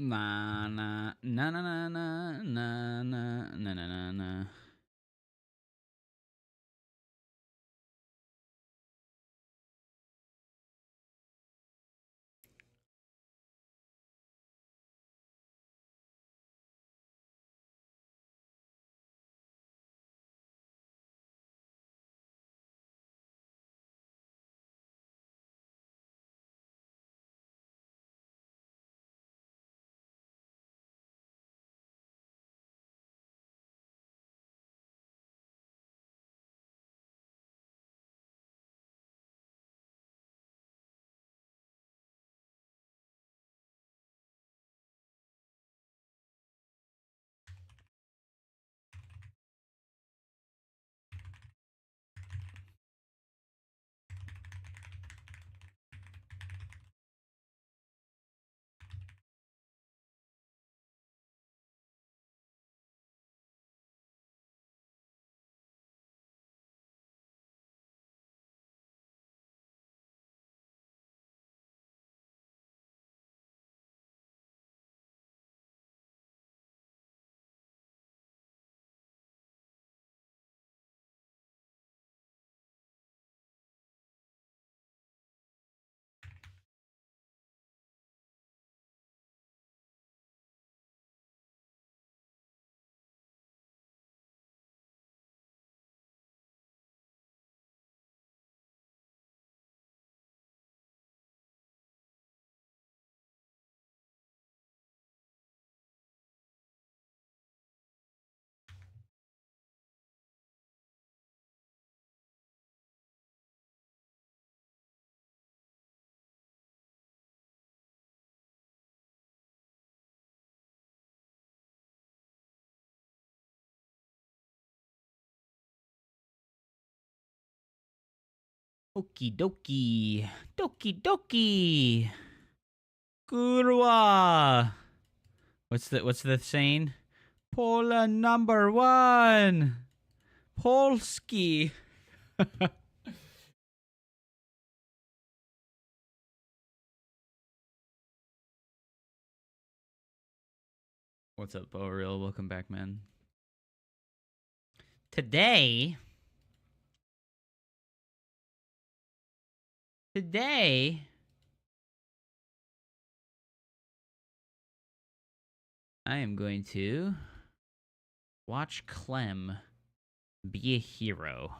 Na na na na na na na na na na na. Okie dokie. Dokie dokie. Kurwa. What's the saying? Poland number 1. Polski. What's up, Real? Welcome back, man. Today, I am going to watch Clem be a hero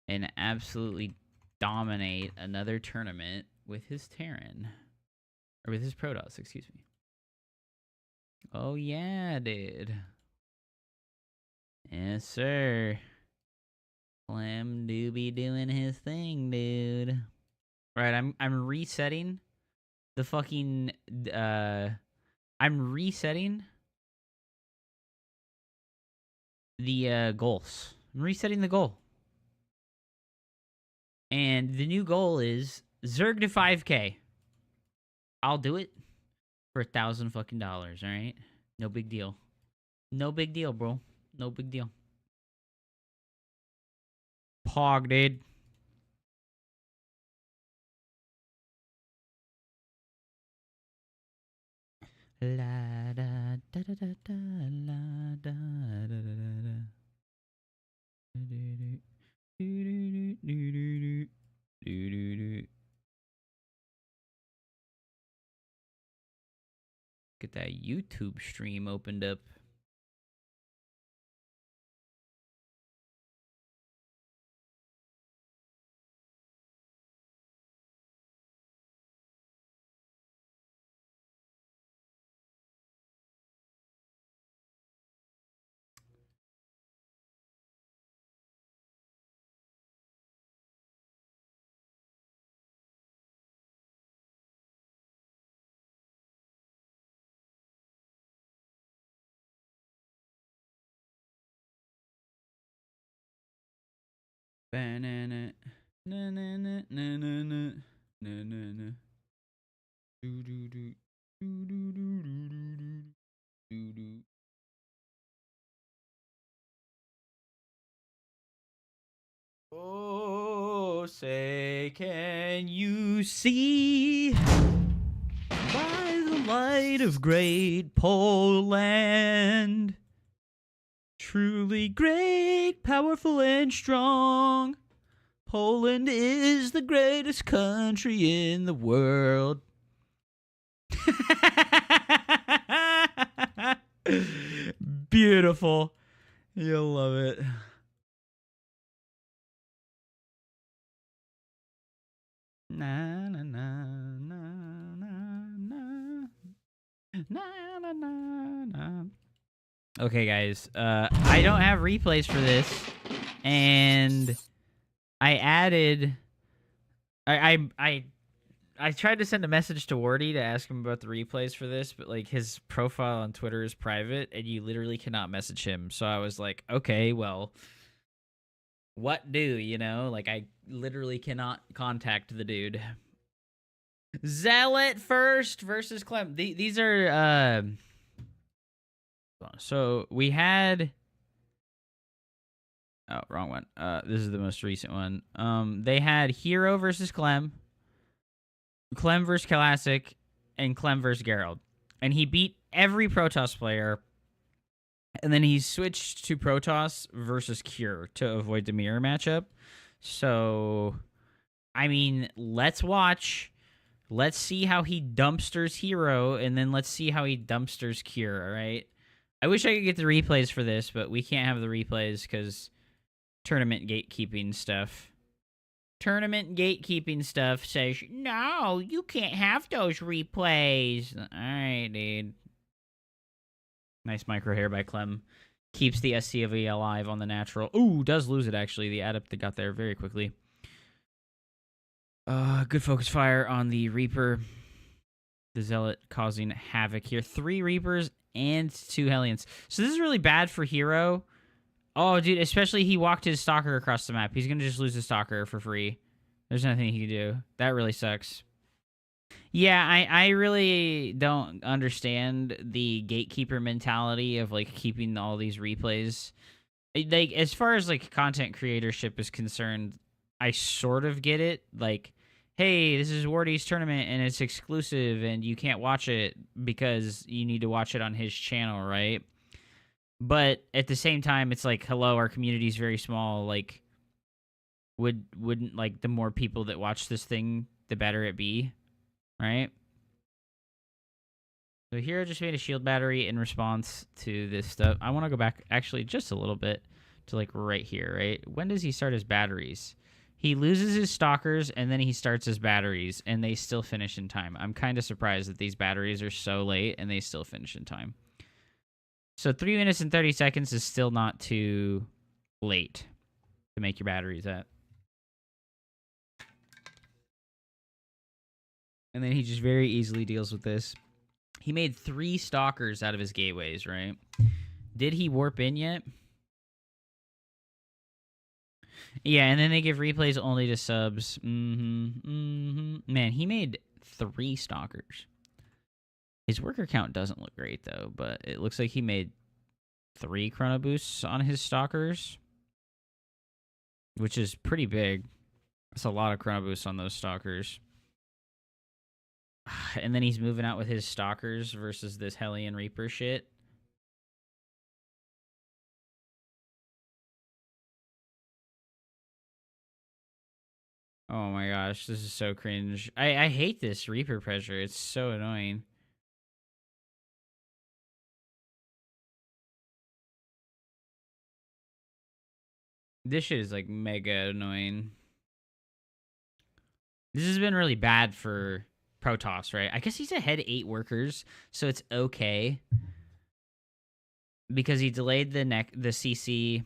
and absolutely dominate another tournament with his Terran. Or with his Protoss, excuse me. Oh yeah, dude. Yes, sir. Clem do be doing his thing, dude. Right, I'm resetting the fucking I'm resetting the goals. I'm resetting the goal. And the new goal is Zerg to 5K. I'll do it for $1,000 fucking dollars, alright? No big deal. No big deal, bro. No big deal. Pog, dude. La da da da da da la da da da da da. Get that YouTube stream opened up. Banana, na na na na na na na na na. Do do do do do do do do do. Oh, say, can you see by the light of great Poland. Truly great, powerful, and strong. Poland is the greatest country in the world. Beautiful. You'll love it. Na na na na na na na na na. Okay, guys. I don't have replays for this, and I added. I tried to send a message to Wardy to ask him about the replays for this, but like his profile on Twitter is private, and you literally cannot message him. So I was like, okay, well, what do you know? Like I literally cannot contact the dude. Zealot first versus Clem. These are so we had. Oh, wrong one. This is the most recent one. They had Hero versus Clem, Clem versus Classic, and Clem versus Gerald. And he beat every Protoss player. And then he switched to Protoss versus Cure to avoid the mirror matchup. So, I mean, let's watch. Let's see how he dumpsters Hero, and then let's see how he dumpsters Cure, all right? I wish I could get the replays for this, but we can't have the replays because tournament gatekeeping stuff. Tournament gatekeeping stuff says, no, you can't have those replays. All right, dude. Nice micro hair by Clem. Keeps the SCV alive on the natural. Ooh, does lose it, actually. The adept got there very quickly. Good focus fire on the Reaper. The Zealot causing havoc here. 3 Reapers and 2 Hellions. So this is really bad for Hero. Oh, dude, especially he walked his Stalker across the map. He's going to just lose his Stalker for free. There's nothing he can do. That really sucks. Yeah, I really don't understand the gatekeeper mentality of, like, keeping all these replays. Like, as far as, like, content creatorship is concerned, I sort of get it. Like, hey, this is Wardy's tournament, and it's exclusive, and you can't watch it because you need to watch it on his channel, right? But at the same time, it's like, hello, our community is very small. Like, wouldn't like the more people that watch this thing, the better it be, right? So Hero just made a shield battery in response to this stuff. I want to go back actually just a little bit to like right here, right? When does he start his batteries? He loses his Stalkers and then he starts his batteries, and they still finish in time. I'm kind of surprised that these batteries are so late and they still finish in time. So 3 minutes and 30 seconds is still not too late to make your batteries at. And then he just very easily deals with this. He made 3 Stalkers out of his gateways, right? Did he warp in yet? Yeah, and then they give replays only to subs. Man, he made 3 Stalkers. His worker count doesn't look great, though, but it looks like he made 3 chrono boosts on his Stalkers, which is pretty big. That's a lot of chrono boosts on those Stalkers. And then he's moving out with his Stalkers versus this Hellion Reaper shit. Oh my gosh, this is so cringe. I hate this Reaper pressure. It's so annoying. This shit is like mega annoying. This has been really bad for Protoss, right? I guess he's ahead 8 workers, so it's okay. Because he delayed the CC.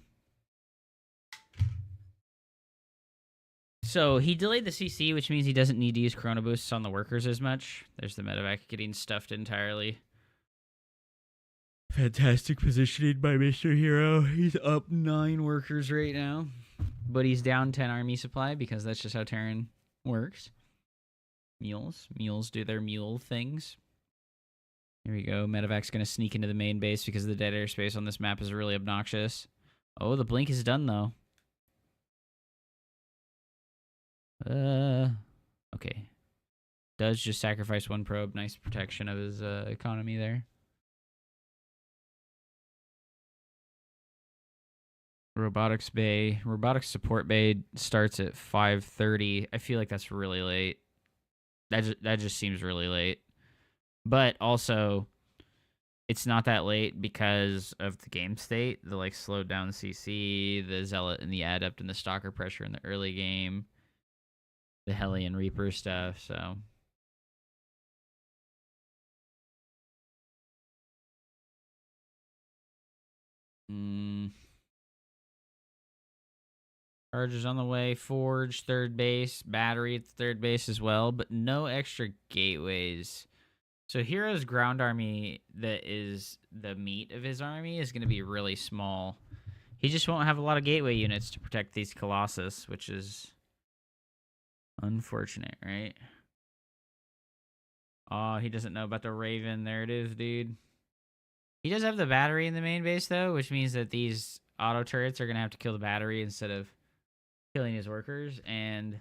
So he delayed the CC, which means he doesn't need to use Chrono Boosts on the workers as much. There's the medevac getting stuffed entirely. Fantastic positioning by Mr. Hero. He's up 9 workers right now. But he's down 10 army supply because that's just how Terran works. Mules. Mules do their mule things. Here we go. Medevac's going to sneak into the main base because the dead airspace on this map is really obnoxious. Oh, the blink is done, though. Okay. Does just sacrifice one probe. Nice protection of his economy there. Robotics bay. Robotics support bay starts at 5:30. I feel like that's really late. That just seems really late. But also, it's not that late because of the game state. The like slowed down CC, the Zealot and the Adept and the Stalker pressure in the early game, the Hellion Reaper stuff. So Chargers on the way, Forge, third base, Battery at the third base as well, but no extra gateways. So Hero's ground army that is the meat of his army is going to be really small. He just won't have a lot of gateway units to protect these Colossus, which is unfortunate, right? Oh, he doesn't know about the Raven. There it is, dude. He does have the battery in the main base, though, which means that these auto turrets are going to have to kill the battery instead of killing his workers. And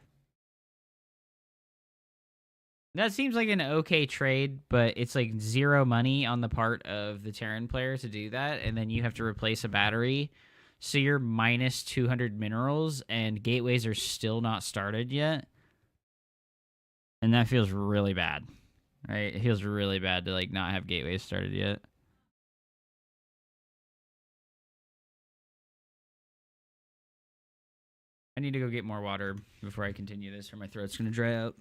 that seems like an okay trade, but it's like zero money on the part of the Terran player to do that. And then you have to replace a battery. So you're minus 200 minerals, and gateways are still not started yet. And that feels really bad, right? It feels really bad to like not have gateways started yet. I need to go get more water before I continue this, or my throat's gonna dry out.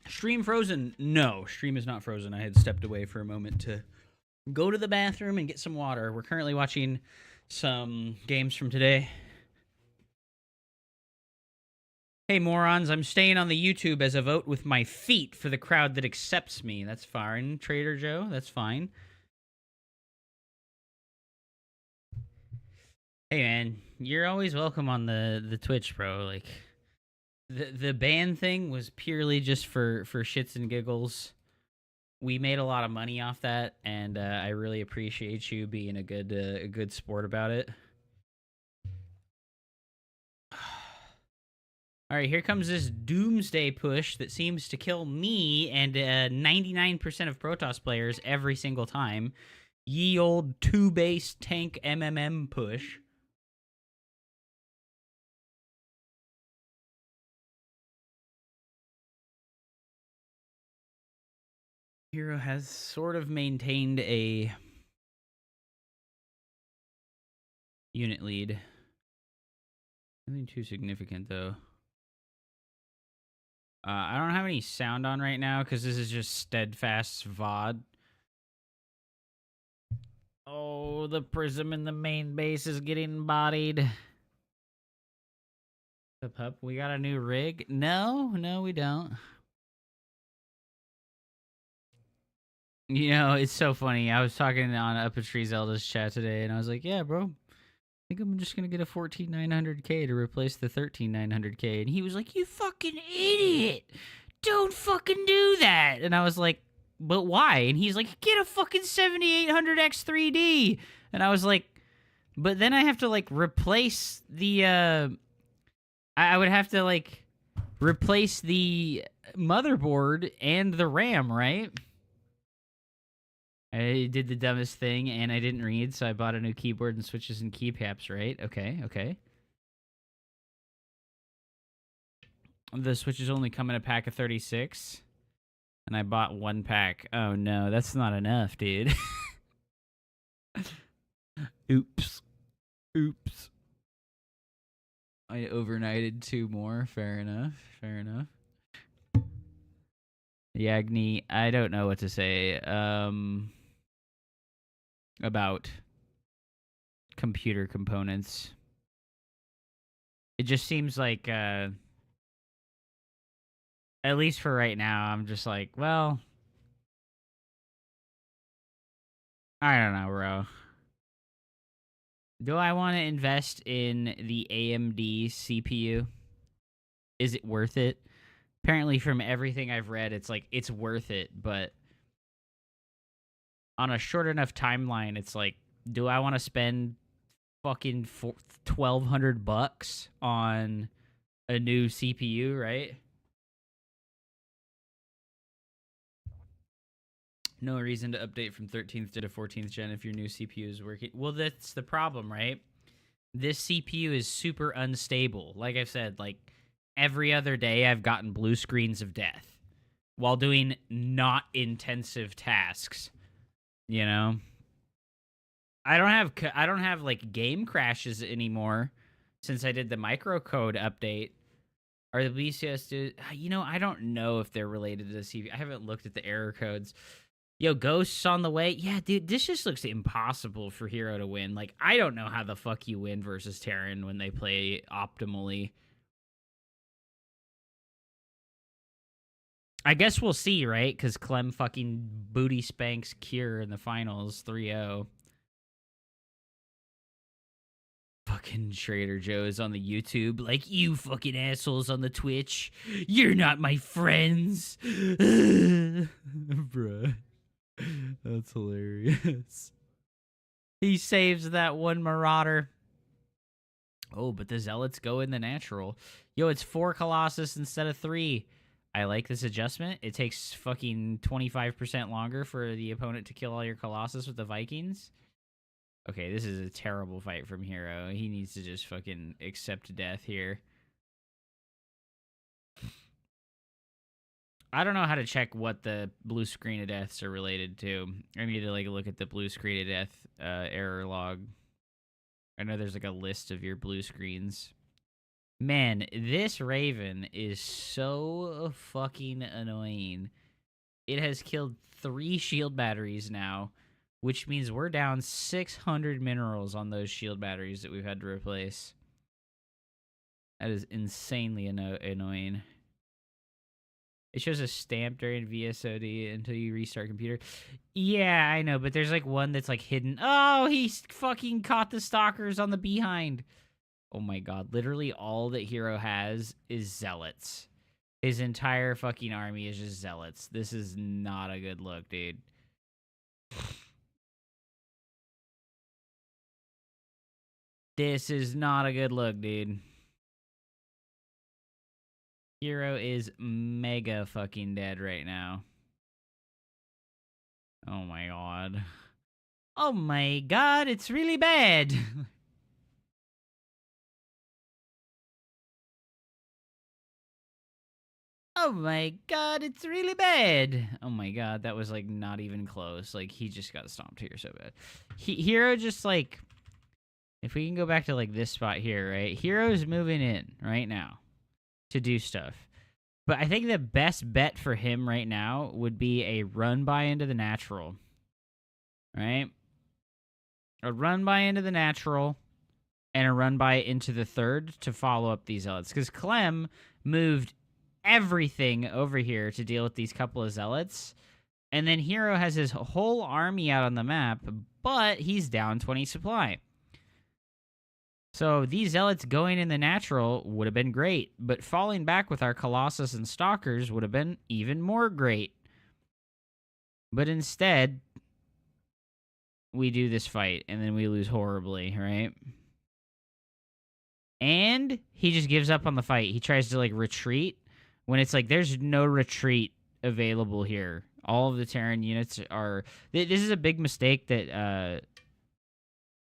Stream frozen? No, stream is not frozen. I had stepped away for a moment to go to the bathroom and get some water. We're currently watching some games from today. Hey, morons, I'm staying on the YouTube as a vote with my feet for the crowd that accepts me. That's fine, Trader Joe. That's fine. Hey, man, you're always welcome on the Twitch, bro. Like, the ban thing was purely just for shits and giggles. We made a lot of money off that, and I really appreciate you being a good sport about it. All right, here comes this doomsday push that seems to kill me and 99% of Protoss players every single time. Ye old two-base tank MMM push. Hero has sort of maintained a unit lead. Nothing too significant, though. I don't have any sound on right now because this is just steadfast VOD. Oh, the prism in the main base is getting bodied. The pup, we got a new rig? No, we don't. You know, it's so funny. I was talking on Up a Tree Zelda's chat today, and I was like, yeah, bro, I think I'm just going to get a 14900K to replace the 13900K. And he was like, you fucking idiot. Don't fucking do that. And I was like, but why? And he's like, get a fucking 7800X 3D. And I was like, but then I have to, like, replace the, I would have to, like, replace the motherboard and the RAM, right? I did the dumbest thing, and I didn't read, so I bought a new keyboard and switches and keycaps, right? Okay. The switches only come in a pack of 36, and I bought one pack. Oh, no, that's not enough, dude. Oops. I overnighted 2 more. Fair enough. Yagni, I don't know what to say. About computer components. It just seems like, at least for right now, I'm just like, well, I don't know, bro. Do I want to invest in the AMD CPU? Is it worth it? Apparently, from everything I've read, it's like, it's worth it, but on a short enough timeline, it's like, do I want to spend fucking $1,200 on a new CPU, right? No reason to update from 13th to 14th gen if your new CPU is working. Well, that's the problem, right? This CPU is super unstable. Like I said, like, every other day I've gotten blue screens of death while doing not intensive tasks, you know? I don't have like game crashes anymore since I did the microcode update. Are the BCS you know, I don't know if they're related to the CPU. I haven't looked at the error codes. Yo, Ghosts on the way. Yeah, dude, this just looks impossible for Hero to win. Like, I don't know how the fuck you win versus Terran when they play optimally. I guess we'll see, right? Because Clem fucking booty spanks Cure in the finals 3-0. Fucking Trader Joe's on the YouTube. Like, you fucking assholes on the Twitch. You're not my friends. Bruh. That's hilarious. He saves that one Marauder. Oh, but the Zealots go in the natural. Yo, it's 4 Colossus instead of 3. I like this adjustment. It takes fucking 25% longer for the opponent to kill all your Colossus with the Vikings. Okay, this is a terrible fight from Hero. He needs to just fucking accept death here. I don't know how to check what the blue screen of deaths are related to. I need to, like, look at the blue screen of death error log. I know there's, like, a list of your blue screens. Man, this Raven is so fucking annoying. It has killed 3 shield batteries now, which means we're down 600 minerals on those shield batteries that we've had to replace. That is insanely annoying. It shows a stamp during VSOD until you restart computer. Yeah, I know, but there's like one that's like hidden. Oh, he fucking caught the stalkers on the behind. Oh my god, literally all that Hero has is zealots. His entire fucking army is just zealots. This is not a good look, dude. This is not a good look, dude. Hero is mega fucking dead right now. Oh my god. Oh my god, it's really bad. Oh my god, it's really bad. Oh my god, that was like not even close. Like he just got stomped here so bad. Hero just like, if we can go back to like this spot here, right? Hero's moving in right now to do stuff. But I think the best bet for him right now would be a run by into the natural. Right? A run by into the natural and a run by into the third to follow up these zealots. Because Clem moved everything over here to deal with these couple of zealots. And then Hero has his whole army out on the map, but he's down 20 supply. So these zealots going in the natural would have been great, but falling back with our Colossus and Stalkers would have been even more great. But instead, we do this fight, and then we lose horribly, right? And he just gives up on the fight. He tries to, like, retreat, when it's like, there's no retreat available here. All of the Terran units are... This is a big mistake that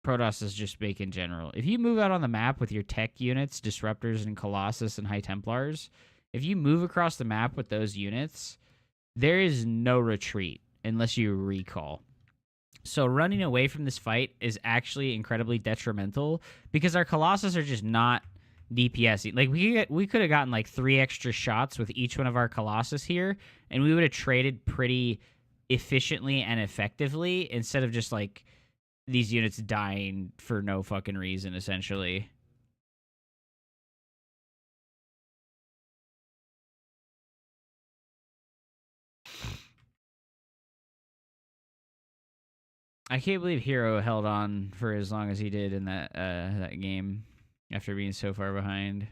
Protoss is just make in general. If you move out on the map with your tech units, Disruptors and Colossus and High Templars, if you move across the map with those units, there is no retreat unless you recall. So running away from this fight is actually incredibly detrimental because our Colossus are just not DPSing. Like we could have gotten like 3 extra shots with each one of our Colossus here, and we would have traded pretty efficiently and effectively instead of just like these units dying for no fucking reason, essentially. I can't believe Hero held on for as long as he did in that game after being so far behind.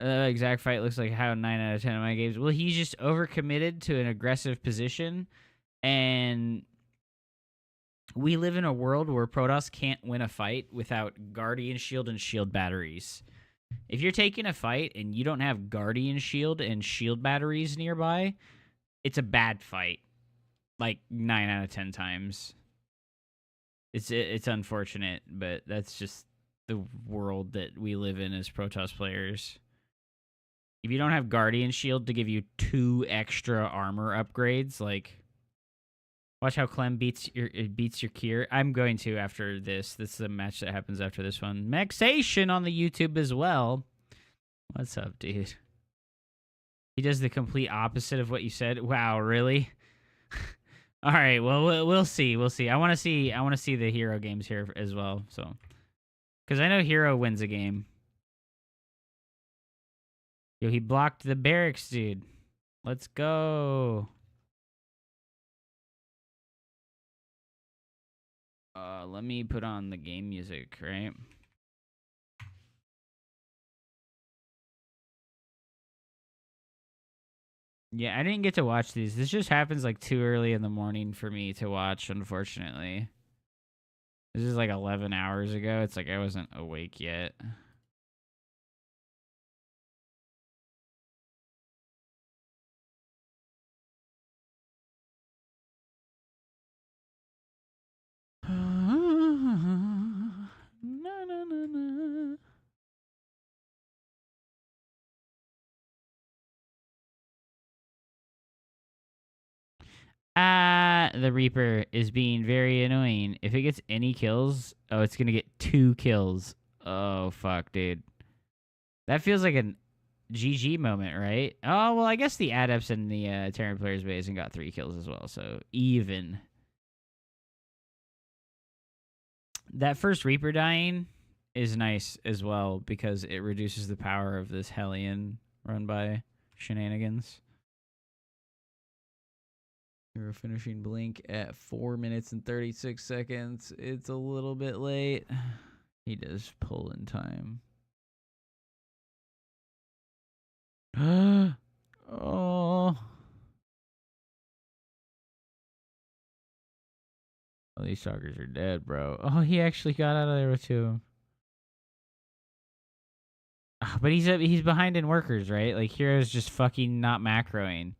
Exact fight looks like how 9 out of 10 of my games. Well, he's just overcommitted to an aggressive position, and we live in a world where Protoss can't win a fight without Guardian Shield and Shield batteries. If you're taking a fight and you don't have Guardian Shield and Shield batteries nearby, it's a bad fight. Like 9 out of 10 times. It's unfortunate, but that's just the world that we live in as Protoss players. If you don't have Guardian Shield to give you 2 extra armor upgrades, like, watch how Clem beats your Kier. I'm going to after this. This is the match that happens after this one. Maxation on the YouTube as well. What's up, dude? He does the complete opposite of what you said. Wow, really? All right. Well, we'll see. We'll see. I want to see the Hero games here as well. So, because I know Hero wins a game. Yo, he blocked the barracks, dude. Let's go. Let me put on the game music, right? Yeah, I didn't get to watch these. This just happens like too early in the morning for me to watch, unfortunately. This is like 11 hours ago. It's like I wasn't awake yet. The Reaper is being very annoying. If it gets any kills, oh, it's gonna get 2 kills. Oh, fuck, dude. That feels like an GG moment, right? Oh, well, I guess the Adepts in the Terran player's base and got 3 kills as well, so even. That first Reaper dying is nice as well because it reduces the power of this Hellion run by shenanigans. Hero finishing Blink at 4 minutes and 36 seconds. It's a little bit late. He does pull in time. Oh. Oh, these stalkers are dead, bro. Oh, he actually got out of there with 2. But he's behind in workers, right? Like, Hero's just fucking not macroing.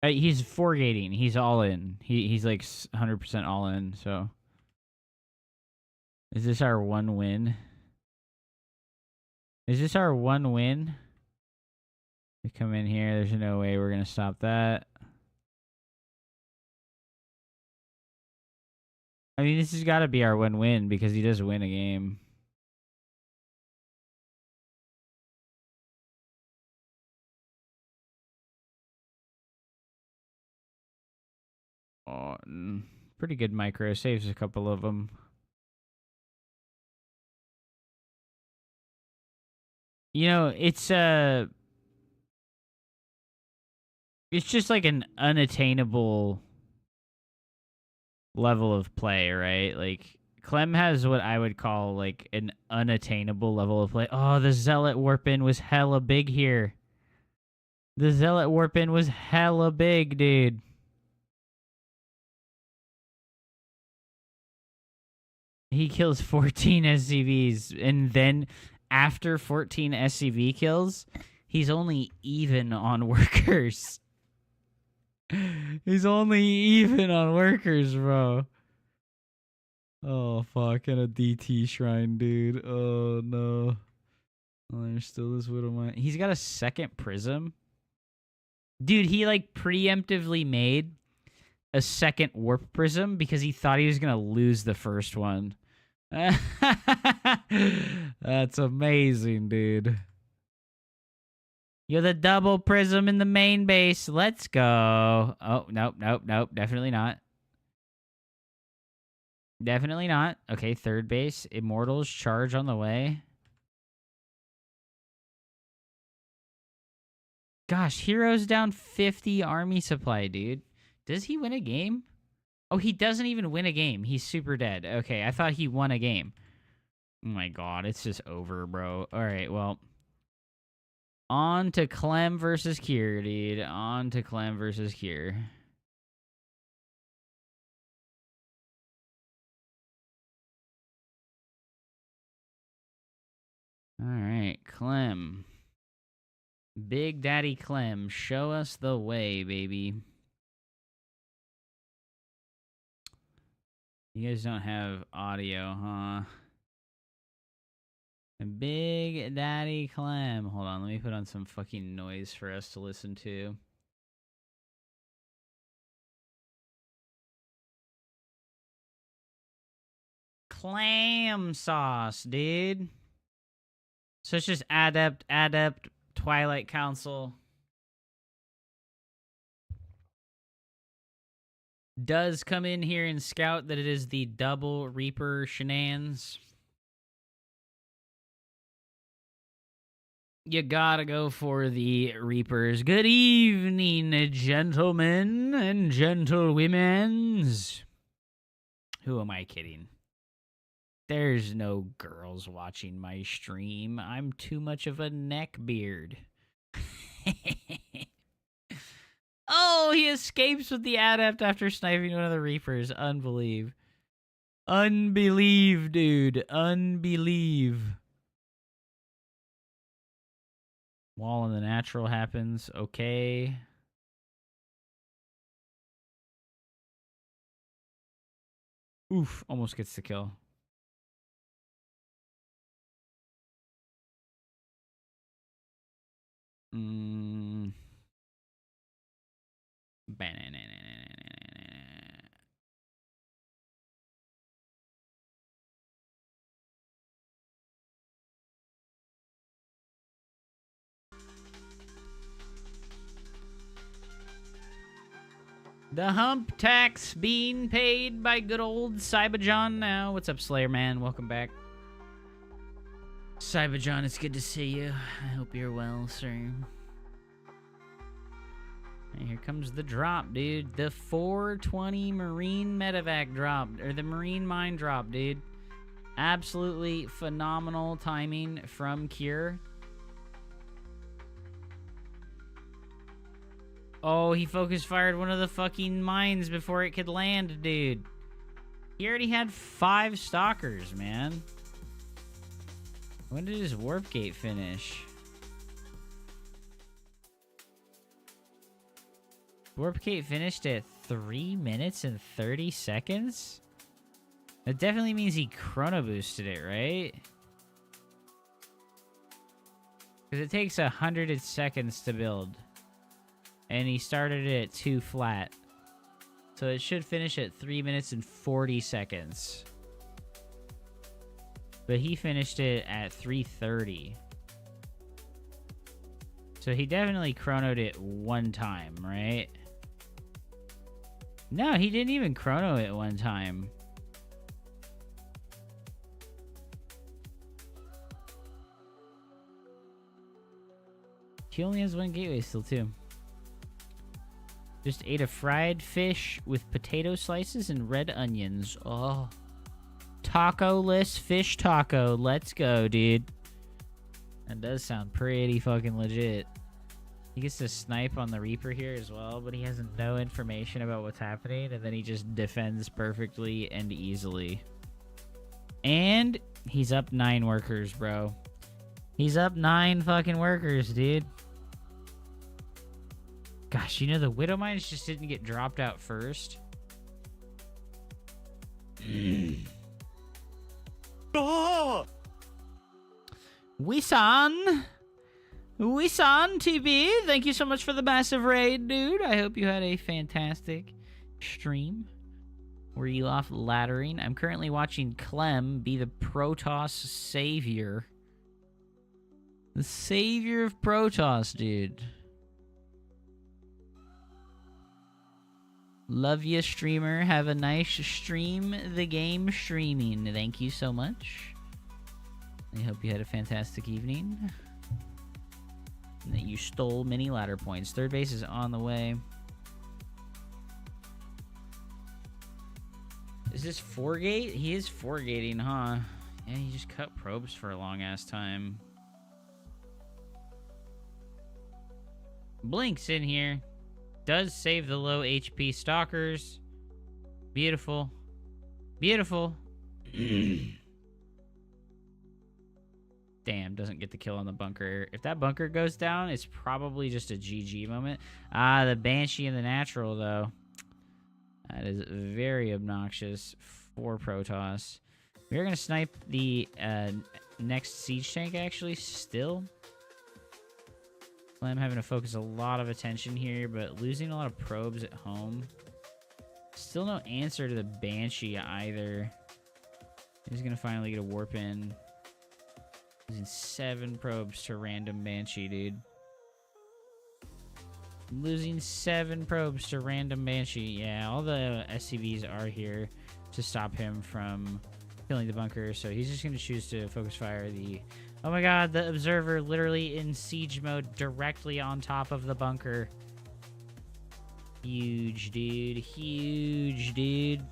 He's 4-gating. He's all in. He's like 100% all in, so. Is this our 1 win? Is this our 1 win? We come in here. There's no way we're going to stop that. I mean, this has got to be our 1 win because he does win a game. Oh, pretty good micro. Saves a couple of them. You know, it's just like an unattainable level of play, right? Like, Clem has what I would call like an unattainable level of play. Oh, the Zealot warp-in was hella big here. The Zealot warp-in was hella big, dude. He kills 14 SCVs, and then after 14 SCV kills, he's only even on workers. He's only even on workers, bro. Oh, fuck. And a DT shrine, dude. Oh, no. Oh, there's still this Widow Mine. He's got a 2nd prism. Dude, he, like, preemptively made a 2nd warp prism because he thought he was going to lose the first one. That's amazing, dude. You're the double prism in the main base. Let's go. Oh, nope. Definitely not. Definitely not. Okay, 3rd base. Immortals charge on the way. Gosh, Hero's down 50 army supply, dude. Does he win a game? Oh, he doesn't even win a game. He's super dead. Okay, I thought he won a game. Oh my god, it's just over, bro. All right, well. On to Clem versus Kier, dude. On to Clem versus Kier. All right, Clem. Big Daddy Clem, show us the way, baby. You guys don't have audio, huh? Big Daddy Clem. Hold on, let me put on some fucking noise for us to listen to. Clam sauce, dude. So it's just Adept, Twilight Council. Does come in here and scout that it is the double Reaper shenanigans. You gotta go for the Reapers. Good evening, gentlemen and gentlewomen. Who am I kidding? There's no girls watching my stream. I'm too much of a neckbeard. Oh, he escapes with the Adept after sniping one of the Reapers. Unbelieve. Unbelieve, dude. Unbelieve. Wall in the natural happens. Okay. Oof. Almost gets the kill. Mm. The hump tax being paid by good old Cyberjohn now. What's up, Slayer Man? Welcome back. Cyberjohn, it's good to see you. I hope you're well, sir. And here comes the drop, dude. The 420 Marine Medevac drop, or the Marine Mine drop, dude. Absolutely phenomenal timing from Cure. Oh, he focus fired one of the fucking mines before it could land, dude. He already had 5 stalkers, man. When did his warp gate finish? Warp gate finished at 3 minutes and 30 seconds? That definitely means he chrono boosted it, right? Because it takes 100 seconds to build. And he started it at 2 flat. So it should finish at 3 minutes and 40 seconds. But he finished it at 3:30. So he definitely chronoed it one time, right? No, he didn't even chrono it one time. He only has 1 gateway still, too. Just ate a fried fish with potato slices and red onions. Oh. Taco-less fish taco. Let's go, dude. That does sound pretty fucking legit. He gets to snipe on the Reaper here as well, but he has no information about what's happening, and then he just defends perfectly and easily. And he's up 9 workers, bro. He's up 9 fucking workers, dude. Gosh, you know, the Widow Mines just didn't get dropped out first. Oh! Wisan TB, thank you so much for the massive raid, dude. I hope you had a fantastic stream. Were you off laddering? I'm currently watching Clem be the Protoss savior. The savior of Protoss, dude. Love you, streamer. Have a nice stream. The game streaming. Thank you so much. I hope you had a fantastic evening. And that you stole many ladder points. Third base is on the way. Is this 4-gate? He is 4-gating, huh? Yeah, he just cut probes for a long-ass time. Blink's in here. Does save the low HP stalkers. Beautiful. Beautiful. Damn, doesn't get the kill on the bunker. If that bunker goes down, it's probably just a GG moment. Ah, the Banshee and the Natural, though. That is very obnoxious for Protoss. We're going to snipe the next siege tank, actually, still. I'm having to focus a lot of attention here, but losing a lot of probes at home. Still no answer to the Banshee either. He's going to finally get a warp in. Losing 7 probes to random Banshee, dude. Losing 7 probes to random Banshee. Yeah, all the SCVs are here to stop him from killing the bunker, so he's just going to choose to focus fire the... Oh my god, the Observer literally in siege mode directly on top of the bunker. Huge, dude. Huge, dude.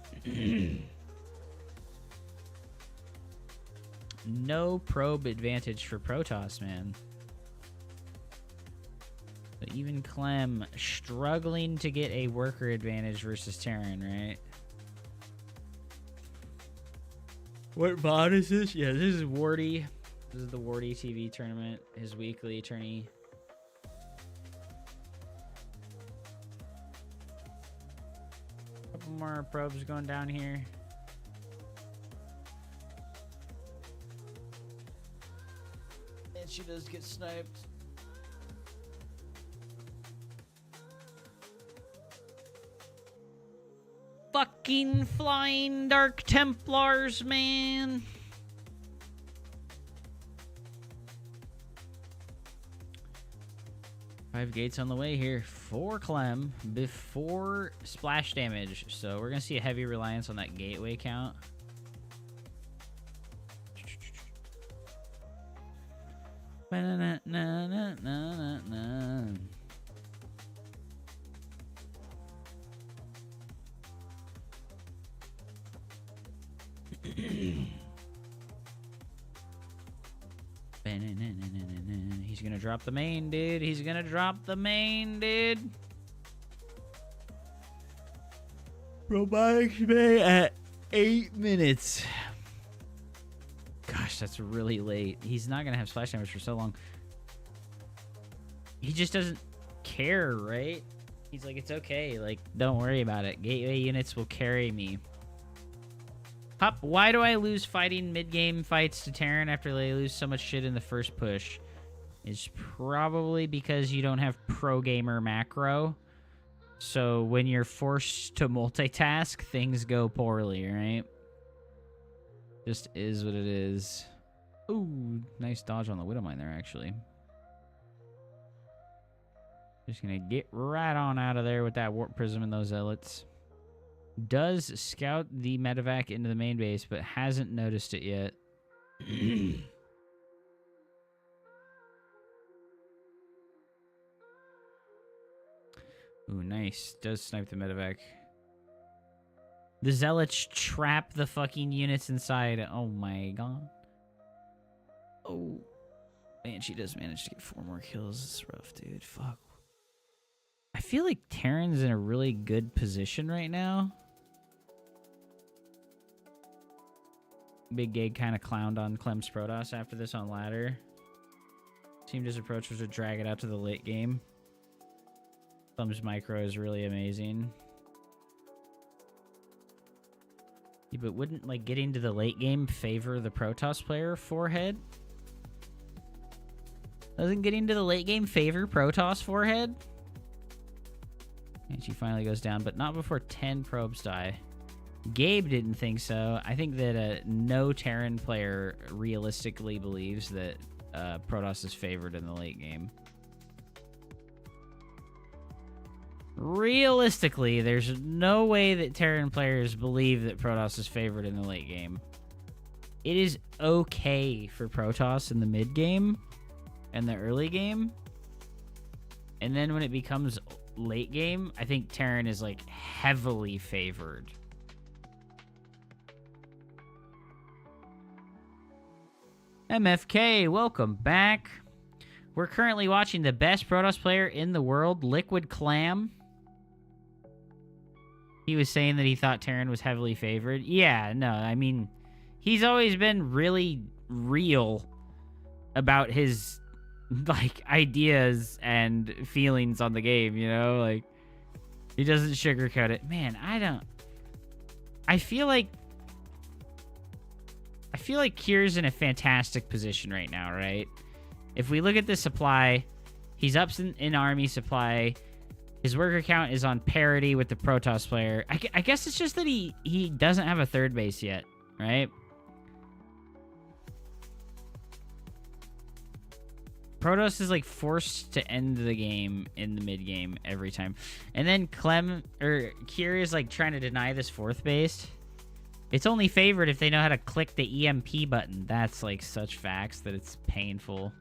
No probe advantage for Protoss, man. But even Clem struggling to get a worker advantage versus Terran, right? What mod is this? Yeah, this is Wardy. This is the Wardy TV tournament, his weekly tourney. Couple more probes going down here. And she does get sniped. fucking flying Dark Templars, man. Five gates on the way here for Clem before splash damage. So we're going to see a heavy reliance on that gateway count. He's gonna drop the main, dude. He's gonna drop the main, dude. Robotics Bay at 8 minutes. Gosh, that's really late. He's not gonna have splash damage for so long. He just doesn't care, right? He's like, it's okay. Like, don't worry about it. Gateway units will carry me. Hup, why do I lose fighting mid-game fights to Terran after they lose so much shit in the first push? It's probably because you don't have pro-gamer macro. So when you're forced to multitask, things go poorly, right? Just is what it is. Ooh, nice dodge on the Widowmine there, actually. Just gonna get right on out of there with that Warp Prism and those Zealots. Does scout the medevac into the main base, but hasn't noticed it yet. Ooh, nice. Does snipe the medevac. The Zealots trap the fucking units inside. Oh my god. Oh. Man, she does manage to get 4 more kills. It's rough, dude. Fuck. I feel like Terran's in a really good position right now. Big Gig kind of clowned on Clem's Protoss after this on ladder. Seemed his approach was to drag it out to the late game. Clem's micro is really amazing. Yeah, but wouldn't, like, getting to the late game favor the Protoss player forehead? Doesn't getting to the late game favor Protoss forehead? And she finally goes down, but not before 10 probes die. Gabe didn't think so. I think that no Terran player realistically believes that Protoss is favored in the late game. Realistically, there's no way that Terran players believe that Protoss is favored in the late game. It is okay for Protoss in the mid game and the early game. And then when it becomes late game, I think Terran is, like, heavily favored. MFK, welcome back. We're currently watching the best Protoss player in the world, Liquid Clam. He was saying that he thought Terran was heavily favored. Yeah, no, I mean, he's always been really real about his, like, ideas and feelings on the game, you know? Like, he doesn't sugarcoat it. Man, I feel like Kier's in a fantastic position right now, right? If we look at the supply, he's up in army supply. His worker count is on parity with the Protoss player. I guess it's just that he doesn't have a third base yet, right? Protoss is, like, forced to end the game in the mid game every time. And then Kier is, like, trying to deny this fourth base. It's only favored if they know how to click the EMP button. That's, like, such facts that it's painful.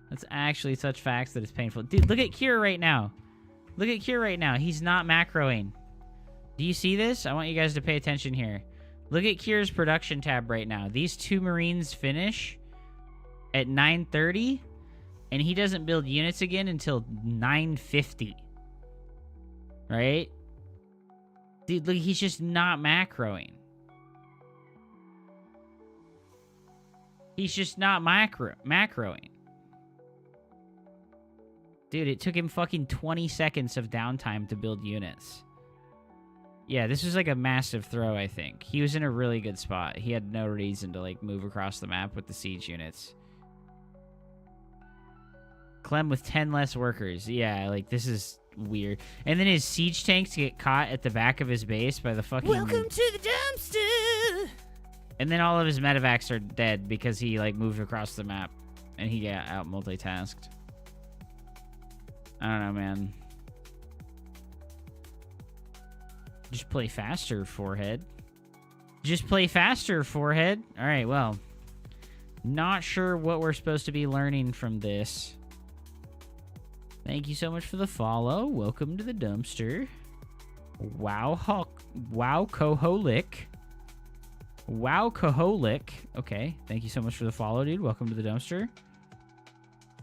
That's actually such facts that it's painful. Dude, look at Kier right now. Look at Kier right now. He's not macroing. Do you see this? I want you guys to pay attention here. Look at Kier's production tab right now. These 2 Marines finish at 9:30, and he doesn't build units again until 9:50. Right? Dude, look, he's just not macroing. He's just not macroing. Dude, it took him fucking 20 seconds of downtime to build units. Yeah, this was like a massive throw, I think. He was in a really good spot. He had no reason to, like, move across the map with the siege units. Clem with 10 less workers. Yeah, like, this is weird. And then his siege tanks get caught at the back of his base by the fucking... Welcome to the dumpster! And then all of his medevacs are dead because he, like, moved across the map. And he got out multitasked. I don't know, man. Just play faster, Forehead. Just play faster, Forehead. All right, well. Not sure what we're supposed to be learning from this. Thank you so much for the follow. Welcome to the dumpster. Wow, Koholic. Wow, Koholic. Okay, thank you so much for the follow, dude. Welcome to the dumpster.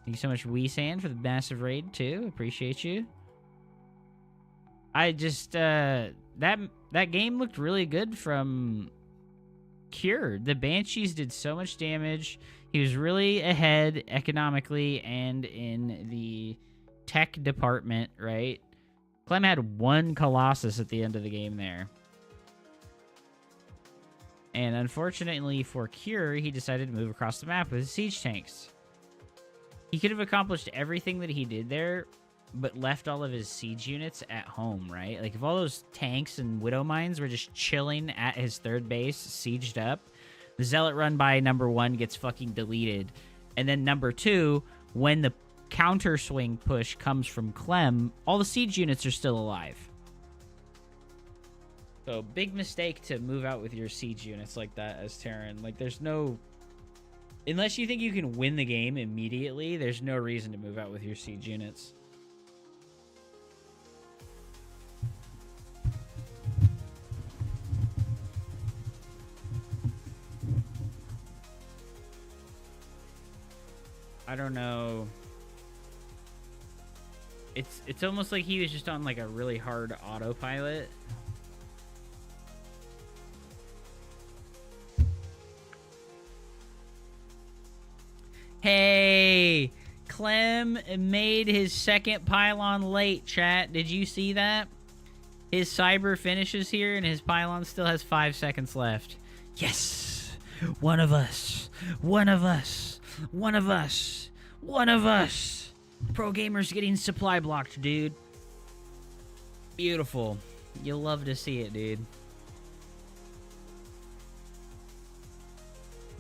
Thank you so much, Weesan, for the massive raid, too. Appreciate you. I just, that game looked really good from Cure. The Banshees did so much damage. He was really ahead economically and in the tech department, right? Clem had one Colossus at the end of the game there. And unfortunately for Cure, he decided to move across the map with his siege tanks. He could have accomplished everything that he did there, but left all of his siege units at home, right? Like, if all those tanks and Widow Mines were just chilling at his third base, sieged up, the Zealot run by number 1 gets fucking deleted. And then number 2, when the counter swing push comes from Clem, all the siege units are still alive. So, big mistake to move out with your siege units like that as Terran. Like, there's no... Unless you think you can win the game immediately, there's no reason to move out with your siege units. I don't know. It's almost like he was just on like a really hard autopilot. Hey, Clem made his second pylon late, chat. Did you see that? His cyber finishes here and his pylon still has 5 seconds left. Yes! One of us! One of us! One of us! One of us! Pro Gamer's getting supply blocked, dude. Beautiful. You'll love to see it, dude.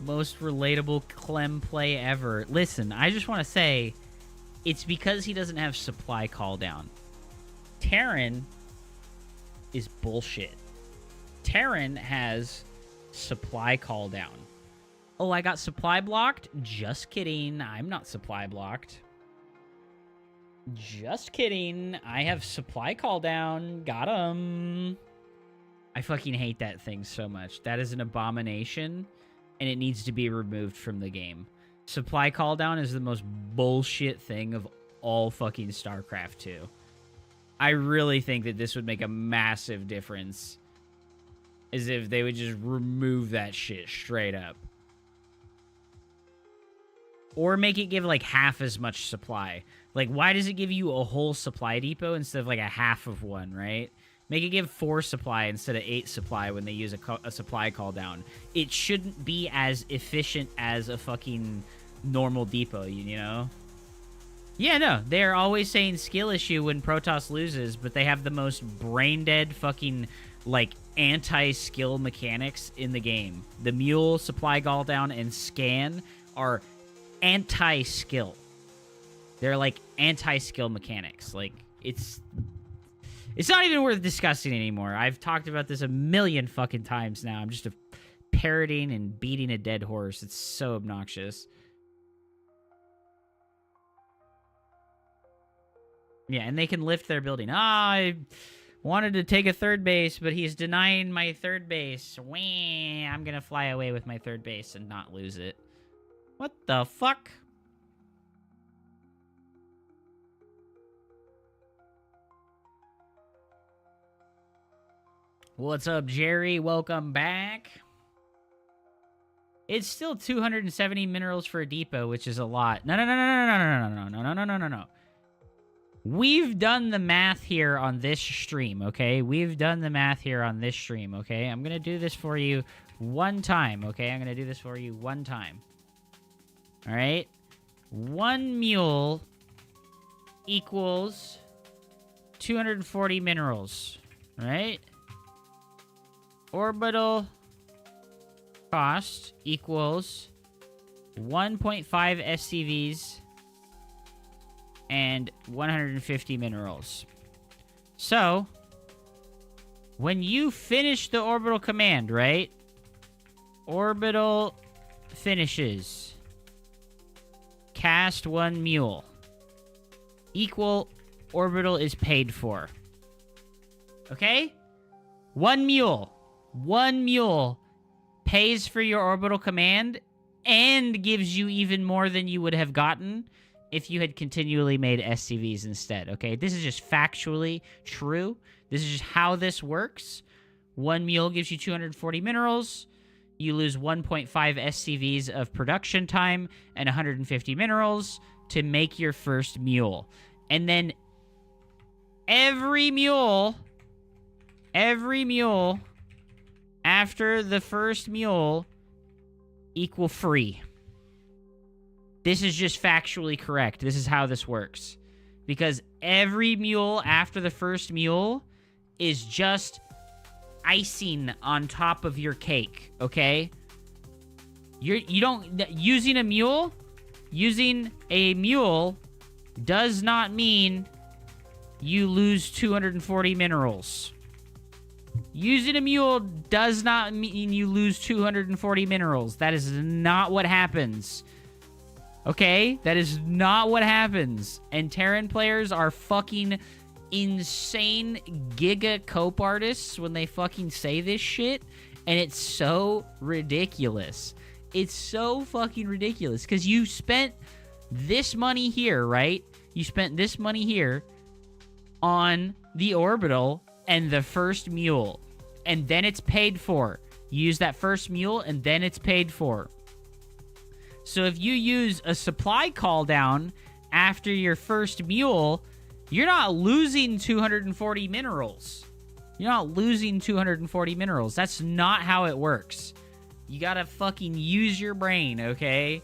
Most relatable Clem play ever. Listen, I just want to say, it's because he doesn't have supply call down. Terran is bullshit. Terran has supply call down. Oh, I got supply blocked? Just kidding. I'm not supply blocked. Just kidding. I have supply call down. Got him. I fucking hate that thing so much. That is an abomination, and it needs to be removed from the game. Supply call down is the most bullshit thing of all fucking StarCraft 2. I really think that this would make a massive difference, as if they would just remove that shit straight up. Or make it give, like, half as much supply. Like, why does it give you a whole supply depot instead of, like, a half of one, right? Make it give 4 supply instead of 8 supply when they use a supply call down. It shouldn't be as efficient as a fucking normal depot, you know? Yeah, no, they're always saying skill issue when Protoss loses, but they have the most brain-dead fucking, like, anti-skill mechanics in the game. The Mule, supply call down, and Scan are anti-skill. They're, like, anti-skill mechanics. Like, it's not even worth discussing anymore. I've talked about this a million fucking times now. I'm just parroting and beating a dead horse. It's so obnoxious. Yeah, and they can lift their building. I wanted to take a third base, but he's denying my third base. Wah, I'm gonna fly away with my third base and not lose it. What the fuck? What's up, Jerry? Welcome back. It's still 270 minerals for a depot, which is a lot. No. We've done the math here on this stream, okay? We've done the math here on this stream, okay? I'm gonna do this for you one time, okay? I'm gonna do this for you one time. All right? 1 mule equals 240 minerals, right? Orbital cost equals 1.5 SCVs and 150 minerals. So, when you finish the orbital command, right? Orbital finishes. Cast 1 mule. Equal orbital is paid for. Okay? 1 mule. 1 mule pays for your orbital command and gives you even more than you would have gotten if you had continually made SCVs instead, okay? This is just factually true. This is just how this works. 1 mule gives you 240 minerals. You lose 1.5 SCVs of production time and 150 minerals to make your first mule. And then every mule after the first mule equal free. This is just factually correct. This is how this works. Because every mule after the first mule is just icing on top of your cake, okay? Using a mule does not mean you lose 240 minerals. Using a mule does not mean you lose 240 minerals. That is not what happens. Okay? That is not what happens. And Terran players are fucking insane giga cope artists when they fucking say this shit. And it's so ridiculous. It's so fucking ridiculous. Because you spent this money here, right? You spent this money here on the orbital and the first mule. And then it's paid for. You use that first mule and then it's paid for. So if you use a supply call down after your first mule, you're not losing 240 minerals. You're not losing 240 minerals. That's not how it works. You gotta fucking use your brain, okay?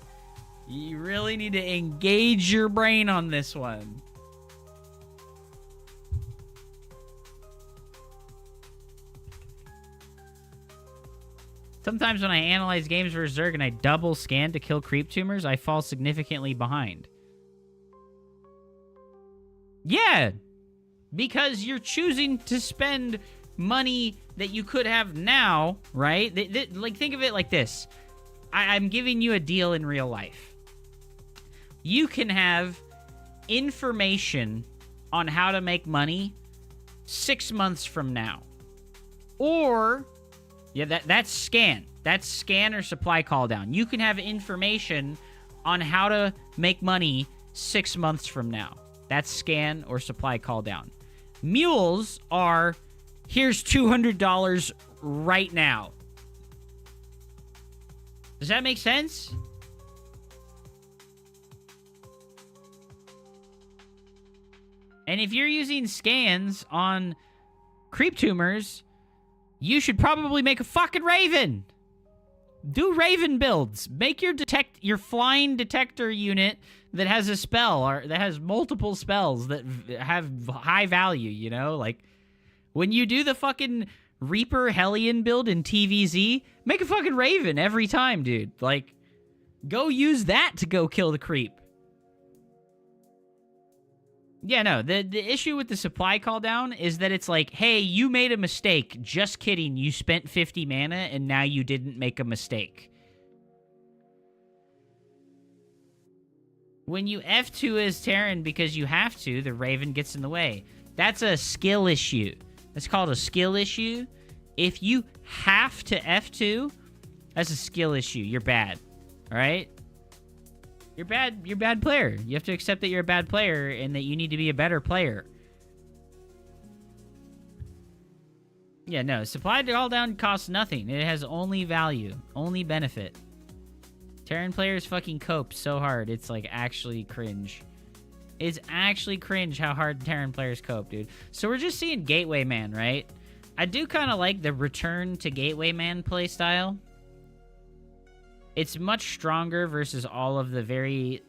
You really need to engage your brain on this one. Sometimes when I analyze games versus Zerg and I double scan to kill creep tumors, I fall significantly behind. Yeah, because you're choosing to spend money that you could have now, right? Like, think of it like this. I'm giving you a deal in real life. You can have information on how to make money 6 months from now. Or... yeah, that's scan. That's scan or supply call down. You can have information on how to make money 6 months from now. That's scan or supply call down. Mules are, here's $200 right now. Does that make sense? And if you're using scans on creep tumors, you should probably make a fucking Raven. Do Raven builds. Make your flying detector unit that has a spell or that has multiple spells that have high value, you know? Like, when you do the fucking Reaper Hellion build in TVZ, make a fucking Raven every time, dude. Like, go use that to go kill the creep. Yeah, no, the issue with the supply call down is that it's like, hey, you made a mistake. Just kidding. You spent 50 mana and now you didn't make a mistake. When you F2 as Terran because you have to, the Raven gets in the way. That's a skill issue. That's called a skill issue. If you have to F2, that's a skill issue. You're bad. All right? You're a bad player. You have to accept that you're a bad player and that you need to be a better player. Yeah, no. Supply call down costs nothing. It has only value. Only benefit. Terran players fucking cope so hard. It's like actually cringe. It's actually cringe how hard Terran players cope, dude. So we're just seeing Gateway Man, right? I do kind of like the return to Gateway Man playstyle. It's much stronger versus all of the very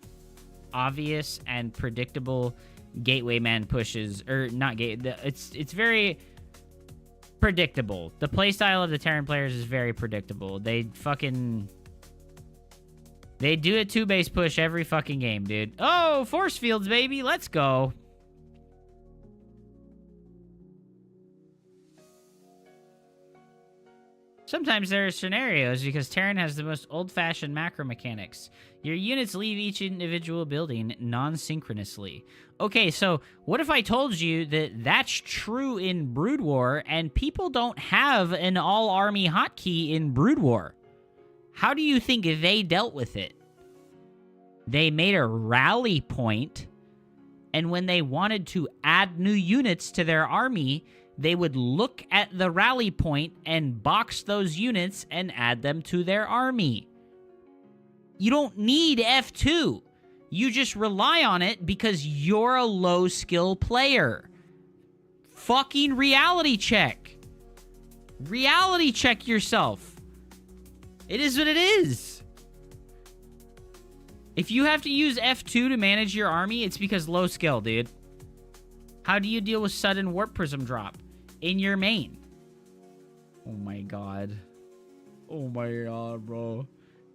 obvious and predictable gateway man pushes, or not it's very predictable. The playstyle of the Terran players is very predictable. They do a 2-base push every fucking game, dude. Oh, force fields, baby. Let's go. Sometimes there are scenarios because Terran has the most old-fashioned macro mechanics. Your units leave each individual building non-synchronously. Okay, so what if I told you that that's true in Brood War and people don't have an all-army hotkey in Brood War? How do you think they dealt with it? They made a rally point, and when they wanted to add new units to their army, they would look at the rally point and box those units and add them to their army. You don't need F2. You just rely on it because you're a low-skill player. Fucking reality check. Reality check yourself. It is what it is. If you have to use F2 to manage your army, it's because low skill, dude. How do you deal with sudden warp prism drop in your main? Oh my god. Oh my god, bro.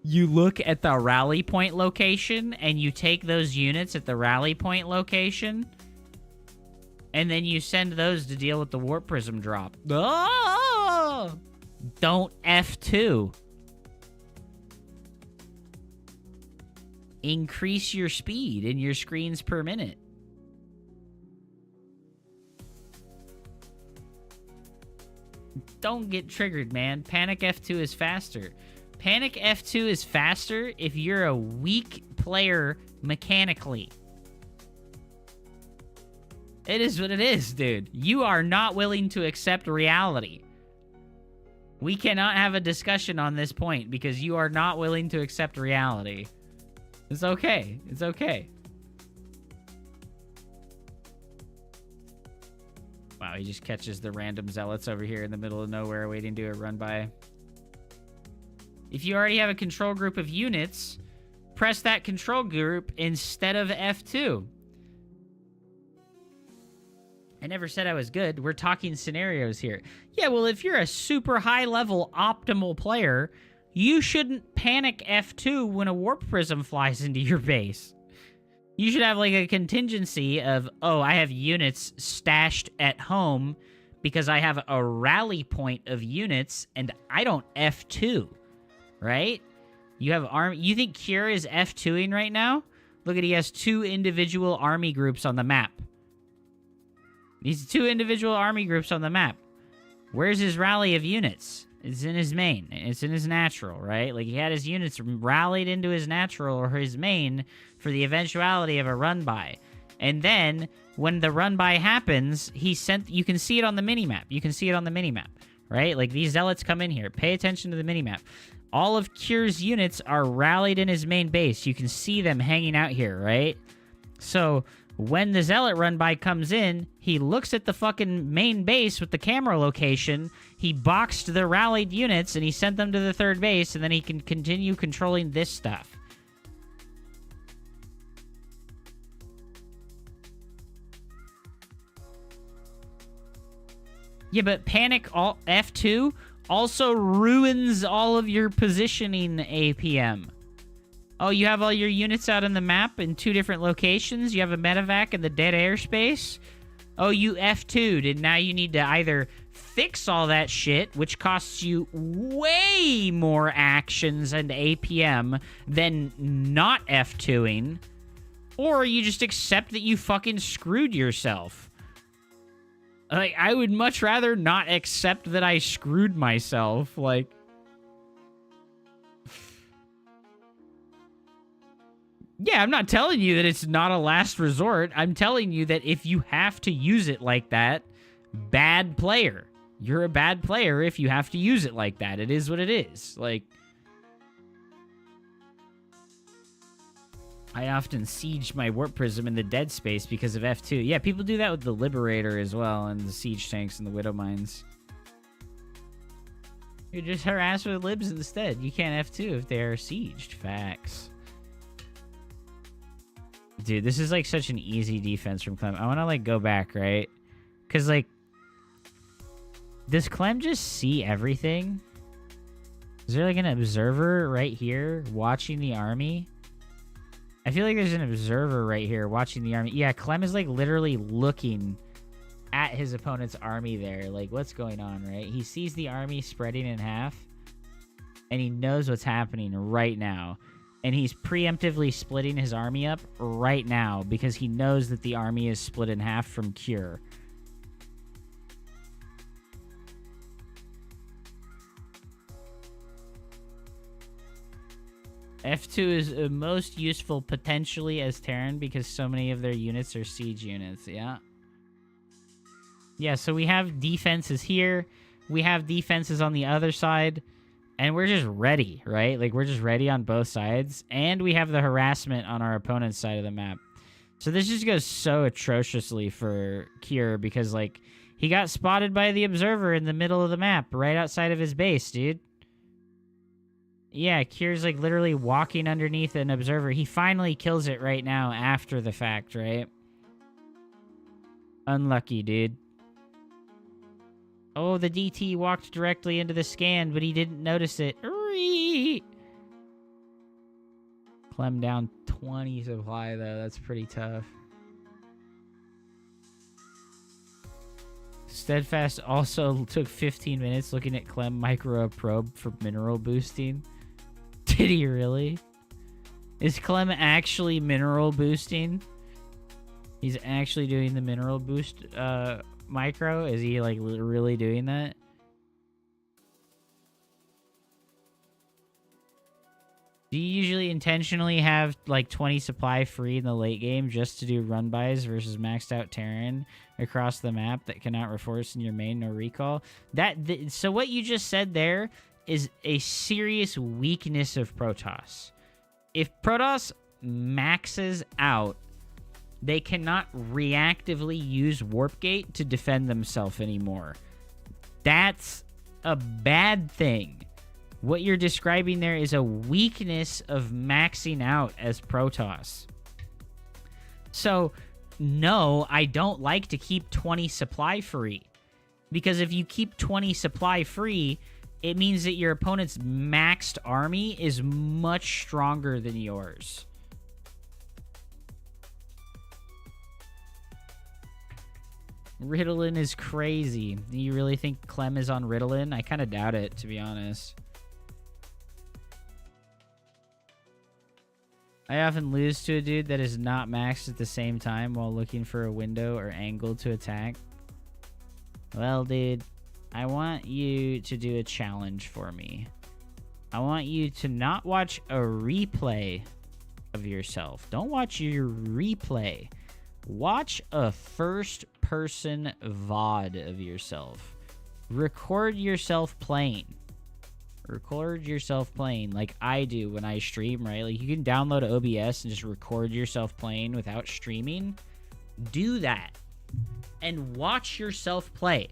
You look at the rally point location and you take those units at the rally point location and then you send those to deal with the warp prism drop. Oh! Don't F2. Increase your speed in your screens per minute. Don't get triggered, man. Panic F2 is faster. Panic F2 is faster if you're a weak player mechanically. It is what it is, dude. You are not willing to accept reality. We cannot have a discussion on this point because you are not willing to accept reality. It's okay. It's okay. Wow, he just catches the random zealots over here in the middle of nowhere waiting to do a run by. If you already have a control group of units, press that control group instead of F2. I never said I was good. We're talking scenarios here. Yeah, well, if you're a super high-level optimal player, you shouldn't panic F2 when a warp prism flies into your base. You should have, like, a contingency of, oh, I have units stashed at home because I have a rally point of units and I don't F2, right? You have you think Cure is F2ing right now? Look at, he has 2 individual army groups on the map. These 2 individual army groups on the map. Where's his rally of units? It's in his main. It's in his natural, right? Like, he had his units rallied into his natural or his main for the eventuality of a run-by. And then, when the run-by happens, he sent... You can see it on the minimap. You can see it on the minimap, right? Like, these zealots come in here. Pay attention to the minimap. All of Cure's units are rallied in his main base. You can see them hanging out here, right? So... when the zealot run-by comes in, he looks at the fucking main base with the camera location, he boxed the rallied units, and he sent them to the 3rd base, and then he can continue controlling this stuff. Yeah, but Panic F2 also ruins all of your positioning APM. Oh, you have all your units out on the map in 2 different locations? You have a medevac in the dead airspace? Oh, you F2'd, and now you need to either fix all that shit, which costs you way more actions and APM than not F2'ing, or you just accept that you fucking screwed yourself. Like, I would much rather not accept that I screwed myself, like... Yeah, I'm not telling you that it's not a last resort. I'm telling you that if you have to use it like that, bad player. You're a bad player if you have to use it like that. It is what it is. Like, I often siege my warp prism in the dead space because of F2. Yeah, people do that with the Liberator as well, and the siege tanks and the Widow Mines. You just harass with libs instead. You can't F2 if they are sieged. Facts. Dude, this is like such an easy defense from Clem. I want to like go back, right? Because like, does Clem just see everything? Is there like an observer right here watching the army? I feel like there's an observer right here watching the army. Yeah, Clem is like literally looking at his opponent's army there. Like, what's going on, right? He sees the army spreading in half, and he knows what's happening right now. And he's preemptively splitting his army up right now because he knows that the army is split in half from Cure. F2 is most useful potentially as Terran because so many of their units are siege units, yeah. Yeah, so we have defenses here. We have defenses on the other side. And we're just ready, right? Like, we're just ready on both sides. And we have the harassment on our opponent's side of the map. So this just goes so atrociously for Cure because, like, he got spotted by the observer in the middle of the map, right outside of his base, dude. Yeah, Cure's, like, literally walking underneath an observer. He finally kills it right now after the fact, right? Unlucky, dude. Oh, the DT walked directly into the scan, but he didn't notice it. Clem down 20 supply, though. That's pretty tough. Steadfast also took 15 minutes looking at Clem micro probe for mineral boosting. Did he really? Is Clem actually mineral boosting? He's actually doing the mineral boost micro? Is he like really doing that? Do you usually intentionally have like 20 supply free in the late game just to do run bys versus maxed out Terran across the map that cannot reforce in your main no recall? So what you just said there is a serious weakness of Protoss. If Protoss maxes out, they cannot reactively use Warp Gate to defend themselves anymore. That's a bad thing. What you're describing there is a weakness of maxing out as Protoss. So, no, I don't like to keep 20 supply free. Because if you keep 20 supply free, it means that your opponent's maxed army is much stronger than yours. Ritalin is crazy. Do you really think Clem is on Ritalin? I kind of doubt it, to be honest. I often lose to a dude that is not maxed at the same time while looking for a window or angle to attack. Well, dude, I want you to do a challenge for me. I want you to not watch a replay of yourself. Don't watch your replay. Watch a first-person VOD of yourself. Record yourself playing. Record yourself playing like I do when I stream, right? Like, you can download OBS and just record yourself playing without streaming. Do that. And watch yourself play.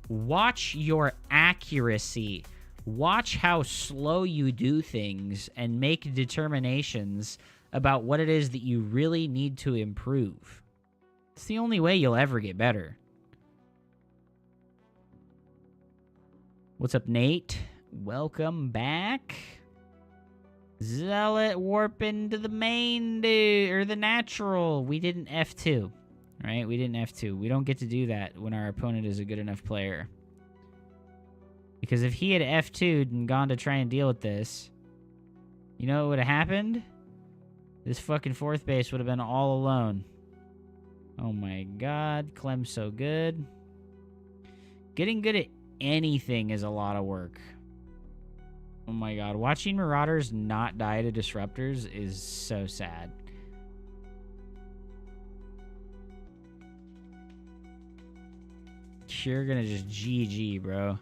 Watch your accuracy. Watch how slow you do things and make determinations about what it is that you really need to improve. It's the only way you'll ever get better. What's up, Nate? Welcome back. Zealot warp into the main, dude, or the natural. We didn't F2, right? We didn't F2. We don't get to do that when our opponent is a good enough player. Because if he had F2'd and gone to try and deal with this, you know what would have happened? This fucking fourth base would have been all alone. Oh my god, Clem's so good. Getting good at anything is a lot of work. Oh my god, watching Marauders not die to Disruptors is so sad. You're gonna just GG, bro.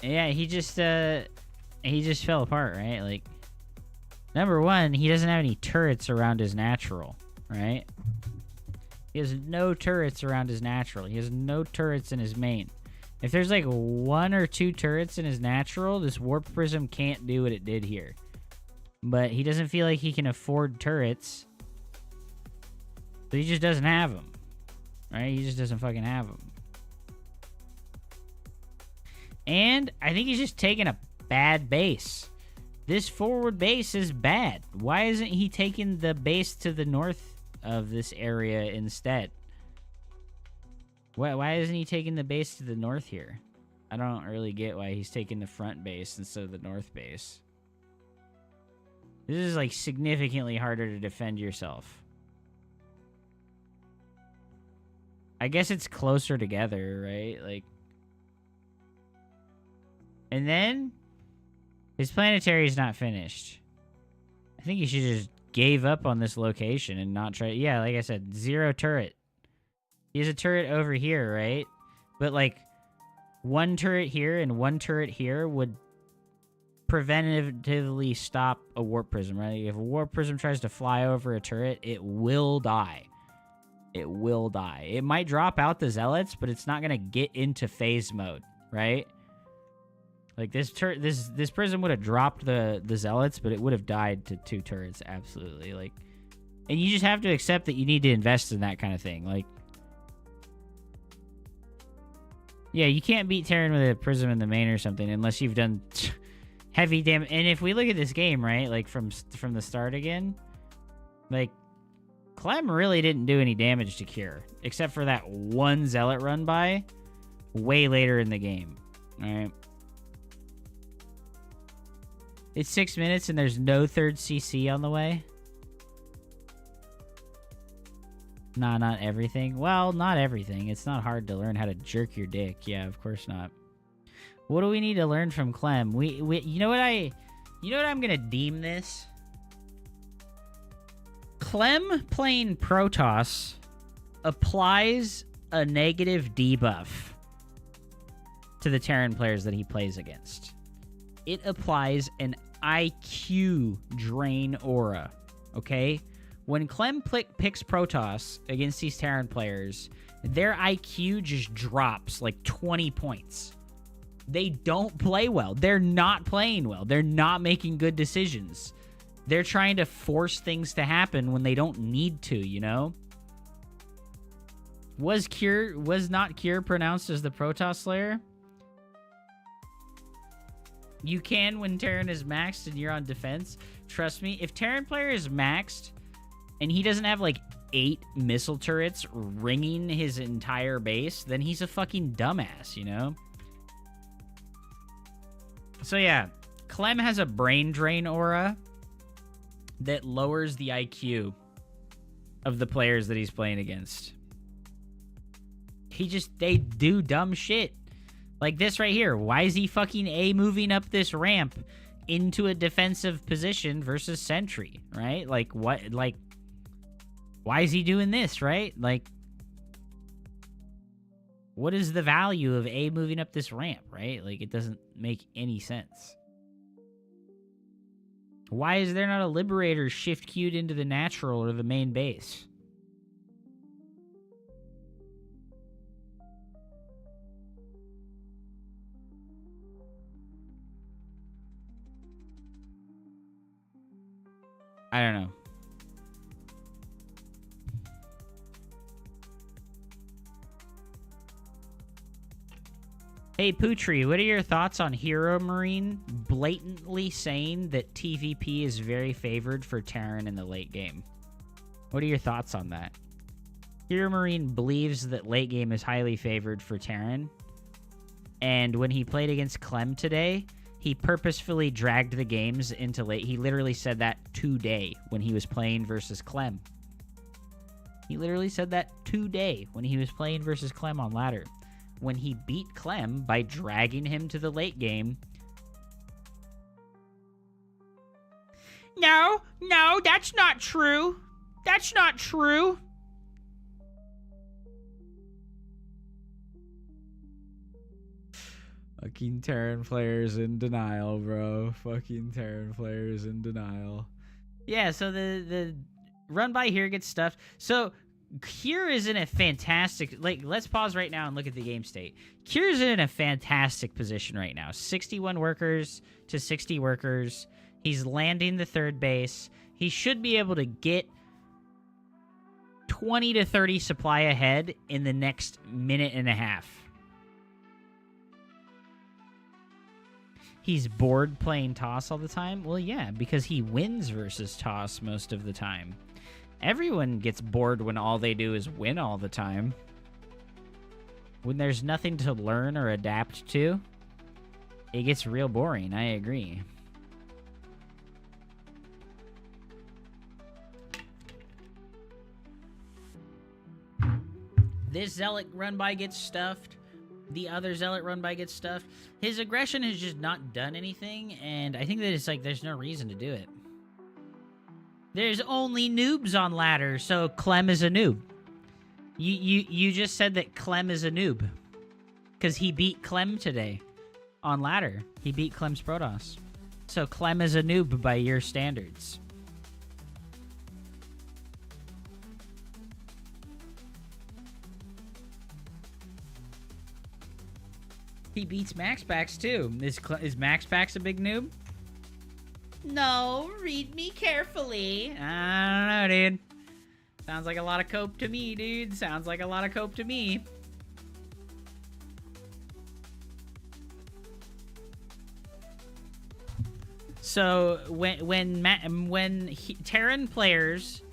Yeah, he just fell apart, right? Like, number one, he doesn't have any turrets around his natural, right? He has no turrets around his natural. He has no turrets in his main. If there's like 1 or 2 turrets in his natural, this Warp Prism can't do what it did here. But he doesn't feel like he can afford turrets. So he just doesn't have them. Right? He just doesn't fucking have them. And I think he's just taking a bad base. This forward base is bad. Why isn't he taking the base to the north of this area instead? Why isn't he taking the base to the north here? I don't really get why he's taking the front base instead of the north base. This is like significantly harder to defend yourself. I guess it's closer together, right? Like, and then his planetary is not finished. I think he should just gave up on this location and not try. Yeah, like I said, 0 turret. He has a turret over here, right? But like 1 turret here and 1 turret here would preventatively stop a warp prism, right? If a warp prism tries to fly over a turret, it will die. It will die. It might drop out the zealots, but it's not gonna get into phase mode, right? Like this prism would have dropped the zealots, but it would have died to 2 turrets, absolutely. Like, and you just have to accept that you need to invest in that kind of thing. Like, yeah, you can't beat Terran with a prism in the main or something unless you've done heavy damage. And if we look at this game, right, like from the start again, like Clem really didn't do any damage to Cure, except for that 1 zealot run by way later in the game. All right. It's 6 minutes and there's no 3rd CC on the way. Nah, not everything. Well, not everything. It's not hard to learn how to jerk your dick. Yeah, of course not. What do we need to learn from Clem? We you know what I'm gonna deem this? Clem playing Protoss applies a negative debuff to the Terran players that he plays against. It applies an IQ drain aura, okay? When Clem picks Protoss against these Terran players, their IQ just drops like 20 points. They don't play well. They're not playing well. They're not making good decisions. They're trying to force things to happen when they don't need to, you know? Was not Cure pronounced as the Protoss Slayer? You can when Terran is maxed and you're on defense. Trust me, if Terran player is maxed and he doesn't have like 8 missile turrets ringing his entire base, then he's a fucking dumbass, you know? So yeah, Clem has a brain drain aura that lowers the IQ of the players that he's playing against. They do dumb shit. Like this right here. Why is he fucking moving up this ramp into a defensive position versus Sentry, right? Like, what? Like, why is he doing this, right? Like, what is the value of moving up this ramp, right? Like, it doesn't make any sense. Why is there not a Liberator shift queued into the natural or the main base? I don't know. Hey, Putri, what are your thoughts on Hero Marine blatantly saying that TVP is very favored for Terran in the late game? What are your thoughts on that? Hero Marine believes that late game is highly favored for Terran. And when he played against Clem today, he purposefully dragged the games into late. He literally said that today when he was playing versus Clem. He literally said that today when he was playing versus Clem on ladder. When he beat Clem by dragging him to the late game. No, that's not true. That's not true. Fucking Terran players in denial, bro. Fucking Terran players in denial. Yeah, so the run by here gets stuffed. So Cure is in a fantastic... Like, let's pause right now and look at the game state. Cure's in a fantastic position right now. 61 workers to 60 workers. He's landing the 3rd base. He should be able to get 20 to 30 supply ahead in the next minute and a half. He's bored playing toss all the time? Well, yeah, because he wins versus toss most of the time. Everyone gets bored when all they do is win all the time. When there's nothing to learn or adapt to, it gets real boring. I agree. This Zealot run by gets stuffed. The other Zealot run by gets stuffed. His aggression has just not done anything, and I think that it's like there's no reason to do it. There's only noobs on ladder, so Clem is a noob. You just said that Clem is a noob. Because he beat Clem today on ladder. He beat Clem's Protoss. So Clem is a noob by your standards. He beats Maxpax too. Is Maxpax a big noob? No, read me carefully. I don't know, dude. Sounds like a lot of cope to me, dude. Sounds like a lot of cope to me. So when Terran players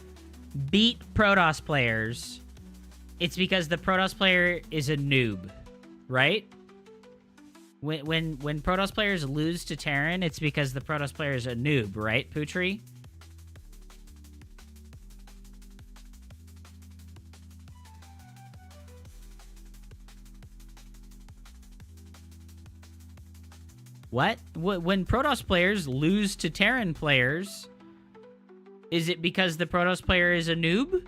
beat Protoss players, it's because the Protoss player is a noob, right? When Protoss players lose to Terran, it's because the Protoss player is a noob, right, Putri? What? When Protoss players lose to Terran players, is it because the Protoss player is a noob?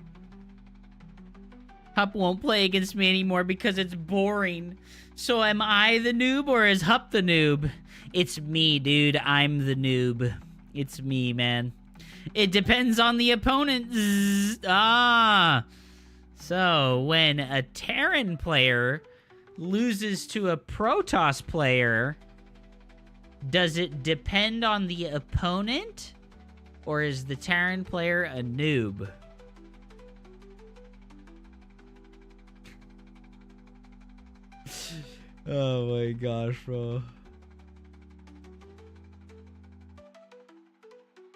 Hup won't play against me anymore because it's boring. So am I the noob or is Hup the noob? It's me, dude. I'm the noob. It's me, man. It depends on the opponent. So when a Terran player loses to a Protoss player, does it depend on the opponent? Or is the Terran player a noob? Oh my gosh, bro.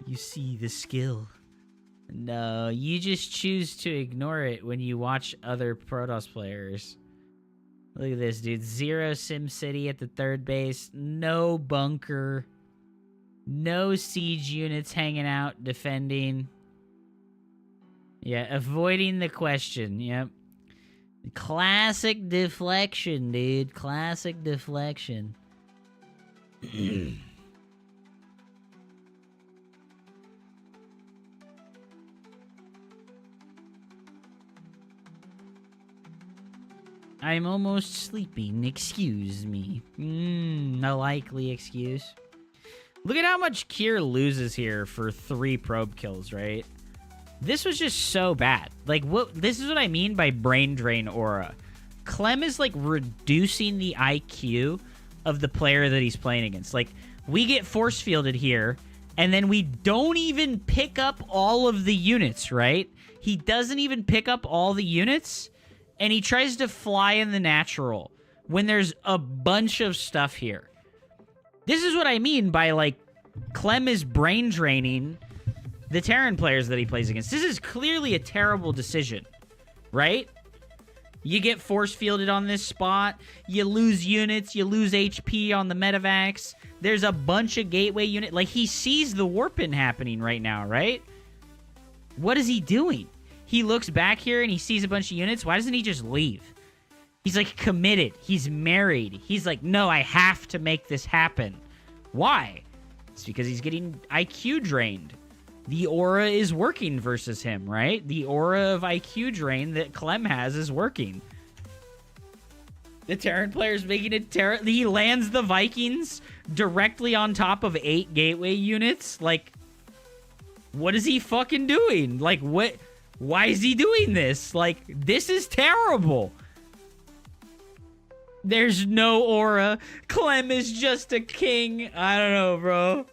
You see the skill. No, you just choose to ignore it when you watch other Protoss players. Look at this, dude. 0 SimCity at the third base. No bunker. No siege units hanging out defending. Yeah, avoiding the question. Yep. Classic deflection, dude. Classic deflection. I'm almost sleeping. Excuse me. A likely excuse. Look at how much Kier loses here for 3 probe kills, right? This was just so bad. Like, this is what I mean by brain drain aura. Clem is, like, reducing the IQ of the player that he's playing against. Like, we get force fielded here, and then we don't even pick up all of the units, right? He doesn't even pick up all the units, and he tries to fly in the natural when there's a bunch of stuff here. This is what I mean by, like, Clem is brain draining the Terran players that he plays against. This is clearly a terrible decision, right? You get force fielded on this spot. You lose units. You lose HP on the medevacs. There's a bunch of gateway unit. Like, he sees the warping happening right now, right? What is he doing? He looks back here and he sees a bunch of units. Why doesn't he just leave? He's, like, committed. He's married. He's like, no, I have to make this happen. Why? It's because he's getting IQ drained. The aura is working versus him, right? The aura of IQ drain that Clem has is working. The Terran player's making it he lands the Vikings directly on top of 8 gateway units. Like, what is he fucking doing? Like, what? Why is he doing this? Like, this is terrible. There's no aura. Clem is just a king. I don't know, bro.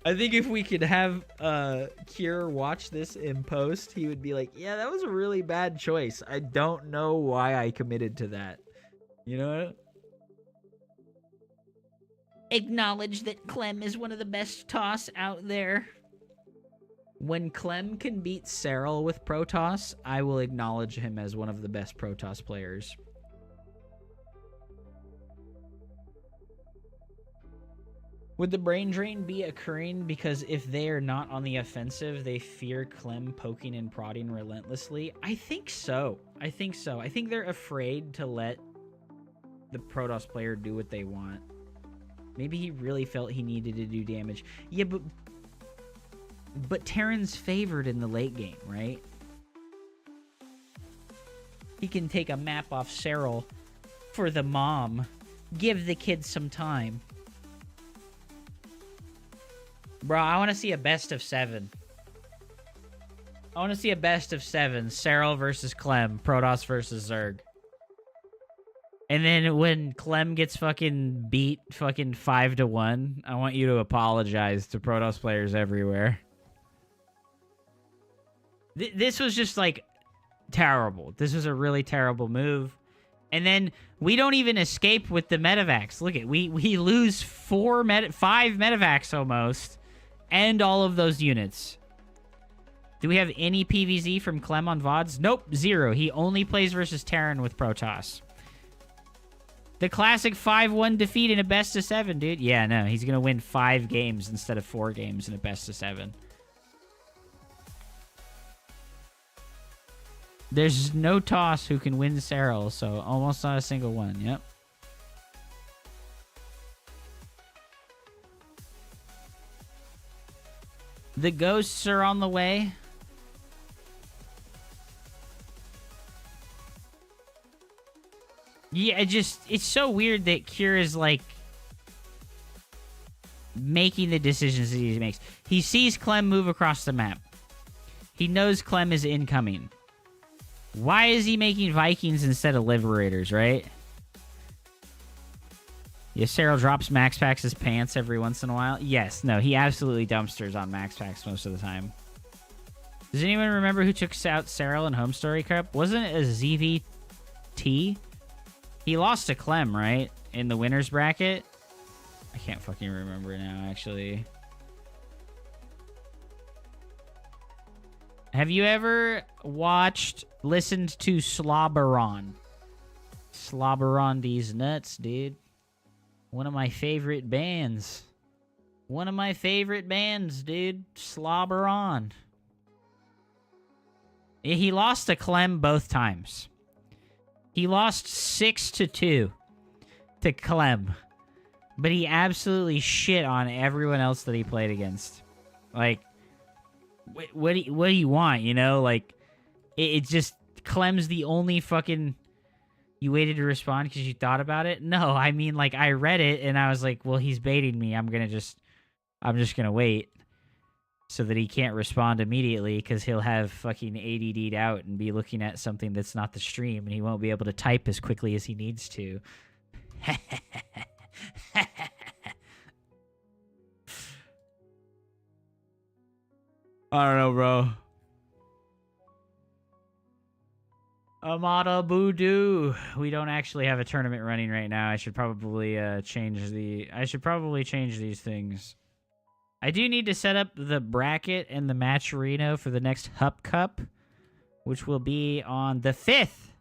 I think if we could have Kier watch this in post, he would be like, yeah, that was a really bad choice. I don't know why I committed to that. You know what? Acknowledge that Clem is one of the best toss out there. When Clem can beat Serral with Protoss, I will acknowledge him as one of the best Protoss players. Would the brain drain be occurring because if they are not on the offensive, they fear Clem poking and prodding relentlessly? I think so. I think so. I think they're afraid to let the Protoss player do what they want. Maybe he really felt he needed to do damage. Yeah, but Terran's favored in the late game, right? He can take a map off Serral for the mom. Give the kids some time. Bro, I want to see a best of 7. I want to see a best of 7. Serral versus Clem. Protoss versus Zerg. And then when Clem gets fucking beat fucking 5-1, I want you to apologize to Protoss players everywhere. This was just, like, terrible. This was a really terrible move. And then we don't even escape with the medevacs. Look at we lose 5 medevacs almost. And all of those units. Do we have any PVZ from Clem on VODs? Nope, 0. He only plays versus Terran with Protoss. The classic 5-1 defeat in a best of 7, dude. Yeah, no, he's going to win 5 games instead of 4 games in a best of 7. There's no toss who can win Serral, so almost not a single one. Yep. The ghosts are on the way. Yeah, it's so weird that Kier is, like, making the decisions that he makes. He sees Clem move across the map. He knows Clem is incoming. Why is he making Vikings instead of Liberators, right? Yeah, Serral drops Max Packs' pants every once in a while. Yes, no, he absolutely dumpsters on Max Packs most of the time. Does anyone remember who took out Serral in Home Story Cup? Wasn't it a ZVT? He lost to Clem, right? In the winner's bracket? I can't fucking remember now, actually. Have you ever listened to Slobberon? Slobberon these nuts, dude. One of my favorite bands. One of my favorite bands, dude. Slobberon. He lost to Clem both times. He lost 6-2 to Clem. But he absolutely shit on everyone else that he played against. Like, what do you want, you know? Like, it just... Clem's the only fucking... You waited to respond because you thought about it? No, I mean, like, I read it and I was like, well, he's baiting me. I'm just gonna wait so that he can't respond immediately because he'll have fucking ADD'd out and be looking at something that's not the stream and he won't be able to type as quickly as he needs to. I don't know, bro. Amada Voodoo. We don't actually have a tournament running right now. I should probably change these things. I do need to set up the bracket and the match arena for the next Hup Cup, which will be on the 5th.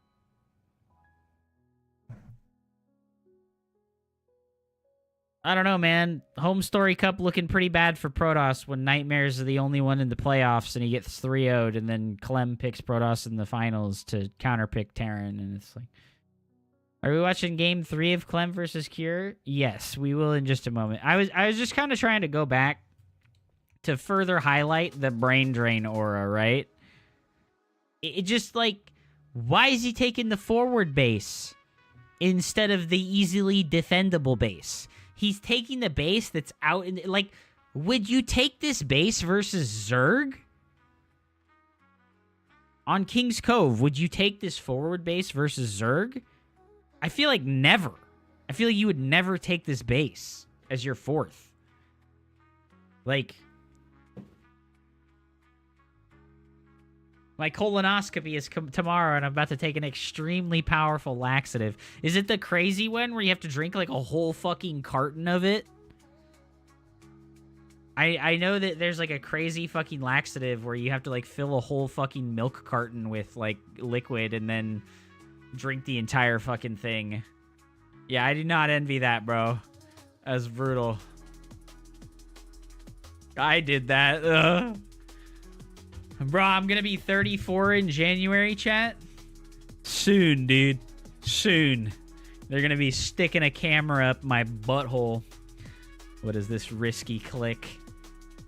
I don't know, man. Home Story Cup looking pretty bad for Protoss when Nightmares are the only one in the playoffs and he gets 3-0'd and then Clem picks Protoss in the finals to counterpick Terran and it's like... Are we watching game 3 of Clem versus Cure? Yes, we will in just a moment. I was just kind of trying to go back to further highlight the brain drain aura, right? It just like... Why is he taking the forward base instead of the easily defendable base? He's taking the base that's out in... Like, would you take this base versus Zerg? On King's Cove, would you take this forward base versus Zerg? I feel like never. I feel like you would never take this base as your 4th. Like, my colonoscopy is tomorrow, and I'm about to take an extremely powerful laxative. Is it the crazy one where you have to drink, like, a whole fucking carton of it? I know that there's, like, a crazy fucking laxative where you have to, like, fill a whole fucking milk carton with, like, liquid and then drink the entire fucking thing. Yeah, I do not envy that, bro. That's brutal. I did that. Ugh. Bro, I'm gonna be 34 in January, chat. Soon, dude. Soon. They're gonna be sticking a camera up my butthole. What is this risky click?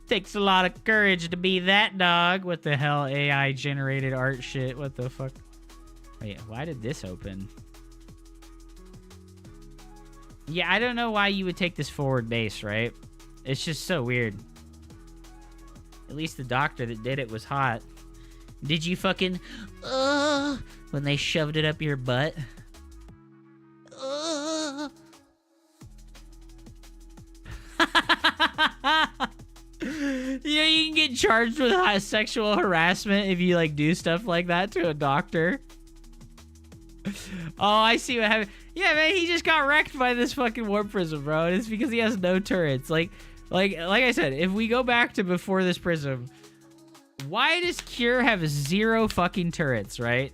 Takes a lot of courage to be that dog. What the hell? AI generated art shit. What the fuck? Wait, why did this open? Yeah, I don't know why you would take this forward base, right? It's just so weird. At least the doctor that did it was hot. Did you fucking... when they shoved it up your butt? Yeah, you can get charged with sexual harassment if you, like, do stuff like that to a doctor. Oh, I see what happened. Yeah, man, he just got wrecked by this fucking warp prism, bro. And it's because he has no turrets. Like I said, if we go back to before this prism, why does Cure have 0 fucking turrets, right?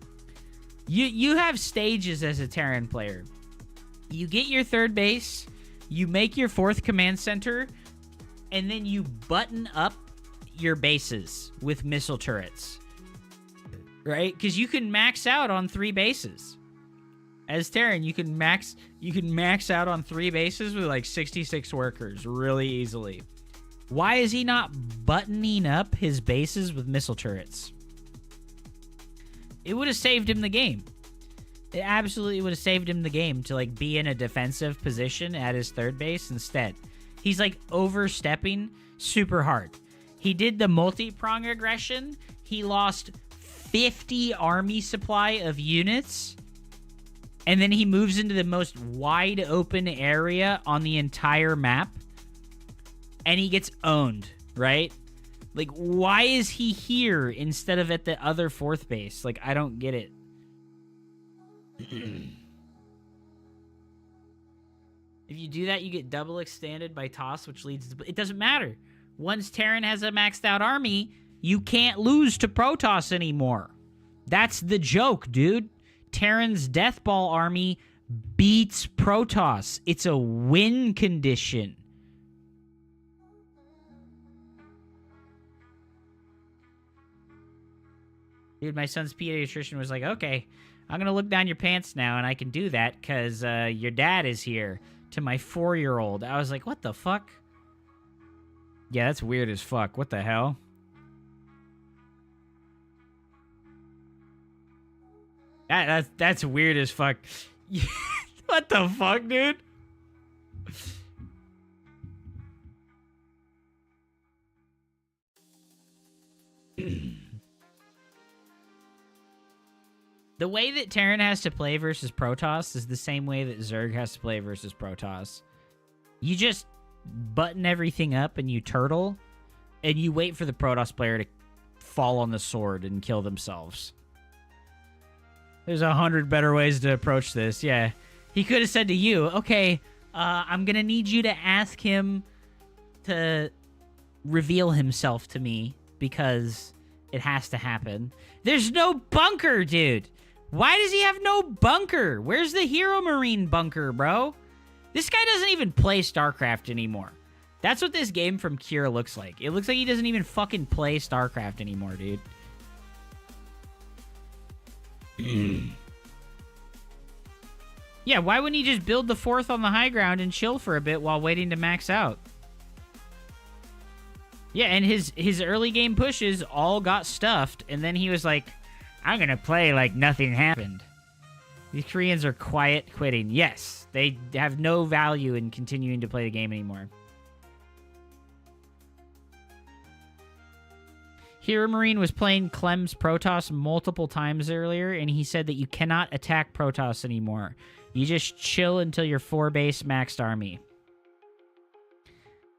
You have stages as a Terran player. You get your 3rd base, you make your 4th command center, and then you button up your bases with missile turrets. Right? Because you can max out on 3 bases. As Terran, you can max out on 3 bases with like 66 workers really easily. Why is he not buttoning up his bases with missile turrets? It would have saved him the game. It absolutely would have saved him the game to, like, be in a defensive position at his 3rd base instead. He's, like, overstepping super hard. He did the multi-prong aggression. He lost 50 army supply of units. And then he moves into the most wide open area on the entire map. And he gets owned, right? Like, why is he here instead of at the other 4th base? Like, I don't get it. If you do that, you get double extended by toss, which leads to... It doesn't matter. Once Terran has a maxed out army, you can't lose to Protoss anymore. That's the joke, dude. Terran's Deathball army beats Protoss. It's a win condition. Dude, my son's pediatrician was like, okay, I'm going to look down your pants now, and I can do that because your dad is here, to my 4-year-old. I was like, what the fuck? Yeah, that's weird as fuck. What the hell? That's weird as fuck. What the fuck, dude? The way that Terran has to play versus Protoss is the same way that Zerg has to play versus Protoss. You just button everything up and you turtle, and you wait for the Protoss player to fall on the sword and kill themselves. There's 100 better ways to approach this. Yeah. He could have said to you, okay, I'm going to need you to ask him to reveal himself to me because it has to happen. There's no bunker, dude. Why does he have no bunker? Where's the Hero Marine bunker, bro? This guy doesn't even play StarCraft anymore. That's what this game from Cure looks like. It looks like he doesn't even fucking play StarCraft anymore, dude. Yeah, why wouldn't he just build the 4th on the high ground and chill for a bit while waiting to max out? Yeah, and his early game pushes all got stuffed, and then he was like, I'm gonna play like nothing happened. These Koreans are quiet quitting. Yes, they have no value in continuing to play the game anymore. Hero Marine was playing Clem's Protoss multiple times earlier, and he said that you cannot attack Protoss anymore. You just chill until your 4 base maxed army.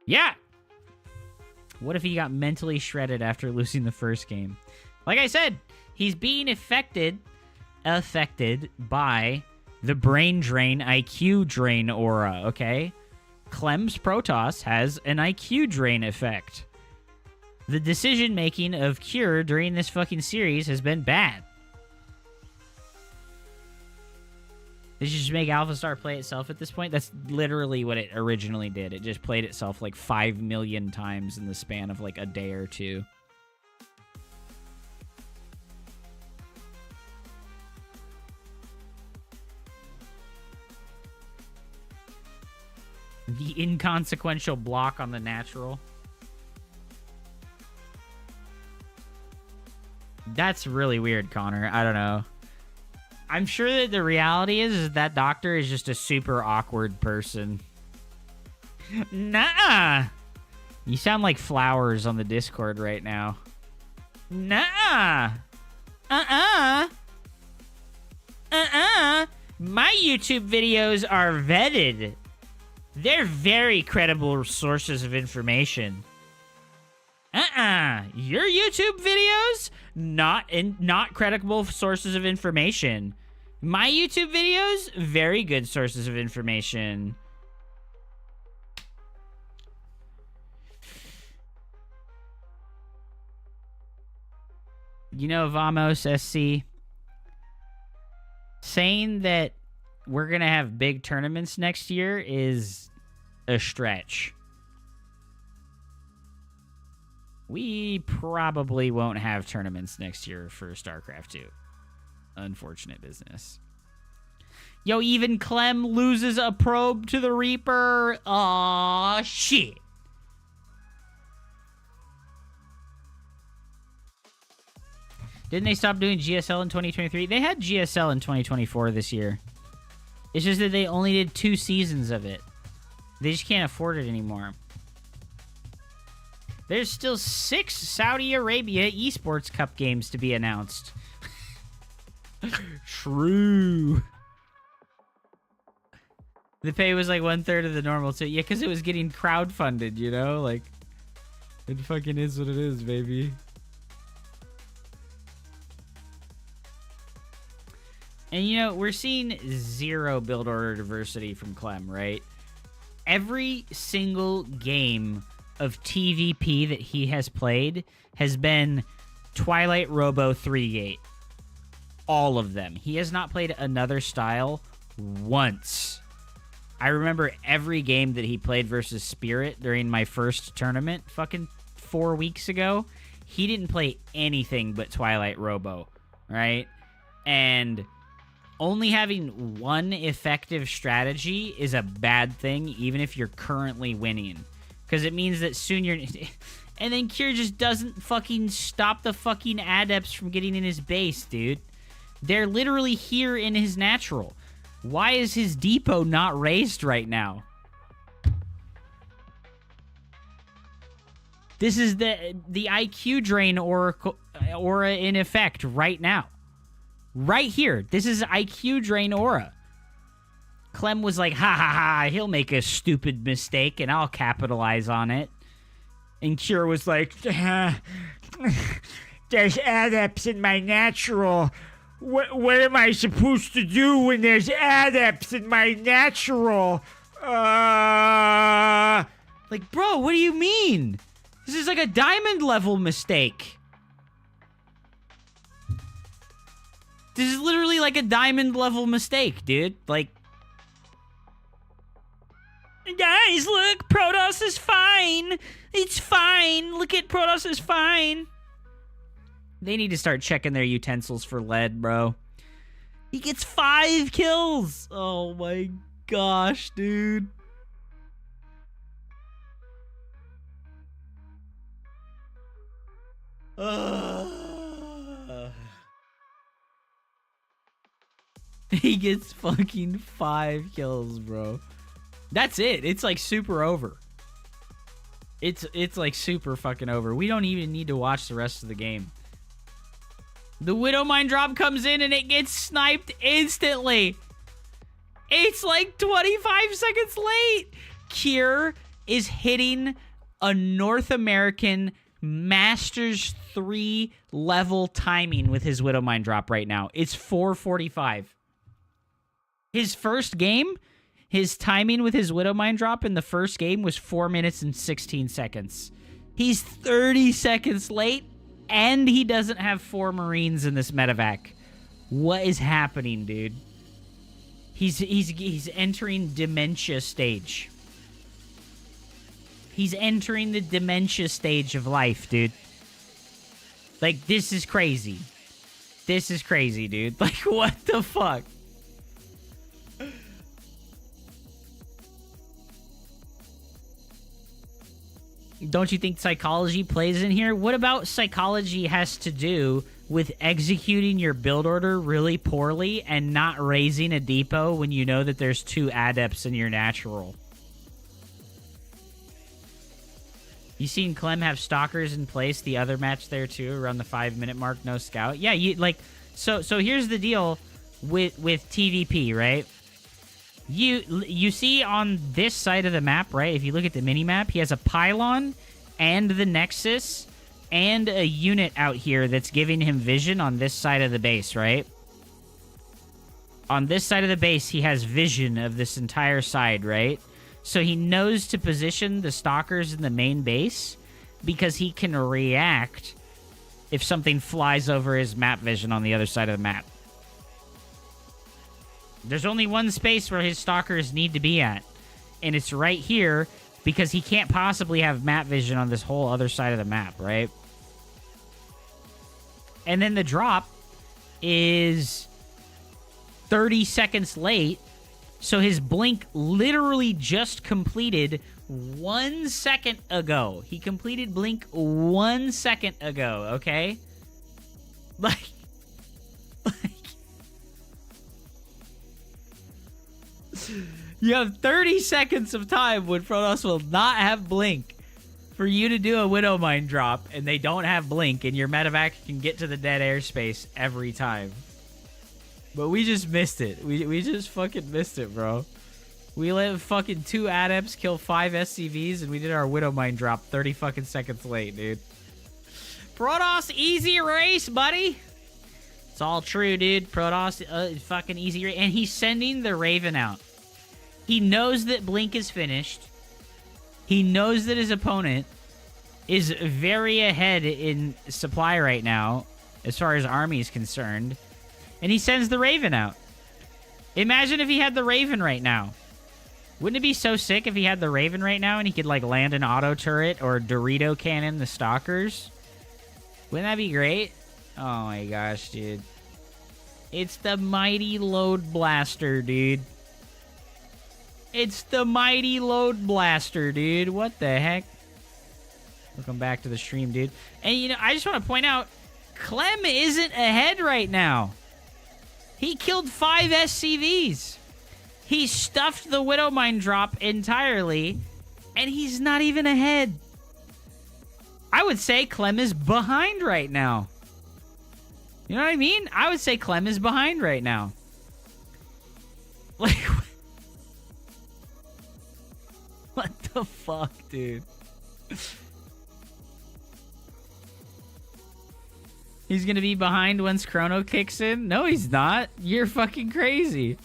Yeah. What if he got mentally shredded after losing the first game? Like I said, he's being affected by the brain drain, IQ drain aura, okay? Clem's Protoss has an IQ drain effect. The decision-making of Cure during this fucking series has been bad. Did you just make Alpha Star play itself at this point? That's literally what it originally did. It just played itself like 5 million times in the span of like a day or two. The inconsequential block on the natural. That's really weird, Connor. I don't know. I'm sure that the reality is that doctor is just a super awkward person. Nuh-uh. You sound like Flowers on the Discord right now. Nuh-uh. Uh-uh. Uh-uh. My YouTube videos are vetted. They're very credible sources of information. Your YouTube videos? Not credible sources of information. My YouTube videos? Very good sources of information. You know, Vamos SC, saying that we're going to have big tournaments next year is a stretch. We probably won't have tournaments next year for StarCraft 2. Unfortunate business. Yo, even Clem loses a probe to the Reaper. Aw, shit. Didn't they stop doing GSL in 2023? They had GSL in 2024 this year. It's just that they only did 2 seasons of it. They just can't afford it anymore. There's still 6 Saudi Arabia Esports Cup games to be announced. True. The pay was like 1/3 of the normal too. Yeah, because it was getting crowdfunded, you know? Like, it fucking is what it is, baby. And, you know, we're seeing 0 build order diversity from Clem, right? Every single game of TVP that he has played has been Twilight Robo 3-Gate. All of them. He has not played another style once. I remember every game that he played versus Spirit during my first tournament fucking 4 weeks ago. He didn't play anything but Twilight Robo, right? And only having one effective strategy is a bad thing, even if you're currently winning. Because it means that soon you're... And then Cure just doesn't fucking stop the fucking adepts from getting in his base, dude. They're literally here in his natural. Why is his depot not raised right now? This is the IQ drain aura in effect right now. Right here. This is IQ drain aura. Clem was like, ha ha ha, he'll make a stupid mistake and I'll capitalize on it. And Cure was like, there's adepts in my natural. What am I supposed to do when there's adepts in my natural? Like, bro, what do you mean? This is like a diamond level mistake. This is literally like a diamond level mistake, dude. Like, guys, look, Protoss is fine. It's fine. Look at Protoss is fine. They need to start checking their utensils for lead, bro. He gets 5 kills. Oh my gosh, dude. He gets fucking 5 kills, bro. That's it. It's like super over. It's like super fucking over. We don't even need to watch the rest of the game. The Widow Mine drop comes in and it gets sniped instantly. It's like 25 seconds late. Cure is hitting a North American Masters 3 level timing with his Widowmine drop right now. It's 4:45. His first game, his timing with his Widowmine drop in the first game was 4 minutes and 16 seconds. He's 30 seconds late, and he doesn't have 4 Marines in this medevac. What is happening, dude? He's entering dementia stage. He's entering the dementia stage of life, dude. Like, this is crazy. This is crazy, dude. Like, what the fuck? Don't you think psychology plays in here? What about psychology has to do with executing your build order really poorly and not raising a depot when you know that there's 2 adepts in your natural? You seen Clem have stalkers in place the other match there too, around the 5-minute mark, no scout. Yeah, you like so here's the deal with TVP, right? You see on this side of the map, right? If you look at the mini map, he has a pylon and the Nexus and a unit out here that's giving him vision on this side of the base, right? On this side of the base, he has vision of this entire side, right? So he knows to position the stalkers in the main base because he can react if something flies over his map vision on the other side of the map. There's only one space where his stalkers need to be at, and it's right here because he can't possibly have map vision on this whole other side of the map, right? And then the drop is 30 seconds late, so his blink literally just completed 1 second ago. He completed blink 1 second ago, okay? Like you have 30 seconds of time when Protoss will not have blink for you to do a Widowmine drop, and they don't have blink, and your medevac can get to the dead airspace every time. But we just missed it. We just fucking missed it, bro. We let fucking 2 adepts kill 5 SCVs, and we did our Widowmine drop 30 fucking seconds late, dude. Protoss, easy race, buddy. It's all true, dude. Protoss, fucking easy race. And he's sending the Raven out. He knows that blink is finished. He knows that his opponent is very ahead in supply right now, as far as army is concerned. And he sends the Raven out. Imagine if he had the Raven right now. Wouldn't it be so sick if he had the Raven right now and he could, like, land an auto turret or Dorito cannon the stalkers? Wouldn't that be great? Oh my gosh, dude. It's the mighty load blaster, dude. It's the mighty load blaster, dude. What the heck? Welcome back to the stream, dude. And, you know, I just want to point out, Clem isn't ahead right now. He killed 5 SCVs. He stuffed the Widowmine drop entirely, and he's not even ahead. I would say Clem is behind right now. You know what I mean? I would say Clem is behind right now. Like, what the fuck, dude? He's gonna be behind once Chrono kicks in? No, he's not. You're fucking crazy.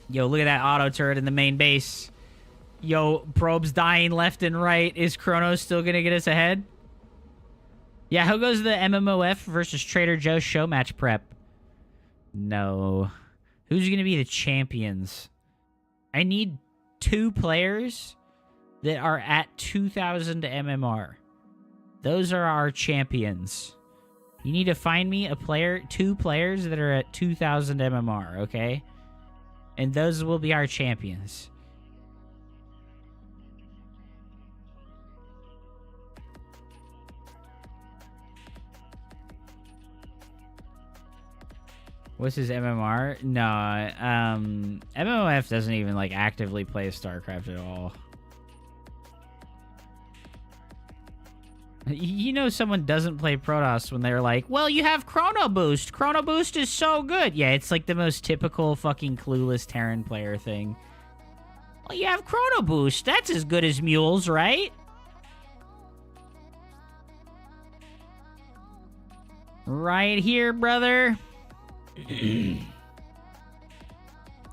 Yo, look at that auto turret in the main base. Yo, Probe's dying left and right. Is Chrono still gonna get us ahead? Yeah, how goes the MMOF versus Trader Joe's show match prep? No. Who's gonna be the champions? I need 2 players that are at 2,000 MMR. Those are our champions. You need to find me 2 players that are at 2,000 MMR, okay? And those will be our champions. What's his MMR? No, MMOF doesn't even, like, actively play StarCraft at all. You know someone doesn't play Protoss when they're like, well, you have Chrono Boost. Chrono Boost is so good. Yeah, it's like the most typical fucking clueless Terran player thing. Well, you have Chrono Boost. That's as good as Mules, right? Right here, brother.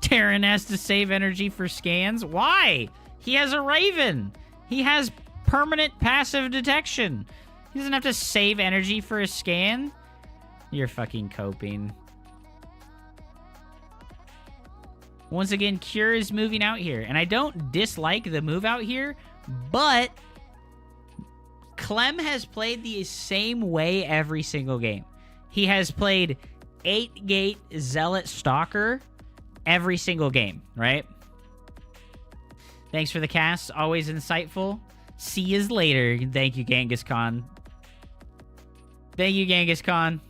Terran has to save energy for scans. Why? He has a Raven. He has permanent passive detection. He doesn't have to save energy for a scan. You're fucking coping. Once again, Cure is moving out here. And I don't dislike the move out here, but Clem has played the same way every single game. He has played 8-gate Zealot Stalker every single game, right? Thanks for the cast. Always insightful. See yous later. Thank you, Genghis Khan. Thank you, Genghis Khan.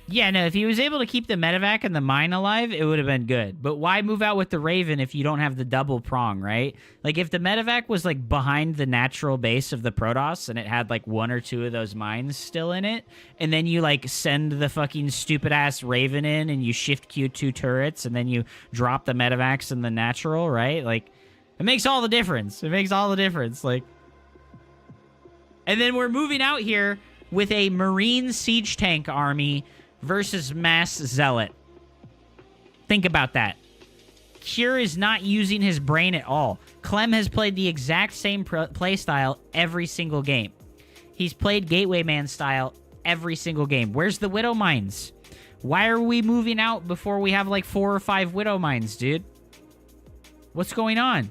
Yeah, no, if he was able to keep the medevac and the mine alive, it would have been good. But why move out with the Raven if you don't have the double prong, right? Like, if the medevac was, like, behind the natural base of the Protoss and it had, like, 1 or 2 of those mines still in it, and then you, like, send the fucking stupid-ass Raven in and you shift Q2 turrets and then you drop the medevacs in the natural, right? Like, it makes all the difference. It makes all the difference. Like, and then we're moving out here with a Marine siege tank army versus Mass Zealot. Think about that. Cure is not using his brain at all. Clem has played the exact same play style every single game. He's played Gateway Man style every single game. Where's the Widow Mines? Why are we moving out before we have like 4 or 5 Widow Mines, dude? What's going on?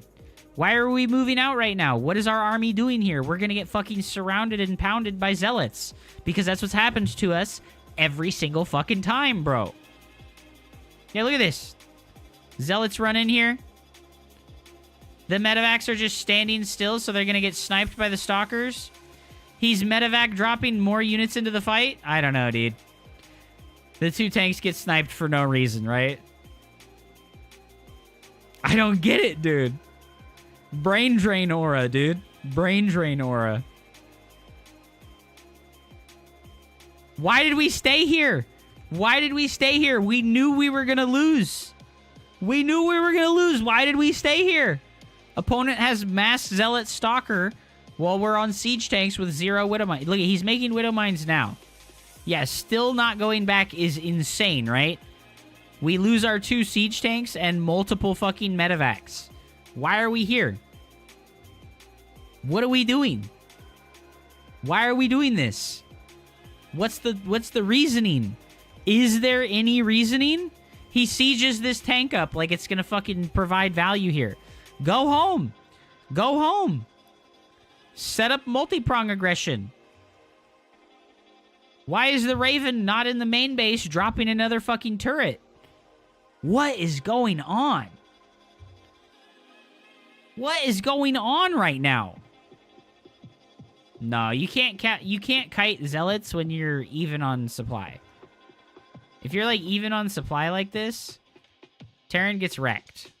Why are we moving out right now? What is our army doing here? We're gonna get fucking surrounded and pounded by Zealots. Because that's what's happened to us every single fucking time, bro. Yeah, look at this. Zealots run in here. The medevacs are just standing still, so they're gonna get sniped by the stalkers. He's medevac dropping more units into the fight. I don't know, dude. The 2 tanks get sniped for no reason, right? I don't get it, dude. Brain drain aura, dude. Brain drain aura. Why did we stay here? Why did we stay here? We knew we were going to lose. We knew we were going to lose. Why did we stay here? Opponent has Mass Zealot Stalker while we're on siege tanks with 0 Widow Mines. Look, he's making Widow Mines now. Yeah, still not going back is insane, right? We lose our 2 siege tanks and multiple fucking medevacs. Why are we here? What are we doing? Why are we doing this? What's the reasoning? Is there any reasoning? He sieges this tank up like it's gonna fucking provide value here. Go home. Go home. Set up multi-prong aggression. Why is the Raven not in the main base dropping another fucking turret? What is going on? What is going on right now? No, you can't kite Zealots when you're even on supply. If you're like even on supply like this, Terran gets wrecked.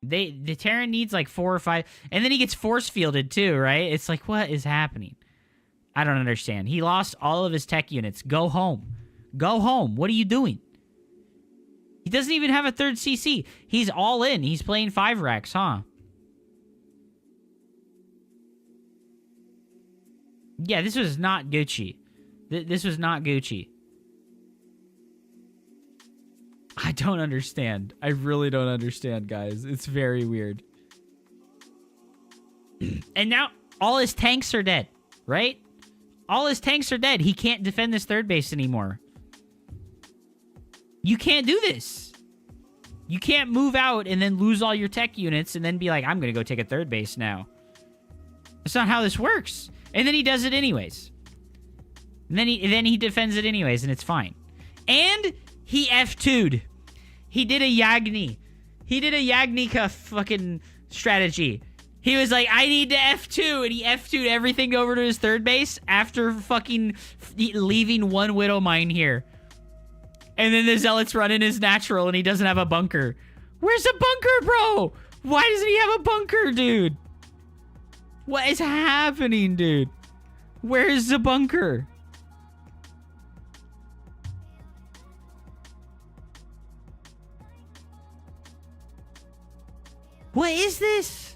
The Terran needs like 4 or 5, and then he gets force fielded too, right? It's like, what is happening? I don't understand. He lost all of his tech units. Go home. Go home. What are you doing? He doesn't even have a 3rd CC. He's all in. He's playing 5 racks, huh? Yeah, this was not Gucci. This was not Gucci. I don't understand. I really don't understand, guys. It's very weird. And now all his tanks are dead, right? All his tanks are dead. He can't defend this 3rd base anymore. You can't do this. You can't move out and then lose all your tech units and then be like, I'm going to go take a 3rd base now. That's not how this works. And then he does it anyways. And then he defends it anyways, and it's fine. And he F2'd. He did a Yagni. He did a Yagnika fucking strategy. He was like, I need to F2, and he F2'd everything over to his 3rd base after fucking leaving 1 Widow Mine here. And then the Zealots run in his natural, and he doesn't have a bunker. Where's a bunker, bro? Why doesn't he have a bunker, dude? What is happening, dude? Where's the bunker? What is this?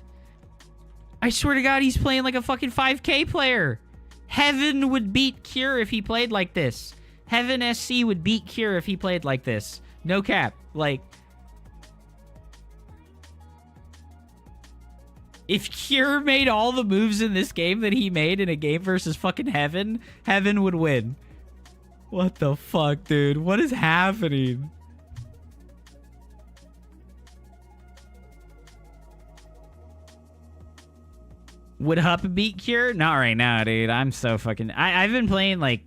I swear to God, he's playing like a fucking 5K player. Heaven would beat Cure if he played like this. Heaven SC would beat Cure if he played like this. No cap. Like, if Cure made all the moves in this game that he made in a game versus fucking Heaven, Heaven would win. What the fuck, dude? What is happening? Would Hup beat Cure? Not right now, dude. I'm so fucking... I've been playing, like,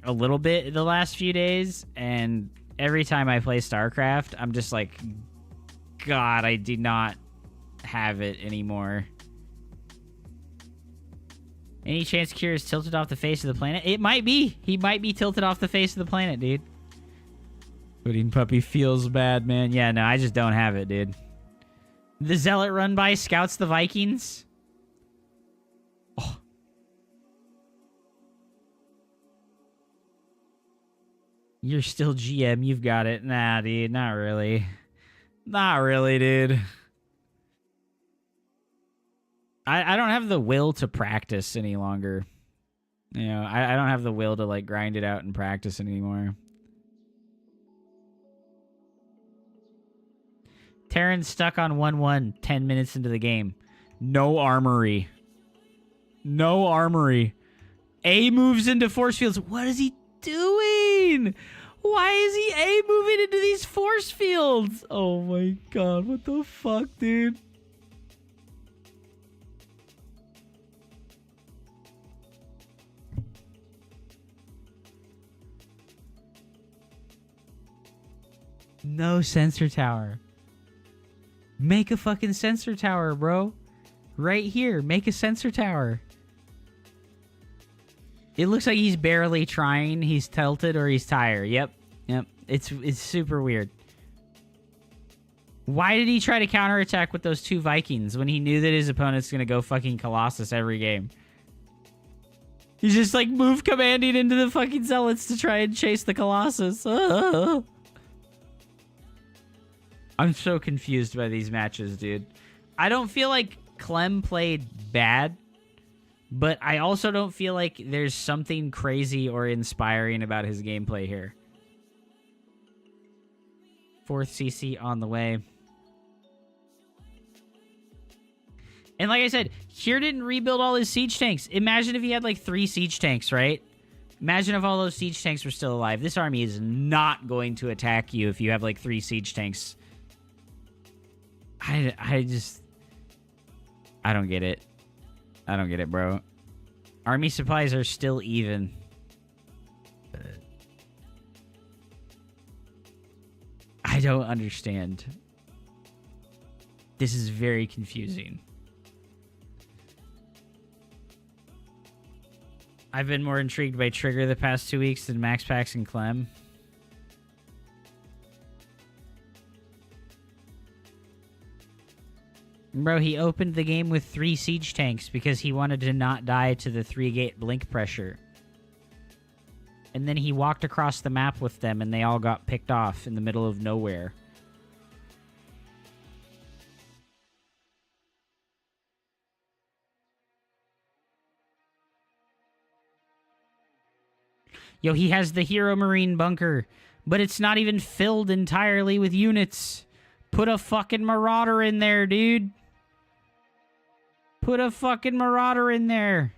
a little bit the last few days, and every time I play StarCraft, I'm just like, God, I do not have it anymore. Any chance Cure is tilted off the face of the planet? It might be. He might be tilted off the face of the planet, dude. Pudding Puppy feels bad, man. Yeah, no, I just don't have it, dude. The Zealot run by scouts the Vikings. Oh. You're still GM. You've got it. Nah, dude. Not really. Not really, dude. I don't have the will to practice any longer. You know, I don't have the will to, like, grind it out and practice anymore. Terran's stuck on 1-1 10 minutes into the game. No armory. No armory. A moves into force fields. What is he doing? Why is he A moving into these force fields? Oh my God. What the fuck, dude? No sensor tower. Make a fucking sensor tower, bro. Right here. Make a sensor tower. It looks like he's barely trying. He's tilted or he's tired. Yep. Yep. It's super weird. Why did he try to counterattack with those two Vikings when he knew that his opponent's going to go fucking Colossus every game? He's just like move commanding into the fucking Zealots to try and chase the Colossus. I'm so confused by these matches, dude. I don't feel like Clem played bad, but I also don't feel like there's something crazy or inspiring about his gameplay here. 4th CC on the way. And like I said, Cure didn't rebuild all his siege tanks. Imagine if he had like 3 siege tanks, right? Imagine if all those siege tanks were still alive. This army is not going to attack you if you have like 3 siege tanks. I don't get it. I don't get it, bro. Army supplies are still even. I don't understand. This is very confusing. I've been more intrigued by Trigger the past 2 weeks than Max Pax and Clem. Bro, he opened the game with 3 siege tanks because he wanted to not die to the 3-gate blink pressure. And then he walked across the map with them and they all got picked off in the middle of nowhere. Yo, he has the Hero Marine bunker, but it's not even filled entirely with units. Put a fucking Marauder in there, dude. Put a fucking Marauder in there.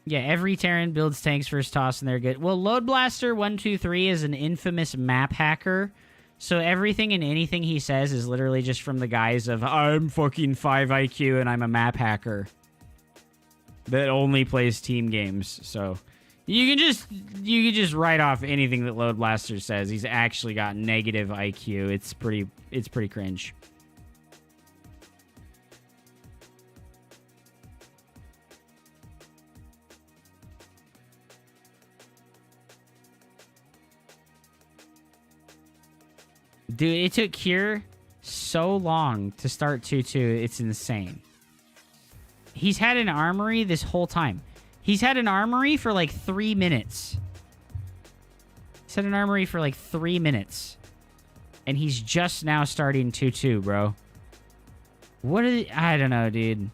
Yeah, every Terran builds tanks first toss and they're good. Well, Load Blaster 123 is an infamous map hacker. So everything and anything he says is literally just from the guise of, I'm fucking 5 IQ and I'm a map hacker that only plays team games. So you can just write off anything that Load Blaster says. He's actually got negative IQ. It's pretty cringe. Dude, it took Cure so long to start 2-2. It's insane. He's had an armory this whole time. He's had an armory for like 3 minutes. He's had an armory for like 3 minutes. And he's just now starting 2-2, bro. What are I don't know, dude.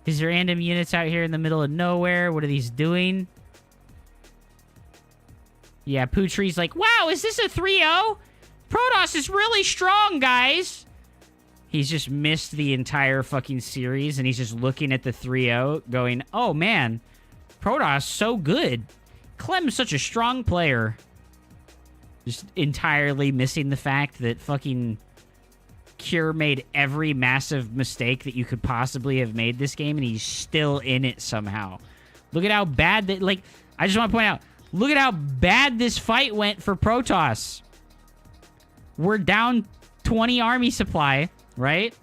Is there random units out here in the middle of nowhere? What are these doing? Yeah, Poohtree's like, wow, is this a 3-0? Protoss is really strong, guys. He's just missed the entire fucking series, and he's just looking at the 3-0 going, oh, man. Protoss so good. Clem's such a strong player. Just entirely missing the fact that fucking Cure made every massive mistake that you could possibly have made this game, and he's still in it somehow. Look at how bad that, like, I just want to point out, look at how bad this fight went for Protoss. We're down 20 army supply, right?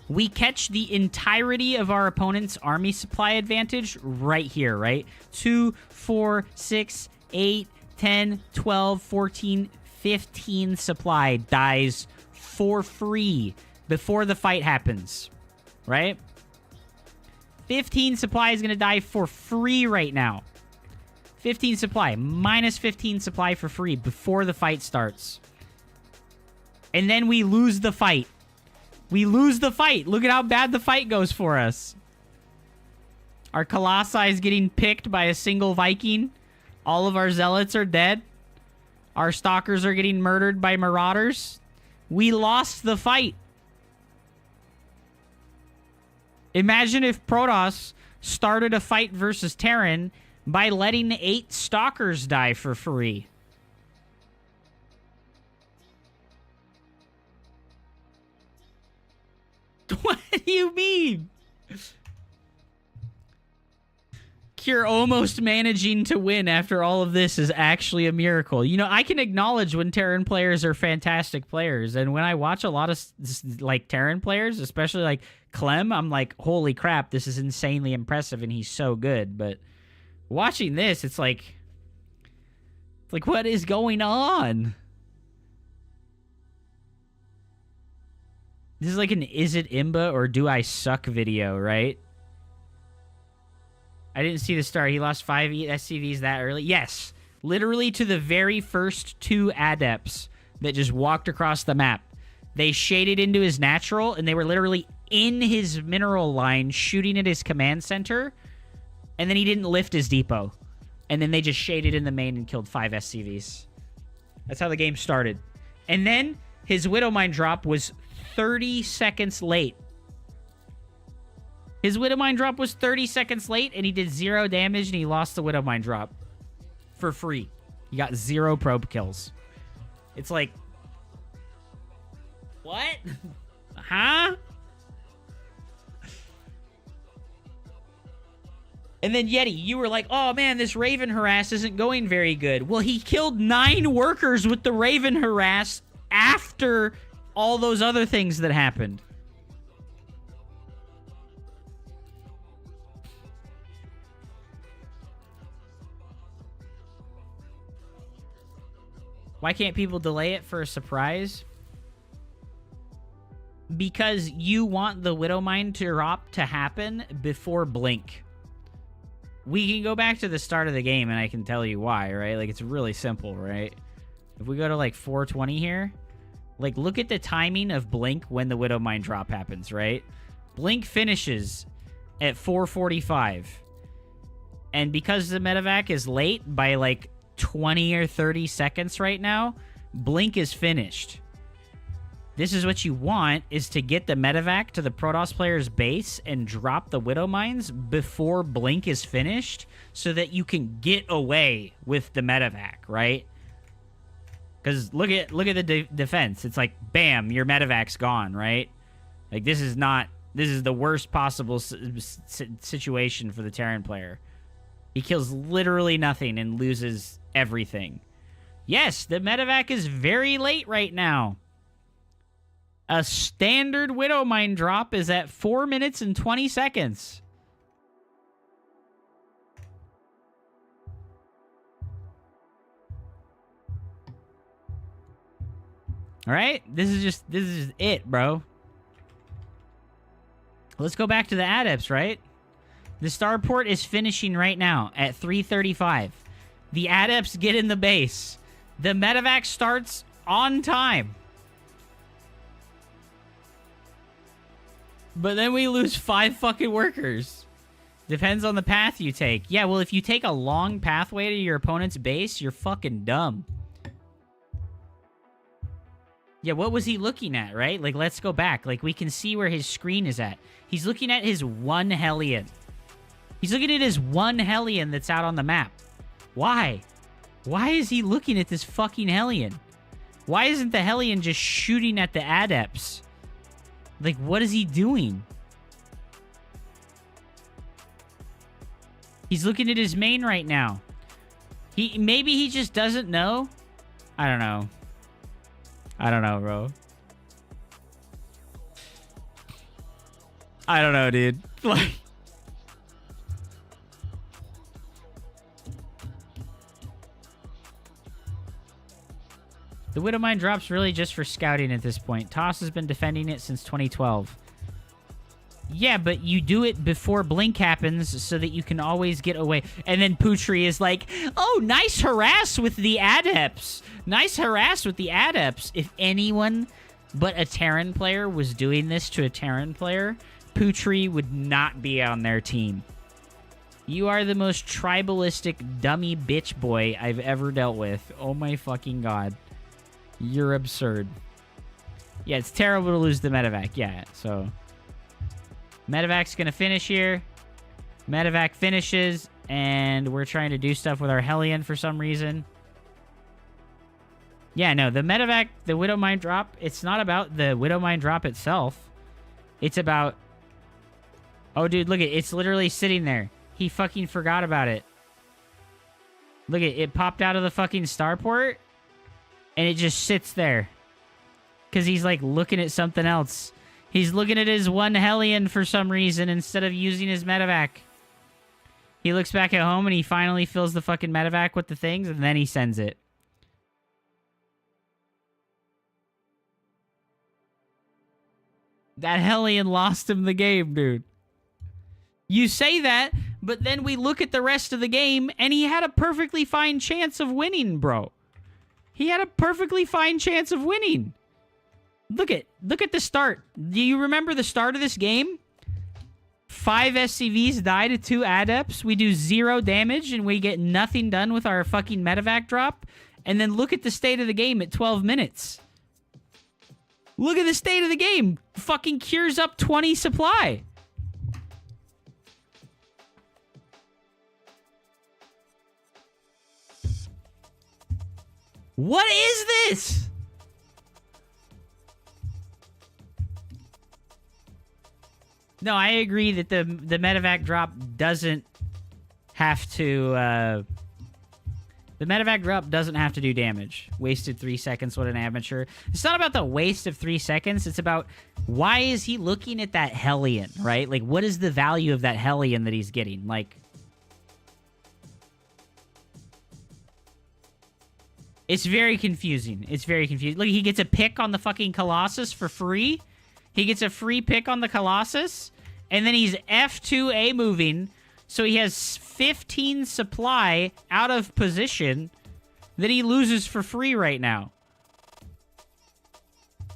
We catch the entirety of our opponent's army supply advantage right here, right? 2, 4, 6, 8, 10, 12, 14, 15 supply dies for free before the fight happens, right? 15 supply is going to die for free right now. 15 supply, minus 15 supply for free before the fight starts. And then we lose the fight. We lose the fight. Look at how bad the fight goes for us. Our Colossi is getting picked by a single Viking. All of our Zealots are dead. Our Stalkers are getting murdered by Marauders. We lost the fight. Imagine if Protoss started a fight versus Terran by letting 8 Stalkers die for free. What do you mean? Cure almost managing to win after all of this is actually a miracle. You know, I can acknowledge when Terran players are fantastic players, and when I watch a lot of like Terran players, especially like Clem, I'm like, holy crap, this is insanely impressive, and he's so good. But watching this, it's like what is going on? This is like an is it Imba or do I suck video, right? I didn't see the start. He lost 5 SCVs that early. Yes, literally to the very first 2 adepts that just walked across the map. They shaded into his natural, and they were literally in his mineral line shooting at his command center, and then he didn't lift his depot. And then they just shaded in the main and killed 5 SCVs. That's how the game started. And then his Widowmine drop was 30 seconds late. His Widowmine drop was 30 seconds late, and he did 0 damage, and he lost the Widowmine drop for free. He got 0 probe kills. It's like, what? Huh? And then Yeti, you were like, oh man, this Raven Harass isn't going very good. Well, he killed 9 workers with the Raven Harass after all those other things that happened. Why can't people delay it for a surprise? Because you want the Widowmine drop to happen before Blink. We can go back to the start of the game and I can tell you why, right? Like, it's really simple, right? If we go to, like, 420 here, like, look at the timing of Blink when the Widowmine drop happens, right? Blink finishes at 4:45. And because the medevac is late by, like, 20 or 30 seconds right now, Blink is finished. This is what you want, is to get the medevac to the Protoss player's base and drop the Widowmines before Blink is finished so that you can get away with the medevac, right? Because look at the defense. It's like, bam, your medevac's gone, right? Like, this is the worst possible situation for the Terran player. He kills literally nothing and loses everything. Yes, the medevac is very late right now. A standard Widowmine drop is at 4 minutes and 20 seconds. All right? This is it, bro. Let's go back to the adepts, right? The starport is finishing right now at 3:35. The adepts get in the base. The medevac starts on time. But then we lose 5 fucking workers. Depends on the path you take. Yeah, well, if you take a long pathway to your opponent's base, you're fucking dumb. Yeah, what was he looking at, right? Like, let's go back. Like, we can see where his screen is at. He's looking at his one Hellion. He's looking at his one Hellion that's out on the map. Why? Why is he looking at this fucking Hellion? Why isn't the Hellion just shooting at the adepts? Like, what is he doing? He's looking at his main right now. Maybe he just doesn't know. I don't know. I don't know, bro. I don't know, dude. Like, the Widowmine drop's really just for scouting at this point. Toss has been defending it since 2012. Yeah, but you do it before Blink happens so that you can always get away. And then Putri is like, oh, nice harass with the adepts. Nice harass with the adepts. If anyone but a Terran player was doing this to a Terran player, Putri would not be on their team. You are the most tribalistic dummy bitch boy I've ever dealt with. Oh my fucking god. You're absurd. Yeah, it's terrible to lose the medevac. Yeah, so medevac's gonna finish here. Medevac finishes, and we're trying to do stuff with our Hellion for some reason. Yeah, no, the medevac, the Widowmine drop, it's not about the Widowmine drop itself. It's about... Oh, dude, look at it. It's literally sitting there. He fucking forgot about it. Look at it. It popped out of the fucking starport, and it just sits there. Because he's, like, looking at something else. He's looking at his one Hellion for some reason instead of using his medevac. He looks back at home and he finally fills the fucking medevac with the things and then he sends it. That Hellion lost him the game, dude. You say that, but then we look at the rest of the game and he had a perfectly fine chance of winning, bro. He had a perfectly fine chance of winning. Look at the start. Do you remember the start of this game? 5 SCVs die to 2 adepts. We do 0 damage and we get nothing done with our fucking medevac drop. And then look at the state of the game at 12 minutes. Look at the state of the game. Fucking cures up 20 supply. What is this? No, I agree that the medevac drop doesn't have to... the medevac drop doesn't have to do damage. Wasted 3 seconds, what an amateur. It's not about the waste of 3 seconds. It's about why is he looking at that Hellion, right? Like, what is the value of that Hellion that he's getting? Like... It's very confusing. It's very confusing. Look, he gets a pick on the fucking Colossus for free. He gets a free pick on the Colossus. And then he's F2A moving. So he has 15 supply out of position that he loses for free right now.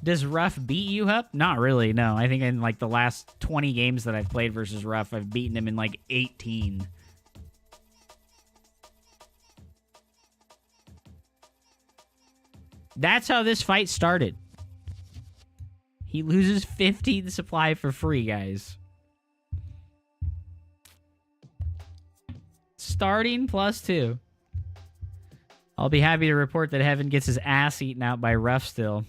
Does Ruff beat you, Hup? Not really, no. I think in like the last 20 games that I've played versus Ruff, I've beaten him in like 18. That's how this fight started. He loses 15 supply for free, guys. Starting +2. I'll be happy to report that Heaven gets his ass eaten out by Ruff still.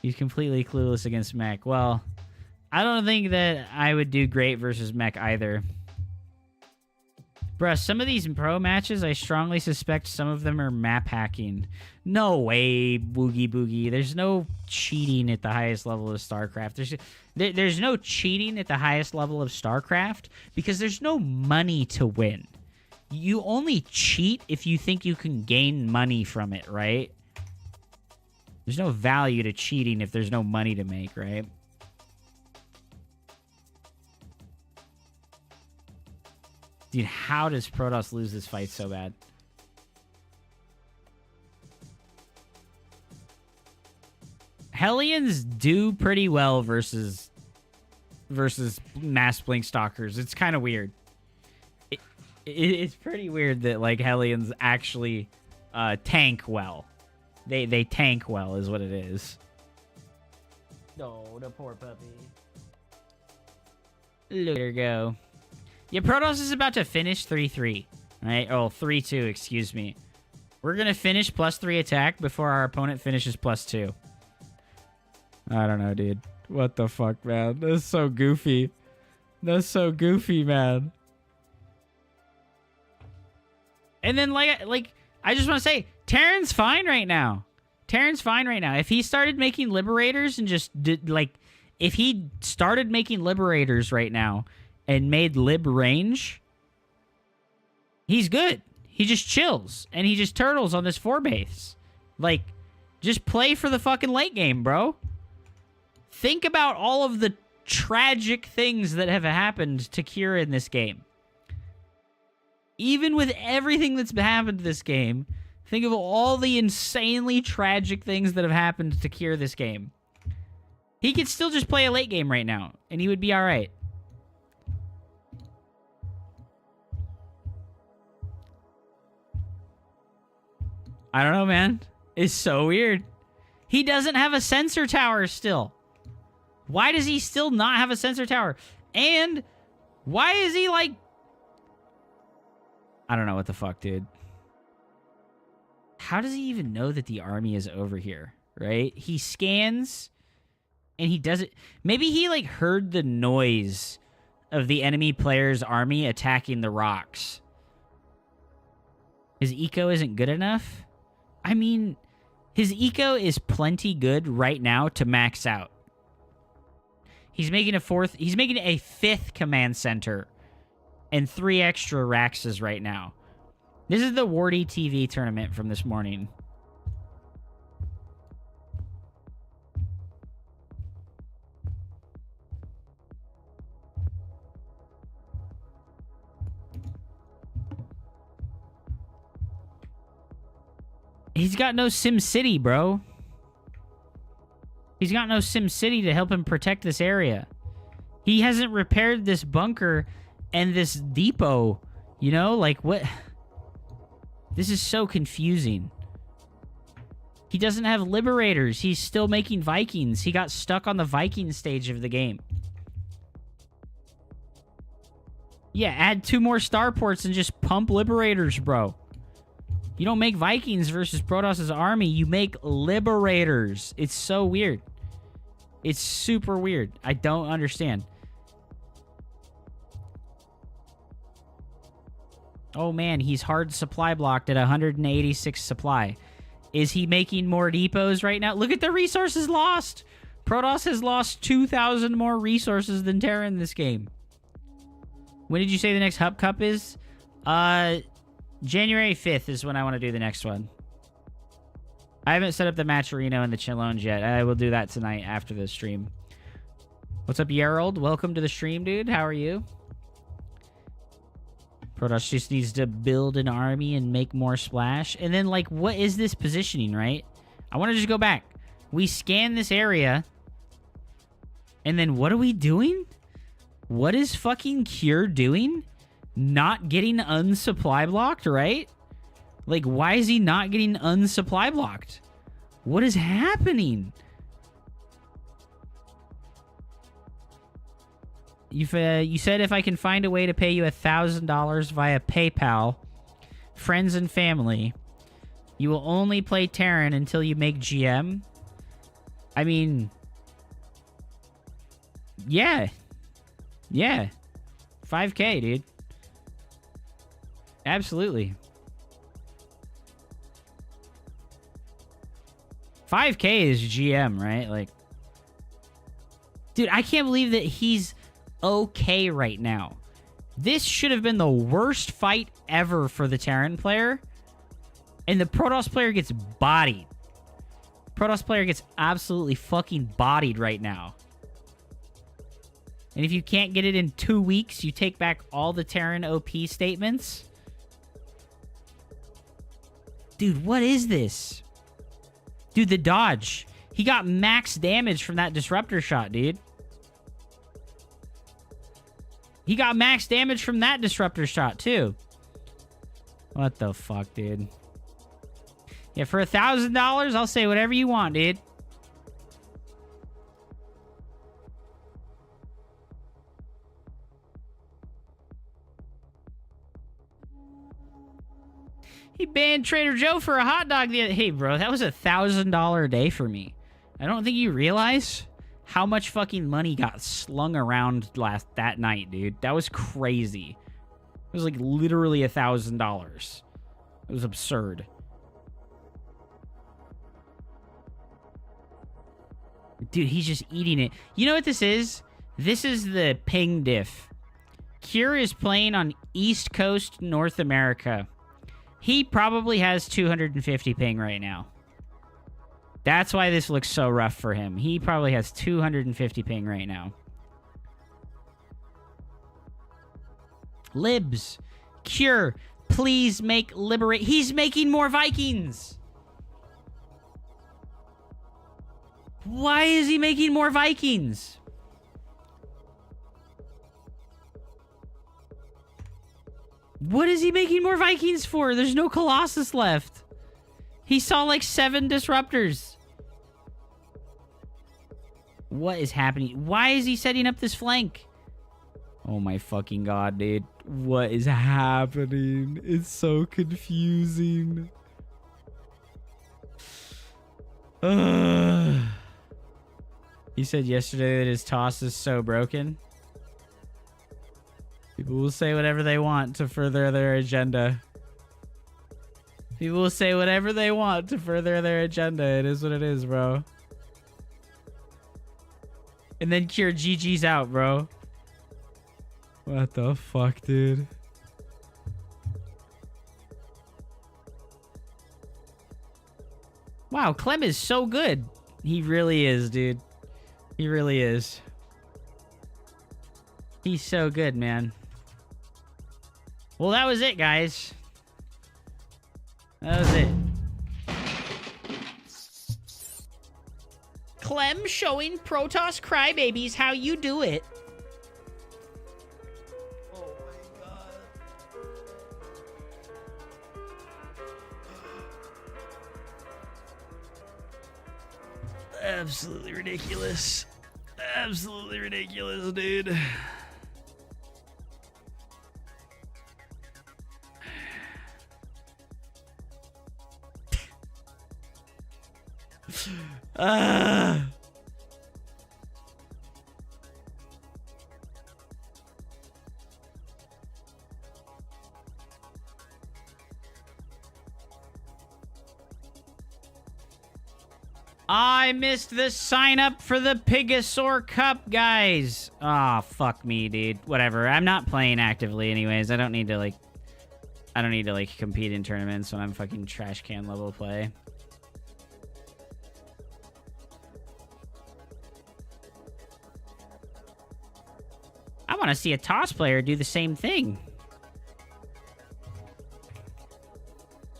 He's completely clueless against Mech. Well, I don't think that I would do great versus Mech either. Bruh, some of these pro matches, I strongly suspect some of them are map hacking. No way, Boogie Boogie. There's no cheating at the highest level of StarCraft. There's no cheating at the highest level of StarCraft because there's no money to win. You only cheat if you think you can gain money from it, right? There's no value to cheating if there's no money to make, right? Dude, how does Protoss lose this fight so bad? Hellions do pretty well versus Mass Blink Stalkers. It's kind of weird. It's pretty weird that like Hellions actually tank well. They tank well is what it is. Oh, the poor puppy. Look at her go. Yeah, Protoss is about to finish 3-3. Right? Oh, 3-2, excuse me. We're going to finish +3 attack before our opponent finishes +2. I don't know, dude. What the fuck, man? That's so goofy. That's so goofy, man. And then, like I just want to say, Terran's fine right now. Terran's fine right now. If he started making Liberators and just did, like, if he started making Liberators right now and made Lib range, he's good. He just chills and he just turtles on this 4-base. Like, just play for the fucking late game, bro. Think about all of the tragic things that have happened to Kira in this game. Even with everything that's happened to this game, think of all the insanely tragic things that have happened to Kira this game. He could still just play a late game right now, and he would be all right. I don't know, man. It's so weird. He doesn't have a sensor tower still. Why does he still not have a sensor tower? And why is he like... I don't know what the fuck, dude. How does he even know that the army is over here, right? He scans and he doesn't... Maybe he like heard the noise of the enemy player's army attacking the rocks. His eco isn't good enough? I mean, his eco is plenty good right now to max out. He's making a 5th command center and 3 extra Raxes right now. This is the Wardy TV tournament from this morning. He's got no Sim City, bro. He's got no Sim City to help him protect this area. He hasn't repaired this bunker and this depot. You know, like what? This is so confusing. He doesn't have Liberators. He's still making Vikings. He got stuck on the Viking stage of the game. Yeah, add 2 more starports and just pump Liberators, bro. You don't make Vikings versus Protoss' army. You make Liberators. It's so weird. It's super weird. I don't understand. Oh, man, he's hard supply blocked at 186 supply. Is he making more depots right now? Look at the resources lost. Protoss has lost 2,000 more resources than Terra in this game. When did you say the next Hub Cup is? January 5th is when I want to do the next one. I haven't set up the Matcherino and the Chalones yet. I will do that tonight after the stream. What's up, Yerald? Welcome to the stream, dude. How are you? Protoss just needs to build an army and make more splash. And then, like, what is this positioning, right? I want to just go back. We scan this area. And then what are we doing? What is fucking Cure doing? Not getting unsupply blocked, right? Like, why is he not getting unsupply blocked? What is happening? You said if I can find a way to pay you $1,000 via PayPal, friends and family, you will only play Terran until you make GM. I mean, yeah. Yeah. 5K, dude. Absolutely. 5K is GM, right? Like, dude, I can't believe that he's okay right now. This should have been the worst fight ever for the Terran player. And the Protoss player gets bodied. Protoss player gets absolutely fucking bodied right now. And if you can't get it in 2 weeks, you take back all the Terran OP statements? Dude, what is this? Dude, the dodge. He got max damage from that disruptor shot, dude. He got max damage from that disruptor shot, too. What the fuck, dude? Yeah, for $1,000, I'll say whatever you want, dude. He banned Trader Joe for a hot dog the other... Hey, bro, that was $1,000 a day for me. I don't think you realize how much fucking money got slung around that night, dude. That was crazy. It was like literally $1,000. It was absurd. Dude, he's just eating it. You know what this is? This is the ping diff. Cure is playing on East Coast, North America. He probably has 250 ping right now. That's why this looks so rough for him. He probably has 250 ping right now. Libs. Cure. Please make liberate. He's making more Vikings. Why is he making more Vikings? What is he making more Vikings for? There's no Colossus left. He saw like 7 disruptors. What is happening? Why is he setting up this flank? Oh my fucking god, dude. What is happening? It's so confusing. He said yesterday that his toss is so broken. People will say whatever they want to further their agenda. People will say whatever they want to further their agenda. It is what it is, bro. And then Cure GG's out, bro. What the fuck, dude? Wow, Clem is so good. He really is, dude. He really is. He's so good, man. Well, that was it, guys. That was it. Clem showing Protoss Crybabies how you do it. Oh my god. Absolutely ridiculous. Absolutely ridiculous, dude. I missed the sign up for the Pigasaur Cup, guys. Ah, oh, fuck me, dude. Whatever. I'm not playing actively anyways. I don't need to like compete in tournaments when I'm fucking trash can level play. I want to see a toss player do the same thing.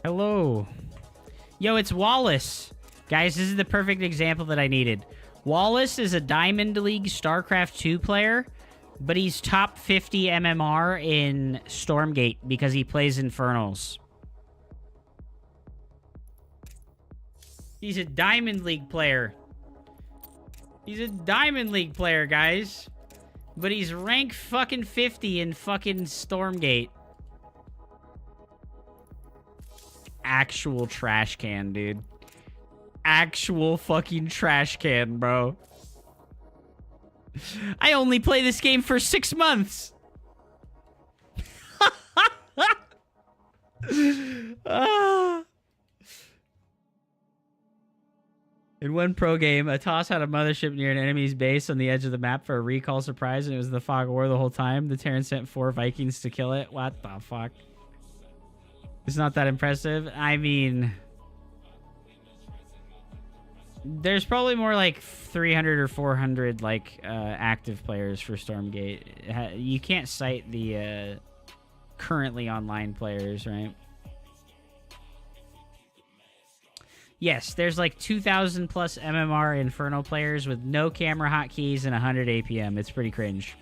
Hello. Yo, it's Wallace. Guys, this is the perfect example that I needed. Wallace is a Diamond League StarCraft 2 player, but he's top 50 MMR in Stormgate because he plays Infernals. He's a Diamond League player. He's a Diamond League player, guys. But he's rank fucking 50 in fucking Stormgate. Actual trash can, dude. Actual fucking trash can, bro. I only play this game for 6 months. In one pro game, a toss had a mothership near an enemy's base on the edge of the map for a recall surprise, and it was the fog war the whole time. The Terran sent 4 Vikings to kill it. What the fuck? It's not that impressive. I mean... There's probably more like 300 or 400 like active players for Stormgate. You can't cite the currently online players, right? Yes, there's like 2,000 plus MMR Inferno players with no camera hotkeys and 100 APM. It's pretty cringe.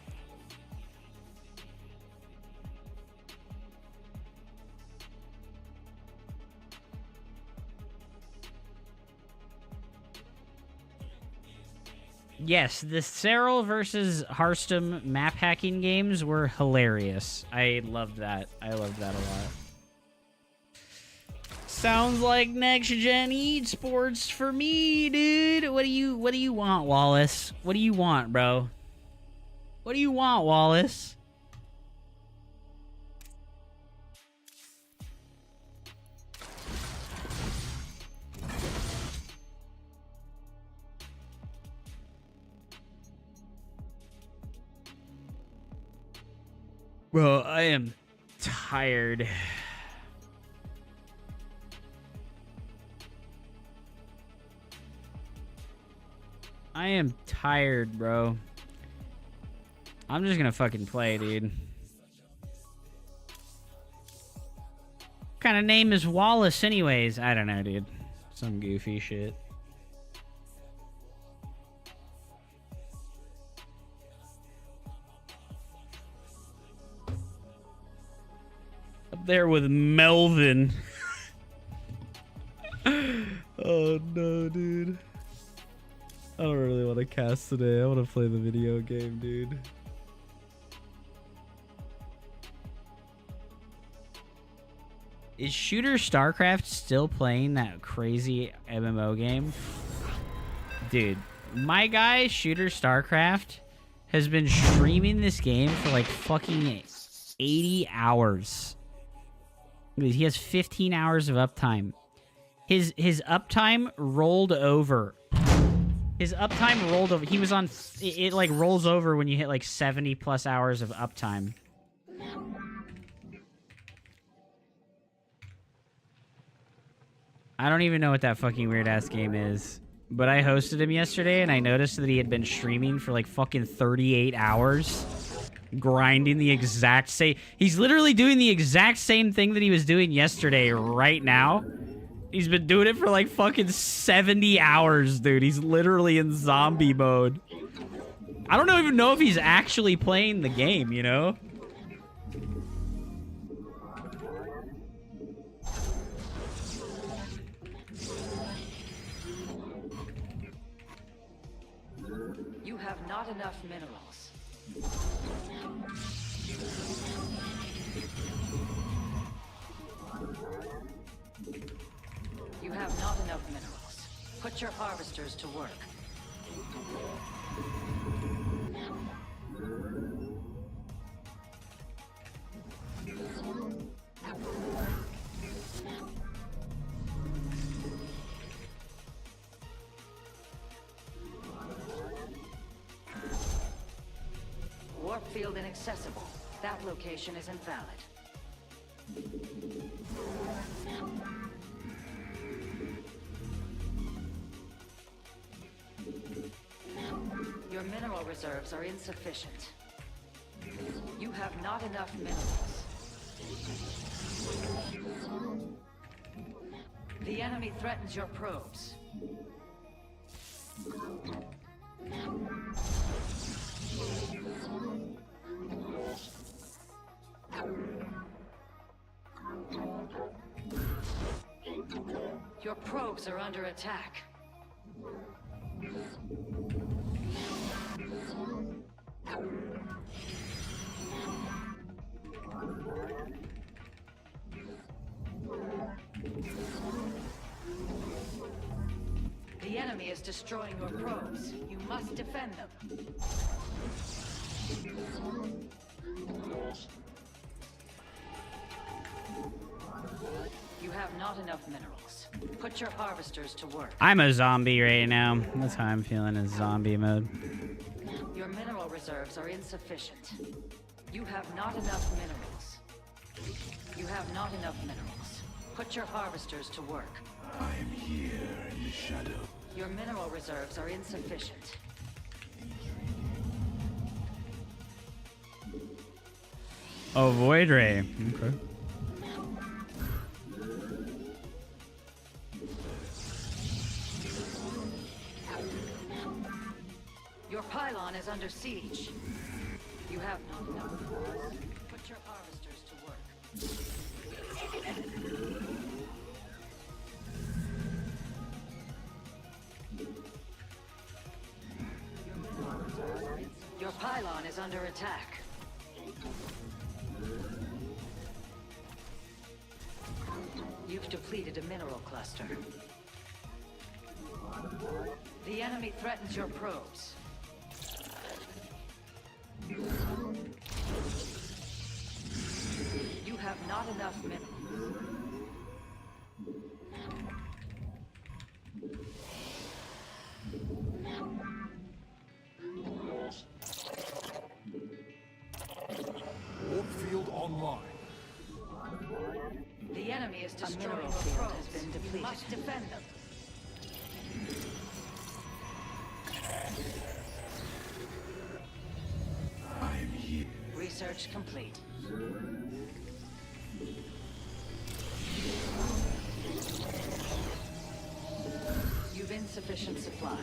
Yes, the Cyril versus Hearthstone map hacking games were hilarious. I loved that. I loved that a lot. Sounds like next gen esports for me, dude. What do you want, Wallace? What do you want, bro? What do you want, Wallace? Bro, I am tired. I am tired, bro. I'm just gonna fucking play, dude. What kind of name is Wallace anyways? I don't know, dude. Some goofy shit. Up there with Melvin. Oh no, dude. I don't really want to cast today. I want to play the video game, dude. Is Shooter StarCraft still playing that crazy MMO game? Dude, my guy Shooter StarCraft has been streaming this game for like fucking 80 hours. He has 15 hours of uptime. His uptime rolled over. His uptime rolled over. He was on... It like rolls over when you hit like 70 plus hours of uptime. I don't even know what that fucking weird-ass game is. But I hosted him yesterday, and I noticed that he had been streaming for like fucking 38 hours. Grinding the exact same... He's literally doing the exact same thing that he was doing yesterday right now. He's been doing it for like fucking 70 hours, dude. He's literally in zombie mode. I don't even know if he's actually playing the game, you know? You have not enough minerals. You have not enough minerals. Put your harvesters to work. Warp field inaccessible. That location is invalid. Your mineral reserves are insufficient. You have not enough minerals. The enemy threatens your probes. Your probes are under attack. The enemy is destroying your probes. You must defend them. You have not enough minerals. Put your harvesters to work. I'm a zombie right now. That's how I'm feeling, in zombie mode. Your mineral reserves are insufficient. You have not enough minerals. You have not enough minerals. Put your harvesters to work. I am here in the shadows. Your mineral reserves are insufficient. Oh, Void Ray. Okay. Your pylon is under siege. You have not enough minerals. Put your harvesters to work. Your pylon is under attack. You've depleted a mineral cluster. The enemy threatens your probes. You have not enough minerals. Warp field online. The enemy is destroying the mineral field has been depleted. You must defend them. I'm here. Research complete. You've insufficient supply.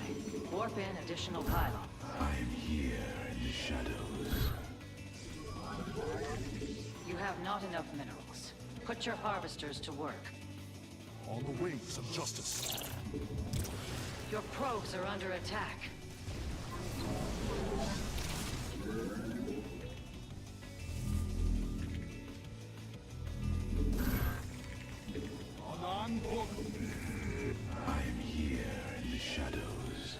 Warp in additional pylon. I'm here in the shadows. You have not enough minerals. Put your harvesters to work. On the wings of justice. Your probes are under attack. Anan book. I'm here in the shadows.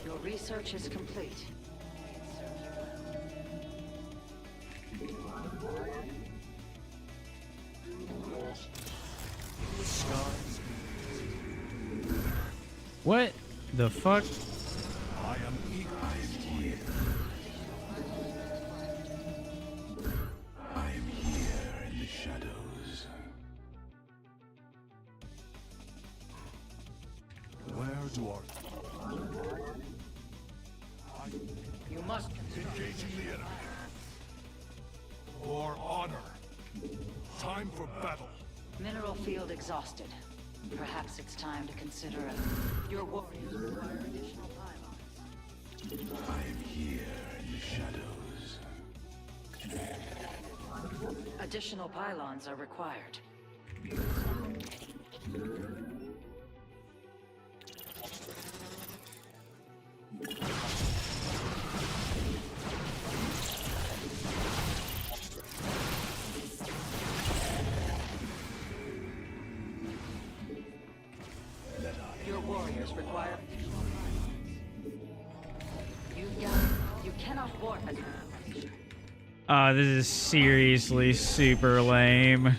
Your research is complete. The skies. What the fuck? I am eager. I'm here. I'm here in the shadows. Where do You must engaging the enemy? For honor. Time for battle. Mineral field exhausted. Perhaps it's time to consider your warriors require additional pylons. I'm here in the shadows. Additional pylons are required. Your warriors require additional pylons. You cannot warp as This is seriously super lame.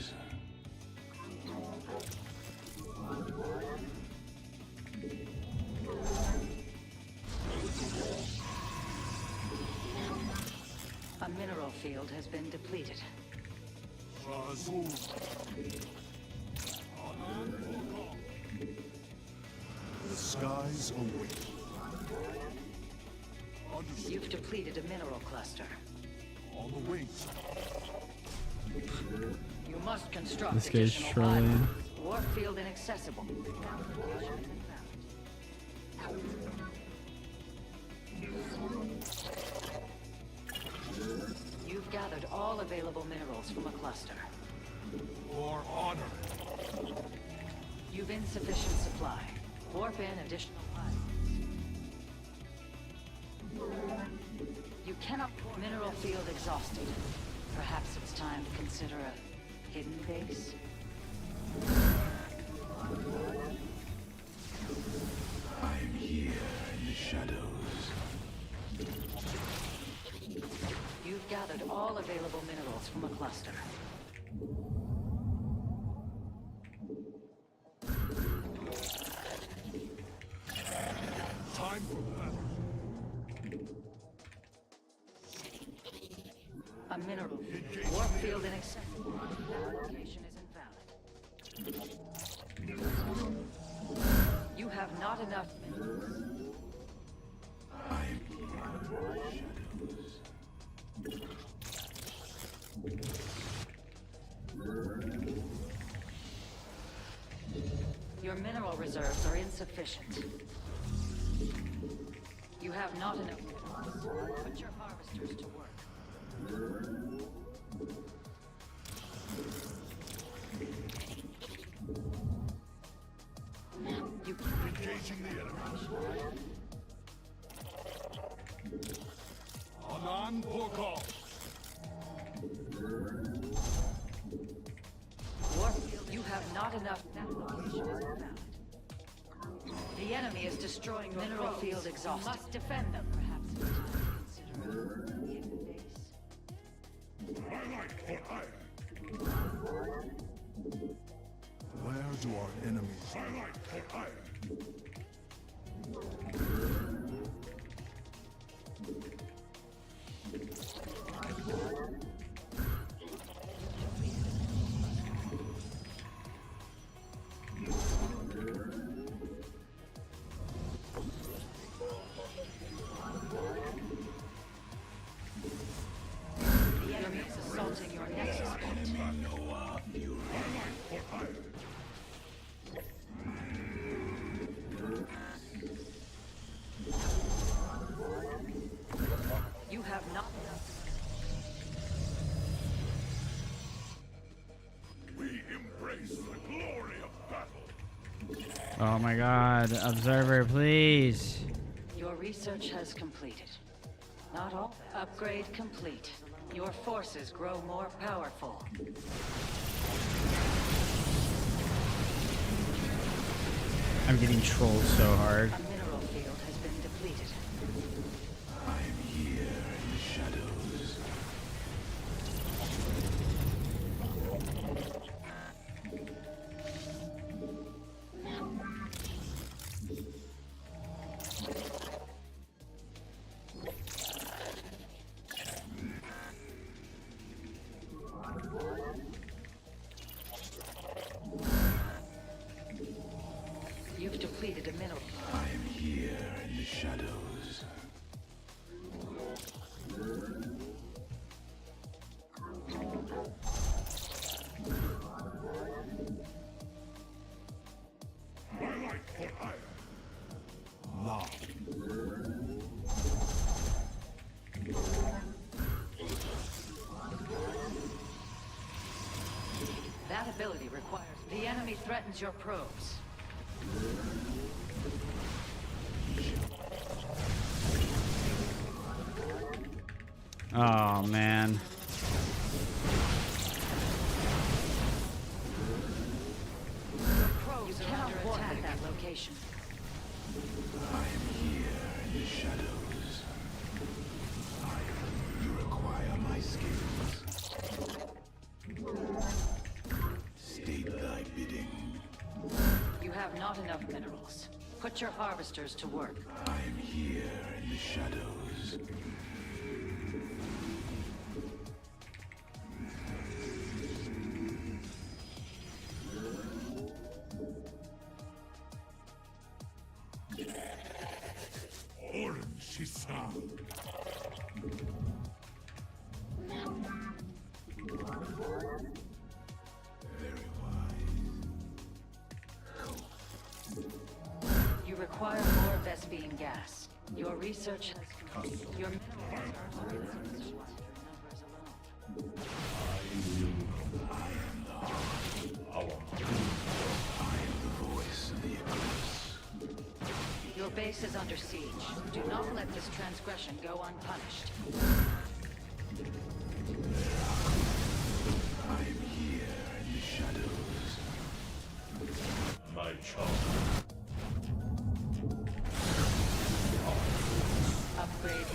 a mineral field has been depleted. The skies await. You've depleted a mineral cluster. On the wings. You must construct This guy's additional trolling. pylons. Warp field inaccessible. You've gathered all available minerals from a cluster. For honor. You've insufficient supply. Warp in additional pylons. You cannot. Mineral field exhausted. Perhaps it's time to consider a hidden base. I'm here in the shadows. You've gathered all available minerals from a cluster. Time for battle. A mineral warp field inaccessible. That location is invalid. You have not enough minerals. I am here in the shadows. Your mineral reserves are insufficient. You have not enough minerals. Put your harvesters to work. You Engaging the enemy. Alarm protocol. Warfield, you have not enough. That location is invalid. The enemy is destroying your mineral field exhausted. You must defend them. Perhaps it's time to consider a hidden base. Highlight for iron. Where do our enemies highlight for iron? The enemy is assaulting your nexus point. Noah, you highlight for iron. You have not enough. We embrace the glory of battle. Oh my god. Observer, please. Your research has completed. Not all. Upgrade complete. Your forces grow more powerful. I'm getting trolled so hard. A mineral field has been depleted. I am here in the shadows. You've depleted a mineral. I am here in the shadows. Highlight for iron. Lock. That ability requires. The enemy threatens your probes. Oh man. Probes are under attack at that location. I am here in the shadows. You require my skills. State thy bidding. You have not enough minerals. Put your harvesters to work. I am here in the shadows. Orange Shisan. Very wise. You require more Vespine gas. Your research has completed. Your mineral reserves are insufficient. Your numbers alone. I am the voice of the eclipse. Your base is under siege. Do not let this transgression go unpunished. I am here in the shadows. My child. Upgrade.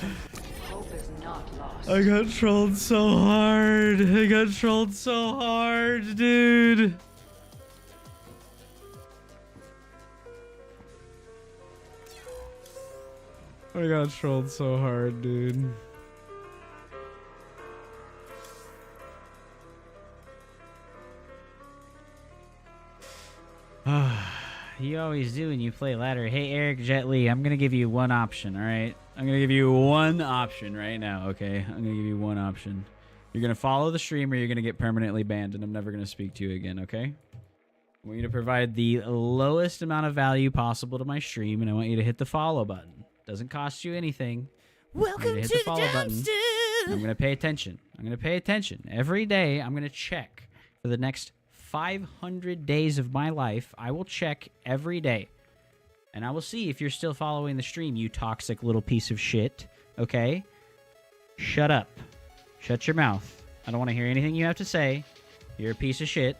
Hope is not lost. I got trolled so hard. I got trolled so hard, dude. I got trolled so hard, dude. You always do when you play ladder. Hey, Eric Jet Li, I'm going to give you one option, all right? I'm going to give you one option right now, okay? I'm going to give you one option. You're going to follow the stream or you're going to get permanently banned, and I'm never going to speak to you again, okay? I want you to provide the lowest amount of value possible to my stream, and I want you to hit the follow button. Doesn't cost you anything. Welcome hit to the the follow button. dumpster. I'm going to pay attention. I'm going to pay attention. Every day, I'm going to check for the next 500 days of my life. I will check every day. And I will see if you're still following the stream, you toxic little piece of shit. Okay? Shut up. Shut your mouth. I don't want to hear anything you have to say. You're a piece of shit.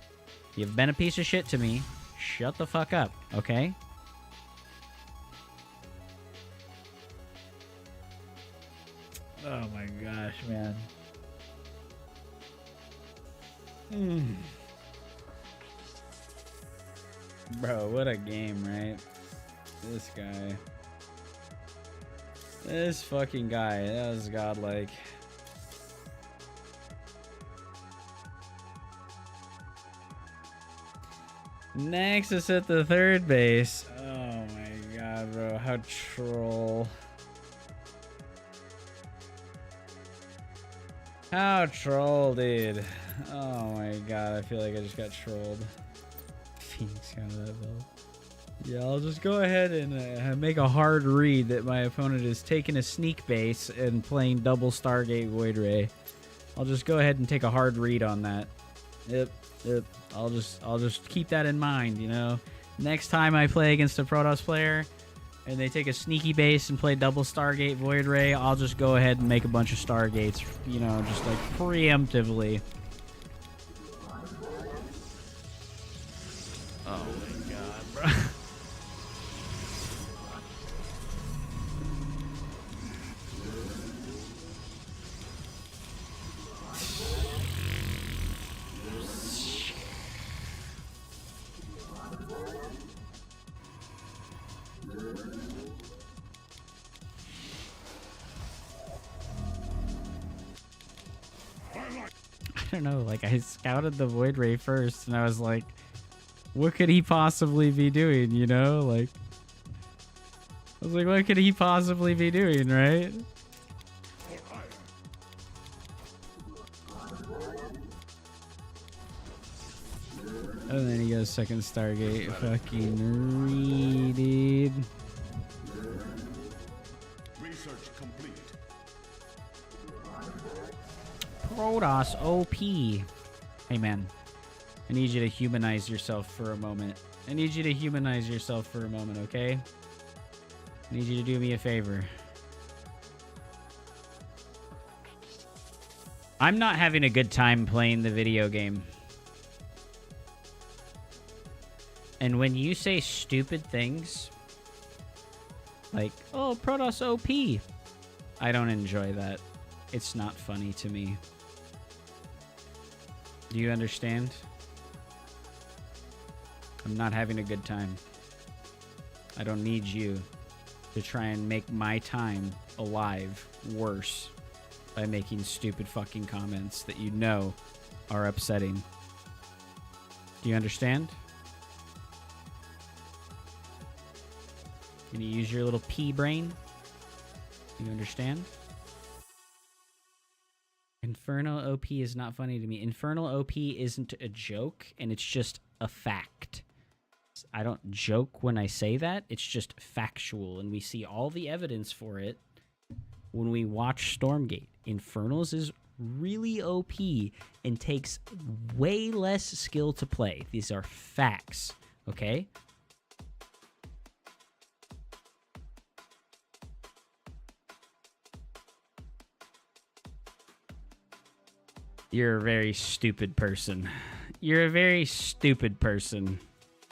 You've been a piece of shit to me. Shut the fuck up. Okay? Oh my gosh, man. Bro, what a game, right? This guy. This fucking guy. That was godlike. Nexus at the third base. Oh my god, bro. How troll. How troll, dude. Oh my god, I feel like I just got trolled. Phoenix got that belt. Yeah, I'll just go ahead and make a hard read that my opponent is taking a sneak base and playing double Stargate Void Ray. I'll just go ahead and take a hard read on that. Yep. I'll just keep that in mind, you know. Next time I play against a Protoss player and they take a sneaky base and play double Stargate Void Ray, I'll just go ahead and make a bunch of Stargates, you know, just like preemptively. Oh my god, bro. I don't know, like I scouted the Void Ray first and I was like, what could he possibly be doing, you know? Like, I was like, what could he possibly be doing, right? And then he goes second Stargate. Fucking dude. Research complete. Protoss OP. Hey man, I need you to humanize yourself for a moment. I need you to humanize yourself for a moment, okay? I need you to do me a favor. I'm not having a good time playing the video game. And when you say stupid things, like, oh, Protoss OP, I don't enjoy that. It's not funny to me. Do you understand? I'm not having a good time. I don't need you to try and make my time alive worse by making stupid fucking comments that you know are upsetting. Do you understand? Can you use your little pea brain? You understand? Infernal OP is not funny to me. Infernal OP isn't a joke, and it's just a fact. I don't joke when I say that. It's just factual, and we see all the evidence for it when we watch Stormgate. Infernals is really OP and takes way less skill to play. These are facts, okay? You're a very stupid person. You're a very stupid person.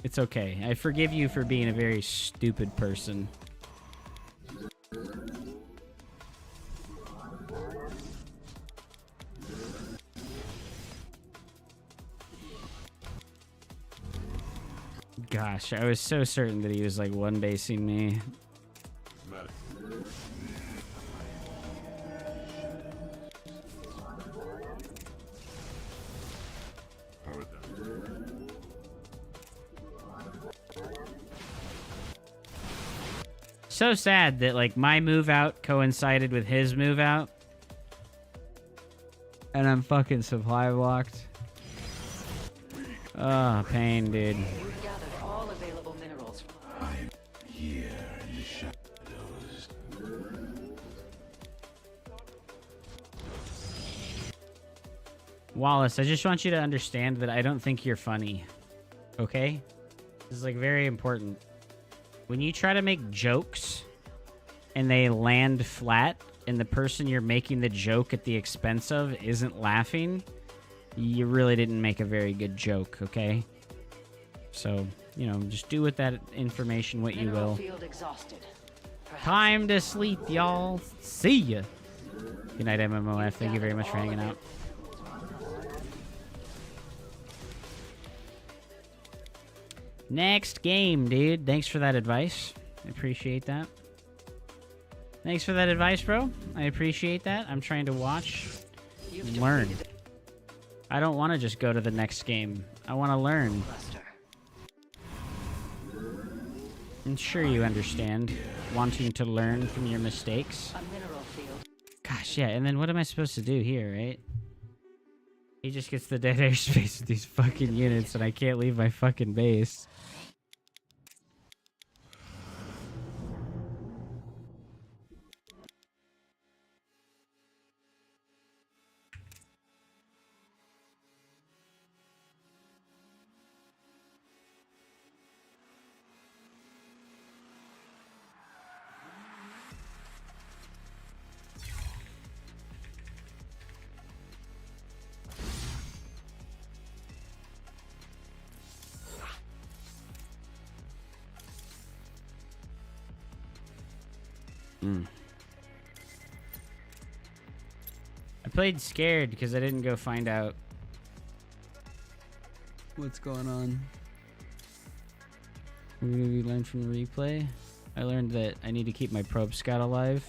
It's okay. I forgive you for being a very stupid person. Gosh, I was so certain that he was like one basing me. so sad that, like, my move out coincided with his move out. And I'm fucking supply blocked. Oh, pain, dude. You've gathered all available minerals. I'm here in the shadows. Wallace, I just want you to understand that I don't think you're funny. Okay? This is, like, very important. When you try to make jokes and they land flat and the person you're making the joke at the expense of isn't laughing, you really didn't make a very good joke, okay? So, you know, just do with that information what you Mineral will. field exhausted. Perhaps Time to sleep, y'all. See ya. Good night, MMOF. Thank you very much for hanging out. Next game, dude. Thanks for that advice. I appreciate that. Thanks for that advice, bro. I appreciate that. I'm trying to watch you've and learn. defeated I don't want to just go to the next game. I want to learn. the cluster. I'm sure you understand. Wanting to learn from your mistakes. A mineral field. Gosh, yeah. And then what am I supposed to do here, right? He just gets the dead airspace with these fucking units, and I can't leave my fucking base. I played scared because I didn't go find out what's going on. What did we learn from the replay? I learned that I need to keep my probe scout alive.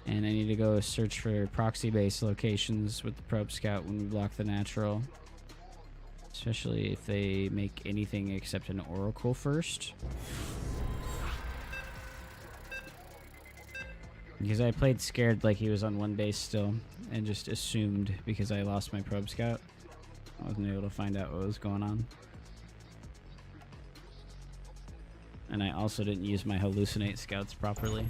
And I need to go search for proxy base locations with the probe scout when we block the natural. Especially if they make anything except an oracle first. Because I played scared like he was on one base still, and just assumed because I lost my probe scout, I wasn't able to find out what was going on. And I also didn't use my hallucinate scouts properly.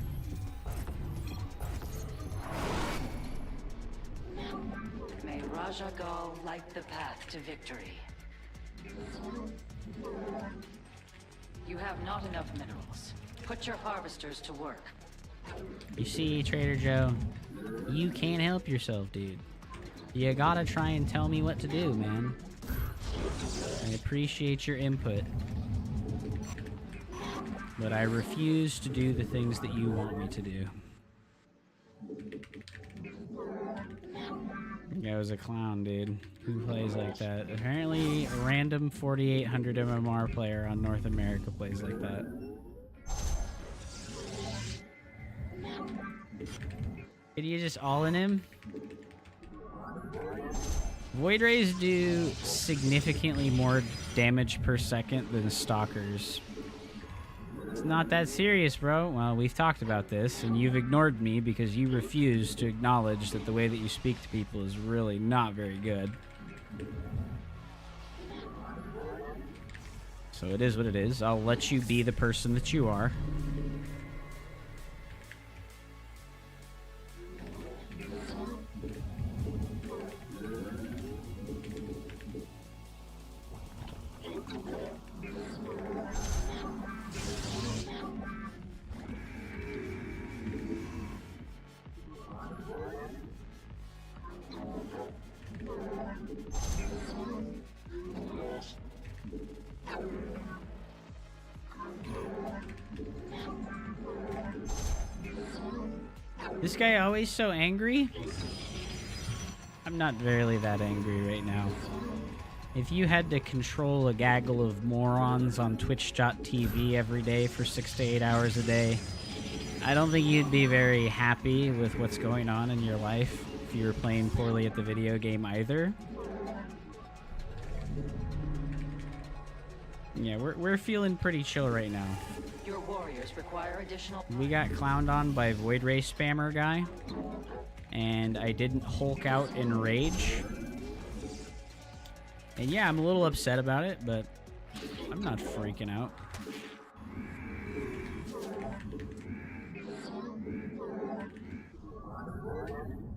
May Raja Gal light the path to victory. You have not enough minerals. Put your harvesters to work. You see, Trader Joe, you can't help yourself, dude. You gotta try and tell me what to do, man. I appreciate your input. But I refuse to do the things that you want me to do. That guy was a clown, dude. Who plays like that? Apparently, a random 4800 MMR player on North America plays like that. Did you just all in him? Void Rays do significantly more damage per second than Stalkers. It's not that serious, bro. Well, we've talked about this, and you've ignored me because you refuse to acknowledge that the way that you speak to people is really not very good. So it is what it is. I'll let you be the person that you are. This guy always so angry? I'm not really that angry right now. If you had to control a gaggle of morons on Twitch.tv every day for 6 to 8 hours a day, I don't think you'd be very happy with what's going on in your life if you were playing poorly at the video game either. Yeah, we're feeling pretty chill right now. Your warriors require additional. We got clowned on by Void Ray spammer guy, and I didn't Hulk out in rage. And yeah, I'm a little upset about it, but I'm not freaking out.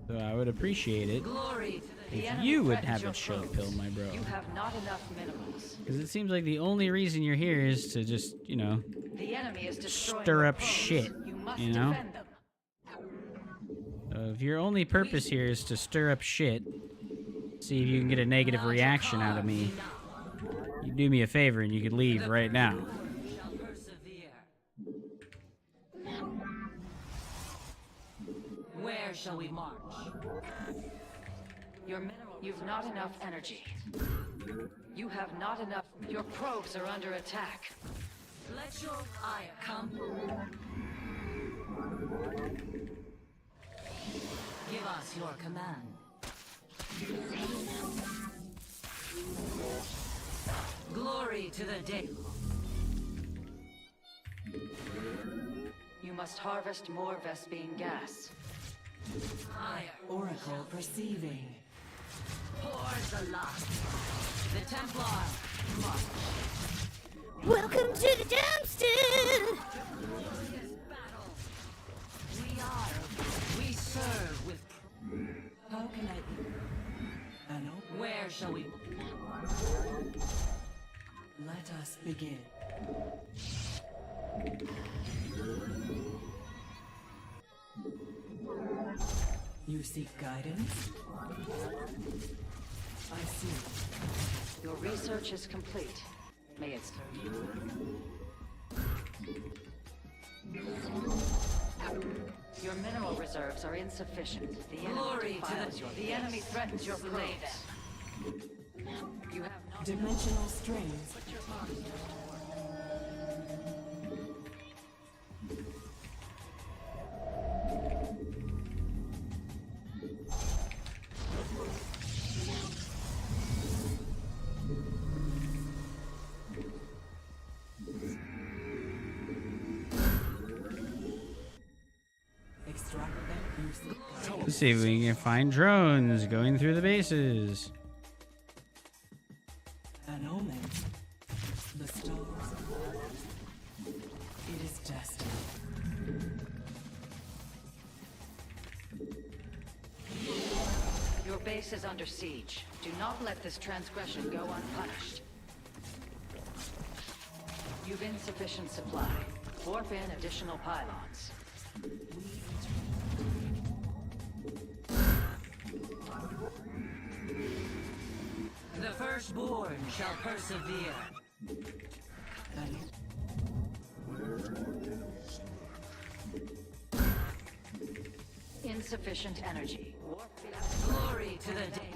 So I would appreciate it Glory to the if enemy you would threatens have your it chill probes. pill, my bro. You have not enough minerals. Because it seems like the only reason you're here is to just, you know, The enemy is destroying stir your up probes. shit, You must you know? defend them. if your only purpose here is to stir up shit, see if you can get a negative reaction out of me, you do me a favor and you could leave right now. Shall persevere. Where shall we march? Your mineral. You've not enough energy. You have not enough. Your probes are under attack. Let your ire come. Give us your command. Glory to the day. You must harvest more Vespine gas. Oracle perceiving. Pours the last. The Templar march. Welcome to the dumpster. Battle. We serve with. How can I... Ano? Where shall we? Let us begin. You seek guidance? I see. Your research is complete. May it serve you. Your mineral reserves are insufficient. The enemy defiles your. The enemy threatens your probes. You have not. Dimensional strings. Extract them. You seek guidance. Let's see if we can find drones going through the bases. An omen. The stars. It is destined. Your base is under siege. Do not let this transgression go unpunished. You've insufficient supply. Warp in additional pylons. The firstborn shall persevere. Ano? Insufficient energy. Warp glory to the day.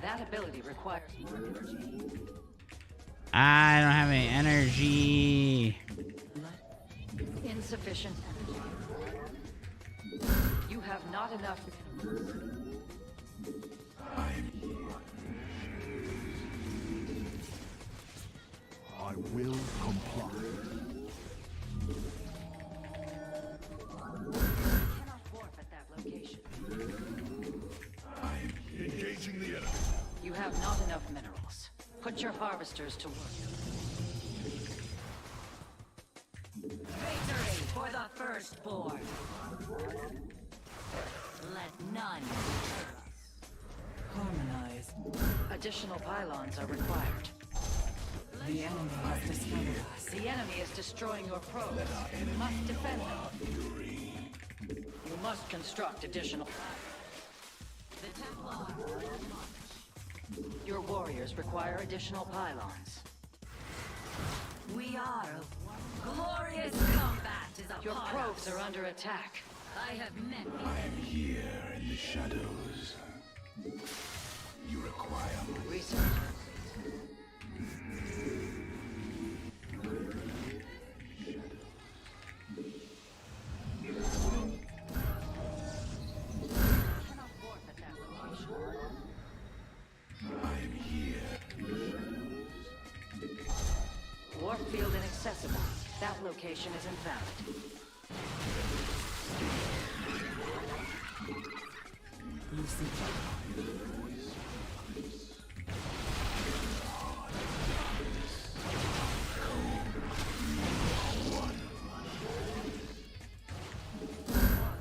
That ability requires more energy. I don't have any energy. Insufficient energy. You have not enough. I will comply. Cannot warp at that location. Engaging the enemy. You have not enough minerals. Put your harvesters to work. Victory for the firstborn. Let none deter us. Harmonize. Additional pylons are required. The enemy has discovered us. The enemy is destroying your probes. You must defend them. You must construct additional. The Templar. Your warriors require additional pylons. We are glorious combat is upon. Your probes are under attack. I have met you. I am here in the shadows. You require Research. Cannot warp at that location. I am here. Warp field inaccessible. That location is invalid.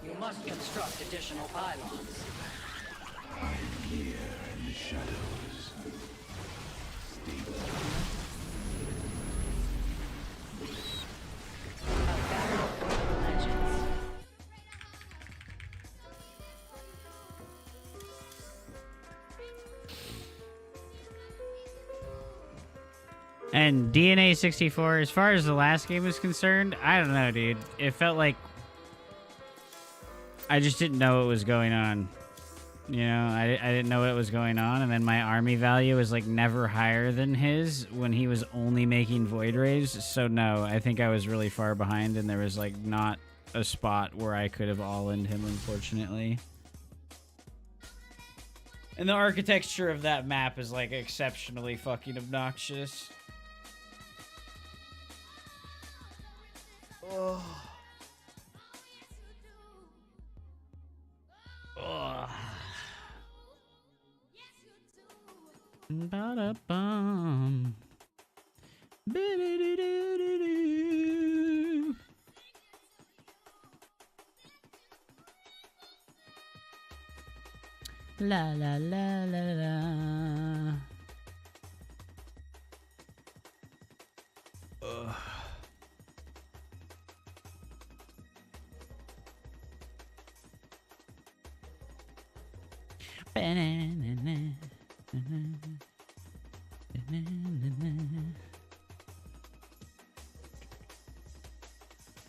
You must construct additional pylons. Here in the shadows. A battle for legends. And DNA 64, as far as the last game was concerned, I don't know, dude. It felt like I just didn't know what was going on. You know, I didn't know what was going on, and then my army value was like never higher than his when he was only making Void Rays. So no, I think I was really far behind, and there was like not a spot where I could have all-in'd him, unfortunately. And the architecture of that map is like exceptionally fucking obnoxious. Oh. Ugh. Ba-da-bum. Ba-da-da-da-da-da. La la la la la. Ugh.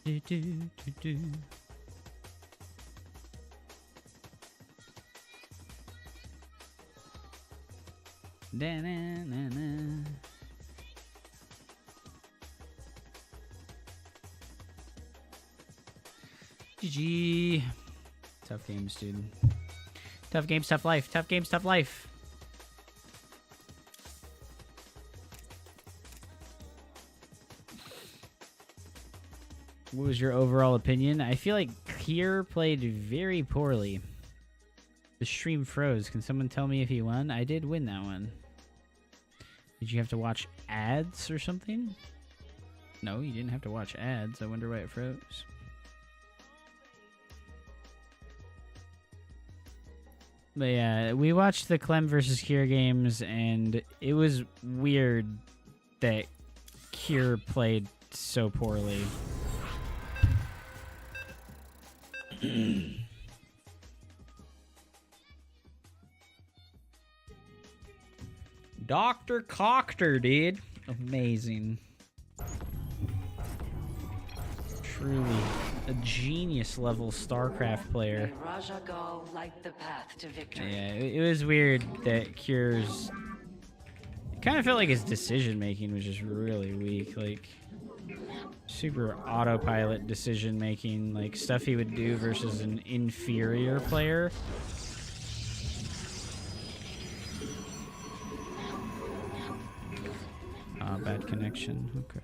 Do, do, do, do. Da-na-na-na. GG. Tough games, dude. Tough games, tough life. Tough games, tough life. What was your overall opinion? I feel like Kier played very poorly. The stream froze. Can someone tell me if he won? I did win that one. Did you have to watch ads or something? No, you didn't have to watch ads. I wonder why it froze. But yeah, we watched the Clem versus Kier games, and it was weird that Kier played so poorly. Dr. Cochter, dude. Amazing. Truly a genius level StarCraft player. May Raja Gal light the path to victory. Yeah, it was weird that Cure's... It kind of felt like his decision making was just really weak. Like, super autopilot decision making. Like, stuff he would do versus an inferior player. Bad connection. Okay.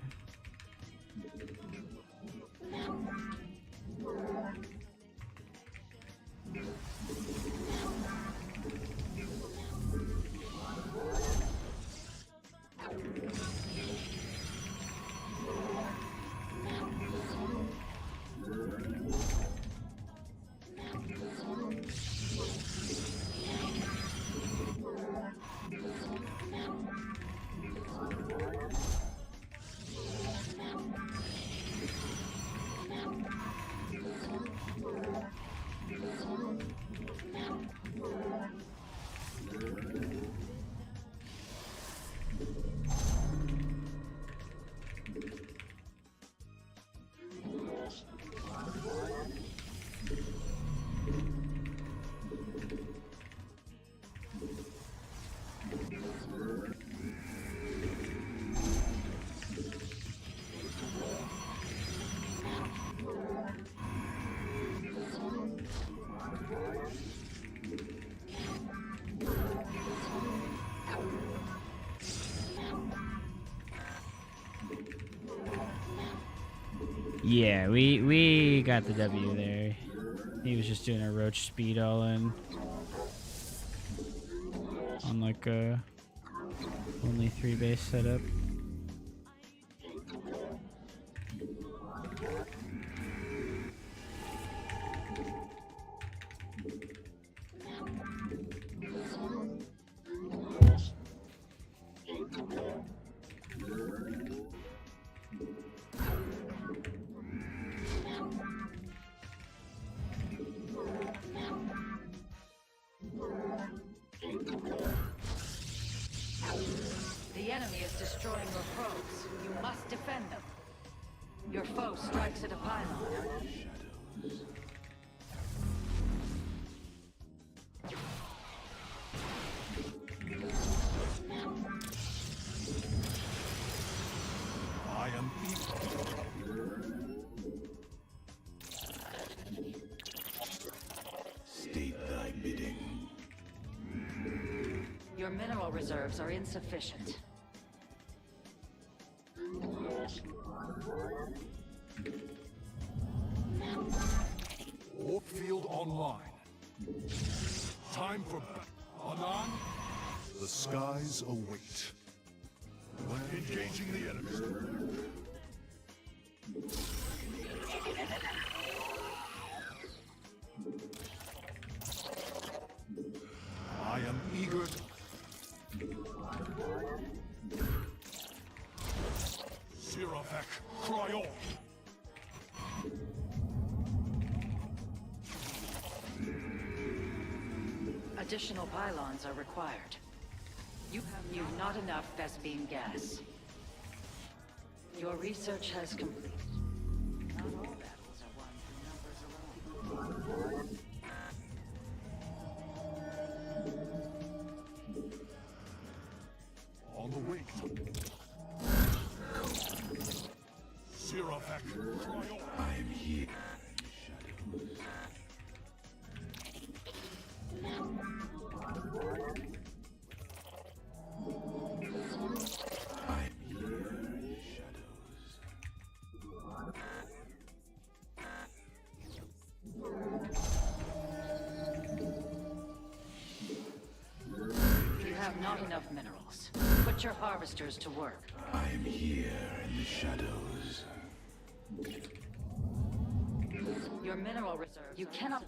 Yeah, we got the W there. He was just doing a roach speed all in. On like a only 3 base setup. The enemy is destroying your foes. You must defend them. Your foe strikes at a pylon. I am evil. State thy bidding. Your mineral reserves are insufficient. Warp field online. Time for Anan. The skies await. Engaging the enemy. I am eager. Sirafek, cry on. Additional pylons are required. You have not enough Vespene gas. Your research has completed. Not all battles are won through numbers alone. On the wing. Sirafek, cry on. I am here. Shadows. You have not enough minerals. Put your harvesters to work. I am here in the shadows. Your mineral reserves. You cannot.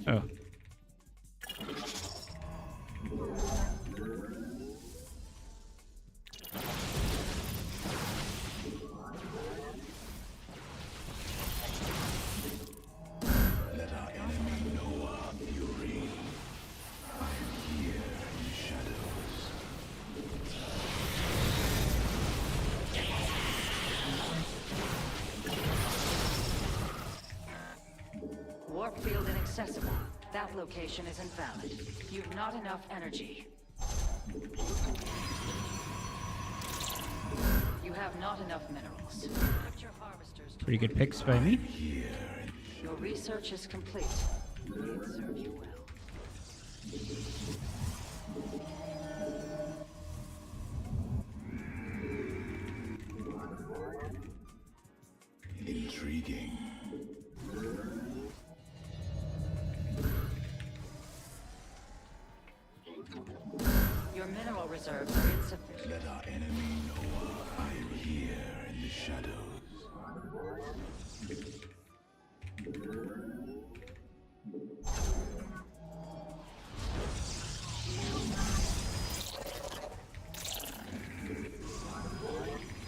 Oh. Let our enemy know our fury. I am here in the shadows. Warp field inaccessible. That location is invalid. You've not enough energy. You have not enough minerals. Put your harvesters to Pretty good picks by me. Your research is complete. May it serve you well. Intriguing. Your mineral reserves are insufficient. Let our enemy know I am here in the shadows.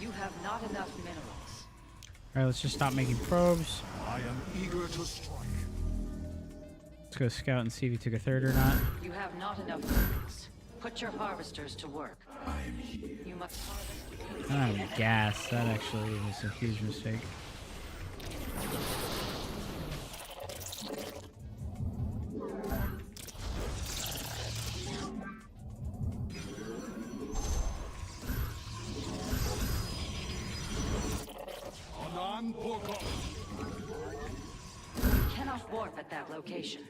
You have not enough minerals. Alright, let's just stop making probes. I am eager to strike. Let's go scout and see if he took a third or not. You have not enough minerals. Put your harvesters to work. I am here. You must harvest. I don't have any gas. That actually was a huge mistake. Anan Borkov. You cannot warp at that location.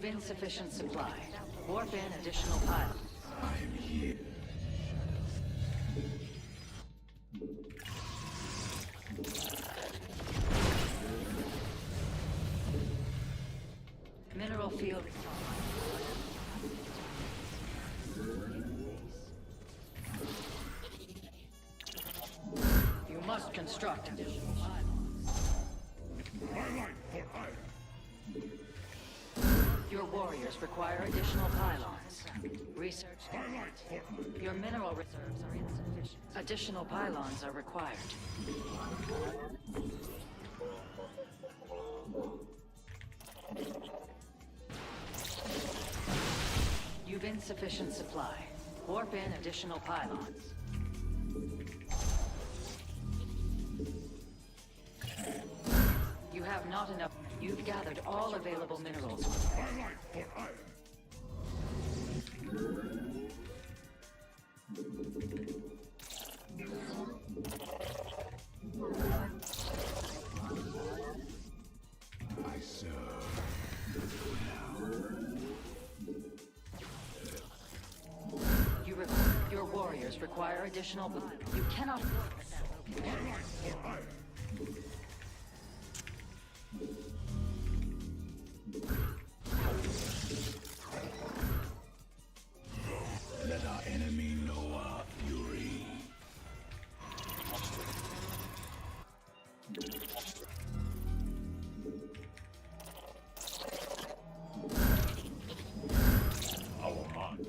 You've insufficient supply. Warp in additional pilots. I am here. Mineral field. You must construct additional Your warriors require additional pylons. Research. Your mineral reserves are insufficient. Additional pylons are required. You've insufficient supply. Warp in additional pylons. You have not enough. You've gathered all available minerals. I serve. Your warriors require additional. You cannot work at that location. Let our enemy know our fury. Our mind.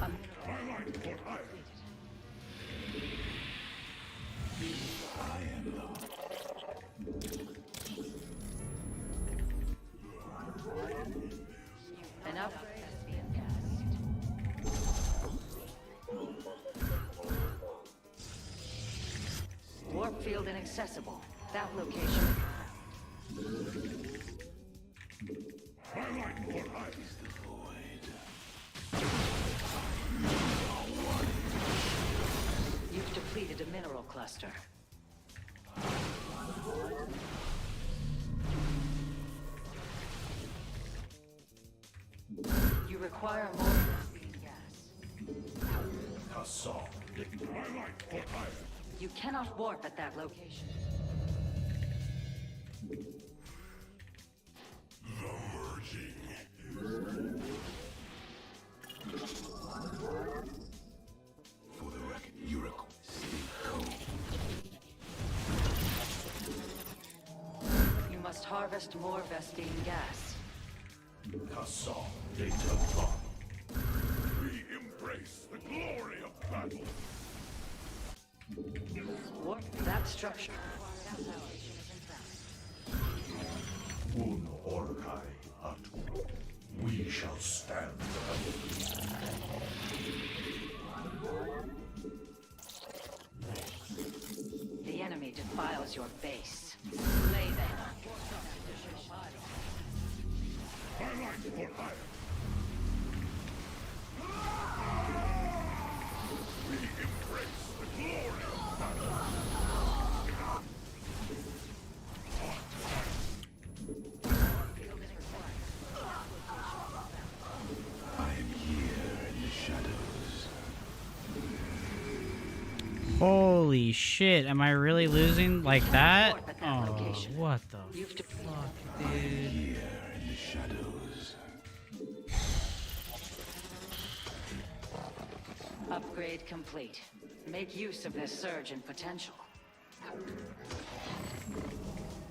A mineral completed. I am An upgrade is being cast. Warp field inaccessible. That location. You've depleted a mineral cluster. You require more gasoline gas. You cannot warp at that location. For the record, you require stay cold. You must harvest more Vespine gas. We embrace the glory of battle. Warp that structure. Un orkai atu. We shall stand The enemy defiles your base. Slay them. We embrace the glory of battle. I am here in the shadows. Holy shit, am I really losing like that? Warp at that Oh, location. what the You've de- fuck, dude? Here in the shadows. Upgrade complete. Make use of this surge in potential.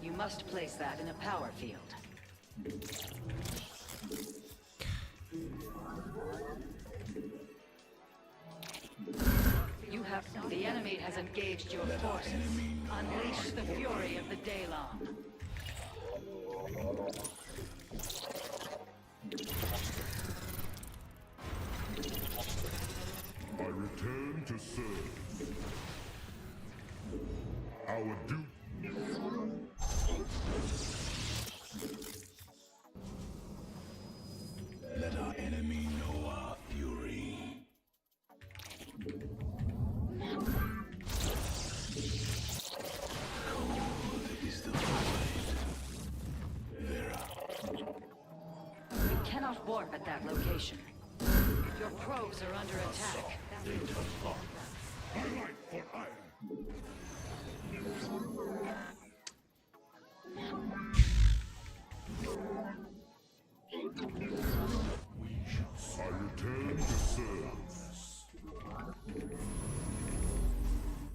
You must place that in a power field. You have. The enemy has engaged your forces. Unleash the fury of the Daylon. I return to serve. Our duty. Let our enemy know our fury. Cold is the void. Vera. that location. Your probes are under attack. I return to serve.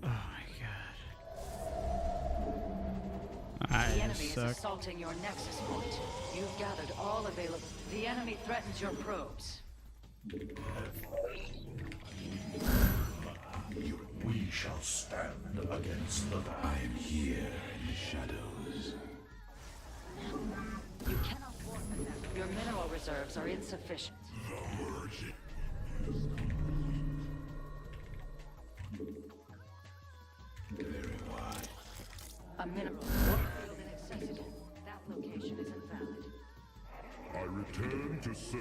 Oh my god. The I enemy just is suck. assaulting your nexus point. You've gathered all available. The enemy threatens your probes. We shall stand against the I am here in the shadows. You cannot warp them. Your mineral reserves are insufficient. A mineral warp field inaccessible. That location is invalid. I return to serve.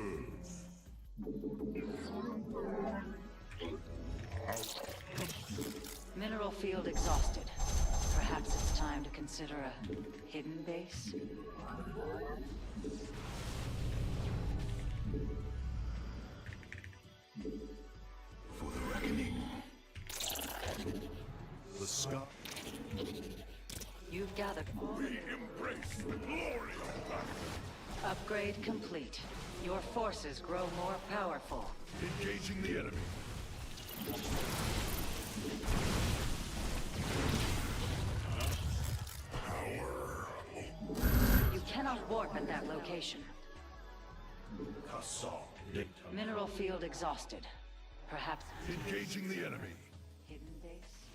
Mineral field exhausted. Perhaps it's time to consider a hidden base? For the reckoning. The sky. You've gathered all. We embrace the glory of battle. Upgrade complete. Your forces grow more powerful. Engaging the enemy. You cannot warp at that location. Assault. Data. Mineral field exhausted. Perhaps Engaging the enemy. hidden base?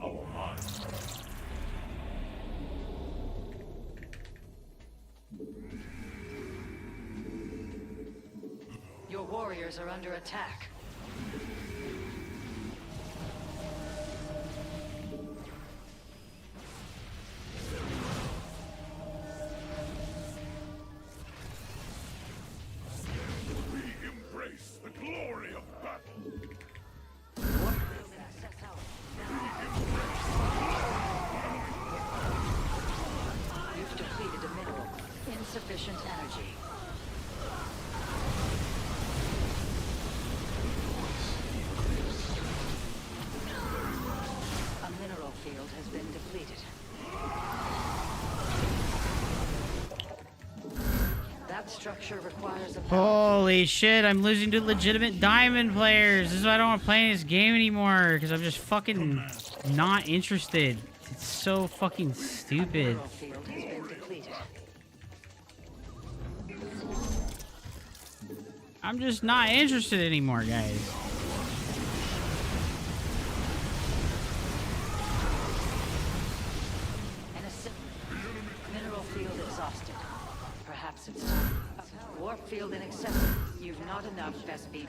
Our minds. Your warriors are under attack. We embrace the glory of battle. Warp field access out. You've depleted a mineral. Insufficient energy. A mineral field has been depleted. That structure requires a power. Holy shit, I'm losing to legitimate diamond players. This is why I don't want to play this game anymore, because I'm just fucking not interested. It's so fucking stupid. Mineral field has been depleted. I'm just not interested anymore, guys. And a mineral field exhausted. Perhaps it's time. Warp field inaccessible. You've not enough Vespine.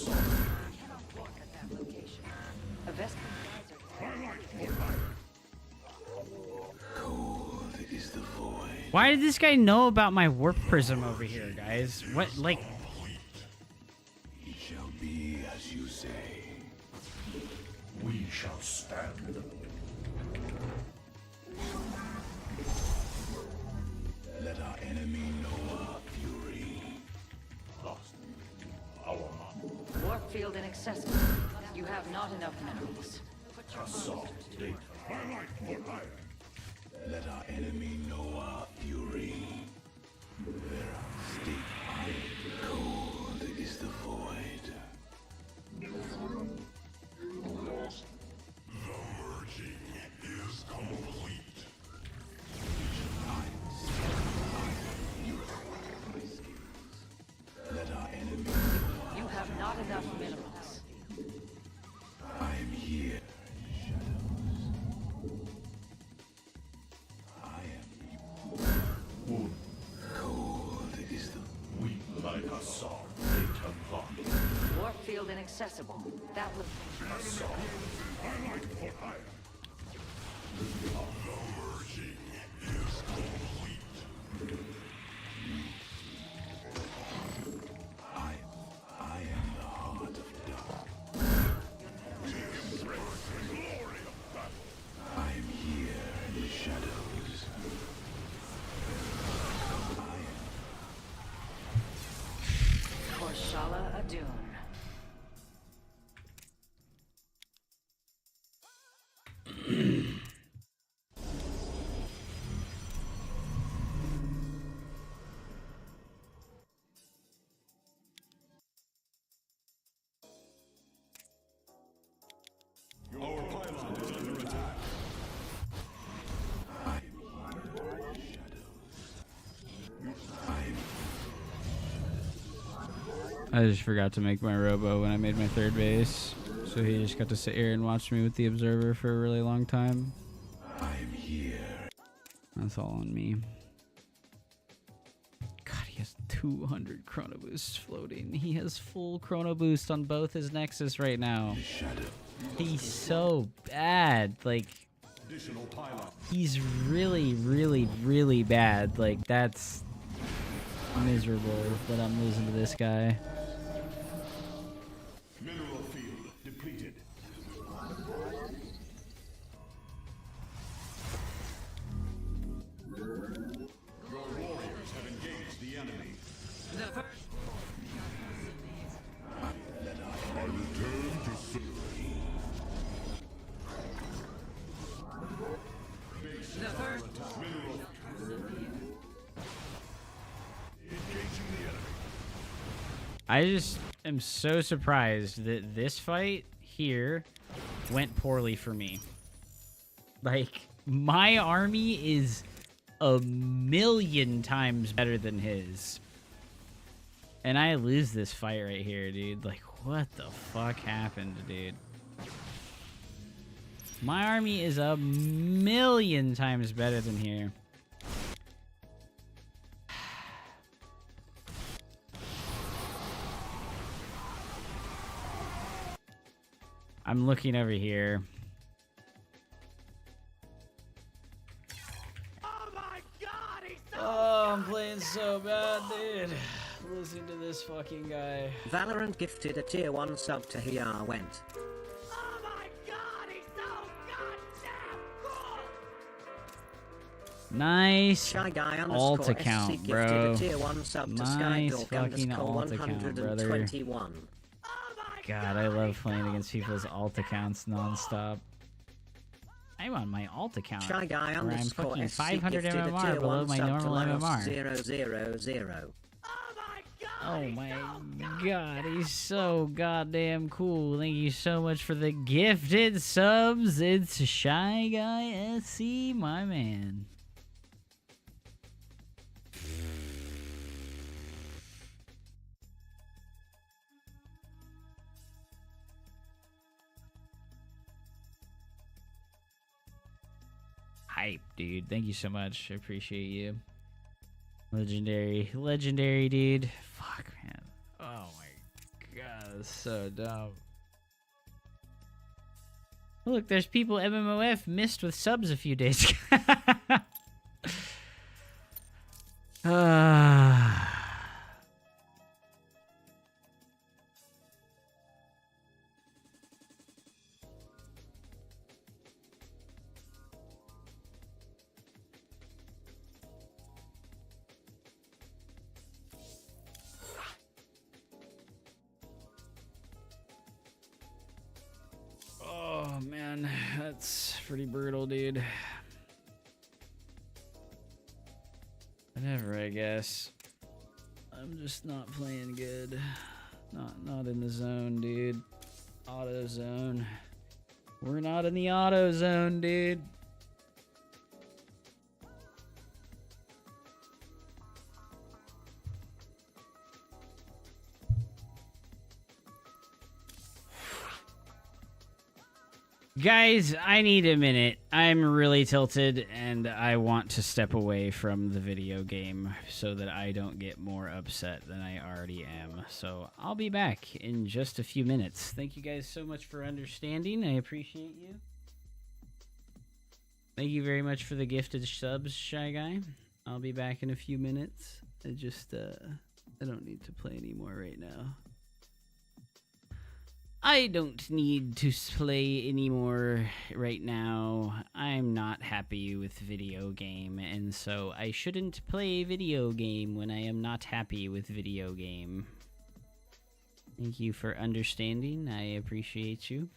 Cannot walk at that location. A Vespine geyser. Cold is the void. Why did this guy know about my warp prism over here, guys? What, like... It shall be as you say. We shall stand. Let our enemy know our fury. Lost. Our Warp field inaccessible. You have not enough minerals. assault data. Let our enemy know our fury. There are steep iron. Cold is the void. The merging is complete. Let our enemy know You have not enough minerals. I am here. I am cold is the weak like a song. Data locked. Warp field inaccessible. That was I am the heart of dark. I am here in the shadows. for Shala Adun. Our pylon is under attack. I just forgot to make my robo when I made my third base. So he just got to sit here and watch me with the observer for a really long time. I'm here. That's all on me. God, he has 200 chrono boosts floating. He has full chrono boost on both his Nexus right now. Shadow. He's so bad. Like, Additional pylon. he's really, really, really bad. Like, that's miserable that I'm losing to this guy. Mineral field depleted. Your warriors have engaged the enemy. I return to serve. Mineral. Engaging the enemy. I just am so surprised that this fight here went poorly for me. Like, my army is a million times better than his. And I lose this fight right here, dude. Like, what the fuck happened, dude? My army is a million times better than here. I'm looking over here. Oh, I'm playing so bad, dude. Listen to this fucking guy. Valorant gifted a tier 1 sub to Hiya went. Nice Shy guy alt underscore account, SC bro. gifted a tier 1 sub to Nice Skydork fucking underscore alt account, brother. 121. God, I love playing against people's alt accounts nonstop. I'm on my alt account, Shy guy where I'm underscore fucking SC 500 gifted a MMR tier below 1 my sub to normal MMR. 000. Oh my god, he's so goddamn cool. Thank you so much for the gifted subs. It's Shy Guy SC, my man. Hype, dude. Thank you so much. I appreciate you. Legendary, dude. Fuck, man. Oh my god, that's so dumb. Look, there's people MMOF missed with subs a few days ago. Oh man, that's pretty brutal, dude. Whatever, I guess. I'm just not playing good. Not in the zone, dude. Auto zone. We're not in the auto zone, dude. Guys, I need a minute. I'm really tilted and I want to step away from the video game so that I don't get more upset than I already am. So I'll be back in just a few minutes. Thank you guys so much for understanding. I appreciate you. Thank you very much for the gifted subs, Shy Guy. I'll be back in a few minutes. I don't need to play anymore right now. I don't need to play anymore right now. I'm not happy with video game, and so I shouldn't play video game when I am not happy with video game. Thank you for understanding. I appreciate you.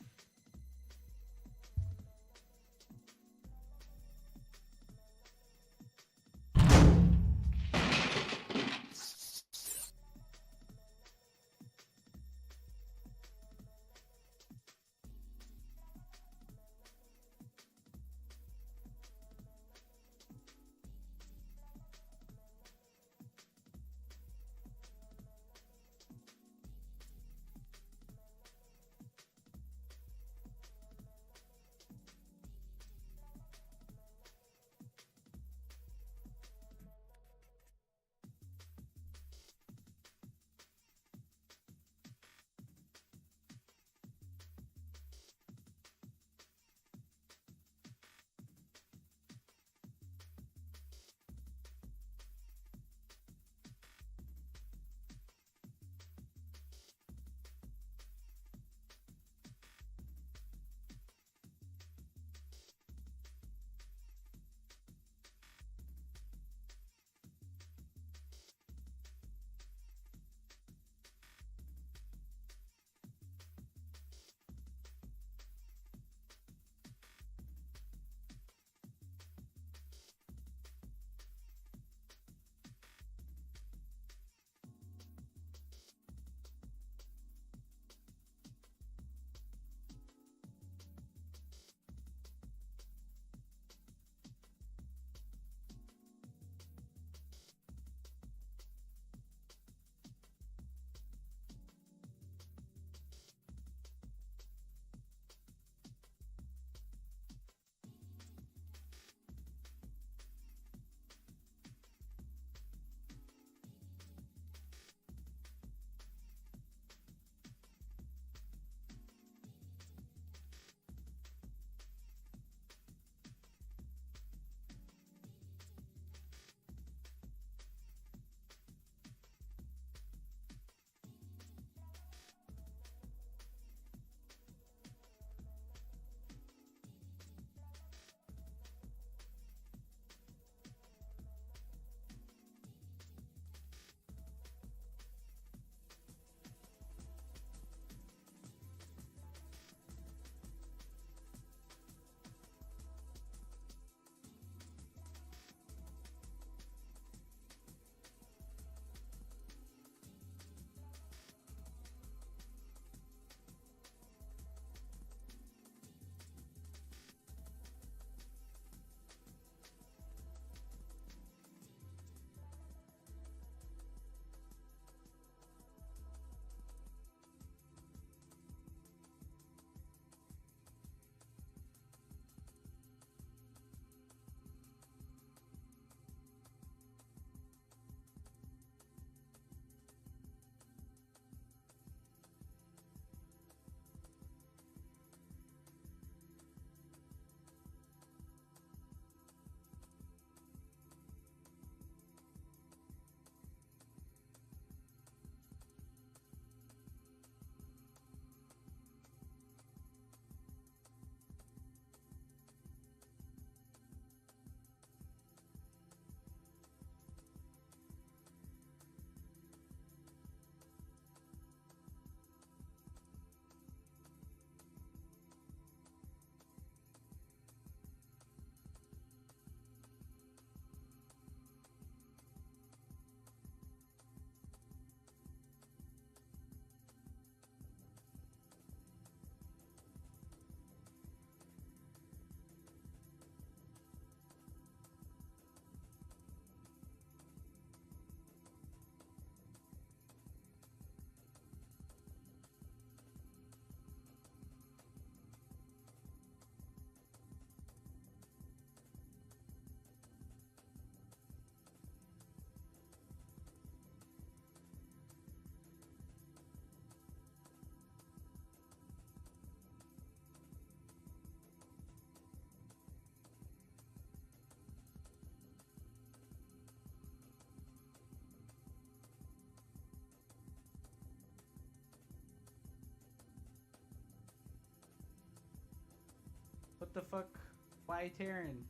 What the fuck? Why Terran?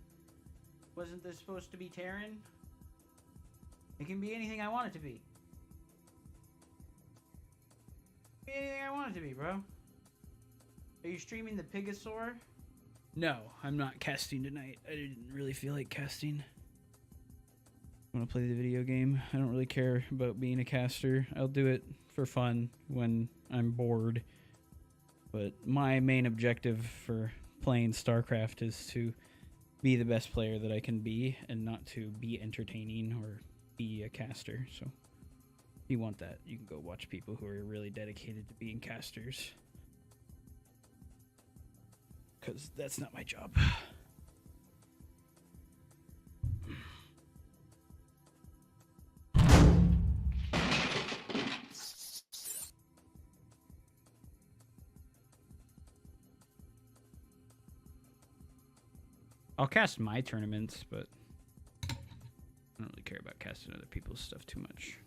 Wasn't this supposed to be Terran? It can be anything I want it to be. Be want it to be, bro? Are you streaming the Pigasaur? No, I'm not casting tonight. I didn't really feel like casting. I want to play the video game. I don't really care about being a caster. I'll do it for fun when I'm bored. But my main objective for playing StarCraft is to be the best player that I can be and not to be entertaining or be a caster. So if you want that, you can go watch people who are really dedicated to being casters. Because that's not my job. I'll cast my tournaments, but I don't really care about casting other people's stuff too much.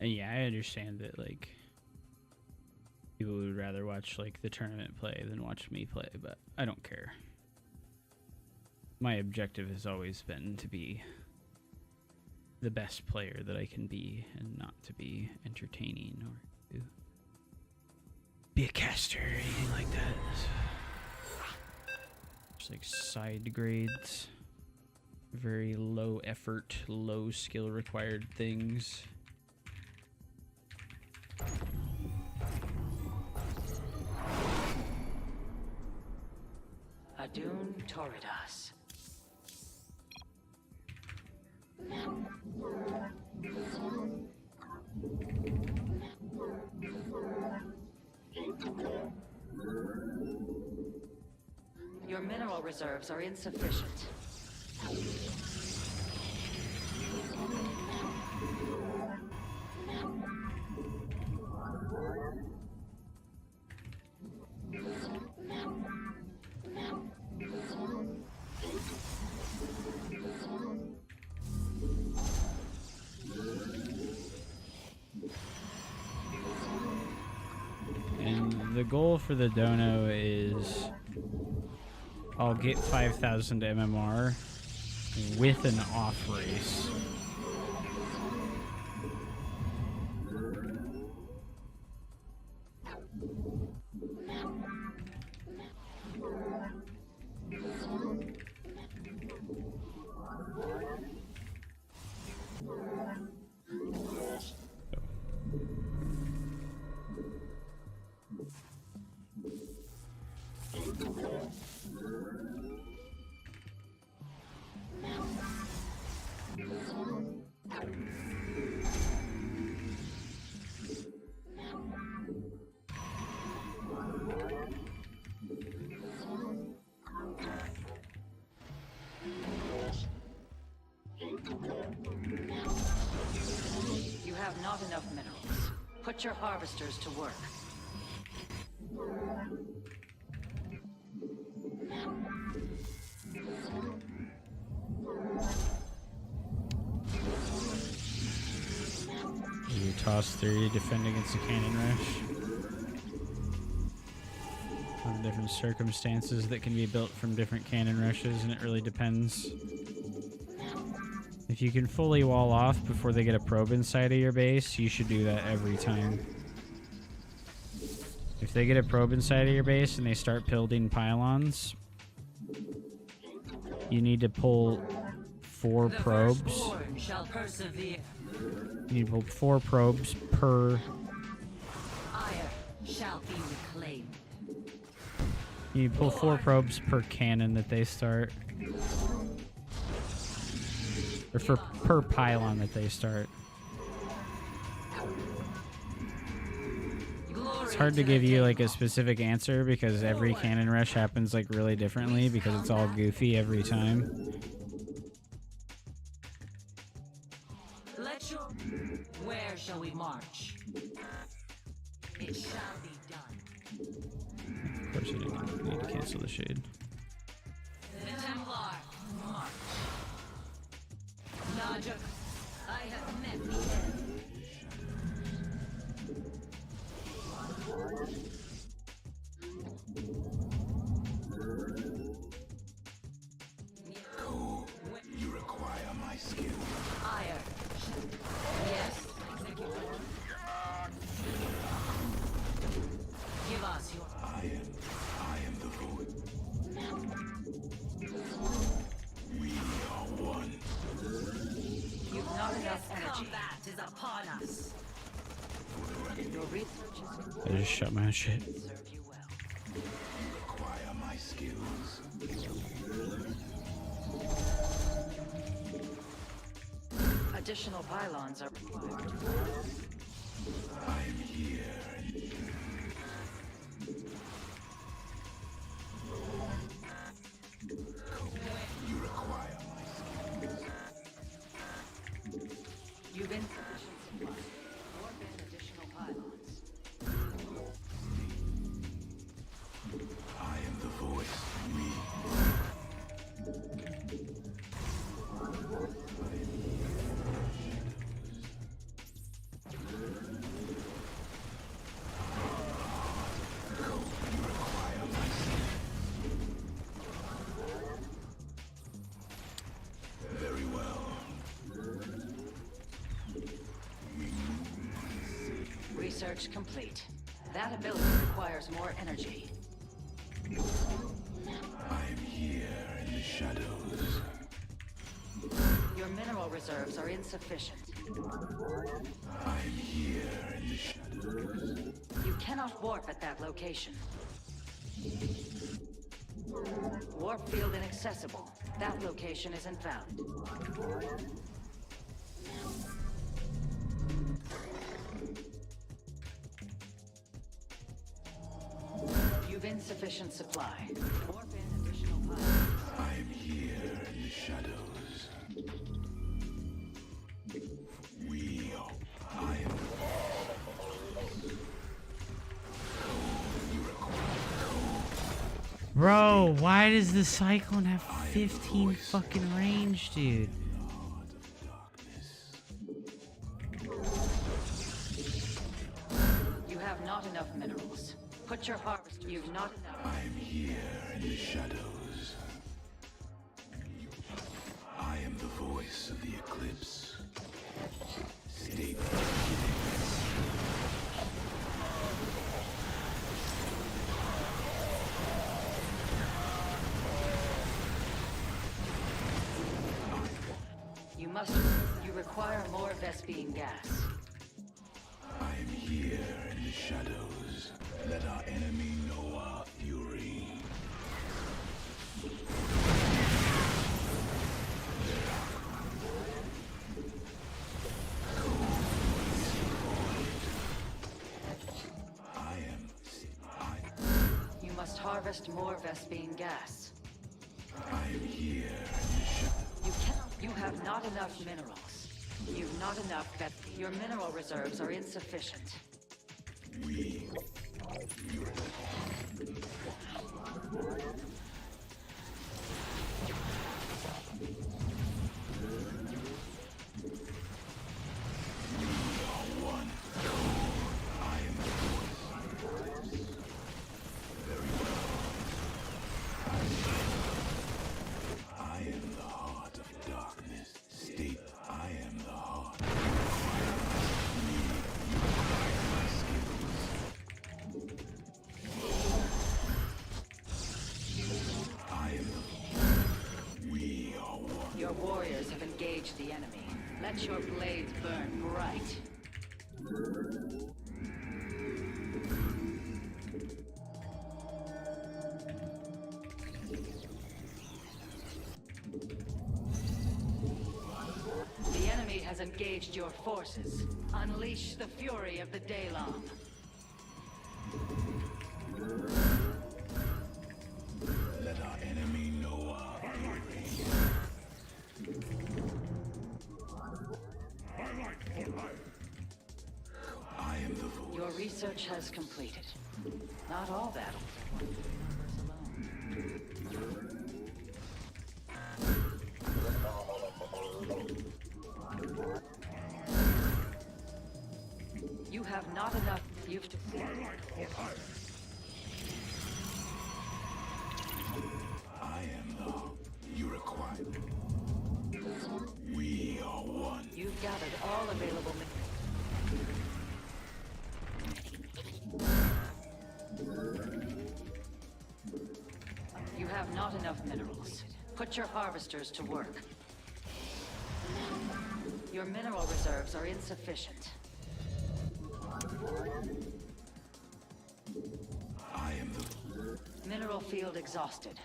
And yeah, I understand that, like, people would rather watch, like, the tournament play than watch me play, but I don't care. My objective has always been to be the best player that I can be and not to be entertaining or to be a caster or anything like that. Just like side grades, very low effort, low skill required things. Adun Toridas. Your mineral reserves are insufficient. And the goal for the dono is I'll get 5,000 MMR with an off race. You have not enough minerals. Put your harvesters to work. You toss 3, defend against a cannon rush. On different circumstances that can be built from different cannon rushes, and it really depends. If you can fully wall off before they get a probe inside of your base, you should do that every time. If they get a probe inside of your base and they start building pylons, you need to pull 4 probes. Shall persevere. You need to pull 4 probes per. Ire shall be reclaimed. You need to pull 4 probes per cannon that they start. Or per pylon that they start. It's hard to give you like a specific answer because every cannon rush happens like really differently because it's all goofy every time. Let your... Where shall we march? It shall be done. Of course, I didn't need to cancel the shade. The Templar, march. Najak, I have met the end. Cool. You require my skill. Ire. Yes, Executor. Give us your... I am the void. We are one. You've not enough energy. Combat is upon us. Your research I just shut my own shit. is serve you well. Require my skills. Additional pylons are required. I am here. You require my skills. You've insufficient supply. Warp in additional pylons. I am the voice. We. Very well. Research complete. That ability requires more energy. I am here in the shadows. Your mineral reserves are insufficient. I am here in the shadows. You cannot warp at that location. Warp field inaccessible. That location is invalid. You've insufficient supply. Warp in additional pylons. I am here in the shadows. We are. I am. You require. Bro, why does the Cyclone have 15 fucking range, dude? Heart of darkness. You have not enough minerals. Put your harvest. You've not enough. I am here in the shadows. I am the voice of the eclipse. State. You must. You require more Vespine gas. I am here in the shadows. Let our enemy know our fury. You must harvest more Vespine gas. I am here in the shadows. You cannot. You have not enough minerals. You've not enough your mineral reserves are insufficient. We. One. I am the voice. Very well. I am the heart of darkness. State, I am the heart. My skills. I am the. We are one. Your warriors have engaged the enemy. Let your blades burn bright. The enemy has engaged your forces. Unleash the fury of the Daylong. Let our enemy know our fury. Research has completed. Not all battles are won by members alone. You have not enough. You've to. I am the you require. We are one. You've gathered all available. You have not enough minerals. Put your harvesters to work. Your mineral reserves are insufficient. I am the Mineral field exhausted.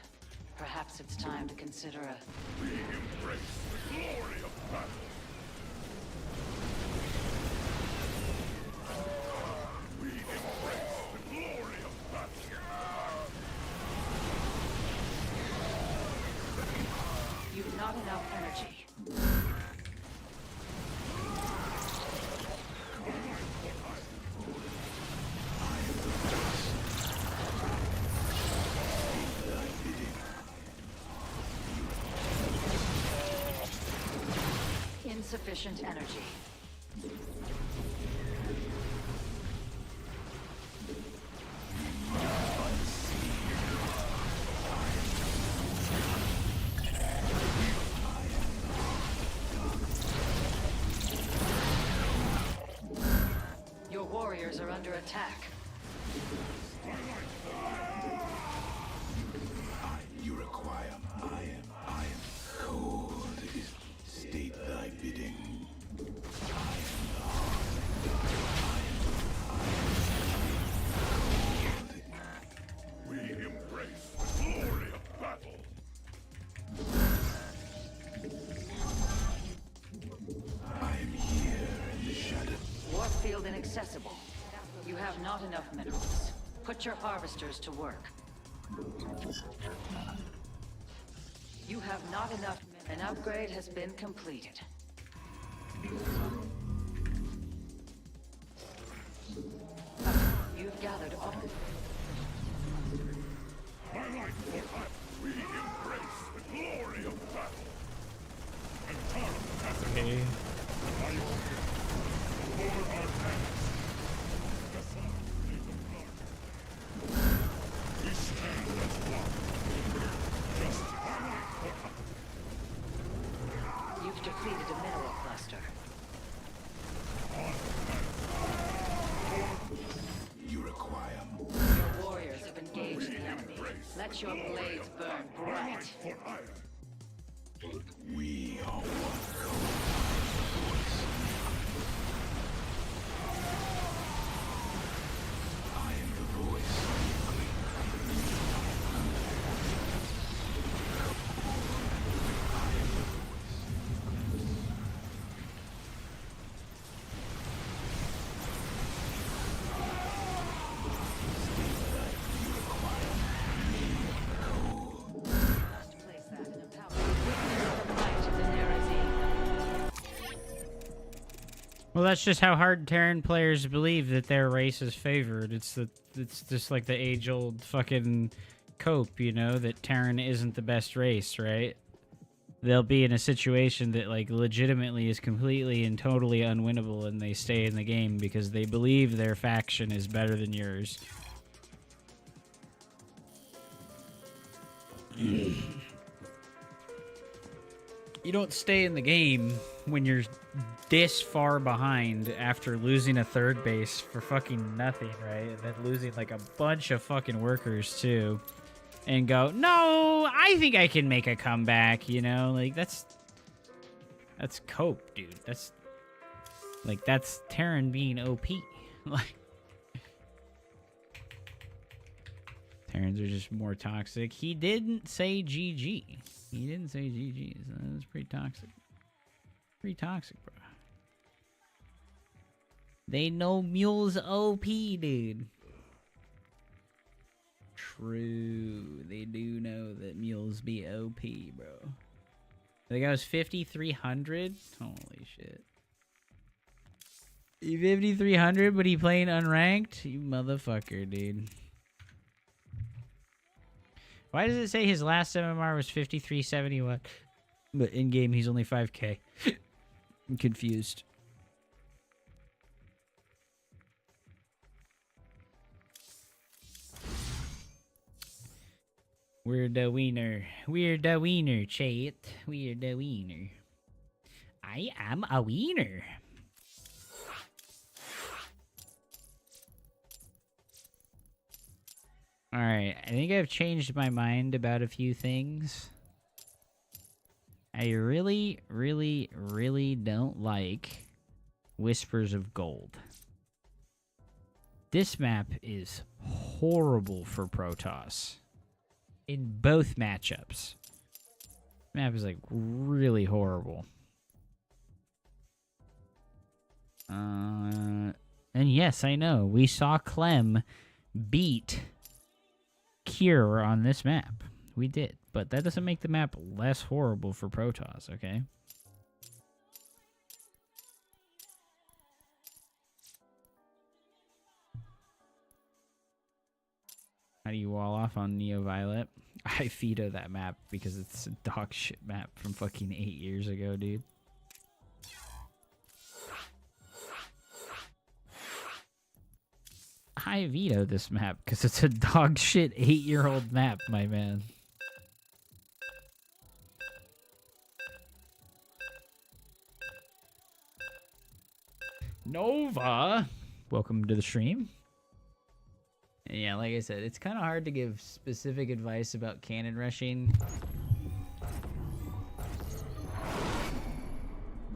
Perhaps it's time to consider a... we embrace the glory of battle. We embrace the glory of battle. You've not enough energy. Insufficient energy. Your warriors are under attack. You require. I am cold. State thy bidding. We embrace the glory of battle. I am here in the shadow. Warfield inaccessible. You have not enough minerals. Put your harvesters to work. You have not enough. An upgrade has been completed. You've gathered all. We embrace the glory of battle. Okay. We stand as one. You've depleted a mineral cluster. You require. Your warriors have engaged the enemy. Let your blades burn bright. We are one. I am the voice. Must place that in a power. Witness the might of the REEEEE. Well, that's just how hard Terran players believe that their race is favored. It's just like the age-old fucking cope, you know, that Terran isn't the best race, right? They'll be in a situation that like legitimately is completely and totally unwinnable, and they stay in the game because they believe their faction is better than yours. You don't stay in the game when you're this far behind after losing a third base for fucking nothing, right? And then losing like a bunch of fucking workers too. And go, no, I think I can make a comeback, you know? Like, that's cope, dude. That's Terran being OP. Like, Terrans are just more toxic. He didn't say GG. He didn't say GG, so that was pretty toxic. Pretty toxic, bro. They know Mule's OP, dude. True. They do know that Mules be OP, bro. The guy was 5,300? Holy shit. He 5300, but he playing unranked? You motherfucker, dude. Why does it say his last MMR was 5371? But in game, he's only 5k. I'm confused. We're the wiener. We're the wiener, chat. We're the wiener. I am a wiener. Alright, I think I've changed my mind about a few things. I really, really, really don't like Whispers of Gold. This map is horrible for Protoss. In both matchups. Map is like really horrible. And yes, I know. We saw Clem beat Cure on this map. We did. But that doesn't make the map less horrible for Protoss, okay? How do you wall off on Neo Violet? I veto that map because it's a dog shit map from fucking 8 years ago, dude. I veto this map because it's a dog shit 8-year-old map, my man. Nova! Welcome to the stream. Yeah, like I said, it's kind of hard to give specific advice about cannon rushing.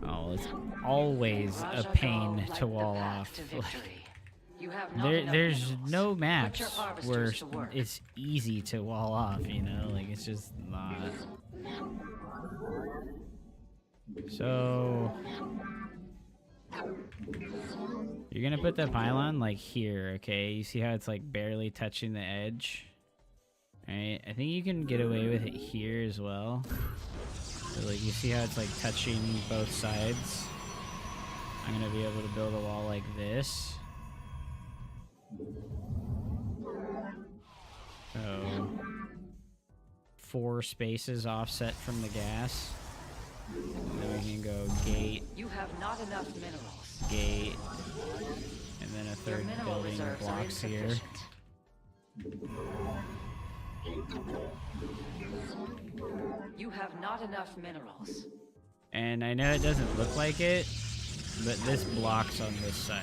Oh, it's always a pain to wall off. There's no maps where it's easy to wall off, you know? Like, it's just not. So... you're gonna put the pylon, like, here, okay? You see how it's, like, barely touching the edge? Alright, I think you can get away with it here as well. So, like, you see how it's, like, touching both sides? I'm gonna be able to build a wall like this. So, 4 spaces offset from the gas. And then we can go gate. You have not enough minerals. Gate. And then a third building blocks here. You have not enough minerals. And I know it doesn't look like it, but this blocks on this side.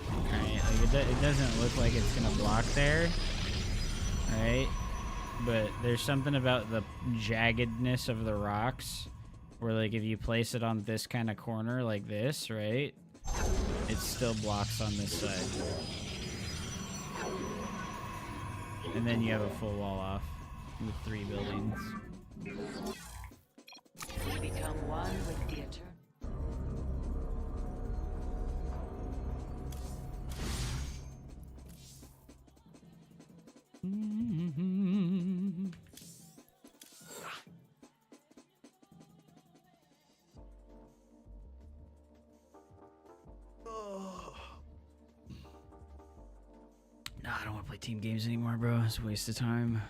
Alright, like it doesn't look like it's gonna block there. Alright? But there's something about the jaggedness of the rocks where, like, if you place it on this kind of corner like this, right, it still blocks on this side. And then you have a full wall off with 3 buildings. We become one with the eternal. No, I don't want to play team games anymore, bro. It's a waste of time.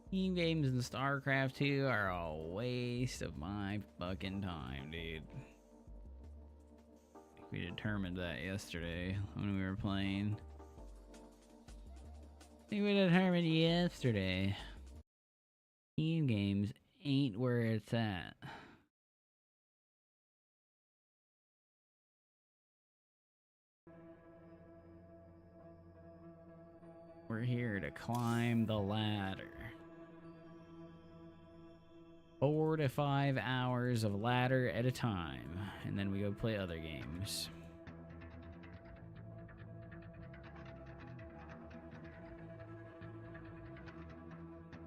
Team games in StarCraft 2 are a waste of my fucking time, dude. We determined that yesterday when we were playing. I think we determined yesterday. Team games ain't where it's at. We're here to climb the ladder. 4 to 5 hours of ladder at a time, and then we go play other games.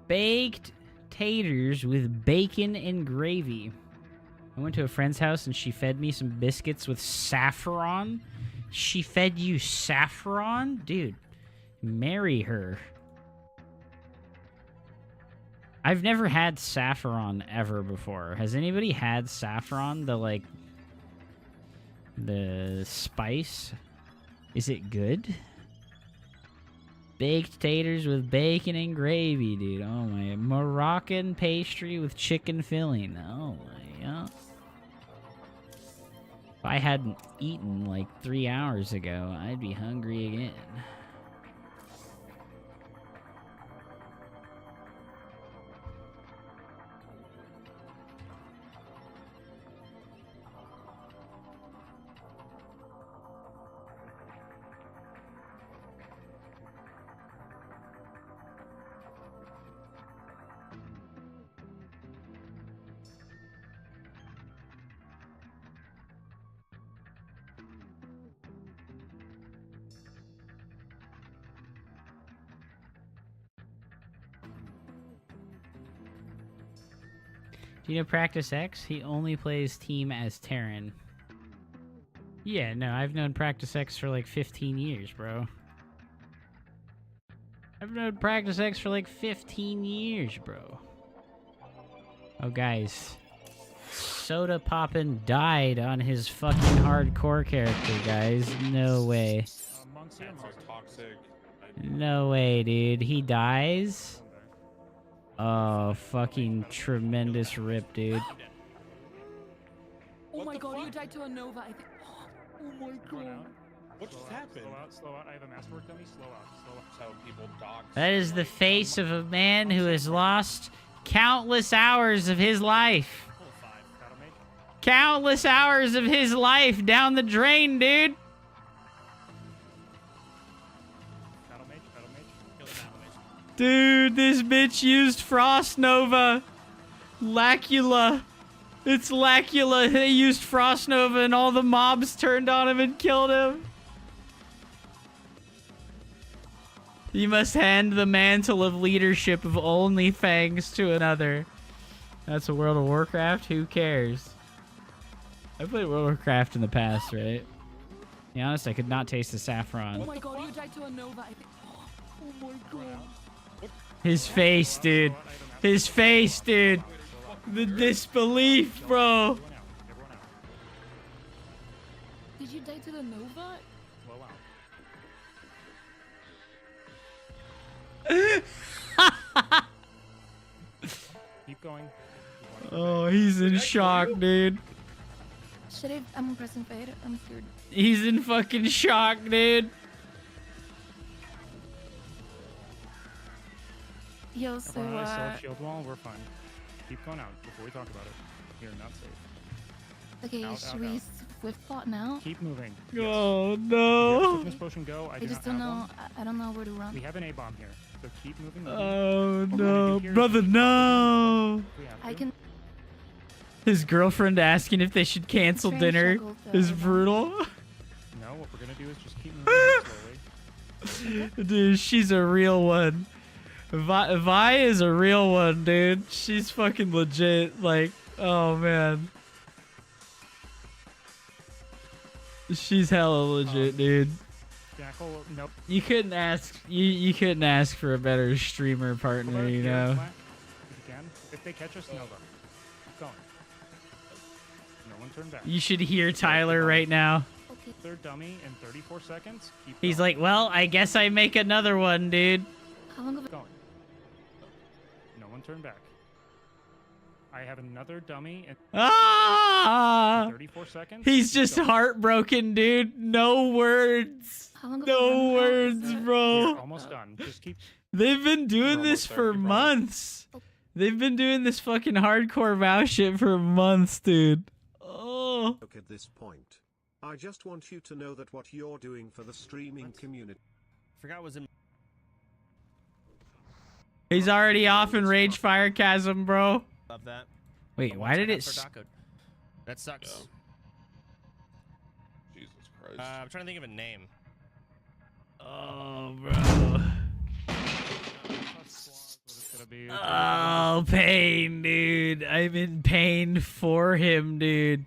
Baked taters with bacon and gravy. I went to a friend's house and she fed me some biscuits with saffron. She fed you saffron? Dude, marry her. I've never had saffron ever before. Has anybody had saffron? The spice? Is it good? Baked taters with bacon and gravy, dude. Oh my. Moroccan pastry with chicken filling. Oh my god. If I hadn't eaten like 3 hours ago, I'd be hungry again. Do you know Practice X? He only plays team as Terran. Yeah, no, I've known Practice X for like 15 years, bro. I've known Practice X for like 15 years, bro. Oh, guys. Soda Poppin' died on his fucking hardcore character, guys. No way. No way, dude. He dies? Oh, fucking tremendous rip, dude. Oh my god, you died to a Nova. I think. Oh my god. What just happened? Slow out. I have a masterwork dummy. Slow out. That's how people dock. That is the face of a man who has lost countless hours of his life. Countless hours of his life down the drain, dude. Dude, this bitch used Frost Nova. Lacula. It's Lacula. They used Frost Nova and all the mobs turned on him and killed him. You must hand the mantle of leadership of only Fangs to another. That's a World of Warcraft? Who cares? I played World of Warcraft in the past, right? To be honest, I could not taste the saffron. Oh my god, you died to a Nova. I think. Oh my god. His face, dude. His face, dude. The disbelief, bro. Did you die to the Nova? Keep going. Oh, he's in shock, dude. Should I? I'm pressing fade. I'm scared. He's in fucking shock, dude. Yo, so Shield wall. We're fine. Keep going out before we talk about it. You're not safe. okay, should we swift plot now? Keep moving. Oh Yes. no. Swiftness potion go. I just don't know. I don't know where to run. We have an A bomb here, so keep moving. Oh no, brother, no. I can. His girlfriend asking if they should cancel Train dinner shuttle to is Imba. brutal. No, what we're gonna do is just keep moving slowly. Dude, she's a real one. Vi is a real one, dude. She's fucking legit. Like, oh man. She's hella legit, dude. Jackal, nope. You couldn't ask. You couldn't ask for a better streamer partner, you know. If you can. If they catch us, Nova. Keep going. No one turn back. You should hear Tyler right now. Okay. Third dummy in 34 seconds. Keep He's going. like, well, I guess I make another one, dude. How long of it? Going. No one turn back. I have another dummy in Ah! 34 seconds. He's Keep just going. heartbroken, dude. No words. How long of No a run words, is it? bro. You're almost done. Just keep. They've been doing We're this almost there, for keep running. months. They've been doing this fucking hardcore vow shit for months, dude. Oh. Look at this point. I just want you to know that what you're doing for the streaming community. Forgot was in. He's already off in Rage Fire Chasm, bro. Love that. Wait, why did it... That sucks. Jesus Christ. I'm trying to think of a name. Oh, bro. Oh, pain, dude. I'm in pain for him, dude.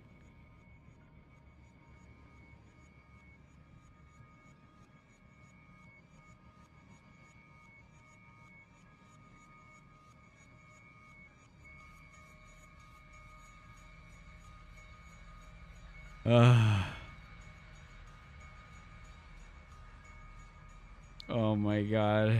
Oh my god.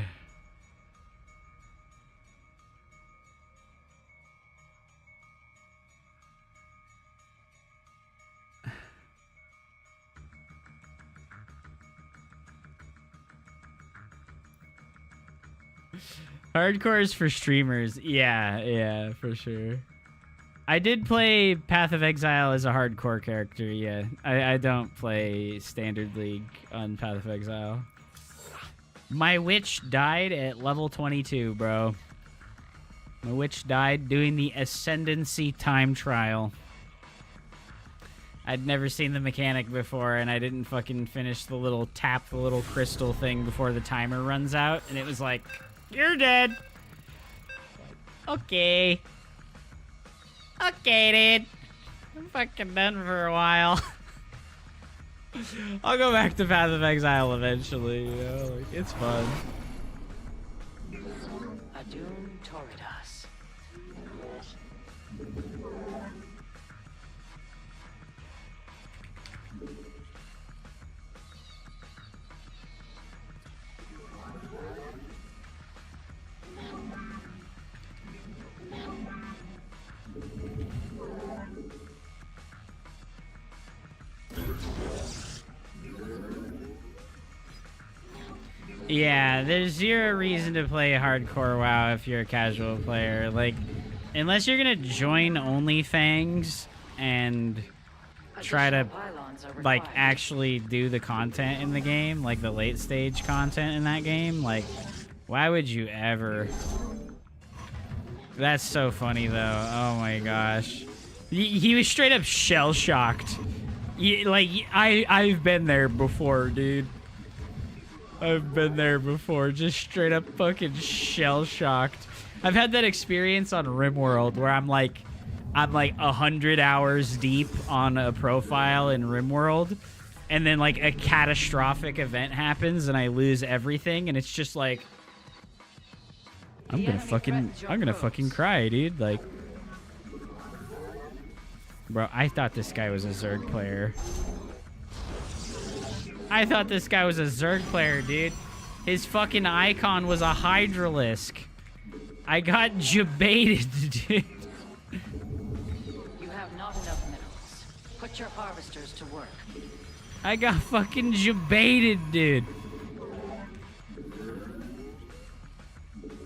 Hardcore is for streamers. Yeah, for sure. I did play Path of Exile as a hardcore character, yeah. I don't play Standard League on Path of Exile. My witch died at level 22, bro. My witch died doing the Ascendancy time trial. I'd never seen the mechanic before, and I didn't fucking finish the little tap, the little crystal thing before the timer runs out, and it was like, you're dead. Okay. Okay, dude. I'm fucking done for a while. I'll go back to Path of Exile eventually, you know? Like, it's fun. Adun Toridas. Yeah, there's zero reason to play hardcore WoW if you're a casual player. Like, unless you're gonna join OnlyFans and try to, like, actually do the content in the game, like the late stage content in that game, like, why would you ever? That's so funny, though. Oh my gosh. He was straight up shell-shocked. Like, I've been there before, dude. I've been there before, just straight up fucking shell-shocked. I've had that experience on RimWorld where I'm like 100 hours deep on a profile in RimWorld, and then like a catastrophic event happens and I lose everything, and it's just like, I'm gonna fucking cry, dude. Like, bro, I thought this guy was a Zerg player. I thought this guy was a Zerg player, dude. His fucking icon was a Hydralisk. I got jebaited, dude. You have not enough minerals. Put your harvesters to work. I got fucking jebaited, dude.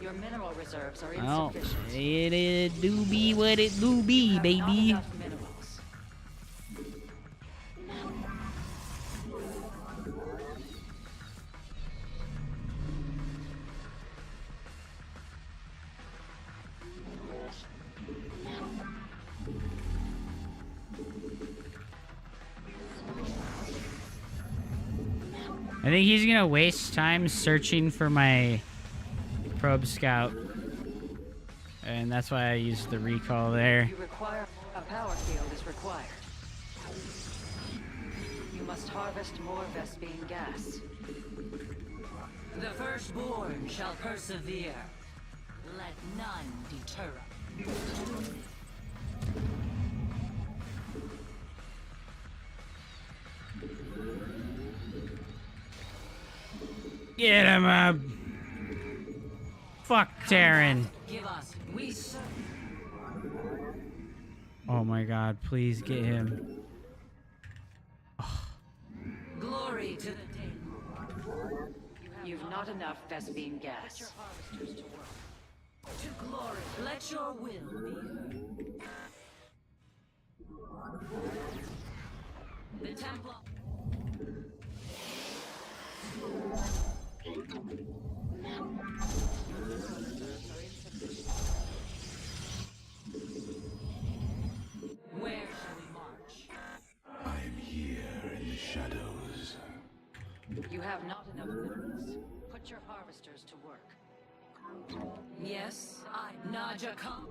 Your mineral reserves are Well, insufficient. it do be what it do be, You have not baby. enough minerals. I think he's gonna waste time searching for my probe scout, and that's why I used the recall there. You require a power field is required. You must harvest more Vespine gas. The firstborn shall persevere. Let none deter us. Get him up! Fuck Terran! Give us, we serve. Oh my god, please get him. Glory to the day. You've not enough Vespine gas. To glory, let your will be heard. The Templar. Where shall we march? I am here in the shadows. You have not enough minerals. Put your harvesters to work. Yes, I Naja come.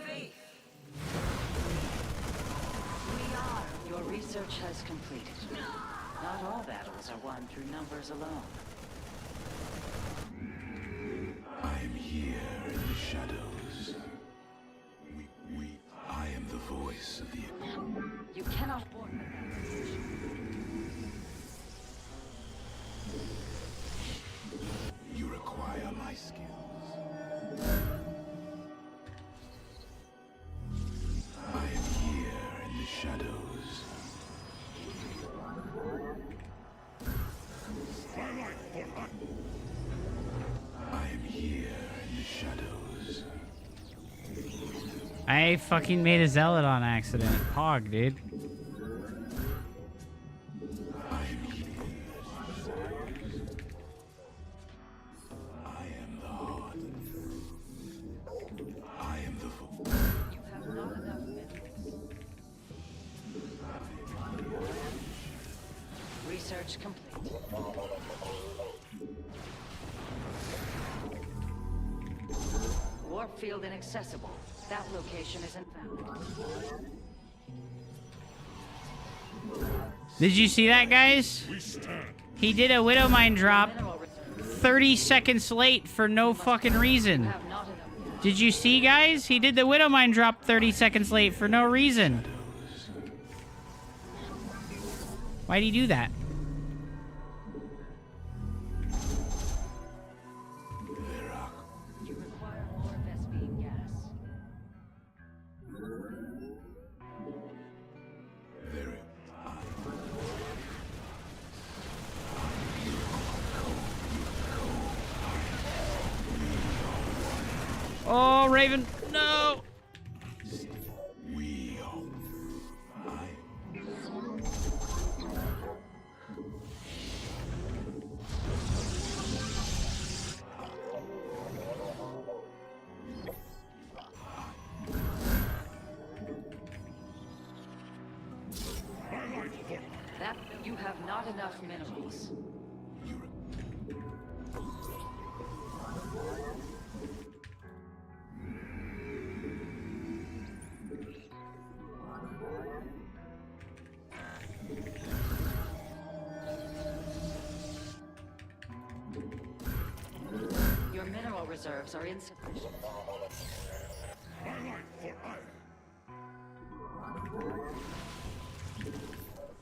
Faith. We are. Your research has completed. Not all battles are won through numbers alone. I here in the shadows. I am the voice of the... You cannot warn them. You require my skills. I am here in the shadows. I am here in the shadows. I fucking made a zealot on accident. Hog, dude. I am here. I am the heart. I am the You have not enough minerals. Research complete. Warp field inaccessible. That location is invalid. Did you see that, guys? He did a Widow Mine drop 30 seconds late for no fucking reason. Did you see, guys? He did the Widow Mine drop 30 seconds late for no reason. Why'd he do that? You require more Vespine gas. Oh, Raven, no! That you have not enough minerals. Your mineral reserves are insufficient.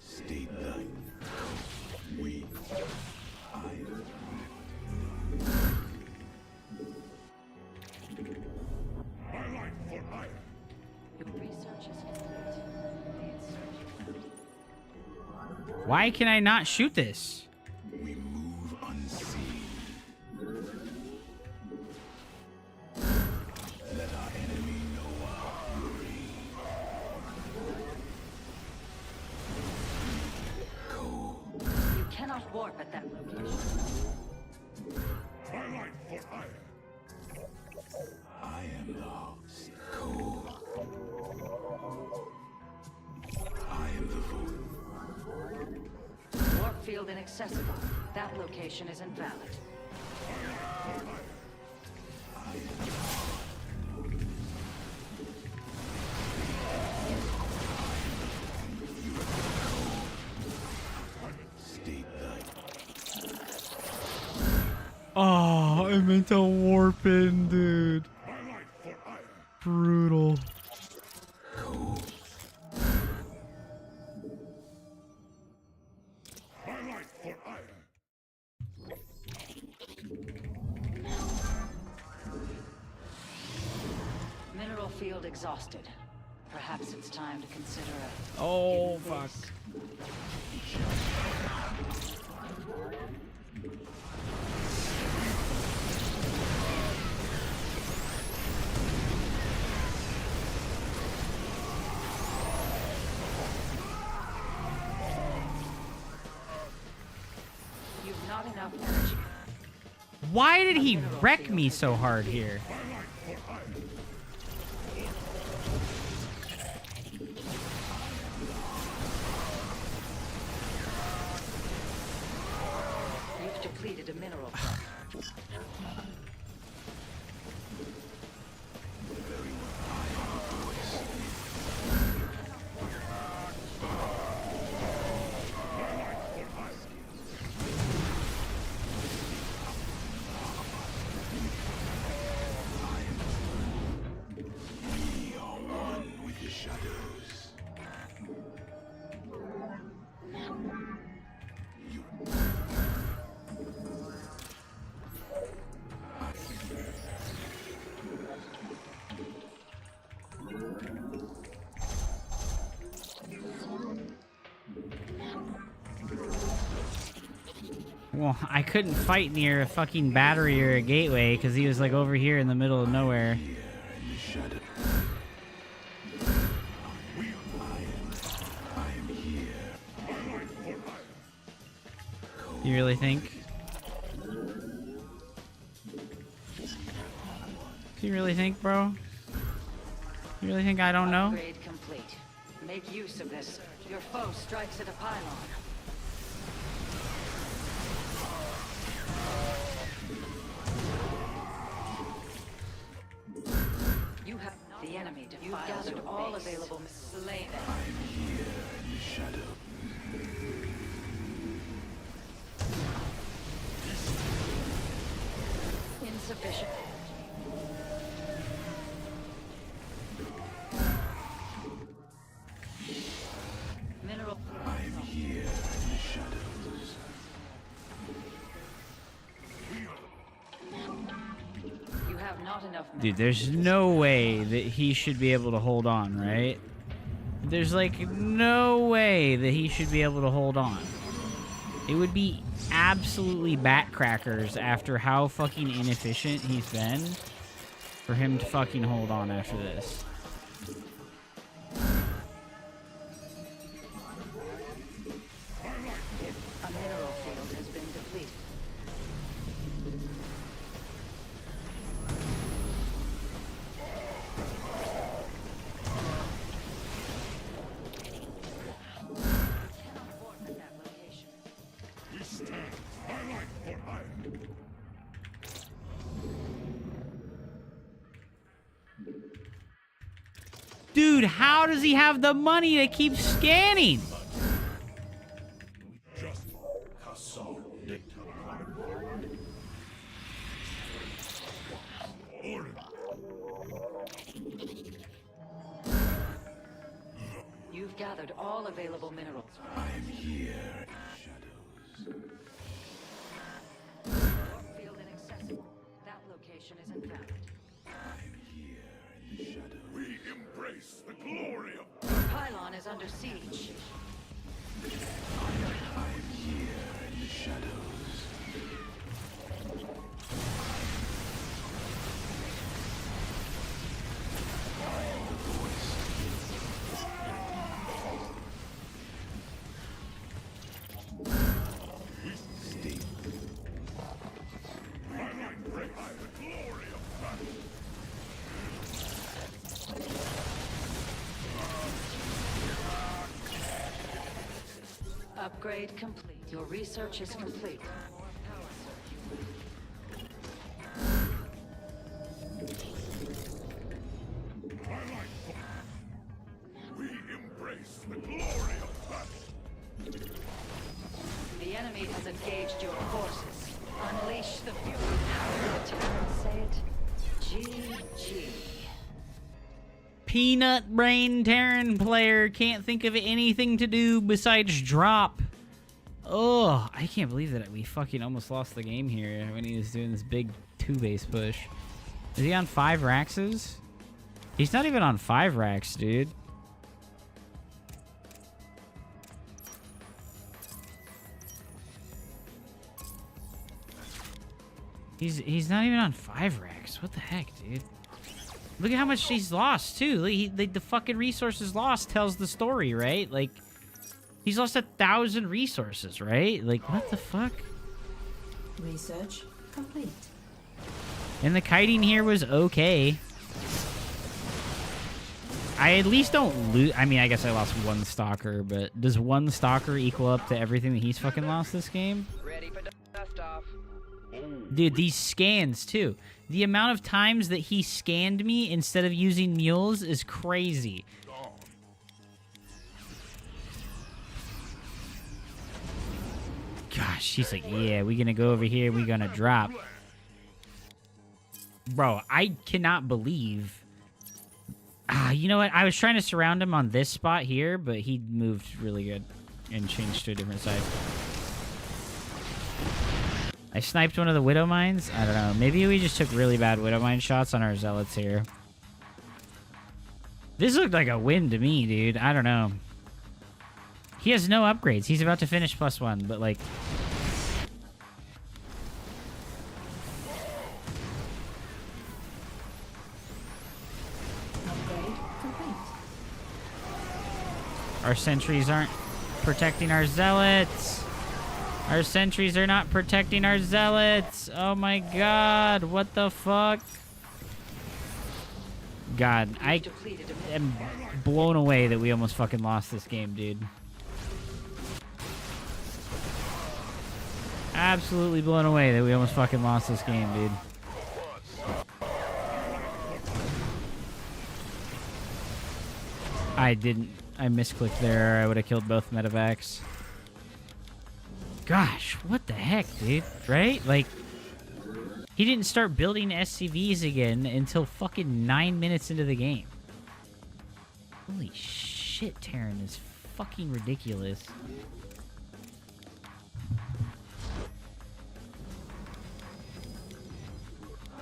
state that we Why can I not shoot this? we move unseen. Let our enemy know our fury. Cold. You cannot warp at that location. I am the host. Cold. I am the void. Warp field inaccessible. That location is invalid. State that. Oh, I meant to warp in, dude. Brutal. Mineral field exhausted. Perhaps it's time to consider a... Oh, fuck. You've not enough energy. Why did he wreck me so hard here? You've depleted a mineral crop. Well, I couldn't fight near a fucking battery or a gateway because he was like over here in the middle of nowhere. You really think? Do you really think, bro? You really think I don't know? Upgrade complete. Make use of this. Your foe strikes at a pylon. You have the enemy defiled. You've gathered all available. Slay them. I'm here in the shadow. Insufficient. Mineral. I'm here in the shadows. You have not enough. Dude, there's no way that he should be able to hold on, right? There's like no way that he should be able to hold on. It would be absolutely backcrackers after how fucking inefficient he's been for him to fucking hold on after this. A mineral field has been depleted. Dude, how does he have the money to keep scanning? You've gathered all available minerals. I'm here in the shadows. Field inaccessible. That location is invalid. I'm here in the shadows. We embrace the glory of... The pylon is under siege. I'm here in the shadows. Upgrade complete. Your research is complete. We embrace the glory of battle. The enemy has engaged your forces. Unleash the fury power of the Terran. Say it. GG. Peanut brain Terran player can't think of anything to do besides drop. Oh, I can't believe that we fucking almost lost the game here when he was doing this big 2-base push. Is he on 5 Raxes? He's not even on 5 racks, dude. He's not even on 5 racks. What the heck, dude? Look at how much he's lost, too. The fucking resources lost tells the story, right? Like, he's lost 1,000 resources, right? Like, what the fuck? Research complete. And the kiting here was okay. I at least don't lose. I mean, I guess I lost 1 stalker, but does 1 stalker equal up to everything that he's fucking lost this game? Ready for dust off. Dude, these scans, too. The amount of times that he scanned me instead of using mules is crazy. Gosh, she's like, yeah, we're gonna go over here, we're gonna drop. Bro, I cannot believe... you know what? I was trying to surround him on this spot here, but he moved really good and changed to a different side. I sniped one of the Widow Mines. I don't know. Maybe we just took really bad Widow Mine shots on our Zealots here. This looked like a win to me, dude. I don't know. He has no upgrades. He's about to finish +1, but like... Our sentries aren't protecting our zealots. Our sentries are not protecting our zealots. Oh my god, what the fuck? God, I am blown away that we almost fucking lost this game, dude. Absolutely blown away that we almost fucking lost this game, dude. I misclicked there. I would have killed both medevacs. Gosh, what the heck, dude? Right? Like, he didn't start building SCVs again until fucking 9 minutes into the game. Holy shit, Terran is fucking ridiculous.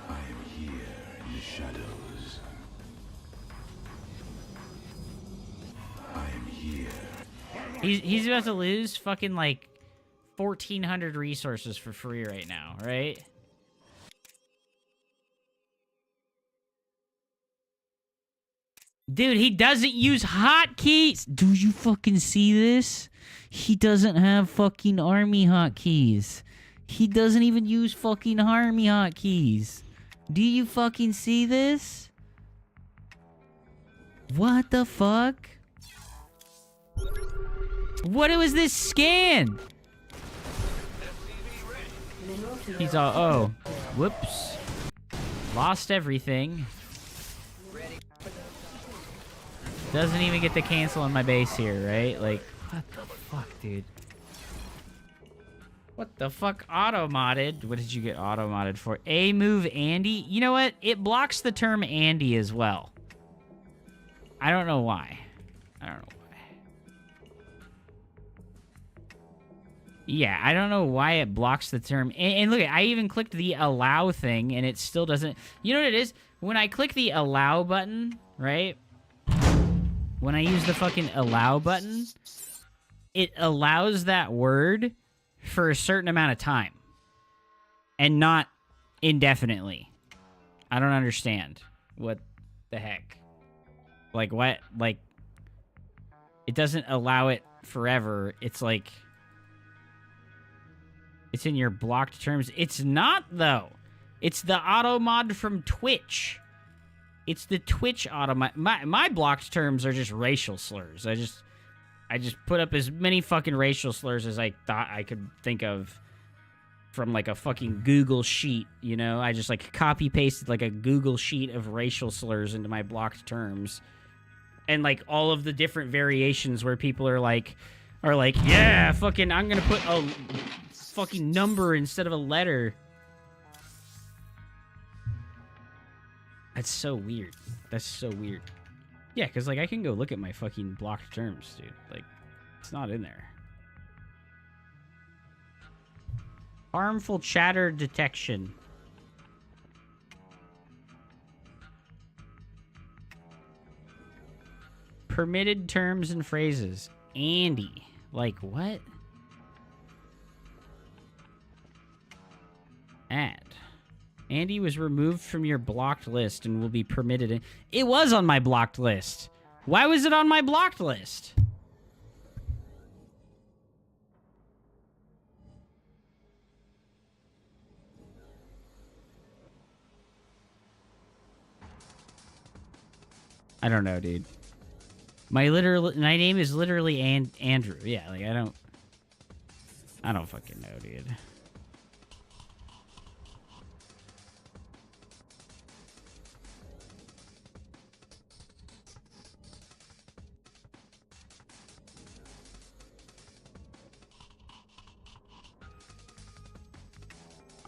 I am here in the shadows. I am here. He's about to lose fucking like 1,400 resources for free right now, right? Dude, he doesn't use hotkeys. Do you fucking see this? He doesn't have fucking army hotkeys. He doesn't even use fucking army hotkeys. Do you fucking see this? What the fuck? What was this scan? He's all, oh, whoops. Lost everything. Doesn't even get to cancel on my base here, right? Like, what the fuck, dude? What the fuck? Auto-modded? What did you get auto-modded for? A move Andy? You know what? It blocks the term Andy as well. I don't know why. I don't know why. Yeah, I don't know why it blocks the term. And look, I even clicked the allow thing, and it still doesn't... You know what it is? When I click the allow button, right? When I use the fucking allow button, it allows that word for a certain amount of time. And not indefinitely. I don't understand. What the heck? Like, what? Like, it doesn't allow it forever. It's like... It's in your blocked terms. It's not, though. It's the auto mod from Twitch. It's the Twitch auto mod. My blocked terms are just racial slurs. I just put up as many fucking racial slurs as I thought I could think of from like a fucking Google sheet, you know? I just like copy pasted like a Google sheet of racial slurs into my blocked terms. And like all of the different variations where people are like, yeah, fucking, I'm gonna put a fucking number instead of a letter. That's so weird. That's so weird. Yeah, because, like, I can go look at my fucking blocked terms, dude. Like, it's not in there. Harmful chatter detection. Permitted terms and phrases. Andy. Like, what? Add. Andy was removed from your blocked list and will be permitted. It was on my blocked list. Why was it on my blocked list? I don't know, dude. My name is literally Andrew. Yeah, like I don't fucking know, dude.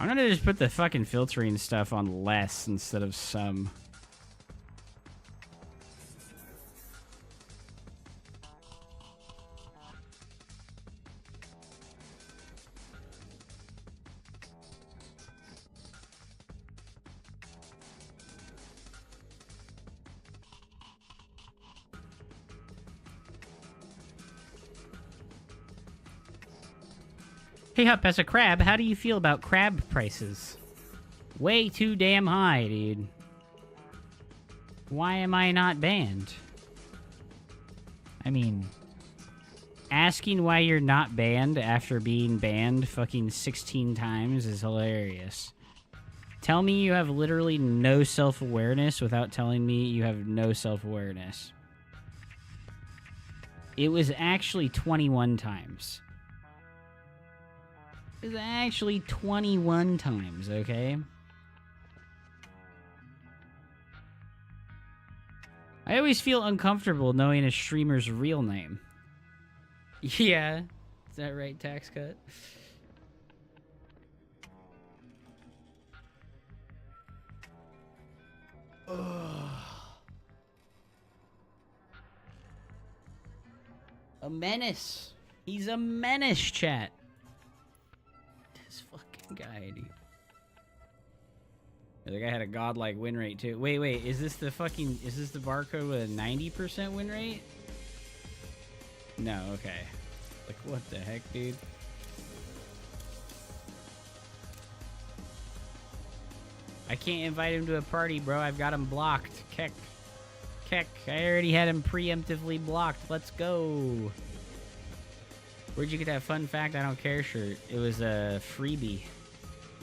I'm gonna just put the fucking filtering stuff on less instead of some. Hey, Hup, as a crab, how do you feel about crab prices? Way too damn high, dude. Why am I not banned? I mean, Asking why you're not banned after being banned fucking 16 times is hilarious. Tell me you have literally no self-awareness without telling me you have no self-awareness. It was actually 21 times. It was actually 21 times, okay? I always feel uncomfortable knowing a streamer's real name. Yeah. Is that right, tax cut? A menace. He's a menace, chat. This fucking guy, dude. I think I had a godlike win rate too. Wait, is this the barcode with a 90% win rate? No, okay. Like, what the heck, dude? I can't invite him to a party, bro. I've got him blocked. Keck. I already had him preemptively blocked. Let's go. Where'd you get that fun fact I don't care shirt? It was a freebie.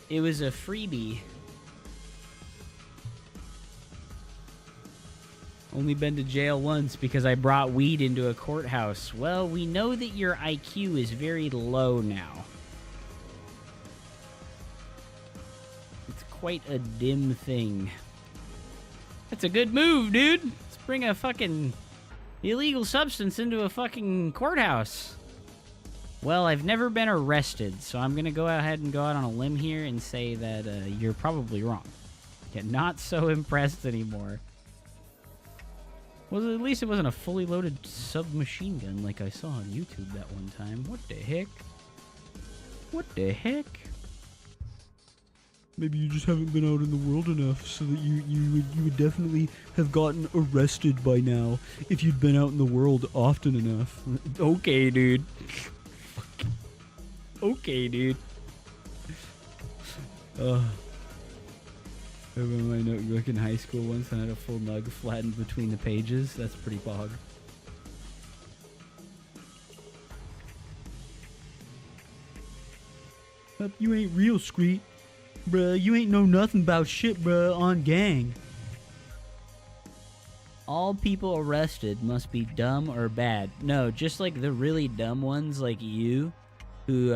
It was a freebie. Only been to jail once because I brought weed into a courthouse. Well, we know that your IQ is very low now. It's quite a dim thing. That's a good move, dude. Let's bring a fucking illegal substance into a fucking courthouse. Well, I've never been arrested, so I'm going to go ahead and go out on a limb here and say that you're probably wrong. Yeah, not so impressed anymore. Well, at least it wasn't a fully loaded submachine gun like I saw on YouTube that one time. What the heck? What the heck? Maybe you just haven't been out in the world enough so that you would definitely have gotten arrested by now if you'd been out in the world often enough. Okay, dude. Okay, dude. I remember my notebook in high school once and I had a full nug flattened between the pages. That's pretty pog. You ain't real, Screet. Bruh, you ain't know nothing about shit, bruh, on gang. All people arrested must be dumb or bad. No, just like the really dumb ones like you, who,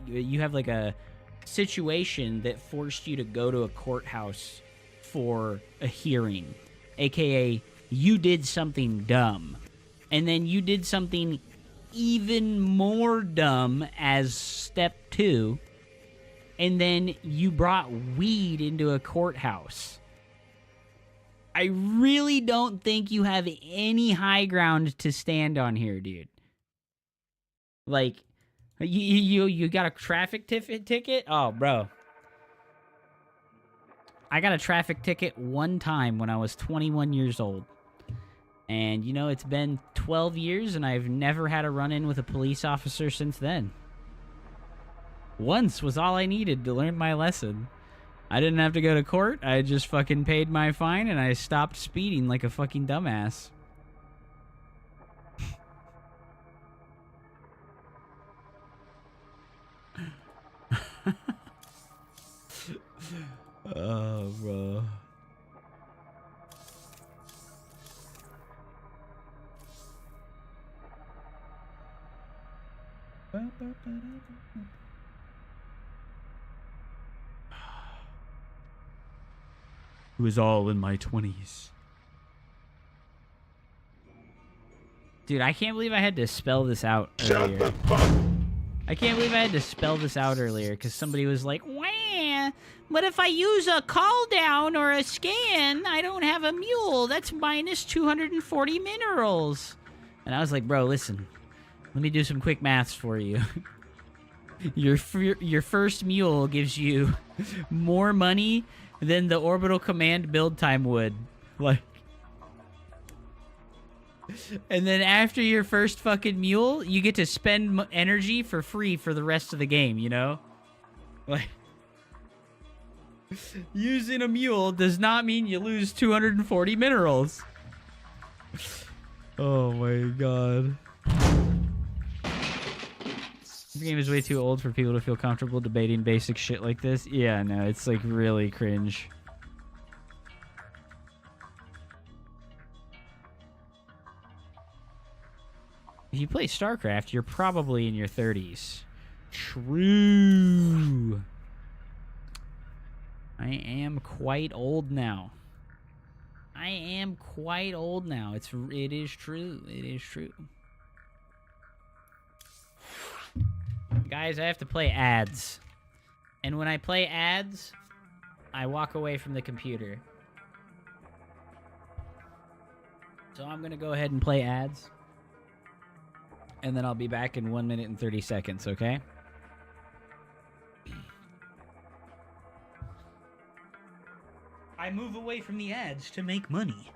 you have like a situation that forced you to go to a courthouse for a hearing, aka you did something dumb, and then you did something even more dumb as step 2, and then you brought weed into a courthouse. I really don't think you have any high ground to stand on here, dude. Like, You got a traffic ticket? Oh, bro. I got a traffic ticket one time when I was 21 years old. And, it's been 12 years and I've never had a run-in with a police officer since then. Once was all I needed to learn my lesson. I didn't have to go to court. I just fucking paid my fine and I stopped speeding like a fucking dumbass. Oh, bro. It was all in my 20s. Dude, I can't believe I had to spell this out earlier. I can't believe I had to spell this out earlier because somebody was like, wah, but if I use a call down or a scan, I don't have a mule. That's minus 240 minerals. And I was like, bro, listen, let me do some quick maths for you. Your first mule gives you more money than the orbital command build time would. Like, and then after your first fucking mule, you get to spend energy for free for the rest of the game, Like, using a mule does not mean you lose 240 minerals. Oh my god. The game is way too old for people to feel comfortable debating basic shit like this. Yeah, no, it's like really cringe. If you play StarCraft, you're probably in your 30s. True. I am quite old now. I am quite old now. It is true. It is true. Guys, I have to play ads. And when I play ads, I walk away from the computer. So I'm going to go ahead and play ads. And then I'll be back in 1 minute and 30 seconds, okay? I move away from the ads to make money.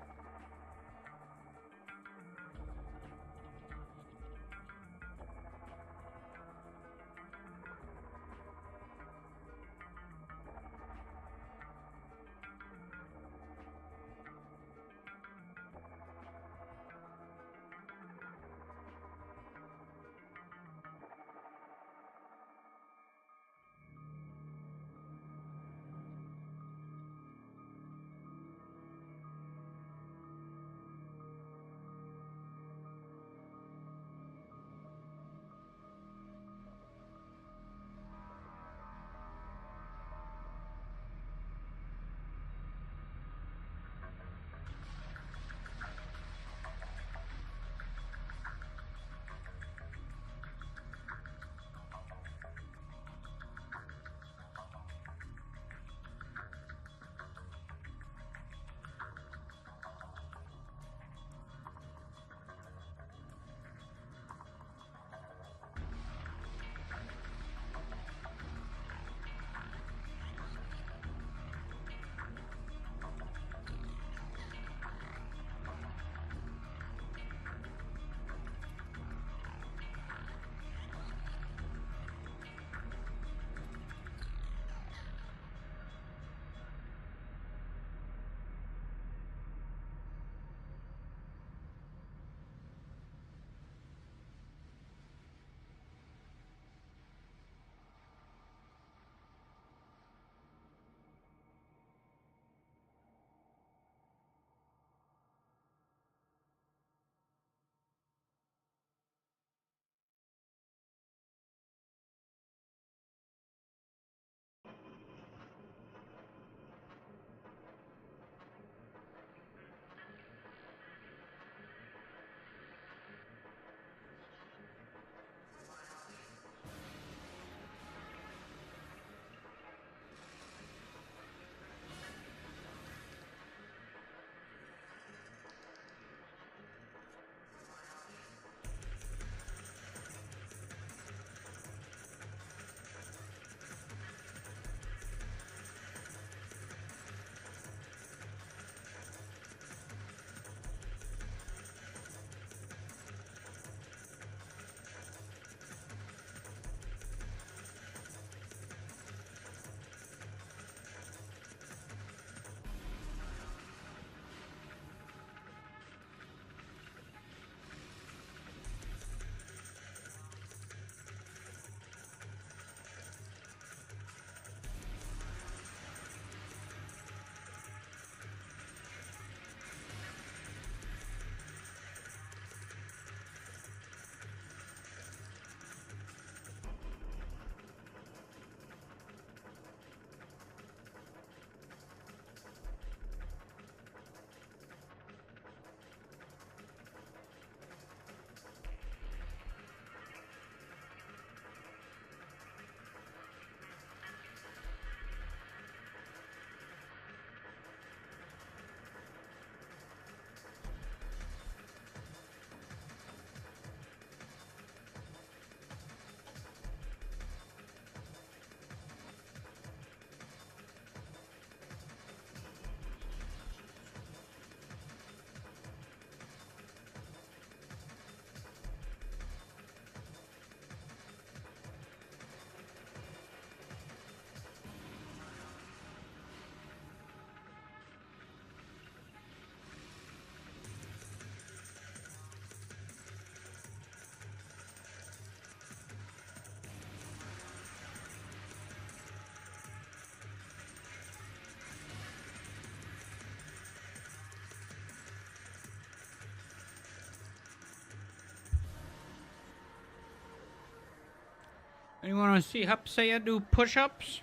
Anyone want to see Hupsaiya do push-ups?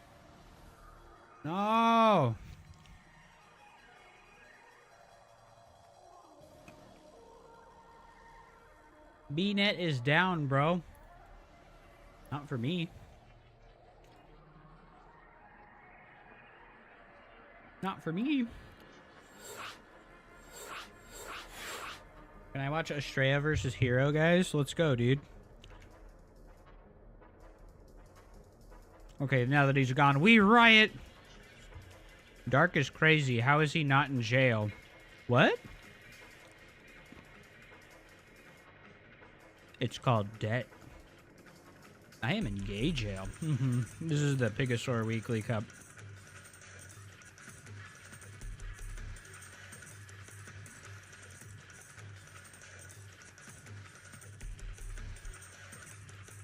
No. B-net is down, bro. Not for me. Not for me. Can I watch Estrella versus Hero, guys? Let's go, dude. Okay, now that he's gone, we riot. Dark is crazy. How is he not in jail? What? It's called debt. I am in gay jail. This is the Pigasaur Weekly Cup.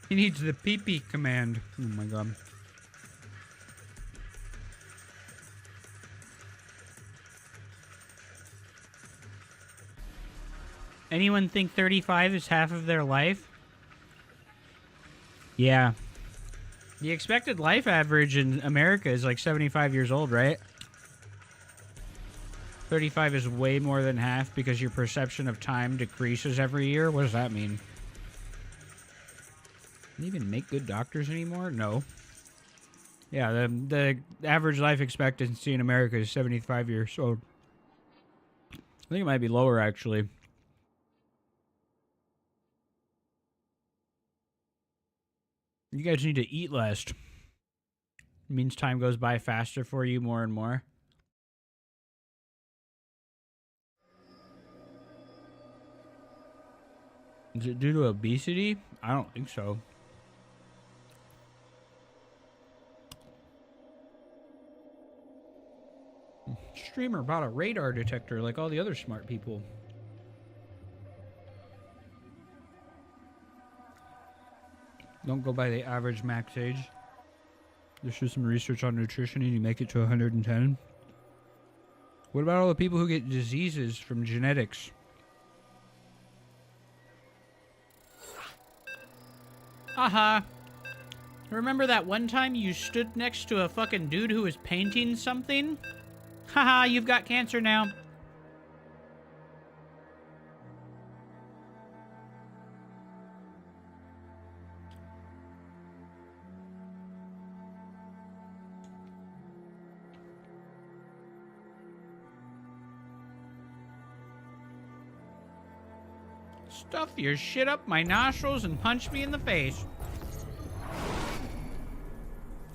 He needs the pee-pee command. Oh my god. Anyone think 35 is half of their life? Yeah. The expected life average in America is like 75 years old, right? 35 is way more than half because your perception of time decreases every year. What does that mean? Do they even make good doctors anymore? No. Yeah, the average life expectancy in America is 75 years old. I think it might be lower, actually. You guys need to eat less. It means time goes by faster for you more and more. Is it due to obesity? I don't think so. Streamer bought a radar detector like all the other smart people. Don't go by the average max age. There's just some research on nutrition and you make it to 110. What about all the people who get diseases from genetics? Aha! Remember that one time you stood next to a fucking dude who was painting something? Haha, you've got cancer now. Stuff your shit up my nostrils and punch me in the face.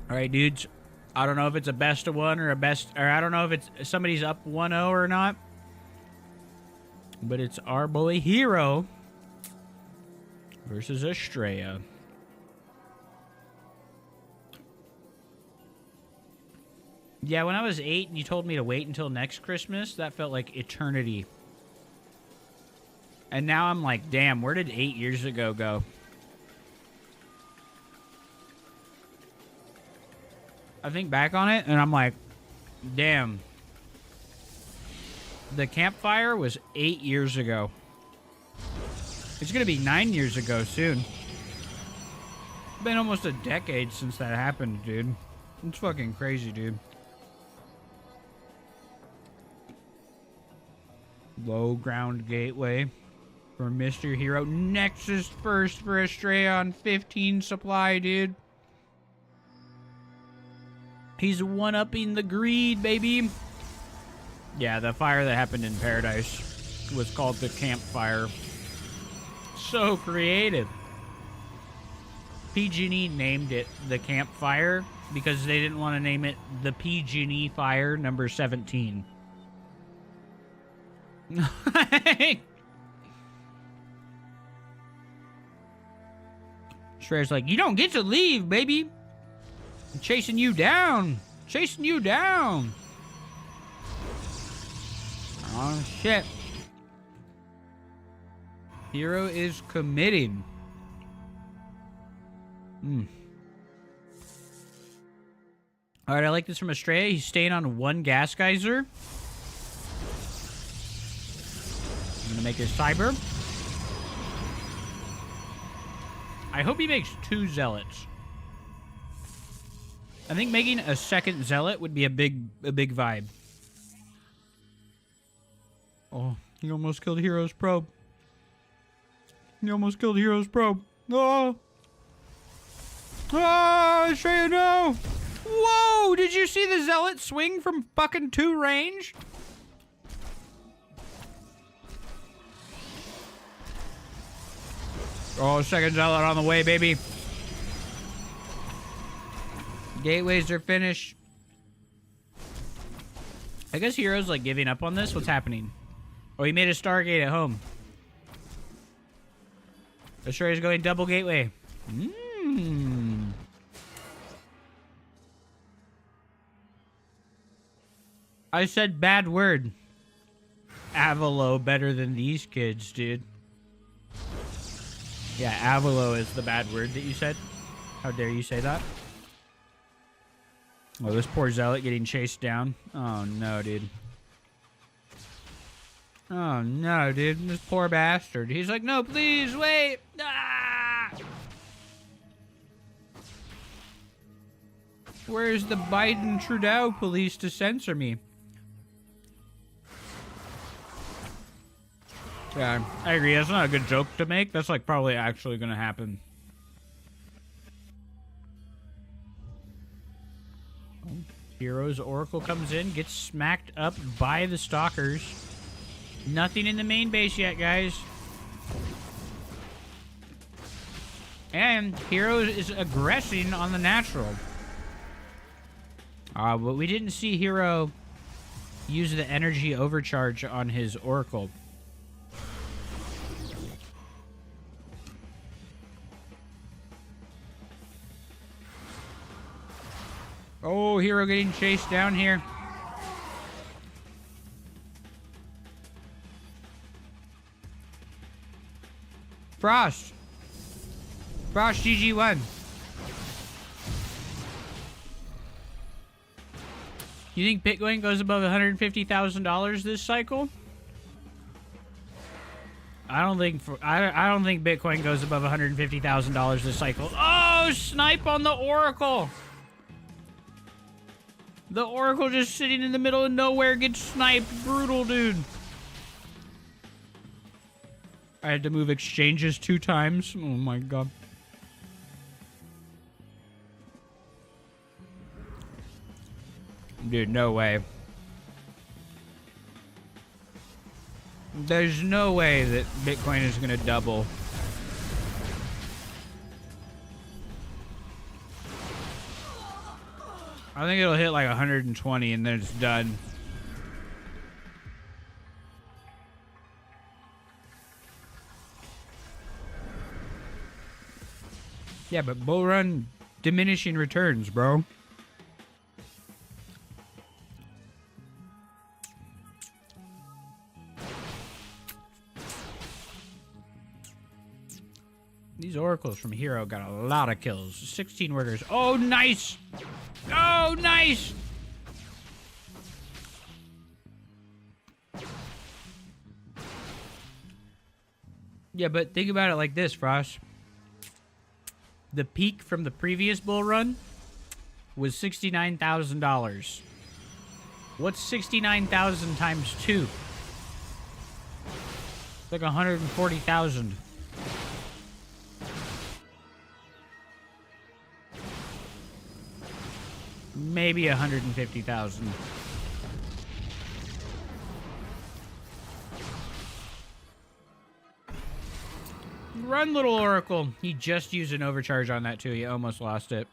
Alright, dudes. I don't know if it's a best of one or I don't know if it's somebody's up 1-0 or not. But it's our boy Hero versus Estrella. Yeah, when I was 8 and you told me to wait until next Christmas, that felt like eternity. And now I'm like, damn, where did 8 years ago go? I think back on it, and I'm like, damn. The campfire was 8 years ago. It's going to be 9 years ago soon. It's been almost a decade since that happened, dude. It's fucking crazy, dude. Low ground gateway for Mr. Hero. Nexus first for Estrella on 15 supply, dude. He's one-upping the greed, baby. Yeah, the fire that happened in Paradise was called the campfire. So creative. PG&E named it the campfire because they didn't want to name it the PG&E fire number 17. Shredder's like, you don't get to leave, baby. I'm chasing you down. Chasing you down. Oh, shit. Hero is committing. Alright, I like this from Estrella. He's staying on one gas geyser. I'm gonna make his cyber. I hope he makes 2 zealots. I think making a second zealot would be a big vibe. Oh, he almost killed Hero's probe. He almost killed Hero's probe. Oh! Oh, Hupsaiya, no! Whoa! Did you see the zealot swing from fucking 2 range? Oh, second zealot on the way, baby. Gateways are finished. I guess Hero's like giving up on this. What's happening? Oh, he made a Stargate at home. Destroyer's going double gateway. I said bad word. Avalo better than these kids, dude. Yeah, Avalo is the bad word that you said. How dare you say that? Oh, this poor zealot getting chased down. Oh, no, dude. Oh, no, dude. This poor bastard. He's like, no, please, wait. Ah! Where's the Biden-Trudeau police to censor me? Yeah, I agree. That's not a good joke to make. That's, like, probably actually gonna happen. Hero's Oracle comes in, gets smacked up by the Stalkers. Nothing in the main base yet, guys. And Hero is aggressing on the natural. But we didn't see Hero use the energy overcharge on his Oracle. Oh, Hero getting chased down here. Frost. Frost GG1. You think Bitcoin goes above $150,000 this cycle? I don't think Bitcoin goes above $150,000 this cycle. Oh, snipe on the Oracle. The Oracle just sitting in the middle of nowhere gets sniped. Brutal, dude. I had to move exchanges 2 times. Oh my god. Dude, no way. There's no way that Bitcoin is gonna double. I think it'll hit like 120 and then it's done. Yeah, but bull run diminishing returns, bro. These oracles from Hero got a lot of kills. 16 workers. Oh, nice! Oh, nice! Yeah, but think about it like this, Frost. The peak from the previous bull run was $69,000. What's 69,000 times 2? It's like 140,000. Maybe 150,000. Run, little Oracle. He just used an overcharge on that too. He almost lost it.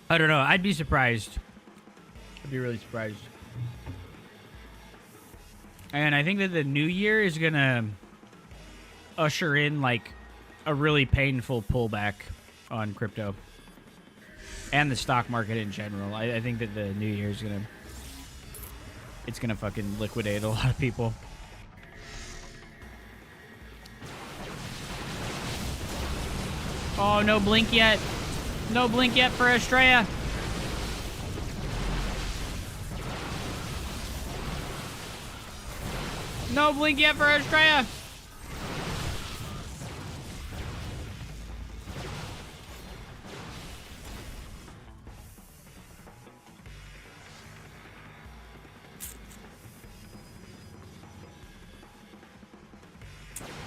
I don't know. I'd be surprised. I'd be really surprised. And I think that the new year is gonna usher in like a really painful pullback on crypto and the stock market in general. I think that the new year is gonna fucking liquidate a lot of people. Oh, no blink yet. No blink yet for Hupsaiya. No blink yet for Estrella.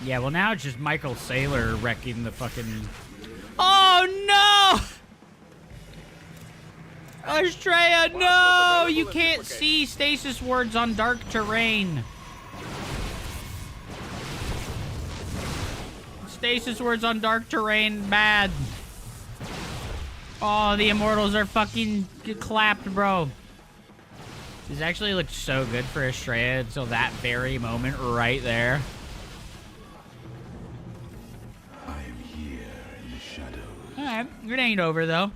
Yeah, well now it's just Michael Saylor wrecking the fucking... Oh no! Estrella, no! You can't see stasis words on dark terrain. Stasis words on dark terrain, bad. Oh, the immortals are fucking clapped, bro. This actually looked so good for Estrella until that very moment right there. I am here in the shadows. Alright, it ain't over though.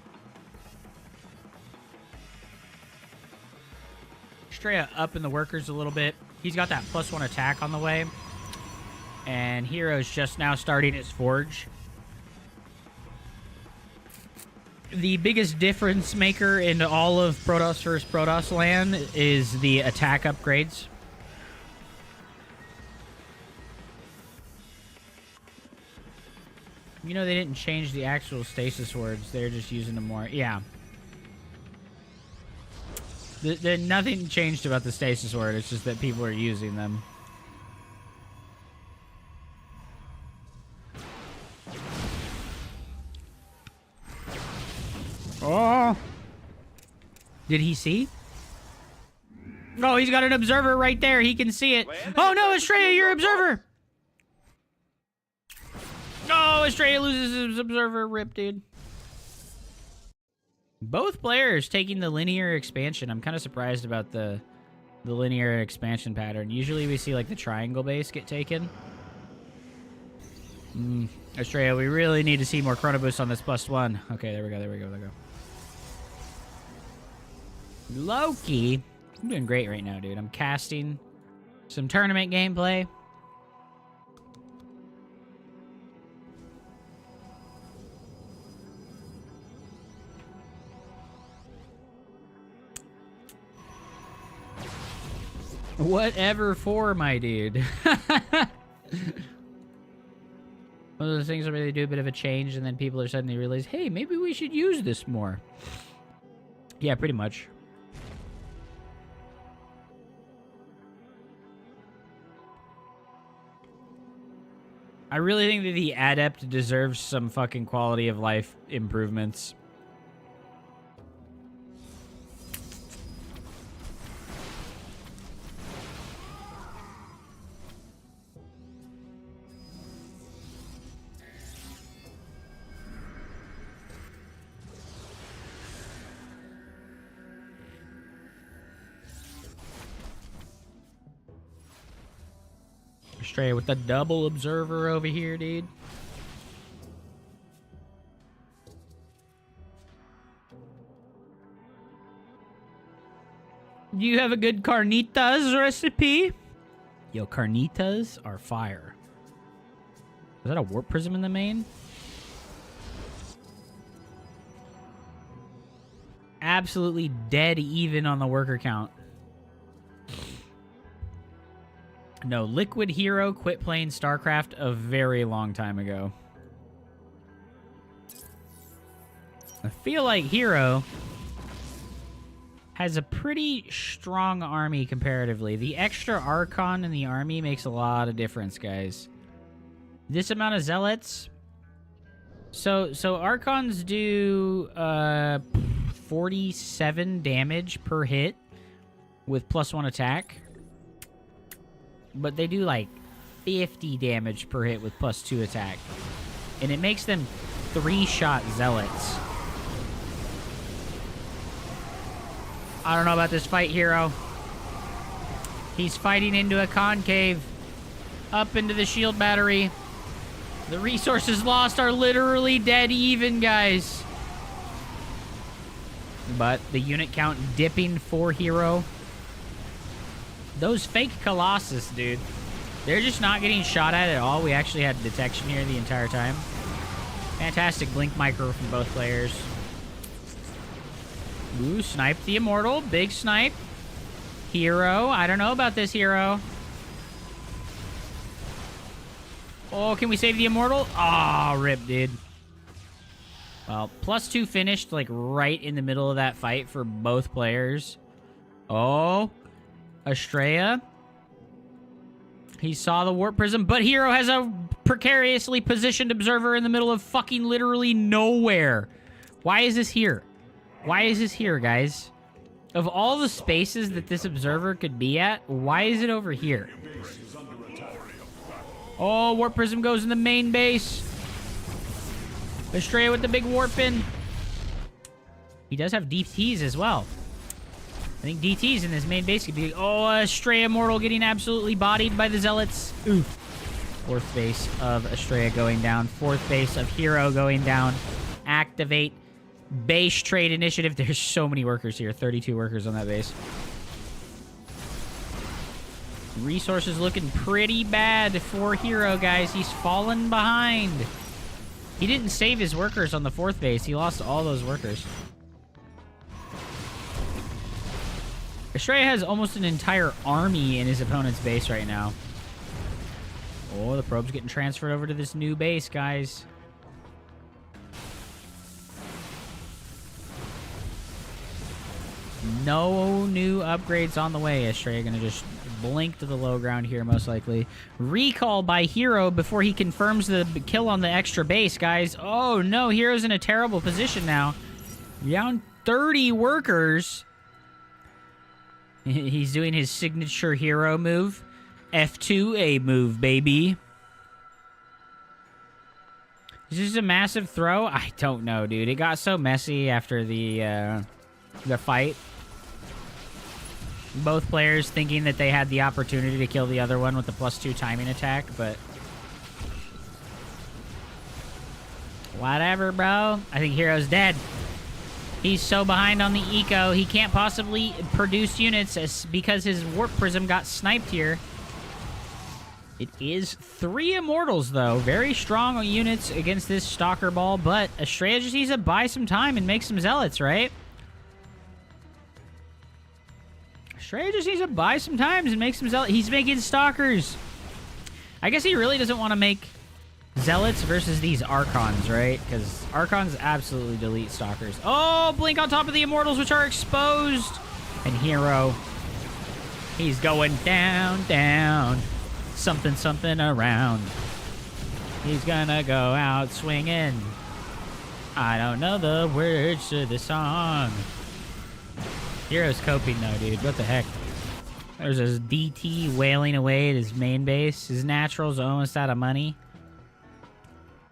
Estrella up in the workers a little bit. He's got that +1 attack on the way. And Hero's just now starting his forge. The biggest difference maker in all of Protoss vs. Protoss land is the attack upgrades. You know, they didn't change the actual stasis words. They're just using them more. Yeah. Nothing changed about the stasis word. It's just that people are using them. Oh. Did he see? Oh, he's got an observer right there. He can see it. Oh, no, Estrella, your observer. Oh, Estrella loses his observer. Rip, dude. Both players taking the linear expansion. I'm kind of surprised about the linear expansion pattern. Usually we see, like, the triangle base get taken. Estrella, we really need to see more chrono boost on this +1. Okay, there we go, there we go, there we go. Loki. I'm doing great right now, dude. I'm casting some tournament gameplay. Whatever for, my dude. One of those things where they do a bit of a change and then people are suddenly realize, hey, maybe we should use this more. Yeah, pretty much. I really think that the Adept deserves some fucking quality of life improvements. Straight with the double observer over here, dude. Do you have a good carnitas recipe? Yo, carnitas are fire. Is that a warp prism in the main? Absolutely dead even on the worker count. No, Liquid Hero quit playing StarCraft a very long time ago. I feel like Hero has a pretty strong army comparatively. The extra Archon in the army makes a lot of difference, guys. This amount of Zealots. So Archons do 47 damage per hit with +1 attack. But they do like 50 damage per hit with +2 attack. And it makes them 3-shot Zealots. I don't know about this fight, Hero. He's fighting into a concave. Up into the shield battery. The resources lost are literally dead even, guys. But the unit count dipping for Hero. Those fake Colossus, dude. They're just not getting shot at all. We actually had detection here the entire time. Fantastic blink micro from both players. Ooh, snipe the Immortal. Big snipe. Hero. I don't know about this Hero. Oh, can we save the Immortal? Oh, rip, dude. Well, +2 finished, like, right in the middle of that fight for both players. Oh, Hupsaiya. He saw the Warp Prism, but Hero has a precariously positioned observer in the middle of fucking literally nowhere. Why is this here? Why is this here, guys? Of all the spaces that this observer could be at, why is it over here? Oh, Warp Prism goes in the main base. Hupsaiya with the big warp in. He does have DTs as well. I think DTs in this main base could be... Oh, Hupsaiya Immortal getting absolutely bodied by the Zealots. Oof. Fourth base of Hupsaiya going down. Fourth base of Hero going down. Activate base trade initiative. There's so many workers here. 32 workers on that base. Resources looking pretty bad for Hero, guys. He's fallen behind. He didn't save his workers on the fourth base. He lost all those workers. Hupsaiya has almost an entire army in his opponent's base right now. Oh, the probe's getting transferred over to this new base, guys. No new upgrades on the way. Hupsaiya gonna just blink to the low ground here, most likely. Recall by Hero before he confirms the kill on the extra base, guys. Oh, no. Hero's in a terrible position now. Down 30 workers. He's doing his signature Hero move. F2A move, baby. Is this a massive throw? I don't know, dude. It got so messy after the fight. Both players thinking that they had the opportunity to kill the other one with the +2 timing attack, but... Whatever, bro. I think Hero's dead. He's so behind on the eco, he can't possibly produce units because his Warp Prism got sniped here. It is 3 Immortals, though. Very strong units against this Stalker Ball, but Hupsaiya just needs to buy some time and make some Zealots, right? Hupsaiya just needs to buy some times and make some Zealots. He's making Stalkers. I guess he really doesn't want to make Zealots versus these Archons, right? Because Archons absolutely delete Stalkers. Oh, blink on top of the Immortals, which are exposed. And Hero, he's going down, down. Something, something around. He's gonna go out swinging. I don't know the words to the song. Hero's coping, though, dude. What the heck? There's this DT wailing away at his main base. His natural's almost out of money.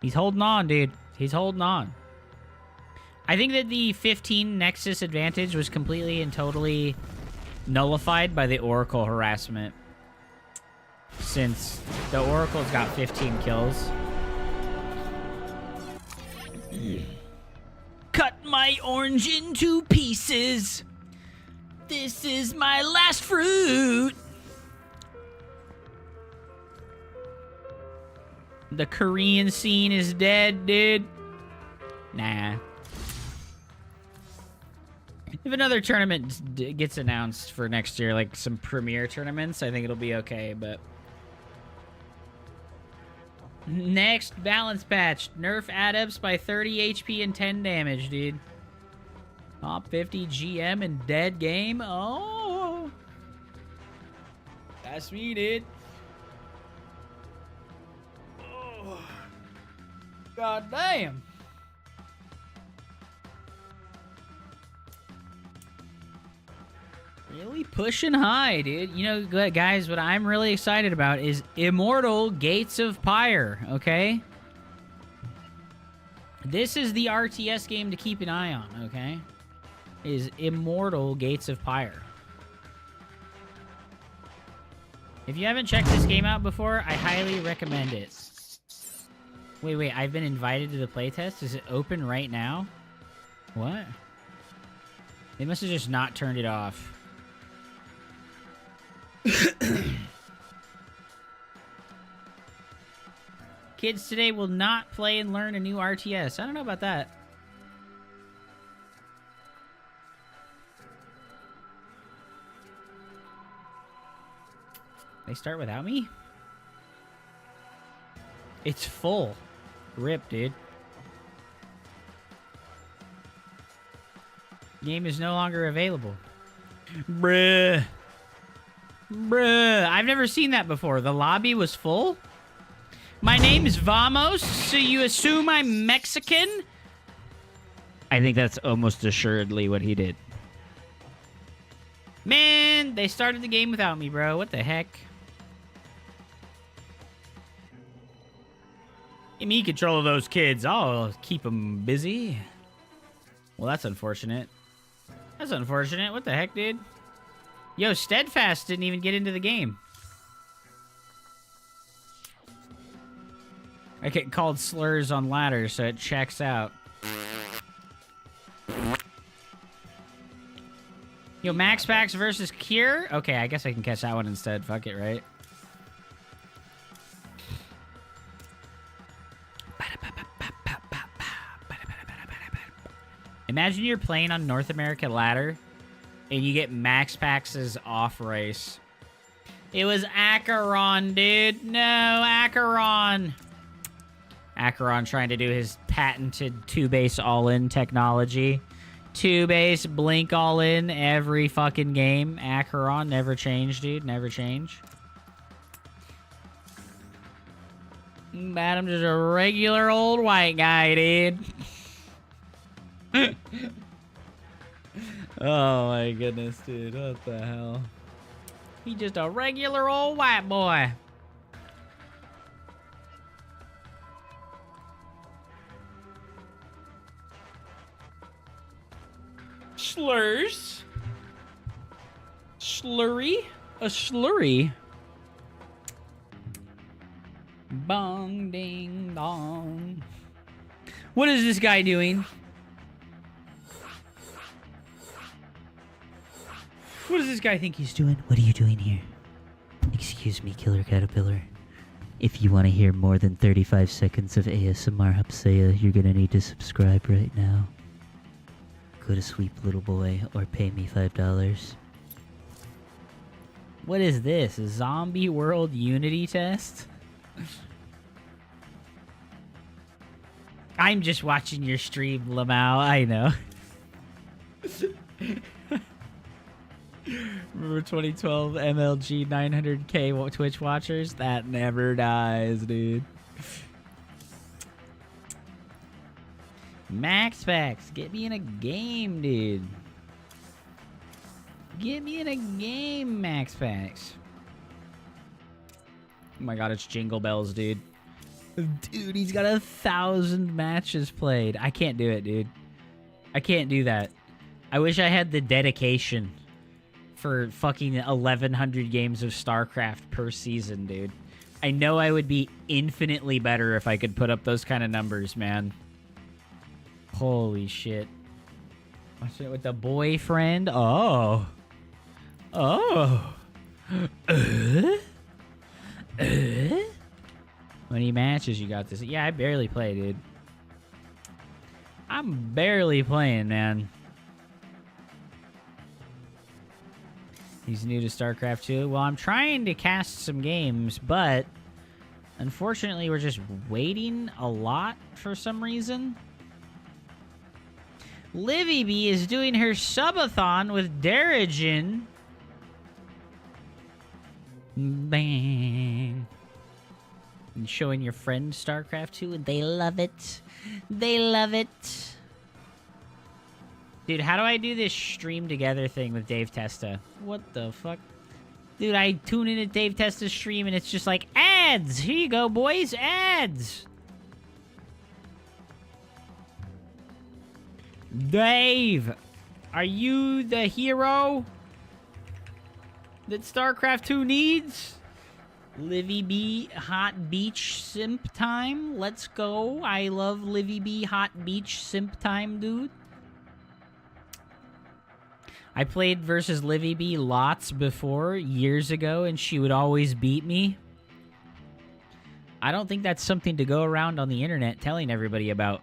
He's holding on, dude. He's holding on. I think that the 15 Nexus advantage was completely and totally nullified by the Oracle harassment. Since the Oracle's got 15 kills. Cut my orange into pieces. This is my last fruit. The Korean scene is dead, dude. Nah. If another tournament gets announced for next year, like some premier tournaments, I think it'll be okay, but... Next balance patch. Nerf adepts by 30 HP and 10 damage, dude. Top 50 GM and dead game. Oh. That's me, dude. Oh. God damn. Really pushing high, dude. You know, guys, what I'm really excited about is Immortal Gates of Pyre, okay? This is the RTS game to keep an eye on, okay? Is Immortal Gates of Pyre. If you haven't checked this game out before, I highly recommend it. Wait, I've been invited to the playtest? Is it open right now? What? They must have just not turned it off. Kids today will not play and learn a new RTS. I don't know about that. They start without me? It's full. Rip, dude. Game is no longer available. Bruh. Bruh. I've never seen that before. The lobby was full? My name is Vamos, so you assume I'm Mexican? I think that's almost assuredly what he did. Man, they started the game without me, bro. What the heck? Give me control of those kids. I'll keep them busy. Well, that's unfortunate. That's unfortunate. What the heck, dude? Yo, Steadfast didn't even get into the game. I get called slurs on ladders, so it checks out. Yo, Max Packs versus Cure? Okay, I guess I can catch that one instead. Fuck it, right? Imagine you're playing on North America Ladder, and you get Max Packs' off race. It was Acheron, dude. No, Acheron. Acheron trying to do his patented 2-base all-in technology. 2-base blink all-in every fucking game. Acheron never changed, dude. Never change. Adam's just a regular old white guy, dude. Oh my goodness, dude. What the hell? He just a regular old white boy. Slurs. Slurry? A slurry? Bong ding dong. What is this guy doing? What does this guy think he's doing? What are you doing here? Excuse me, Killer Caterpillar. If you want to hear more than 35 seconds of ASMR Hupsaiya, you're gonna need to subscribe right now. Go to Sweep Little Boy or pay me $5. What is this? A zombie world unity test? I'm just watching your stream, Lamau. I know. Remember 2012 MLG 900k Twitch watchers? That never dies, dude. Max Packs, get me in a game, dude. Get me in a game, Max Packs. Oh my god, it's Jingle Bells, dude. Dude, he's got 1,000 matches played. I can't do it, dude. I can't do that. I wish I had the dedication for fucking 1,100 games of StarCraft per season, dude. I know I would be infinitely better if I could put up those kind of numbers, man. Holy shit. Watch it with the boyfriend. Oh. Oh. How many matches you got this? Yeah, I barely play, dude. I'm barely playing, man. He's new to StarCraft 2. Well, I'm trying to cast some games, but unfortunately, we're just waiting a lot for some reason. Livy B is doing her subathon with Darajin. Bang. And showing your friends StarCraft 2, and they love it. They love it. Dude, how do I do this stream together thing with Dave Testa? What the fuck? Dude, I tune in at Dave Testa's stream and it's just like, ads! Here you go, boys, ads! Dave! Are you the hero that StarCraft 2 needs? Livy B Hot Beach Simp Time. Let's go. I love Livy B Hot Beach Simp Time, dude. I played versus Livy B lots before, years ago, and she would always beat me. I don't think that's something to go around on the internet telling everybody about.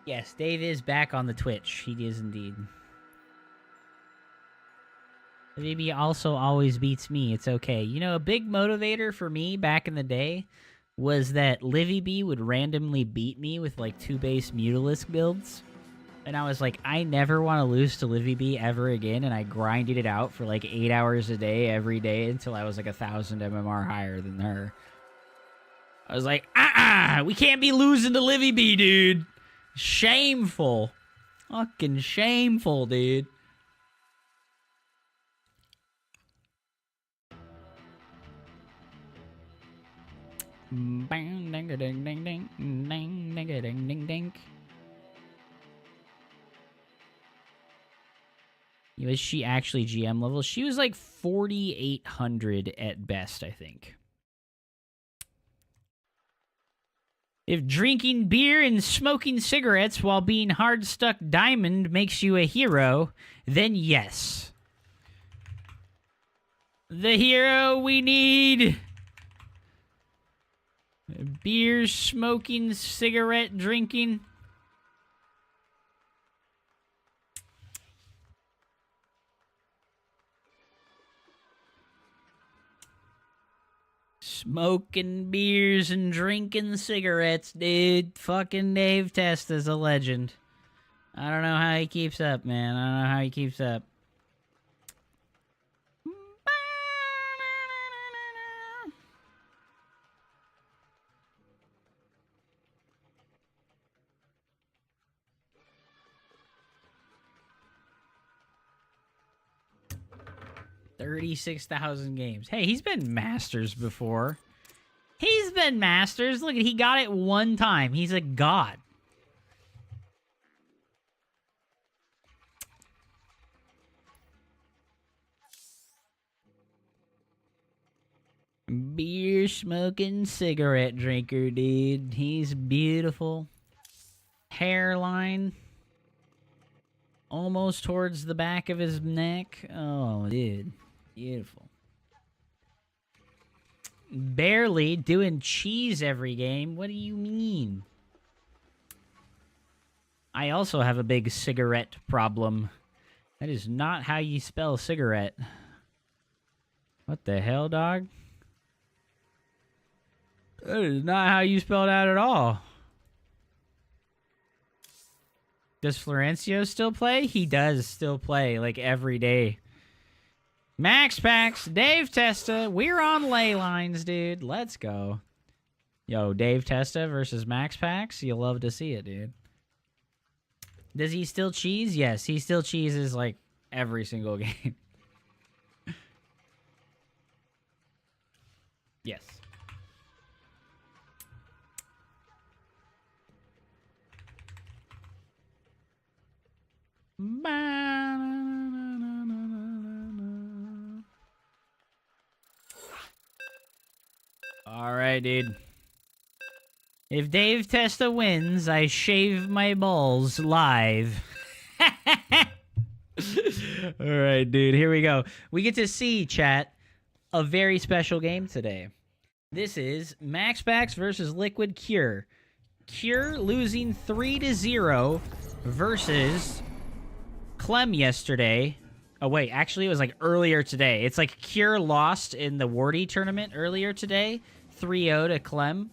Yes, Dave is back on the Twitch. He is indeed. Maybe also always beats me. It's okay. You know, a big motivator for me back in the day was that Livy B would randomly beat me with like 2 base Mutalisk builds. And I was like, I never want to lose to Livy B ever again. And I grinded it out for like 8 hours a day every day until I was like 1,000 MMR higher than her. I was like, we can't be losing to Livy B, dude. Shameful. Fucking shameful, dude. Bang, ding, ding, ding, ding, ding, ding, ding, ding, ding. Was she actually GM level? She was like 4,800 at best, I think. If drinking beer and smoking cigarettes while being hard-stuck diamond makes you a hero, then yes. The hero we need. Beer, smoking, cigarette drinking. Smoking beers and drinking cigarettes, dude. Fucking Dave Testa's a legend. I don't know how he keeps up, man. I don't know how he keeps up. $36,000 games. Hey, he's been Masters before. He's been Masters. Look, he got it one time. He's a god. Beer smoking, cigarette drinker, dude. He's beautiful. Hairline. Almost towards the back of his neck. Oh, dude. Beautiful. Barely doing cheese every game. What do you mean? I also have a big cigarette problem. That is not how you spell cigarette. What the hell, dog? That is not how you spell that at all. Does Florencio still play? He does still play, like, every day. Max Packs, Dave Testa, we're on ley lines, dude. Let's go. Yo, Dave Testa versus Max Packs. You'll love to see it, dude. Does he still cheese? Yes, he still cheeses, like, every single game. Yes. All right, dude. If Dave Testa wins, I shave my balls live. All right, dude. Here we go. We get to see, chat, a very special game today. This is Max Packs versus Liquid Cure. Cure losing 3-0 versus Clem yesterday. Oh, wait. Actually, it was like earlier today. It's like Cure lost in the Wardy tournament earlier today. 3-0 to Clem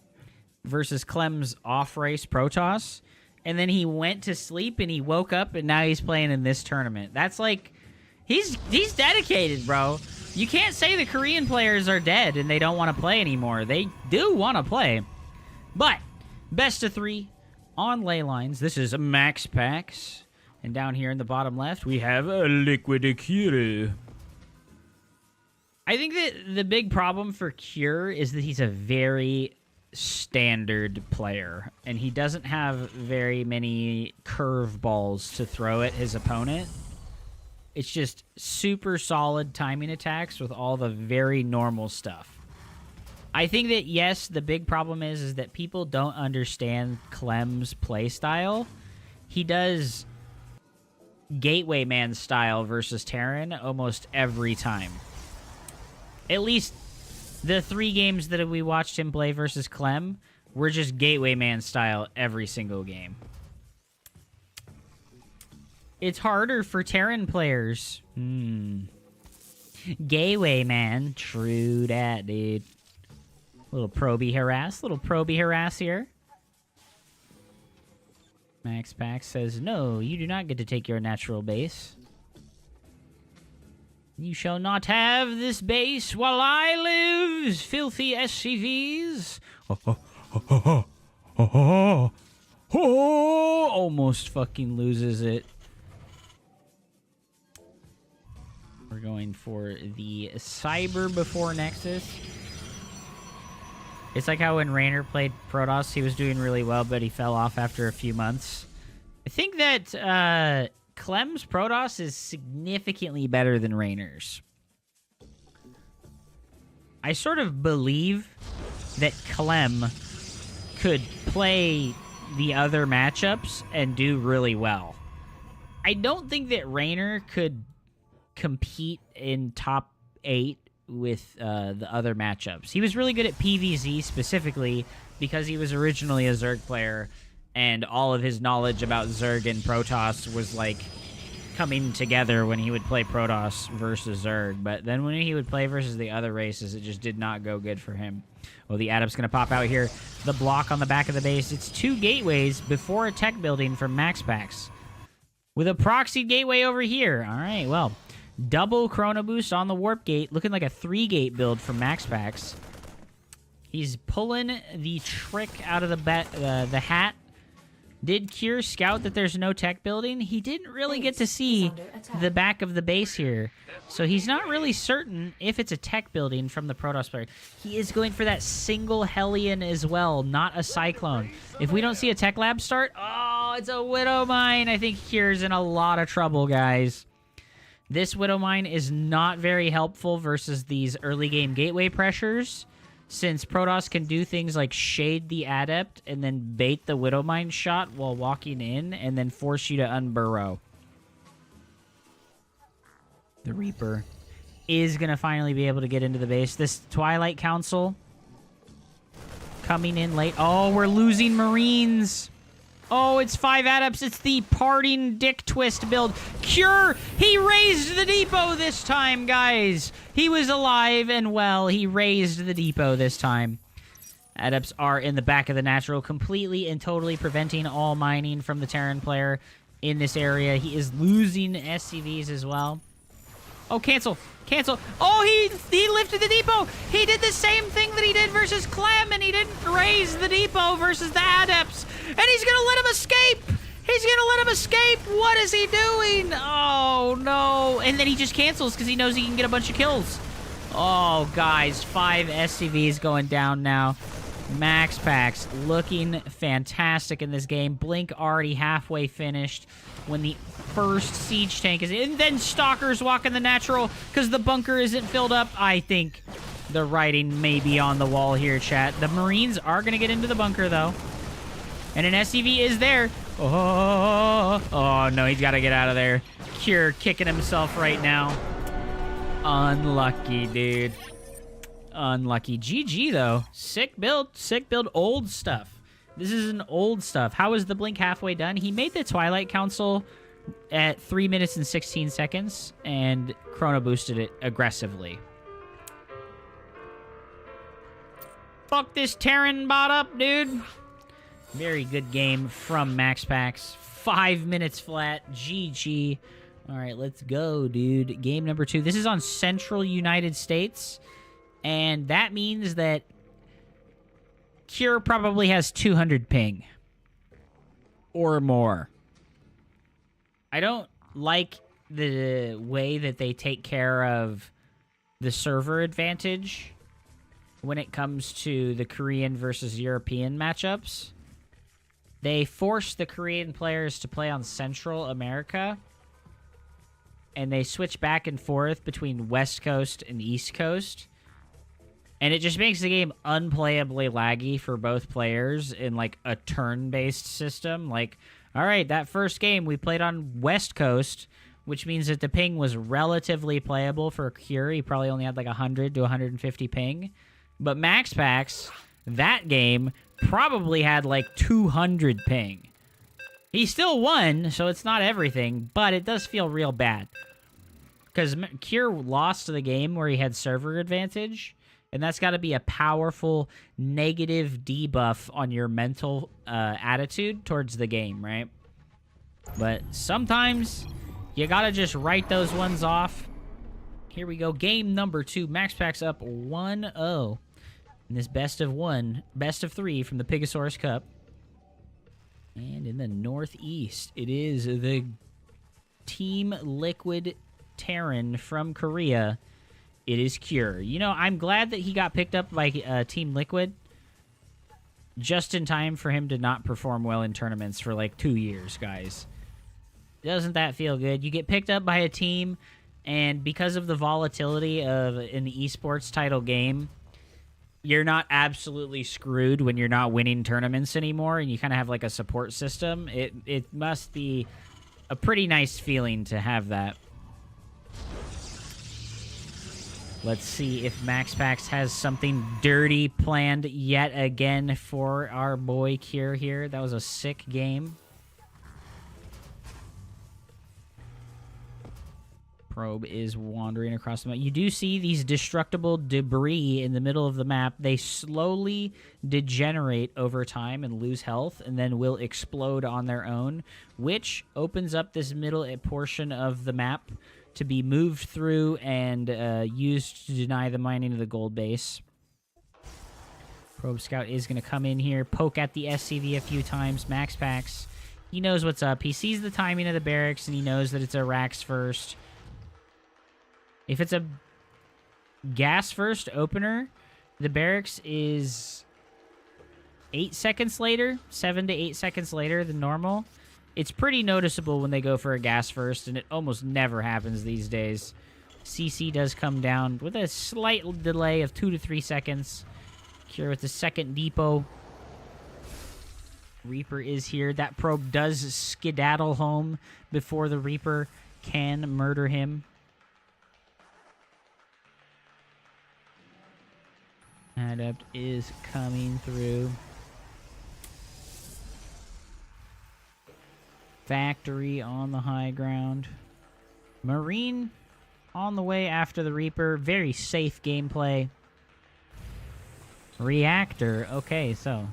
versus Clem's off-race Protoss. And then he went to sleep and he woke up and now he's playing in this tournament. That's like... He's dedicated, bro. You can't say the Korean players are dead and they don't want to play anymore. They do want to play. But, best of 3 on ley lines. This is Max Packs. And down here in the bottom left, we have a Liquid Cure. I think that the big problem for Cure is that he's a very standard player. And he doesn't have very many curveballs to throw at his opponent. It's just super solid timing attacks with all the very normal stuff. I think that, yes, the big problem is that people don't understand Clem's playstyle. He does Gateway Man style versus Terran almost every time. At least the 3 games that we watched him play versus Clem were just Gateway Man style every single game. It's harder for Terran players. Gateway, man. True that, dude. Little probie harass here. Max Pax says, no, you do not get to take your natural base. You shall not have this base while I live, filthy SCVs. Almost fucking loses it. We're going for the Cyber before Nexus. It's like how when Raynor played Protoss, he was doing really well, but he fell off after a few months. I think that Clem's Protoss is significantly better than Raynor's. I sort of believe that Clem could play the other matchups and do really well. I don't think that Raynor could compete in top 8 with the other matchups. He was really good at PvZ specifically because he was originally a Zerg player, and all of his knowledge about Zerg and Protoss was like coming together when he would play Protoss versus Zerg. But then when he would play versus the other races, it just did not go good for him. Well, the Adept's going to pop out here. The block on the back of the base. It's 2 gateways before a tech building from MaxPax. With a proxy gateway over here. All right, well, double Chrono Boost on the Warp Gate. Looking like a 3-gate build from MaxPax. He's pulling the trick out of the hat. Did Cure scout that there's no tech building? He didn't really get to see the back of the base here. So he's not really certain if it's a tech building from the Protoss player. He is going for that single Hellion as well, not a Cyclone. If we don't see a tech lab start, oh, it's a Widow Mine. I think Cure's in a lot of trouble, guys. This Widow Mine is not very helpful versus these early game gateway pressures, since Protoss can do things like shade the Adept and then bait the Widow Mine shot while walking in and then force you to unburrow. The Reaper is going to finally be able to get into the base. This Twilight Council coming in late. Oh, we're losing Marines. Oh, it's 5 Adepts. It's the parting dick twist build. Cure! He raised the depot this time, guys. He was alive and well. He raised the depot this time. Adepts are in the back of the natural, completely and totally preventing all mining from the Terran player in this area. He is losing SCVs as well. Oh, cancel. Cancel. Oh, he lifted the depot. He did the same thing that he did versus Clem, and he didn't raise the depot versus the Adepts. And he's going to let him escape. He's going to let him escape. What is he doing? Oh, no. And then he just cancels because he knows he can get a bunch of kills. Oh, guys. 5 SCVs going down now. MaxPax looking fantastic in this game. Blink already halfway finished when the first siege tank is in. And then Stalkers walking the natural because the bunker isn't filled up. I think the writing may be on the wall here, chat. The Marines are going to get into the bunker, though. And an SCV is there. Oh, no, he's got to get out of there. Cure kicking himself right now. Unlucky, dude. Unlucky. GG, though. Sick build. Sick build. Old stuff. This is an old stuff. How is the blink halfway done? He made the Twilight Council at 3 minutes and 16 seconds and chrono boosted it aggressively. Fuck this Terran bot up, dude. Very good game from MaxPax. 5 minutes flat. GG. All right, let's go, dude. Game number 2. This is on Central United States. And that means that Cure probably has 200 ping. Or more. I don't like the way that they take care of the server advantage when it comes to the Korean versus European matchups. They force the Korean players to play on Central America, and they switch back and forth between West Coast and East Coast. And it just makes the game unplayably laggy for both players in, like, a turn-based system. Like, all right, that first game we played on West Coast, which means that the ping was relatively playable for Cure. He probably only had, like, 100 to 150 ping. But MaxPax, that game, probably had, like, 200 ping. He still won, so it's not everything, but it does feel real bad. Because Cure lost the game where he had server advantage, and that's got to be a powerful negative debuff on your mental attitude towards the game, right? But sometimes you got to just write those ones off. Here we go. Game number 2. Max Pac's up 1-0 in this best of 3 from the Pigosaurus Cup. And in the Northeast, it is the Team Liquid Terran from Korea. It is Cure. You know, I'm glad that he got picked up by Team Liquid just in time for him to not perform well in tournaments for like 2 years, guys. Doesn't that feel good? You get picked up by a team, and because of the volatility of an esports title game, you're not absolutely screwed when you're not winning tournaments anymore, and you kind of have like a support system. It must be a pretty nice feeling to have that. Let's see if Max Pax has something dirty planned yet again for our boy Cure here. That was a sick game. Probe is wandering across the map. You do see these destructible debris in the middle of the map. They slowly degenerate over time and lose health, and then will explode on their own, which opens up this middle portion of the map to be moved through and used to deny the mining of the gold base. Probe Scout is going to come in here, poke at the SCV a few times. Max Pax, he knows what's up. He sees the timing of the barracks, and he knows that it's a racks first. If it's a gas first opener, the barracks is 8 seconds later, 7 to 8 seconds later than normal. It's pretty noticeable when they go for a gas first, and it almost never happens these days. CC does come down with a slight delay of 2 to 3 seconds. Cure with the second depot. Reaper is here. That probe does skedaddle home before the Reaper can murder him. Adept is coming through. Factory on the high ground. Marine on the way after the Reaper. Very safe gameplay. Reactor. Okay, so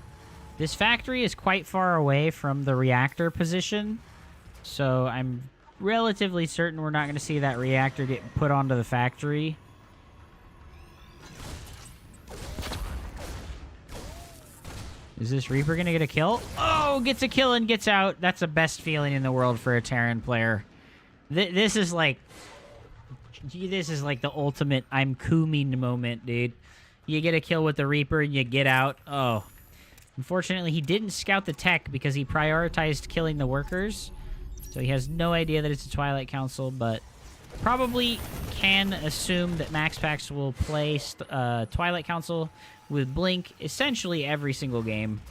this factory is quite far away from the reactor position. So I'm relatively certain we're not going to see that reactor get put onto the factory. Is this Reaper going to get a kill? Oh, gets a kill and gets out. That's the best feeling in the world for a Terran player. This is like the ultimate I'm cooming moment, dude. You get a kill with the Reaper and you get out. Oh. Unfortunately, he didn't scout the tech because he prioritized killing the workers. So he has no idea that it's a Twilight Council, but probably can assume that Max Pax will play Twilight Council with Blink essentially every single game.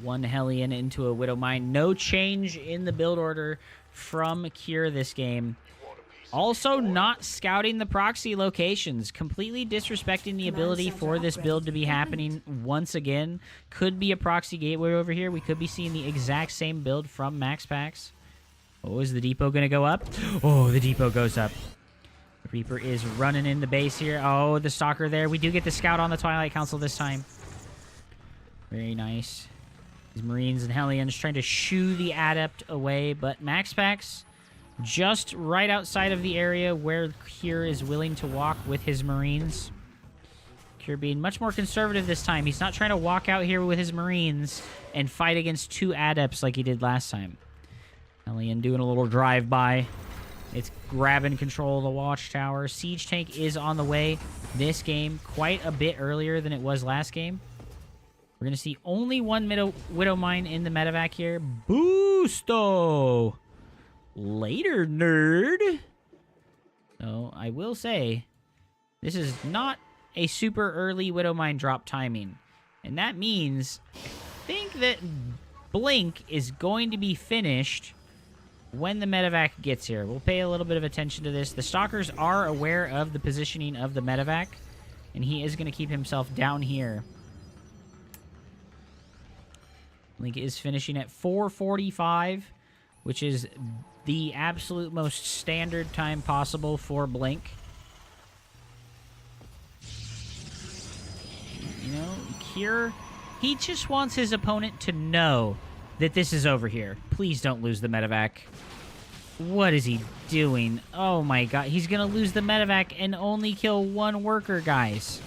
One Hellion into a Widow Mine. No change in the build order from Cure this game. Also not scouting the proxy locations. Completely disrespecting the ability for this build to be happening once again. Could be a proxy gateway over here. We could be seeing the exact same build from Max Pax. Oh, is the depot going to go up? Oh, the depot goes up. Reaper is running in the base here. Oh, the Stalker there. We do get the scout on the Twilight Council this time. Very nice. These Marines and Hellions trying to shoo the Adept away, but Max Pax just right outside of the area where Cure is willing to walk with his Marines. Cure being much more conservative this time. He's not trying to walk out here with his Marines and fight against 2 Adepts like he did last time. Hellion doing a little drive-by. It's grabbing control of the watchtower. Siege tank is on the way this game quite a bit earlier than it was last game. We're going to see only one Widow Mine in the medevac here. Boosto! Later, nerd! So, I will say, this is not a super early Widow Mine drop timing. And that means, I think that Blink is going to be finished when the medevac gets here. We'll pay a little bit of attention to this. The Stalkers are aware of the positioning of the medevac, and he is going to keep himself down here. Blink is finishing at 4:45, which is the absolute most standard time possible for Blink. You know, Cure, he just wants his opponent to know that this is over here. Please don't lose the medevac. What is he doing? Oh my god, he's gonna lose the medevac and only kill one worker, guys.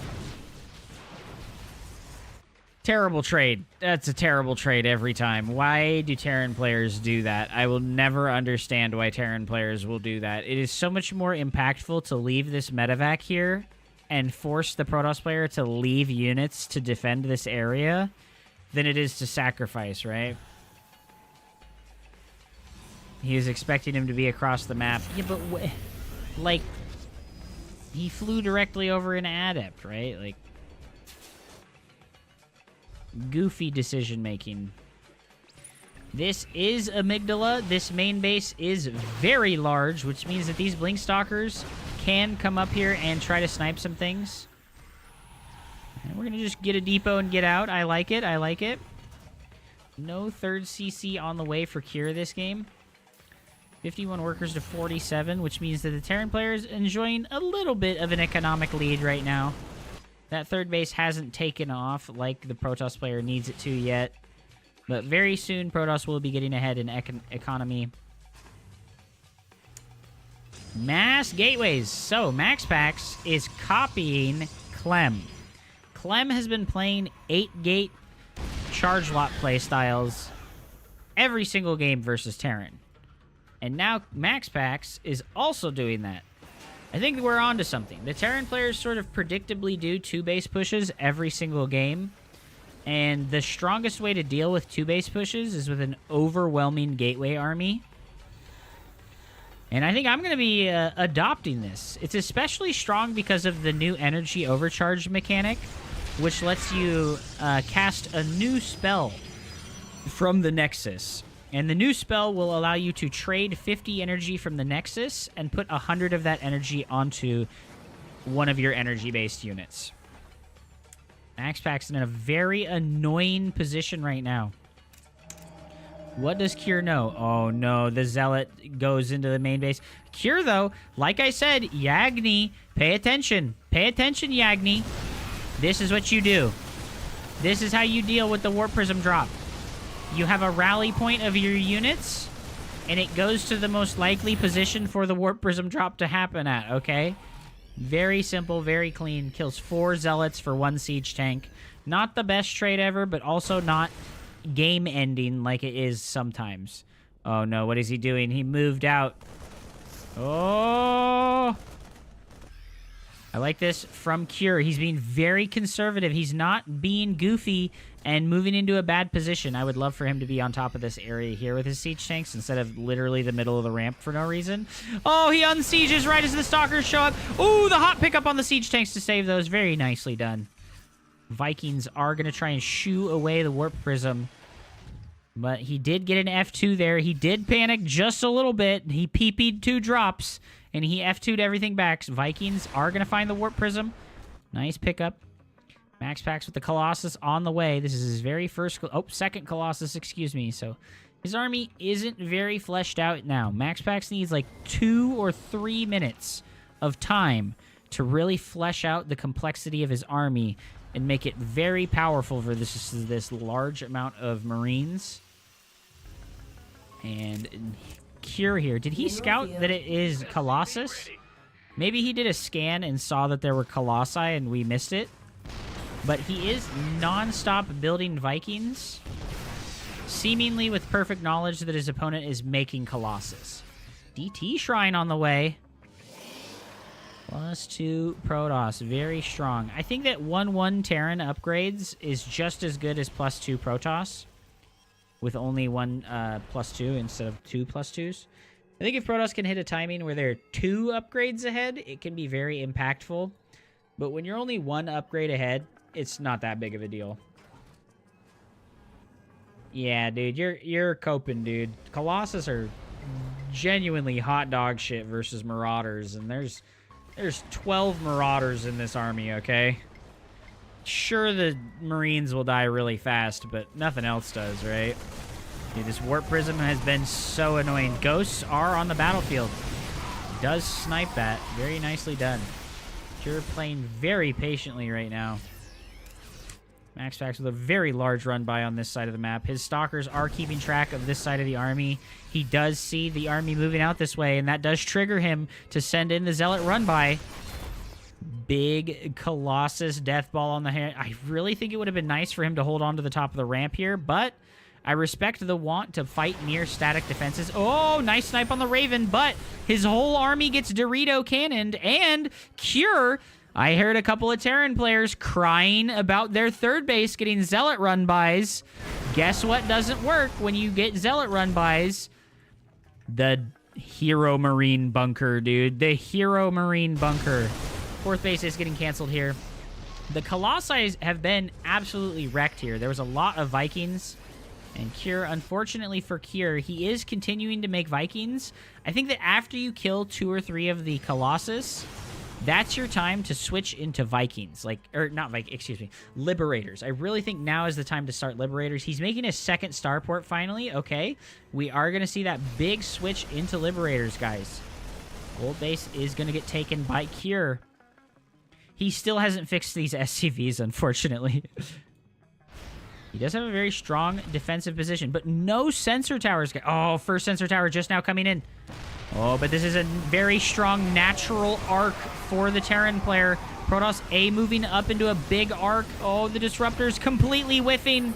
Terrible trade. That's a terrible trade every time. Why do Terran players do that? I will never understand why Terran players will do that. It is so much more impactful to leave this medevac here and force the Protoss player to leave units to defend this area than it is to sacrifice, right? He was expecting him to be across the map. Yeah, but like, he flew directly over an adept, right? Like, goofy decision making. This is Amygdala. This main base is very large, which means that these Blink Stalkers can come up here and try to snipe some things. And we're gonna just get a depot and get out. I like it. I like it. No third CC on the way for Cure this game. 51 workers to 47, which means that the Terran player is enjoying a little bit of an economic lead right now. That third base hasn't taken off like the Protoss player needs it to yet. But very soon, Protoss will be getting ahead in economy. Mass gateways. So, MaxPax is copying Clem. Clem has been playing 8-gate charge lot playstyles every single game versus Terran. And now MaxPax is also doing that. I think we're onto something. The Terran players sort of predictably do 2-base pushes every single game. And the strongest way to deal with 2-base pushes is with an overwhelming gateway army. And I think I'm going to be adopting this. It's especially strong because of the new energy overcharge mechanic, which lets you cast a new spell from the Nexus. And the new spell will allow you to trade 50 energy from the Nexus and put 100 of that energy onto one of your energy-based units. MaxPax's in a very annoying position right now. What does Cure know? Oh, no. The Zealot goes into the main base. Cure, though, like I said, Yagni, pay attention. Pay attention, Yagni. This is what you do. This is how you deal with the Warp Prism drop. You have a rally point of your units, and it goes to the most likely position for the Warp Prism drop to happen at, okay? Very simple, very clean. Kills 4 Zealots for 1 Siege Tank. Not the best trade ever, but also not game-ending like it is sometimes. Oh, no, what is he doing? He moved out. Oh! I like this from Cure. He's being very conservative. He's not being goofy and moving into a bad position. I would love for him to be on top of this area here with his siege tanks instead of literally the middle of the ramp for no reason. Oh, he unsieges right as the stalkers show up. Ooh, the hot pickup on the siege tanks to save those. Very nicely done. Vikings are going to try and shoo away the Warp Prism. But he did get an F2 there. He did panic just a little bit. He PP'd 2 drops, and he F2'd everything back. Vikings are going to find the Warp Prism. Nice pickup. MaxPax with the Colossus on the way. This is his very first... Oh, second Colossus, excuse me. So his army isn't very fleshed out now. MaxPax needs like 2 or 3 minutes of time to really flesh out the complexity of his army and make it very powerful for this large amount of Marines. And Cure here. Did he scout that it is Colossus? Maybe he did a scan and saw that there were Colossi and we missed it. But he is non-stop building Vikings, seemingly with perfect knowledge that his opponent is making Colossus. DT Shrine on the way. +2 Protoss. Very strong. I think that 1-1 Terran upgrades is just as good as +2 Protoss, with only 1 +2 instead of 2 +2s. I think if Protoss can hit a timing where they're 2 upgrades ahead, it can be very impactful. But when you're only 1 upgrade ahead, it's not that big of a deal. Yeah, dude, you're coping, dude. Colossus are genuinely hot dog shit versus Marauders, and there's 12 Marauders in this army, okay? Sure, the Marines will die really fast, but nothing else does, right? Dude, this Warp Prism has been so annoying. Ghosts are on the battlefield. Does snipe that. Very nicely done. You're playing very patiently right now. MaxPax with a very large run by on this side of the map. His stalkers are keeping track of this side of the army. He does see the army moving out this way, and that does trigger him to send in the Zealot run by. Big Colossus death ball on the hand. I really think it would have been nice for him to hold on to the top of the ramp here, but I respect the want to fight near static defenses. Oh, nice snipe on the Raven, but his whole army gets Dorito cannoned, and Cure... I heard a couple of Terran players crying about their third base getting Zealot run-bys. Guess what doesn't work when you get Zealot run-bys? The Hero Marine bunker, dude. The Hero Marine bunker. Fourth base is getting canceled here. The Colossi have been absolutely wrecked here. There was a lot of Vikings. And Cure, unfortunately for Cure, he is continuing to make Vikings. I think that after you kill 2 or 3 of the Colossus... that's your time to switch into Vikings. Liberators. I really think now is the time to start Liberators. He's making his second starport finally. Okay. We are going to see that big switch into Liberators, guys. Gold base is going to get taken by Cure. He still hasn't fixed these SCVs, unfortunately. He does have a very strong defensive position, but no sensor towers. Oh, first sensor tower just now coming in. Oh, but this is a very strong natural arc for the Terran player. Protoss A moving up into a big arc. Oh, the Disruptor's completely whiffing.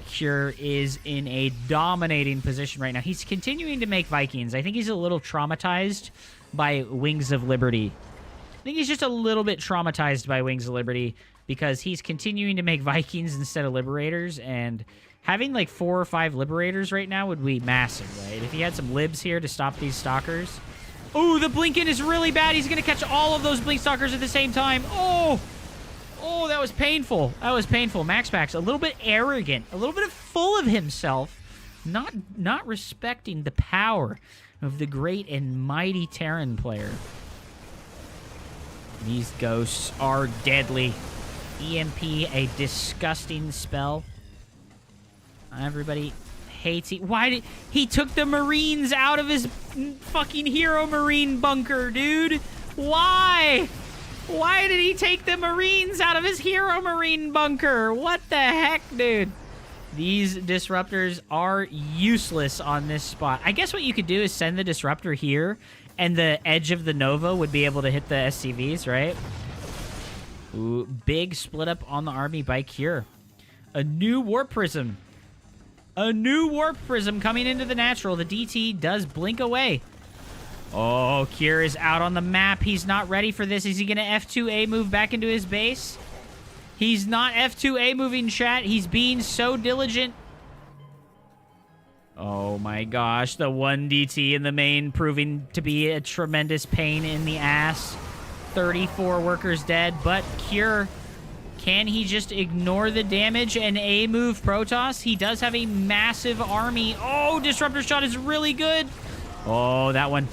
Cure is in a dominating position right now. He's continuing to make Vikings. I think he's a little traumatized by Wings of Liberty. I think he's just a little bit traumatized by Wings of Liberty because he's continuing to make Vikings instead of Liberators, and... having like 4 or 5 Liberators right now would be massive, right? If he had some Libs here to stop these Stalkers. Oh, the Blinken is really bad. He's going to catch all of those Blink Stalkers at the same time. Oh! Oh, that was painful. That was painful. MaxPax, a little bit arrogant. A little bit full of himself. Not respecting the power of the great and mighty Terran player. These ghosts are deadly. EMP, a disgusting spell. Everybody hates it. Why did he took the Marines out of his fucking Hero Marine bunker, dude? Why? Why did he take the Marines out of his Hero Marine bunker? What the heck, dude? These Disruptors are useless on this spot. I guess what you could do is send the Disruptor here, and the edge of the Nova would be able to hit the SCVs, right? Ooh, big split up on the army by Cure. A new Warp Prism. A new Warp Prism coming into the natural. The DT does blink away. Oh, Cure is out on the map. He's not ready for this. Is he going to F2A move back into his base? He's not F2A moving, chat. He's being so diligent. Oh my gosh. The 1 DT in the main proving to be a tremendous pain in the ass. 34 workers dead, but Cure... can he just ignore the damage and A-move Protoss? He does have a massive army. Oh, Disruptor shot is really good. Oh, that one.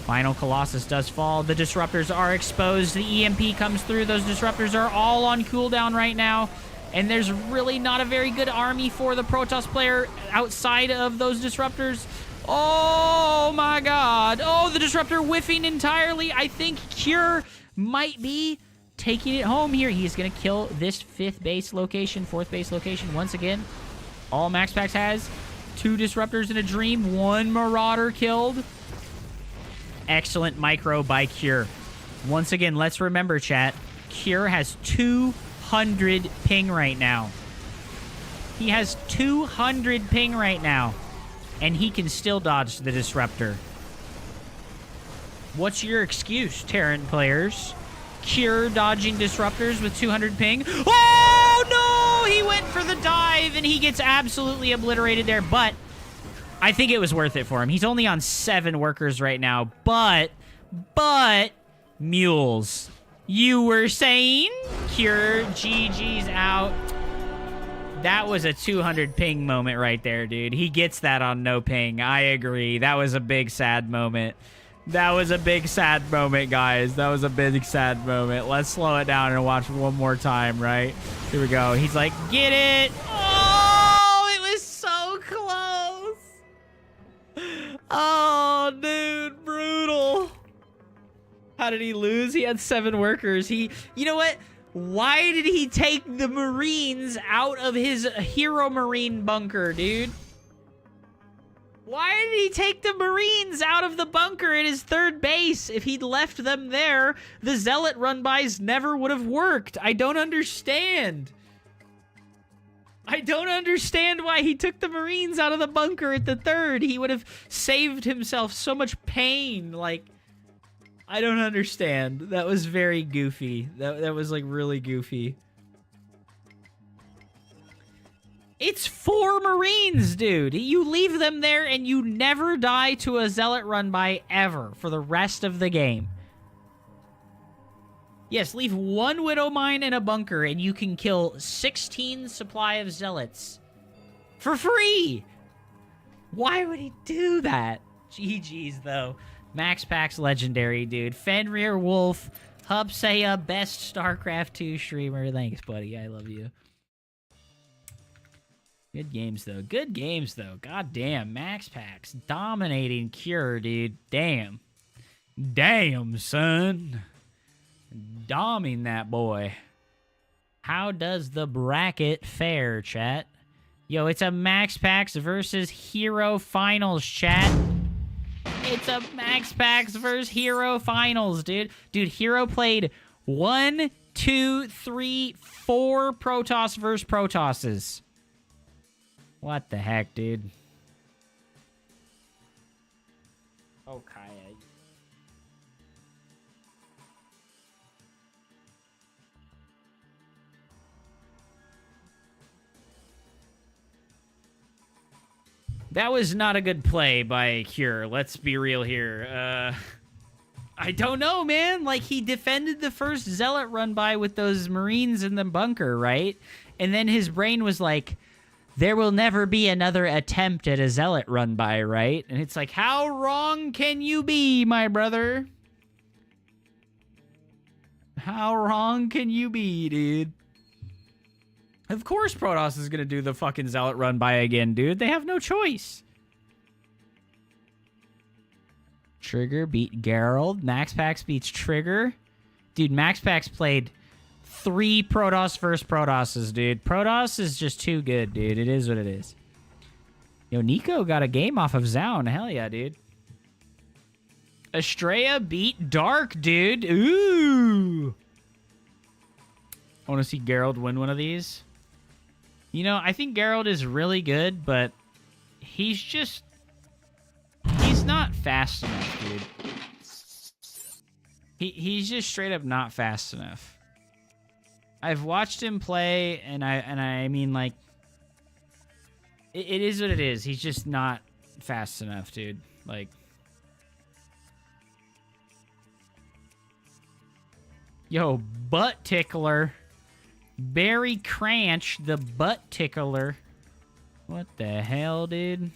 Final Colossus does fall. The Disruptors are exposed. The EMP comes through. Those Disruptors are all on cooldown right now. And there's really not a very good army for the Protoss player outside of those Disruptors. Oh, my God. Oh, the Disruptor whiffing entirely. I think Cure might be... taking it home here. He's going to kill this 4th base location once again. All MaxPax has 2 Disruptors in a Dream, 1 Marauder killed. Excellent micro by Cure. Once again, let's remember, chat, Cure has 200 ping right now. He has 200 ping right now, and he can still dodge the Disruptor. What's your excuse, Terran players? Cure dodging Disruptors with 200 ping. Oh, no! He went for the dive, and he gets absolutely obliterated there, but I think it was worth it for him. He's only on 7 workers right now, but mules. You were saying? Cure, GG's out. That was a 200 ping moment right there, dude. He gets that on no ping. I agree. That was a big sad moment. That was a big sad moment, guys. That was a big sad moment. Let's slow it down and watch one more time, right? Here we go. He's like, get it. Oh, it was so close. Oh, dude, brutal. How did he lose? He had 7 workers. You know what? Why did he take the Marines out of his Hero Marine bunker, dude? Why did he take the Marines out of the bunker at his 3rd base? If he'd left them there, the Zealot run-bys never would have worked. I don't understand. I don't understand why he took the Marines out of the bunker at the 3rd. He would have saved himself so much pain. Like, I don't understand. That was very goofy. That was, like, really goofy. It's 4 Marines, dude. You leave them there and you never die to a Zealot run-by ever for the rest of the game. Yes, leave 1 Widow Mine in a bunker and you can kill 16 supply of Zealots. For free! Why would he do that? GG's, though. Max Pack's legendary, dude. Fenrir Wolf, Hupsaiya, best StarCraft 2 streamer. Thanks, buddy. I love you. Good games, though. Good games, though. God damn. Max Packs dominating Cure, dude. Damn. Damn, son. Doming that boy. How does the bracket fare, chat? Yo, it's a Max Packs versus Hero Finals, chat. It's a Max Packs versus Hero Finals, dude. Dude, Hero played 1, 2, 3, 4 Protoss versus Protosses. What the heck, dude? Okay. That was not a good play by Cure. Let's be real here. I don't know, man. Like, he defended the first Zealot run-by with those Marines in the bunker, right? And then his brain was like, there will never be another attempt at a Zealot run-by, right? And it's like, how wrong can you be, my brother? How wrong can you be, dude? Of course Protoss is going to do the fucking Zealot run-by again, dude. They have no choice. Trigger beat Gerald. Max Pax beats Trigger. Dude, Max Pax played 3 Protoss versus Protosses, dude. Protoss is just too good, dude. It is what it is. Yo, Nico got a game off of Zaun. Hell yeah, dude. Estrella beat Dark, dude. Ooh. I want to see Gerald win one of these. You know, I think Gerald is really good, but he's not fast enough, dude. He's just straight up not fast enough. I've watched him play, and I mean, like, it is what it is. He's just not fast enough, dude. Like, yo, butt tickler. Barry Cranch, the butt tickler. What the hell, dude?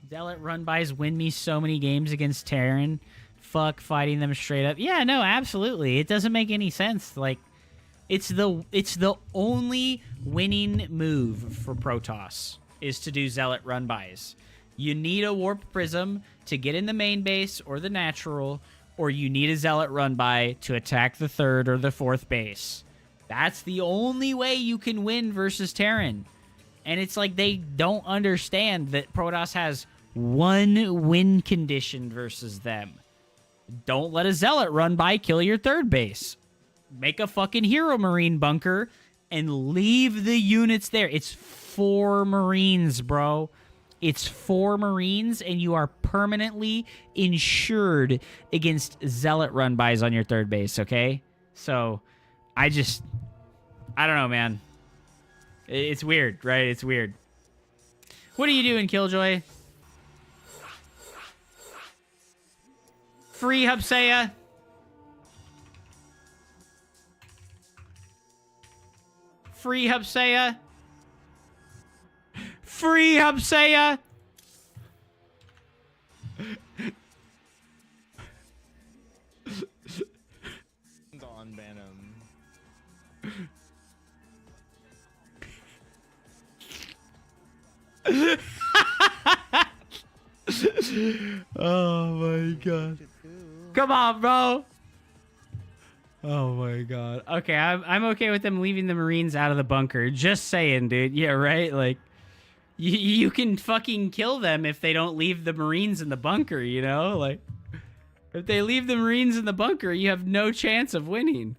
Zealot run-bys win me so many games against Terran. Fuck fighting them straight up. Yeah, no, absolutely. It doesn't make any sense. Like, it's the only winning move for Protoss is to do Zealot run-bys. You need a Warp Prism to get in the main base or the natural, or you need a Zealot run-by to attack the 3rd or the 4th base. That's the only way you can win versus Terran. And it's like they don't understand that Protoss has 1 win condition versus them. Don't let a Zealot run-by kill your 3rd base. Make a fucking Hero Marine bunker and leave the units there. It's 4 Marines, bro. It's 4 Marines, and you are permanently insured against Zealot run-bys on your 3rd base, okay? So, I don't know, man. It's weird, right? It's weird. What are you doing, Killjoy? Free Hupsaiya. Free Hupsaiya. Free Hupsaiya. Oh my god. Come on, bro. Oh my god. Okay, I'm okay with them leaving the Marines out of the bunker. Just saying, dude. Yeah, right? Like, you can fucking kill them if they don't leave the Marines in the bunker, you know? Like, if they leave the Marines in the bunker, you have no chance of winning.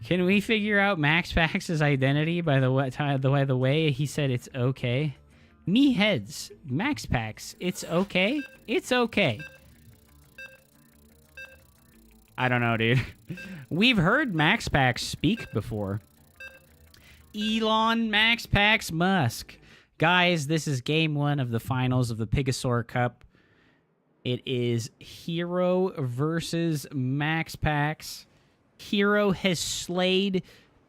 Can we figure out Max Pax's identity by the way he said it's okay? Me heads. Max Pax. It's okay? It's okay. I don't know, dude. We've heard Max Pax speak before. Elon Max Pax Musk. Guys, this is game 1 of the finals of the Pigasaur Cup. It is Hero versus Max Pax. Hero has slayed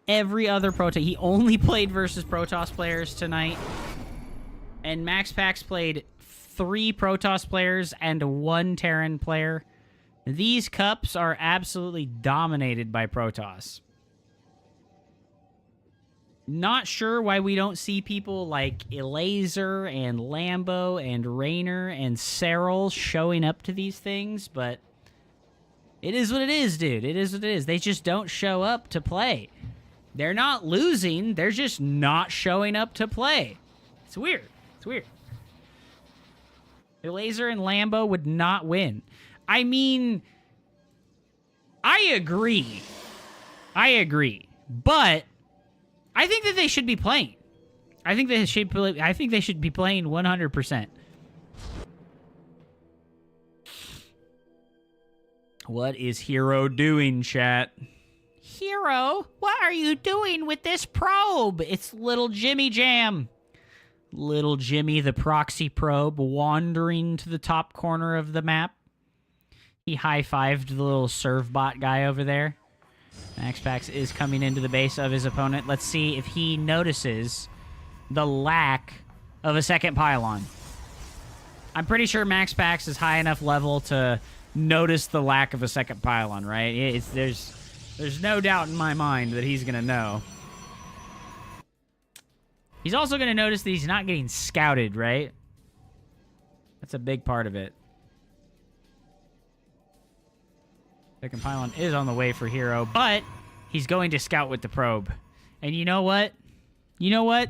every other Protoss. He only played versus Protoss players tonight. And Max Pax played 3 Protoss players and 1 Terran player. These cups are absolutely dominated by Protoss. Not sure why we don't see people like Elaser and Lambo and Raynor and Serral showing up to these things, but it is what it is, dude. It is what it is. They just don't show up to play. They're not losing. They're just not showing up to play. It's weird. It's weird. Elaser and Lambo would not win. I mean, I agree. But I think that they should be playing. I think they should be playing 100%. What is Hero doing, chat? Hero, what are you doing with this probe? It's little Jimmy Jam. Little Jimmy, the proxy probe, wandering to the top corner of the map. He high-fived the little serve bot guy over there. Max Pax is coming into the base of his opponent. Let's see if he notices the lack of a second pylon. I'm pretty sure Max Pax is high enough level to notice the lack of a second pylon, right? There's no doubt in my mind that he's going to know. He's also going to notice that he's not getting scouted, right? That's a big part of it. Second pylon is on the way for Hero, but he's going to scout with the probe. And you know what?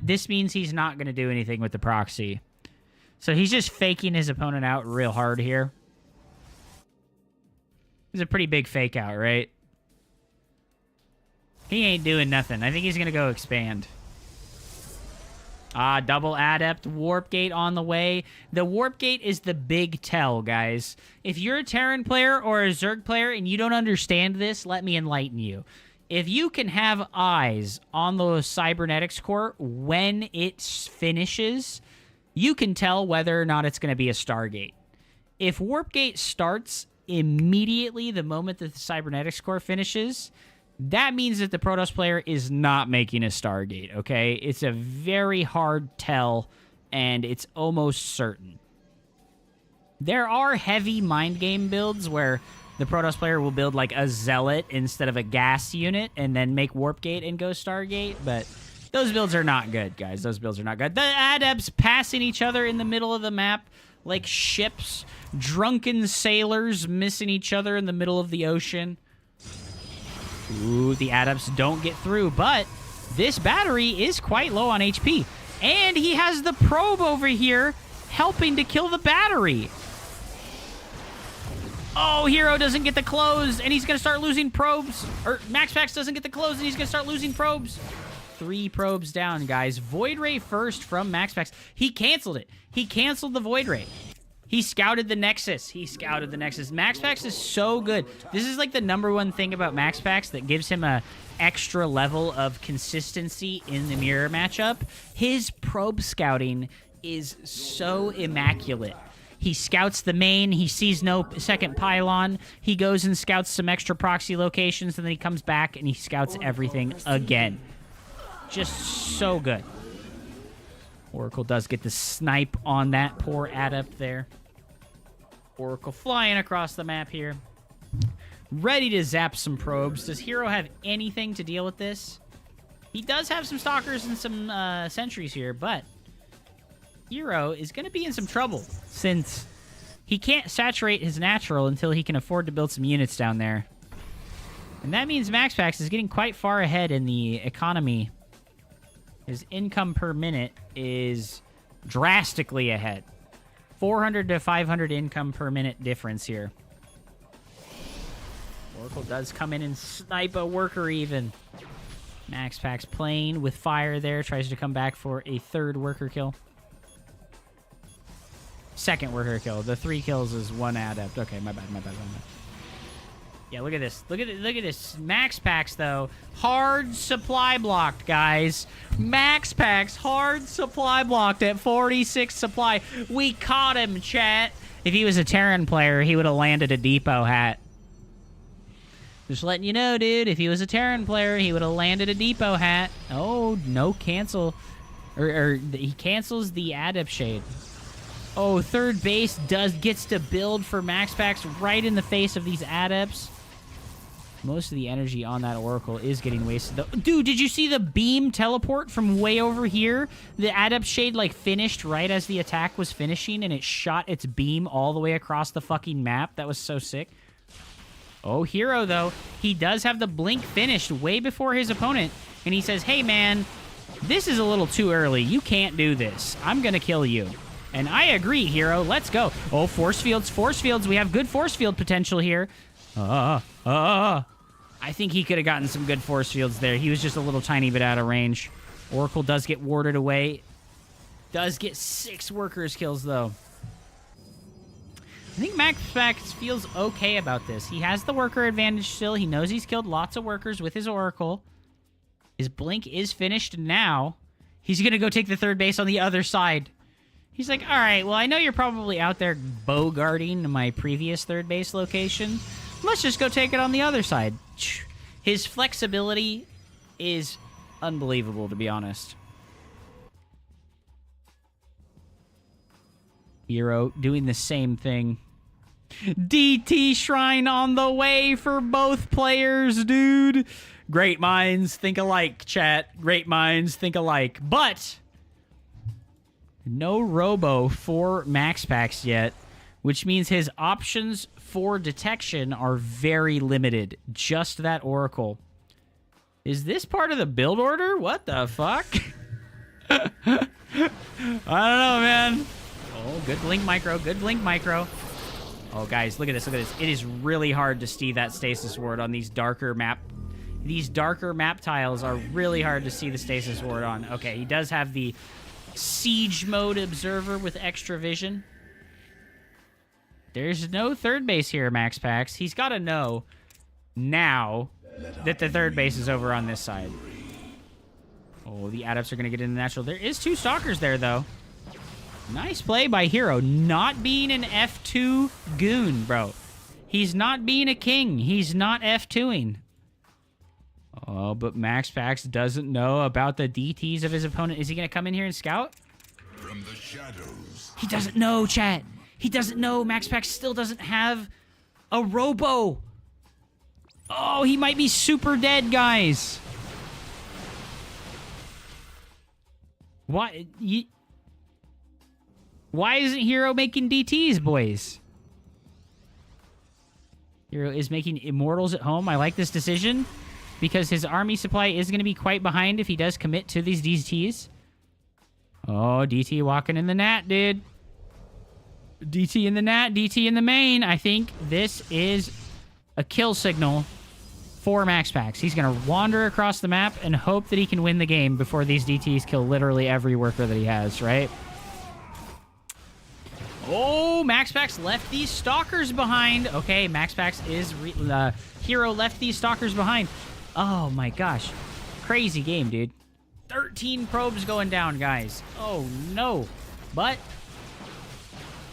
This means he's not going to do anything with the proxy. So he's just faking his opponent out real hard here. It's a pretty big fake out, right? He ain't doing nothing. I think he's going to go expand. Double adept, warp gate on the way. The warp gate is the big tell, guys. If you're a Terran player or a Zerg player and you don't understand this, let me enlighten you. If you can have eyes on the cybernetics core when it finishes, you can tell whether or not it's going to be a Stargate. If warp gate starts immediately the moment that the cybernetics core finishes, that means that the Protoss player is not making a Stargate, okay? It's a very hard tell, and it's almost certain. There are heavy mind game builds where the Protoss player will build like a Zealot instead of a gas unit and then make Warp Gate and go Stargate, but those builds are not good, guys. Those builds are not good. The Adepts passing each other in the middle of the map like ships. Drunken sailors missing each other in the middle of the ocean. Ooh, the Adepts don't get through, but this battery is quite low on HP. And he has the probe over here helping to kill the battery. Oh, Hero doesn't get the close, and he's going to start losing probes. Or Max Pax doesn't get the close, and he's going to start losing probes. 3 probes down, guys. Void Ray first from Max Pax. He canceled it. He canceled the Void Ray. He scouted the Nexus. Max Pax is so good. This is like the #1 thing about Max Pax that gives him a extra level of consistency in the mirror matchup. His probe scouting is so immaculate. He scouts the main. He sees no second pylon. He goes and scouts some extra proxy locations, and then he comes back and he scouts everything again. Just so good. Oracle does get the snipe on that poor adept there. Oracle flying across the map here. Ready to zap some probes. Does Hero have anything to deal with this? He does have some stalkers and some sentries here, but Hero is going to be in some trouble since he can't saturate his natural until he can afford to build some units down there. And that means MaxPax is getting quite far ahead in the economy. His income per minute is drastically ahead. 400 to 500 income per minute difference here. Oracle does come in and snipe a worker even. MaxPax playing with fire there. Tries to come back for a third worker kill. Second worker kill. The 3 kills is 1 adept. Okay, my bad. Yeah, look at this. Look at this. MaxPax, though. Hard supply blocked, guys. MaxPax hard supply blocked at 46 supply. We caught him, chat. If he was a Terran player, he would have landed a depot hat. Just letting you know, dude. If he was a Terran player, he would have landed a depot hat. Oh, no cancel. Or he cancels the adept shade. Oh, third base gets to build for MaxPax right in the face of these adepts. Most of the energy on that Oracle is getting wasted, though. Dude, did you see the beam teleport from way over here? The adept shade, like, finished right as the attack was finishing, and it shot its beam all the way across the fucking map. That was so sick. Oh, Hero, though, he does have the blink finished way before his opponent, and he says, hey, man, this is a little too early. You can't do this. I'm gonna kill you. And I agree, Hero. Let's go. Oh, force fields. We have good force field potential here. I think he could have gotten some good force fields there. He was just a little tiny bit out of range. Oracle does get warded away. Does get 6 workers kills, though. I think MaxPax feels okay about this. He has the worker advantage still. He knows he's killed lots of workers with his Oracle. His blink is finished now. He's going to go take the third base on the other side. He's like, all right, well, I know you're probably out there bogarting my previous third base location. Let's just go take it on the other side. His flexibility is unbelievable, to be honest. Hero doing the same thing. DT Shrine on the way for both players, dude. Great minds think alike, chat. Great minds think alike. But no Robo for MaxPax yet, which means his options for detection are very limited. Just that Oracle. Is this part of the build order? What the fuck? I don't know, man. Oh, good blink micro. Good blink micro. Oh, guys, look at this. Look at this. It is really hard to see that stasis ward on these darker map. These darker map tiles are really hard to see the stasis ward on. Okay, he does have the siege mode observer with extra vision. There's no third base here, MaxPax. He's got to know now that the third base is over on this side. Oh, the adepts are going to get in the natural. There is 2 stalkers there, though. Nice play by Hero. Not being an F2 goon, bro. He's not being a king. He's not F2ing. Oh, but MaxPax doesn't know about the DTs of his opponent. Is he going to come in here and scout? From the shadows. He doesn't know, chat. He doesn't know. MaxPax still doesn't have a Robo. Oh, he might be super dead, guys. Why isn't Hero making DTs, boys? Hero is making Immortals at home. I like this decision because his army supply is going to be quite behind if he does commit to these DTs. Oh, DT walking in the nat, dude. DT in the nat, DT in the main. I think this is a kill signal for MaxPax. He's going to wander across the map and hope that he can win the game before these DTs kill literally every worker that he has, right? Oh, MaxPax left these stalkers behind. Okay, MaxPax is... Hero left these stalkers behind. Oh, my gosh. Crazy game, dude. 13 probes going down, guys. Oh, no. But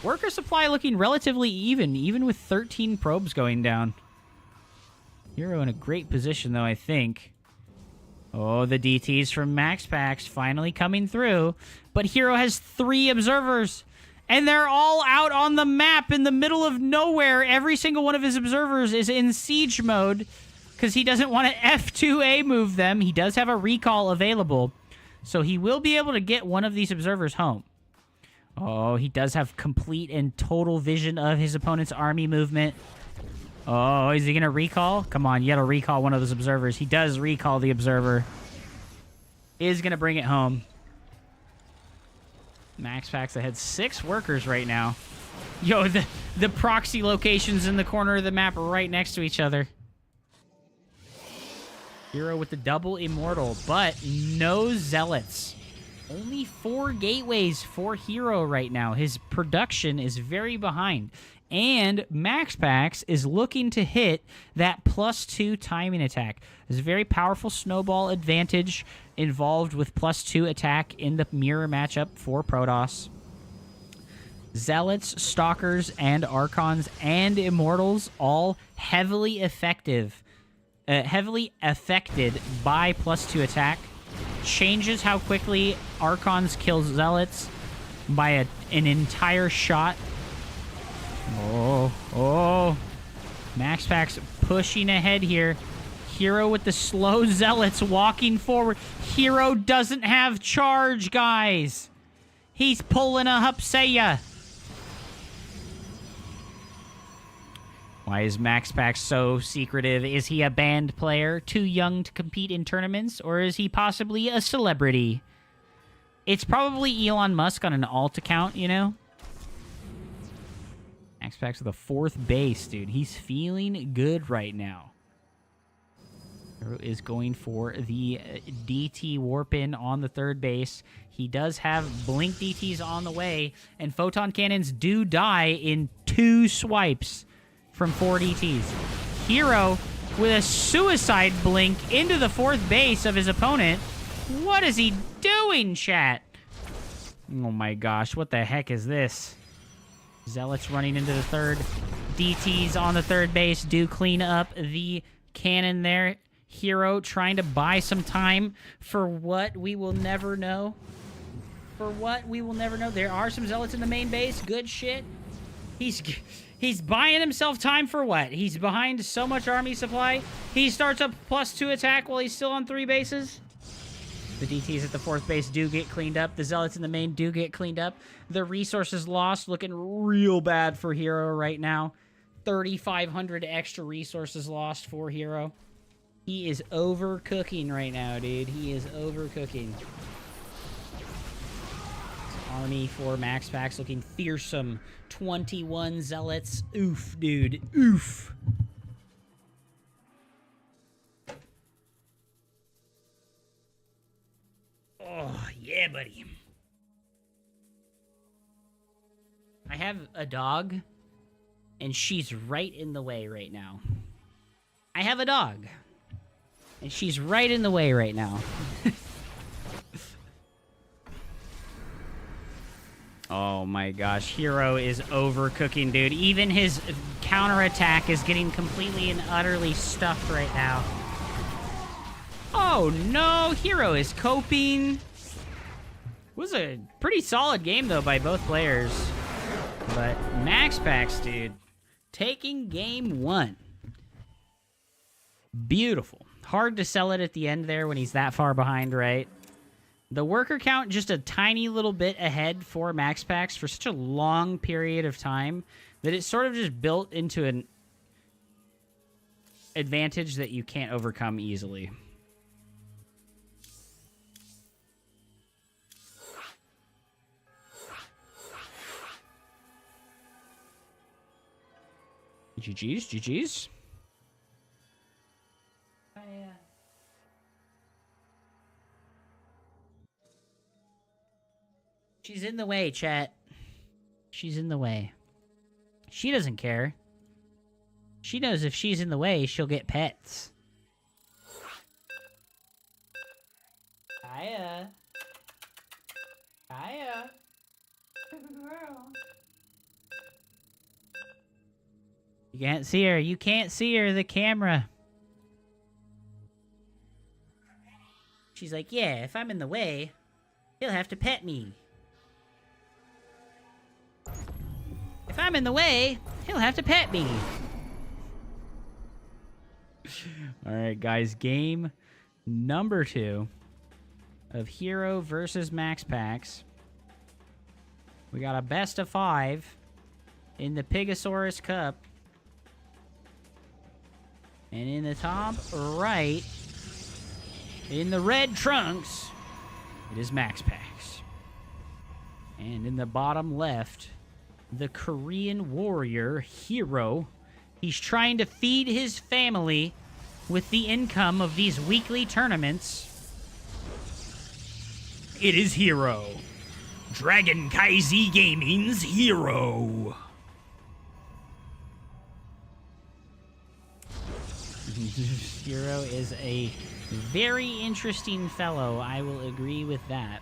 worker supply looking relatively even with 13 probes going down. Hero in a great position, though, I think. Oh, the DTs from Max Packs finally coming through. But Hero has 3 observers. And they're all out on the map in the middle of nowhere. Every single one of his observers is in siege mode because he doesn't want to F2A move them. He does have a recall available. So he will be able to get one of these observers home. Oh, he does have complete and total vision of his opponent's army movement. Oh, is he going to recall? Come on, you got to recall one of those observers. He does recall the observer. Is going to bring it home. Max Packs ahead 6 workers right now. Yo, the proxy locations in the corner of the map are right next to each other. Hero with the double immortal, but no zealots. Only 4 gateways for Hero right now. His production is very behind. And Max Packs is looking to hit that +2 timing attack. There's a very powerful snowball advantage involved with +2 attack in the mirror matchup for Protoss. Zealots, Stalkers, and Archons and Immortals all heavily affected by +2 attack. Changes how quickly Archons kill Zealots by an entire shot. Oh. Max Packs pushing ahead here. Hero with the slow Zealots walking forward. Hero doesn't have charge, guys. He's pulling a Hupsaiya. Why is Max Packs so secretive? Is he a banned player, too young to compete in tournaments, or is he possibly a celebrity? It's probably Elon Musk on an alt account, you know? Max Packs with a 4th base, dude. He's feeling good right now. Hero is going for the DT warp in on the 3rd base. He does have blink DTs on the way, and photon cannons do die in 2 swipes from 4 DTs. Hero with a suicide blink into the 4th base of his opponent. What is he doing, chat? Oh my gosh, what the heck is this? Zealots running into the 3rd. DTs on the 3rd base do clean up the cannon there. Hero trying to buy some time for what we will never know. There are some Zealots in the main base. Good shit. He's buying himself time for what? He's behind so much army supply. He starts up +2 attack while he's still on 3 bases. The DTs at the 4th base do get cleaned up. The Zealots in the main do get cleaned up. The resources lost looking real bad for Hero right now. 3,500 extra resources lost for Hero. He is overcooking right now, dude. He is overcooking. Army for Max Packs looking fearsome. 21 Zealots. Oof, dude. Oof. Oh, yeah, buddy. I have a dog, and she's right in the way right now. I have a dog, and she's right in the way right now. Oh my gosh, Hero is overcooking, dude. Even his counterattack is getting completely and utterly stuffed right now. Oh no, Hero is coping. Was a pretty solid game though by both players. But Max Packs, dude, taking game 1. Beautiful. Hard to sell it at the end there when he's that far behind, right? The worker count just a tiny little bit ahead for Max Packs for such a long period of time that it sort of just built into an advantage that you can't overcome easily. GG's. She's in the way, chat. She's in the way. She doesn't care. She knows if she's in the way, she'll get pets. Hiya. You can't see her. You can't see her. The camera. She's like, yeah, if I'm in the way, he'll have to pet me. If I'm in the way, he'll have to pet me. All right, guys. Game number 2 of Hero versus Max Pax. We got a best of 5 in the Pigosaurus Cup. And in the top right, in the red trunks, it is Max Pax. And in the bottom left, the Korean warrior Hero. He's trying to feed his family with the income of these weekly tournaments. It is Hero. Dragon Kai-Z Gaming's Hero. Hero is a very interesting fellow. I will agree with that.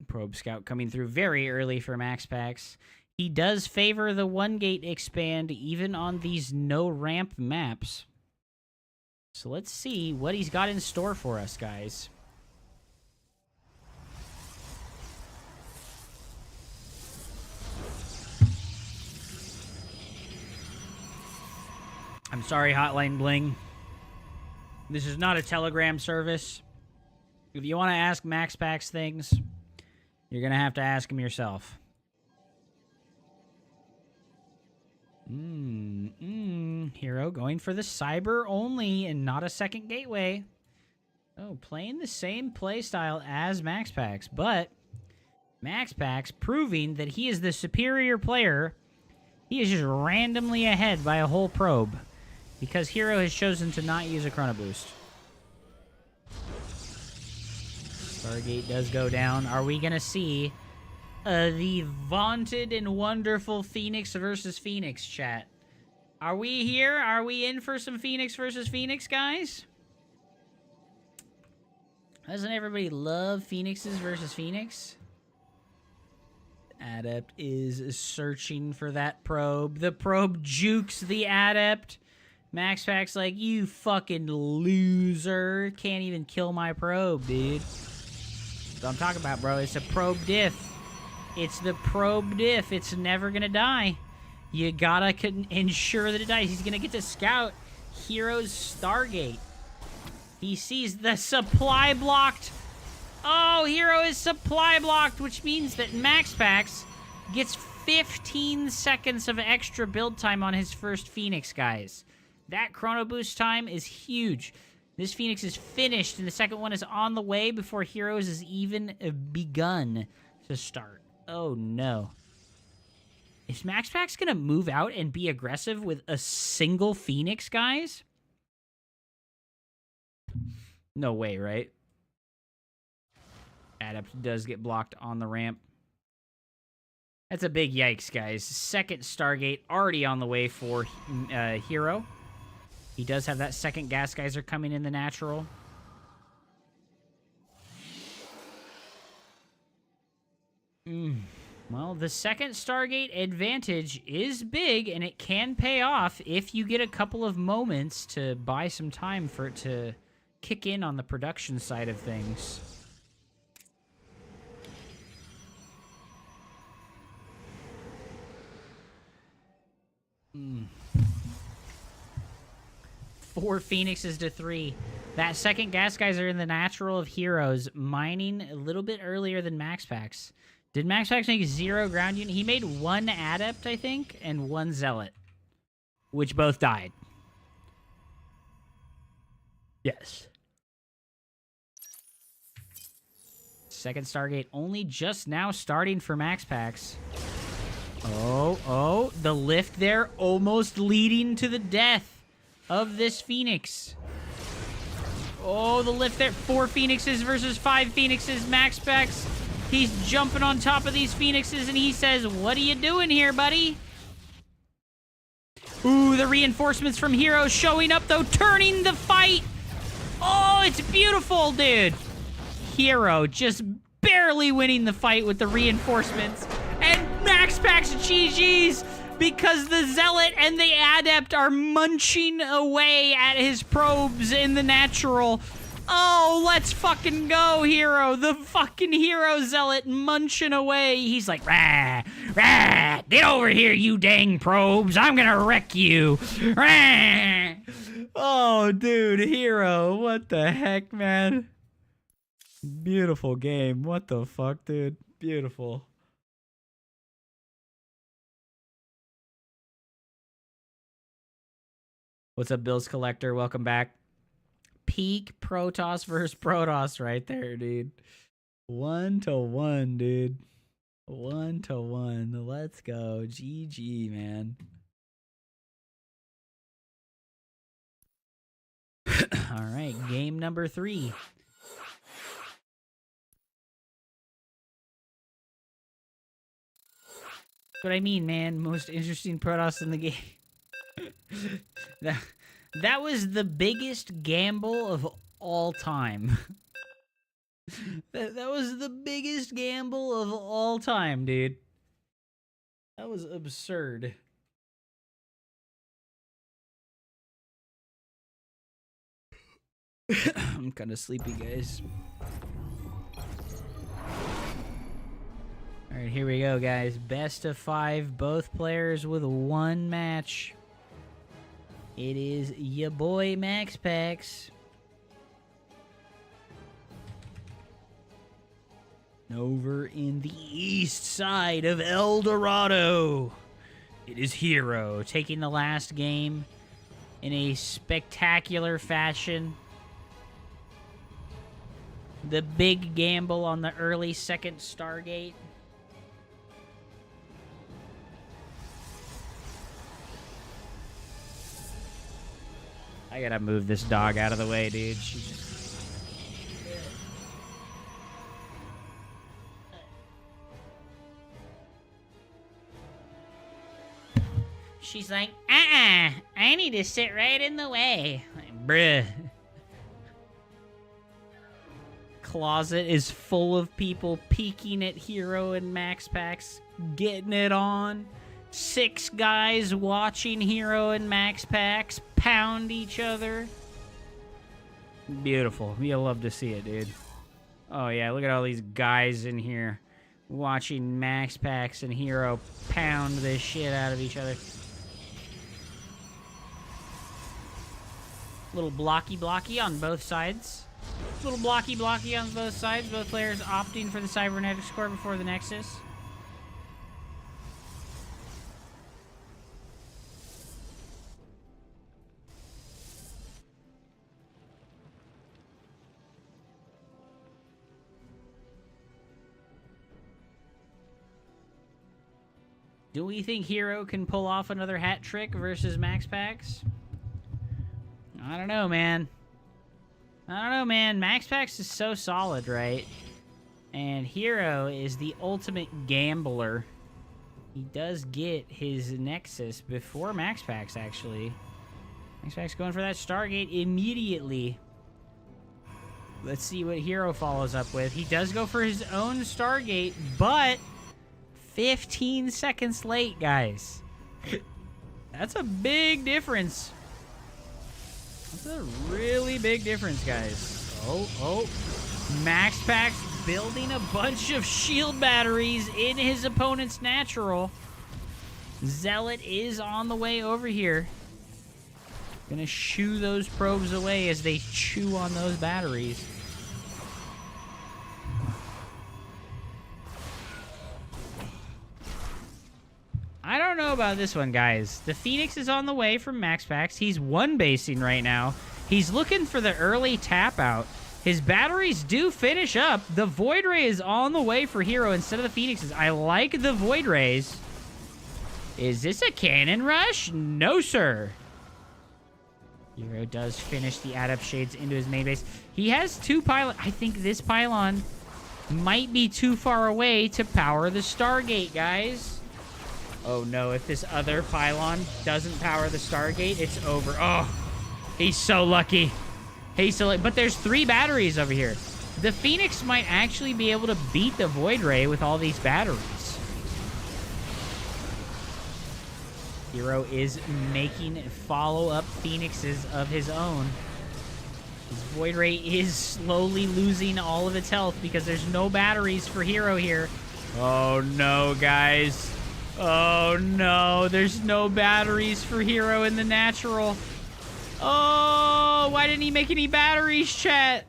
Probe Scout coming through very early for Max Pax. He does favor the 1-gate expand even on these no-ramp maps. So let's see what he's got in store for us, guys. I'm sorry, Hotline Bling. This is not a Telegram service. If you want to ask Max Pax things, you're going to have to ask him yourself. Hero going for the cyber only and not a second gateway. Oh, playing the same playstyle as Max Pax, but Max Pax proving that he is the superior player. He is just randomly ahead by a whole probe because Hero has chosen to not use a Chrono Boost. Stargate does go down. Are we going to see the vaunted and wonderful Phoenix versus Phoenix, chat? Are we here? Are we in for some Phoenix versus Phoenix, guys? Doesn't everybody love Phoenixes versus Phoenix? Adept is searching for that probe. The probe jukes the Adept. Max Pax like, you fucking loser. Can't even kill my probe, dude. That's what I'm talking about, bro. It's a probe diff. It's the probe diff. It's never gonna die. You gotta ensure that it dies. He's gonna get to scout Hero's Stargate. He sees the supply blocked. Oh, Hero is supply blocked, which means that Max Pax gets 15 seconds of extra build time on his first Phoenix, guys. That Chrono Boost time is huge. This Phoenix is finished, and the second one is on the way before Heroes has even begun to start. Oh, no. Is Max Pax going to move out and be aggressive with a single Phoenix, guys? No way, right? Adept does get blocked on the ramp. That's a big yikes, guys. Second Stargate already on the way for Hero. He does have that second gas geyser coming in the natural. Well, the second Stargate advantage is big, and it can pay off if you get a couple of moments to buy some time for it to kick in on the production side of things. Four Phoenixes to 3. That second gas geyser in the natural of Heroes, mining a little bit earlier than Max Pax. Did Max Pax make 0 ground unit? He made 1 Adept, I think, and 1 Zealot, which both died. Yes. Second Stargate only just now starting for Max Pax. Oh, the lift there almost leading to the death of this Phoenix. Oh, the lift there. 4 Phoenixes versus 5 Phoenixes. Max Pax, he's jumping on top of these Phoenixes, and he says, what are you doing here, buddy? Ooh, the reinforcements from Hero showing up, though, turning the fight. Oh, it's beautiful, dude. Hero just barely winning the fight with the reinforcements. And Max Packs GG's because the Zealot and the Adept are munching away at his probes in the natural. Oh, let's fucking go, Hero. The fucking Hero Zealot munching away. He's like, rah, rah, get over here, you dang probes. I'm gonna wreck you. Rah. Oh, dude, Hero. What the heck, man? Beautiful game. What the fuck, dude? Beautiful. What's up, Bills Collector? Welcome back. Peak Protoss versus Protoss right there, dude. 1-1, dude. 1-1. Let's go. GG, man. All right, game number 3. That's what I mean, man. Most interesting Protoss in the game. That was the biggest gamble of all time. That was the biggest gamble of all time, dude. That was absurd. I'm kind of sleepy, guys. All right, here we go, guys. Best of 5, both players with 1 match. It is ya boy Max Packs. Over in the east side of El Dorado, it is Hero taking the last game in a spectacular fashion. The big gamble on the early second Stargate. I gotta move this dog out of the way, dude. She's like, I need to sit right in the way. Like, bruh. Closet is full of people peeking at Hero and Max Packs, getting it on. 6 guys watching Hero and Max Packs pound each other. Beautiful. You'll love to see it, dude. Oh, yeah, look at all these guys in here watching Max Packs and Hero pound the shit out of each other. Little blocky on both sides. Little blocky on both sides. Both players opting for the cybernetics core before the Nexus. Do we think Hero can pull off another hat trick versus Max Packs? I don't know, man. Max Packs is so solid, right? And Hero is the ultimate gambler. He does get his Nexus before Max Packs, actually. Max Packs going for that Stargate immediately. Let's see what Hero follows up with. He does go for his own Stargate, but 15 seconds late, guys. That's a big difference. That's a really big difference, guys. Oh. Max Packs building a bunch of shield batteries in his opponent's natural. Zealot is on the way over here. Gonna shoo those probes away as they chew on those batteries. I don't know about this one, guys. The Phoenix is on the way from Max Packs. He's one-basing right now. He's looking for the early tap-out. His batteries do finish up. The Void Ray is on the way for Hero instead of the Phoenixes. I like the Void Rays. Is this a cannon rush? No, sir. Hero does finish the Adept Shades into his main base. He has 2 pylons. I think this pylon might be too far away to power the Stargate, guys. Oh no, if this other pylon doesn't power the Stargate, it's over. Oh, he's so lucky. But there's 3 batteries over here. The Phoenix might actually be able to beat the Void Ray with all these batteries. Hero is making follow-up Phoenixes of his own. His Void Ray is slowly losing all of its health because there's no batteries for Hero here. Oh no, guys. Oh no, there's no batteries for Hero in the natural. Oh, why didn't he make any batteries, chat?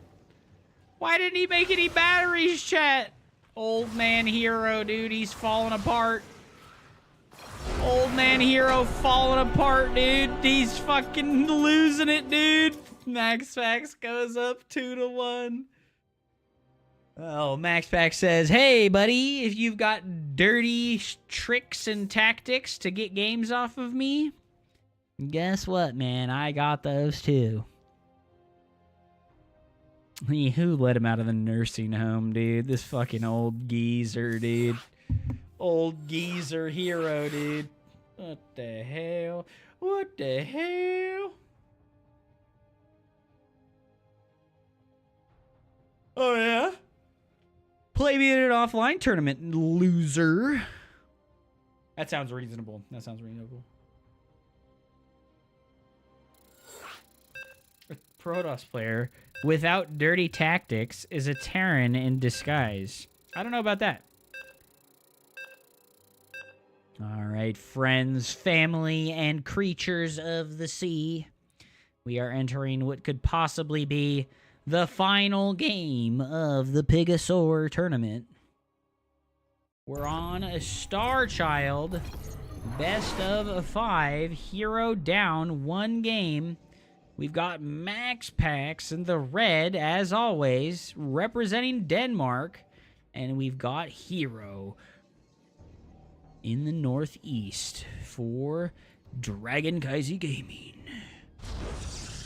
Why didn't he make any batteries, chat? Old man Hero, dude, he's falling apart. Old man Hero falling apart, dude. He's fucking losing it, dude. Max Pax goes up 2-1. Oh, Max Pax says, hey, buddy, if you've got dirty tricks and tactics to get games off of me, guess what, man? I got those too. Who let him out of the nursing home, dude? This fucking old geezer, dude. Old geezer Hero, dude. What the hell? What the hell? Oh, yeah? Play me in an offline tournament, loser. That sounds reasonable. That sounds reasonable. A Protoss player without dirty tactics is a Terran in disguise. I don't know about that. All right, friends, family, and creatures of the sea. We are entering what could possibly be the final game of the Pigasaur tournament. We're on a Star Child, best of 5, Hero down 1 game. We've got Max Pax in the red, as always, representing Denmark. And we've got Hero in the northeast for Dragon Kaiser Gaming.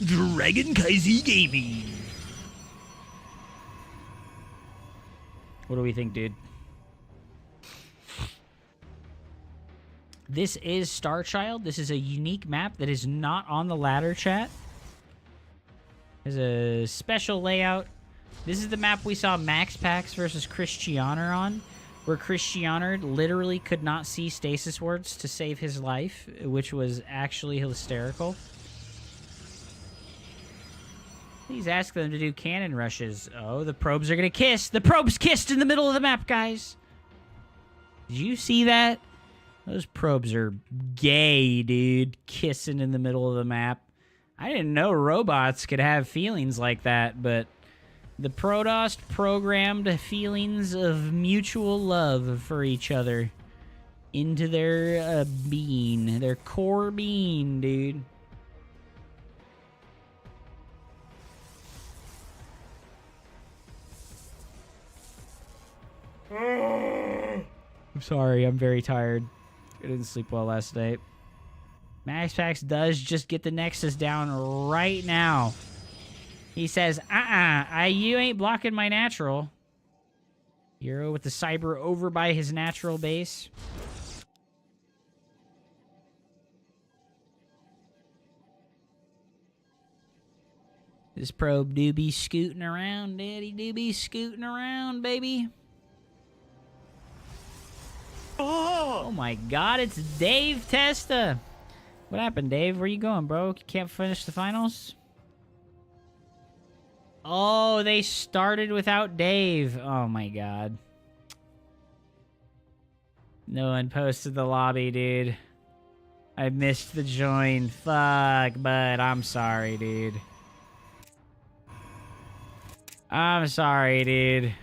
Dragon Kaiser Gaming. What do we think, dude? This is Star Child. This is a unique map that is not on the ladder, chat. There's a special layout. This is the map we saw Max Pax versus Christianer on, where Christianer literally could not see stasis wards to save his life, which was actually hysterical. Please ask them to do cannon rushes. Oh, the probes are going to kiss. The probes kissed in the middle of the map, guys. Did you see that? Those probes are gay, dude. Kissing in the middle of the map. I didn't know robots could have feelings like that, but the Protoss programmed feelings of mutual love for each other into their being, their core being, dude. I'm sorry, I'm very tired. I didn't sleep well last night. Max Pax does just get the Nexus down right now. He says, you ain't blocking my natural. Hero with the Cyber over by his natural base. This probe do be scooting around, daddy. Do be scooting around, baby. Oh my god, it's Dave Testa. What happened, Dave? Where you going, bro? You can't finish the finals? Oh, they started without Dave. Oh my god. No one posted the lobby, dude. I missed the join. Fuck, but I'm sorry, dude. I'm sorry, dude.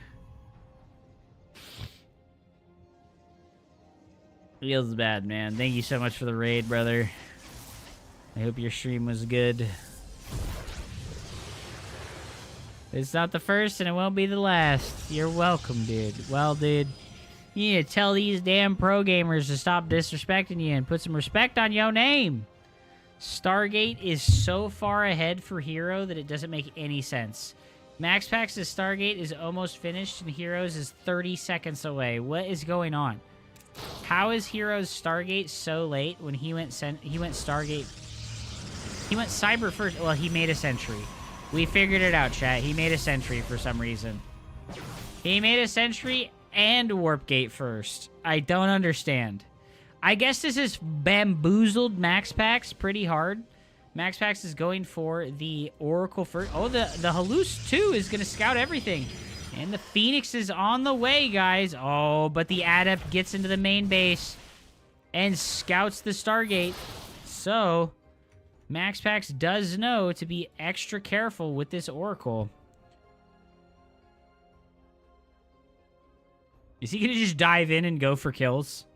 Feels bad, man. Thank you so much for the raid, brother. I hope your stream was good. It's not the first and it won't be the last. You're welcome, dude. Well, dude, you need to tell these damn pro gamers to stop disrespecting you and put some respect on your name. Stargate is so far ahead for Hero that it doesn't make any sense. Max Pax's Stargate is almost finished and Hero's is 30 seconds away. What is going on? How is Hero's Stargate so late when he went Stargate? He went Cyber first. Well, he made a Sentry. We figured it out, chat. He made a sentry for some reason. He made a sentry and warp gate first. I don't understand. I guess this is bamboozled Max Pax pretty hard. Max Pax is going for the Oracle first. Oh, the Halus too is going to scout everything. And the Phoenix is on the way, guys. Oh, but the Adept gets into the main base and scouts the Stargate. So, Max Pax does know to be extra careful with this Oracle. Is he going to just dive in and go for kills?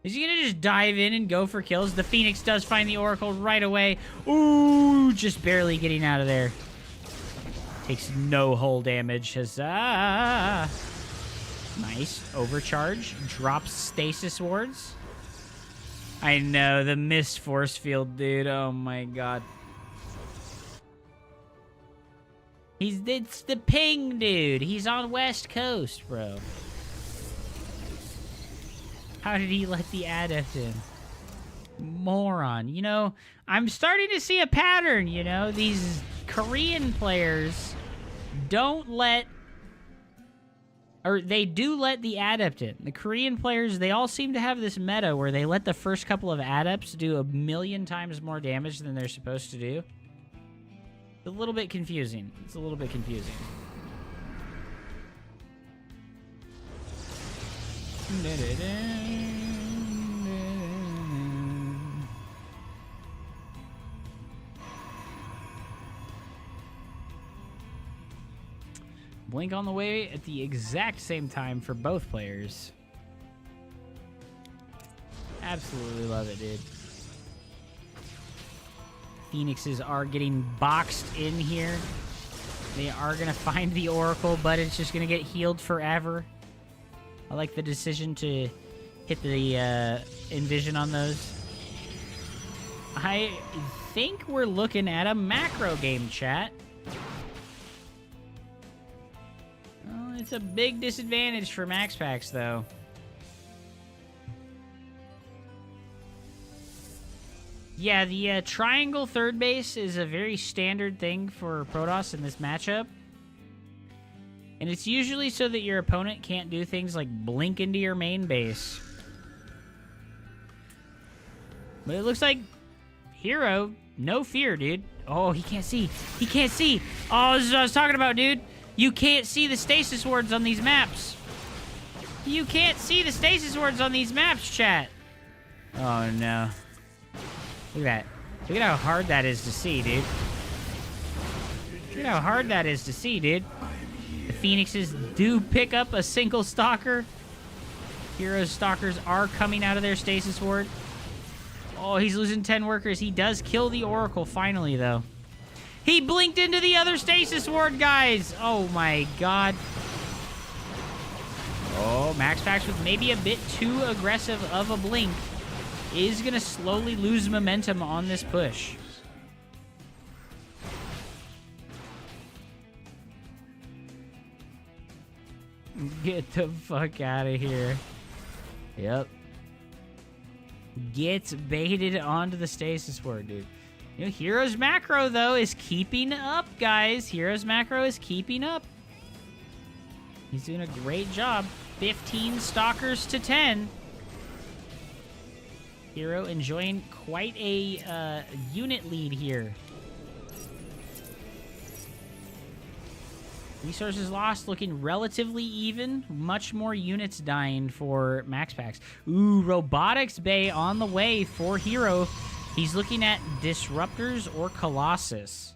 Is he going to just dive in and go for kills? The Phoenix does find the Oracle right away. Ooh, just barely getting out of there. Takes no hull damage. Huzzah! Nice. Overcharge. Drops stasis wards. I know, the missed force field, dude. Oh my god. It's the ping, dude. He's on West Coast, bro. How did he let the Adept in? Moron. You know, I'm starting to see a pattern, you know? These Korean players don't let... Or they do let the Adept in. The Korean players, they all seem to have this meta where they let the first couple of Adepts do 1,000,000 times more damage than they're supposed to do. It's a little bit confusing. It's a little bit confusing. Blink on the way at the exact same time for both players. Absolutely love it, dude. Phoenixes are getting boxed in here. They are going to find the Oracle, but it's just going to get healed forever. I like the decision to hit the Envision on those. I think we're looking at a macro game, chat. Oh, it's a big disadvantage for Max Pax, though. Yeah, the triangle third base is a very standard thing for Protoss in this matchup. And it's usually so that your opponent can't do things like blink into your main base. But it looks like Hero, no fear, dude. Oh, he can't see. He can't see. Oh, this is what I was talking about, dude. You can't see the stasis wards on these maps. You can't see the stasis wards on these maps, chat. Oh, no. Look at that. Look at how hard that is to see, dude. Look at how hard that is to see, dude. The Phoenixes do pick up a single Stalker. Hero's Stalkers are coming out of their stasis ward. Oh, he's losing 10 workers. He does kill the Oracle finally, though. He blinked into the other stasis ward, guys. Oh, my God. Oh, Max Pax with maybe a bit too aggressive of a blink is going to slowly lose momentum on this push. Get the fuck out of here. Yep. Gets baited onto the stasis ward, dude. You know, Hero's macro, though, is keeping up, guys. Hero's macro is keeping up. He's doing a great job. 15 Stalkers to 10. Hero enjoying quite a unit lead here. Resources lost looking relatively even. Much more units dying for Max Pax. Ooh, Robotics Bay on the way for Hero. He's looking at Disruptors or Colossus.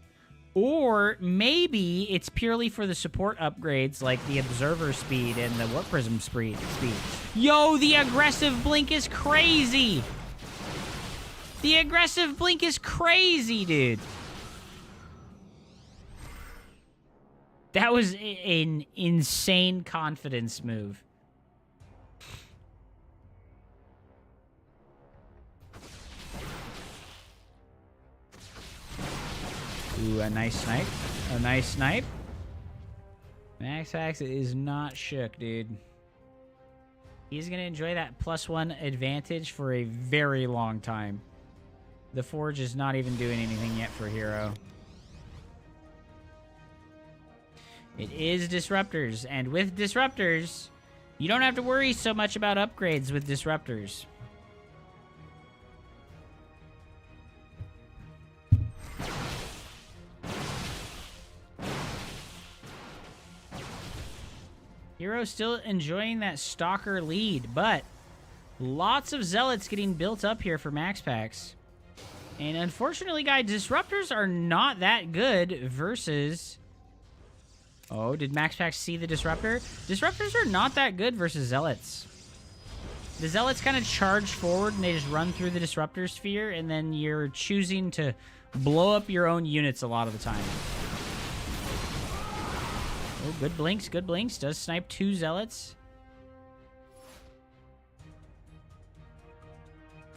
Or maybe it's purely for the support upgrades like the Observer Speed and the Warp Prism speed. Yo, the aggressive blink is crazy! The aggressive blink is crazy, dude! That was an insane confidence move. Ooh, a nice snipe. A nice snipe. Max Pax is not shook, dude. He's going to enjoy that +1 advantage for a very long time. The Forge is not even doing anything yet for Hero. It is disruptors, and with disruptors, you don't have to worry so much about upgrades with disruptors. Hero still enjoying that Stalker lead, but lots of Zealots getting built up here for Max Packs. And unfortunately, guys, disruptors are not that good versus... Oh, did Max Packs see the disruptor? Disruptors are not that good versus Zealots. The Zealots kind of charge forward and they just run through the disruptor sphere, and then you're choosing to blow up your own units a lot of the time. Oh, good blinks, good blinks. Does snipe 2 Zealots.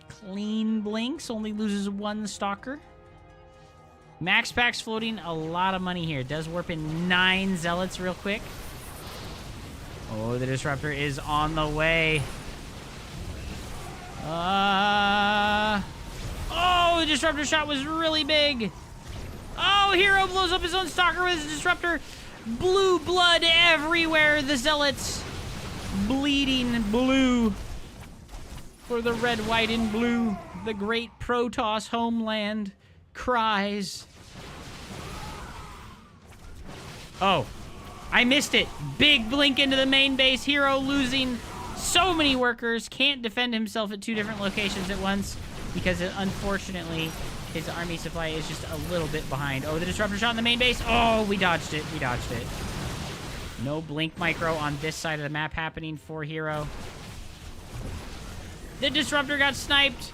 Clean blinks, only loses 1 Stalker. Max Packs floating a lot of money here. Does warp in 9 Zealots real quick. Oh, the disruptor is on the way. Oh, the disruptor shot was really big. Oh, Hero blows up his own Stalker with his disruptor. Blue blood everywhere. The Zealots bleeding blue for the red, white, and blue. The great Protoss homeland cries. Oh, I missed it. Big blink into the main base. Hero losing so many workers. Can't defend himself at 2 different locations at once because, unfortunately, his army supply is just a little bit behind. Oh, the disruptor shot in the main base. Oh, we dodged it. We dodged it. No blink micro on this side of the map happening for Hero. The disruptor got sniped.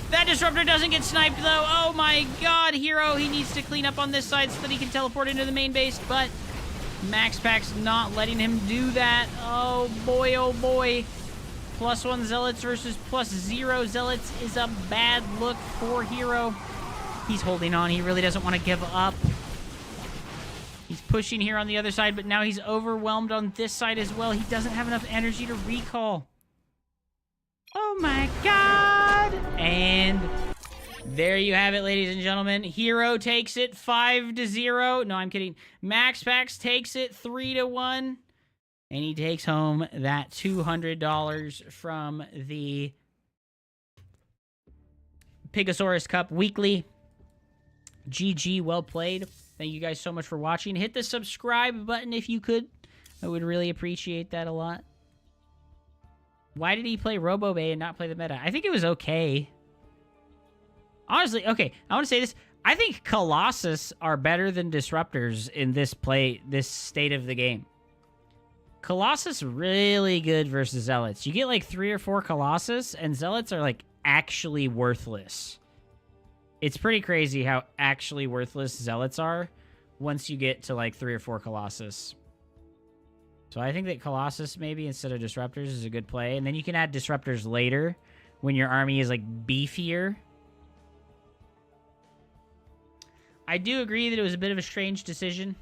That disruptor doesn't get sniped, though. Oh, my God. Hero, he needs to clean up on this side so that he can teleport into the main base, but Max Packs not letting him do that. Oh, boy, oh, boy. +1 Zealots versus +0 Zealots is a bad look for Hero. He's holding on. He really doesn't want to give up. He's pushing here on the other side, but now he's overwhelmed on this side as well. He doesn't have enough energy to recall. Oh, my God. And there you have it, ladies and gentlemen. Hero takes it 5-0. No, I'm kidding. Max Packs takes it 3-1. And he takes home that $200 from the Pigosaurus Cup Weekly. GG, well played. Thank you guys so much for watching. Hit the subscribe button if you could. I would really appreciate that a lot. Why did he play Robo Bay and not play the meta? I think it was okay. Honestly, okay, I want to say this. I think Colossus are better than Disruptors in this state of the game. Colossus really good versus Zealots. You get like 3 or 4 Colossus, and Zealots are like actually worthless. It's pretty crazy how actually worthless Zealots are once you get to like 3 or 4 Colossus. So I think that Colossus maybe instead of Disruptors is a good play. And then you can add Disruptors later when your army is like beefier. I do agree that it was a bit of a strange decision.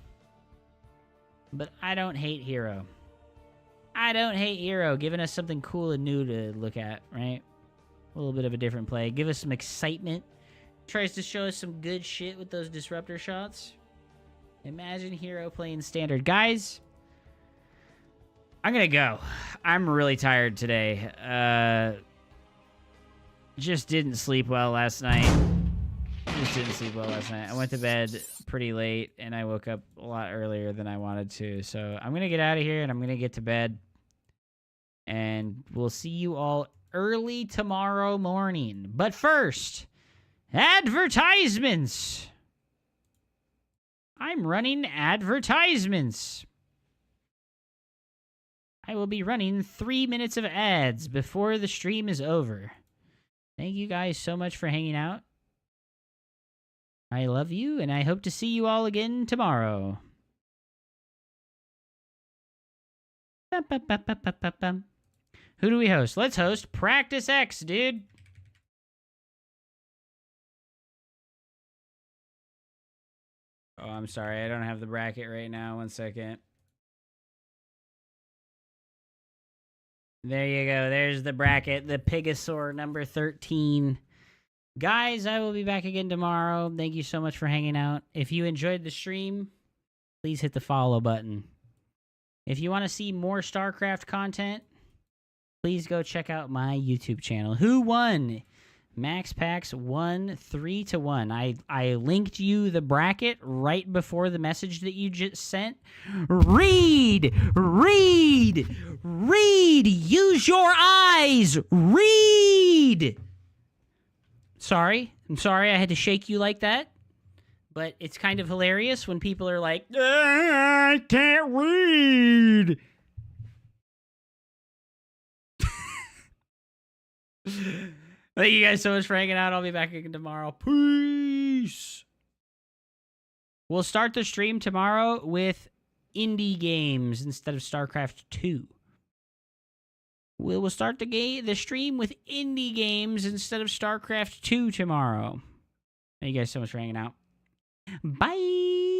But I don't hate Hero. I don't hate Hero, giving us something cool and new to look at, right? A little bit of a different play. Give us some excitement. Tries to show us some good shit with those disruptor shots. Imagine Hero playing standard. Guys, I'm gonna go. I'm really tired today. Just didn't sleep well last night. I went to bed pretty late, and I woke up a lot earlier than I wanted to. So I'm going to get out of here, and I'm going to get to bed. And we'll see you all early tomorrow morning. But first, advertisements. I'm running advertisements. I will be running 3 minutes of ads before the stream is over. Thank you guys so much for hanging out. I love you, and I hope to see you all again tomorrow. Who do we host? Let's host Practice X, dude. Oh, I'm sorry. I don't have the bracket right now. 1 second. There you go. There's the bracket. The Pigosaur number 13. Guys, I will be back again tomorrow. Thank you so much for hanging out. If you enjoyed the stream, please hit the follow button. If you want to see more StarCraft content, please go check out my YouTube channel. Who won? Max Pax won 3-1. I linked you the bracket right before the message that you just sent. Read! Use your eyes! Read! I'm sorry I had to shake you like that. But it's kind of hilarious when people are like, I can't read. Thank you guys so much for hanging out. I'll be back again tomorrow. Peace. We'll start the stream tomorrow with indie games instead of StarCraft 2. We'll start the stream with indie games instead of StarCraft 2 tomorrow. Thank you guys so much for hanging out. Bye.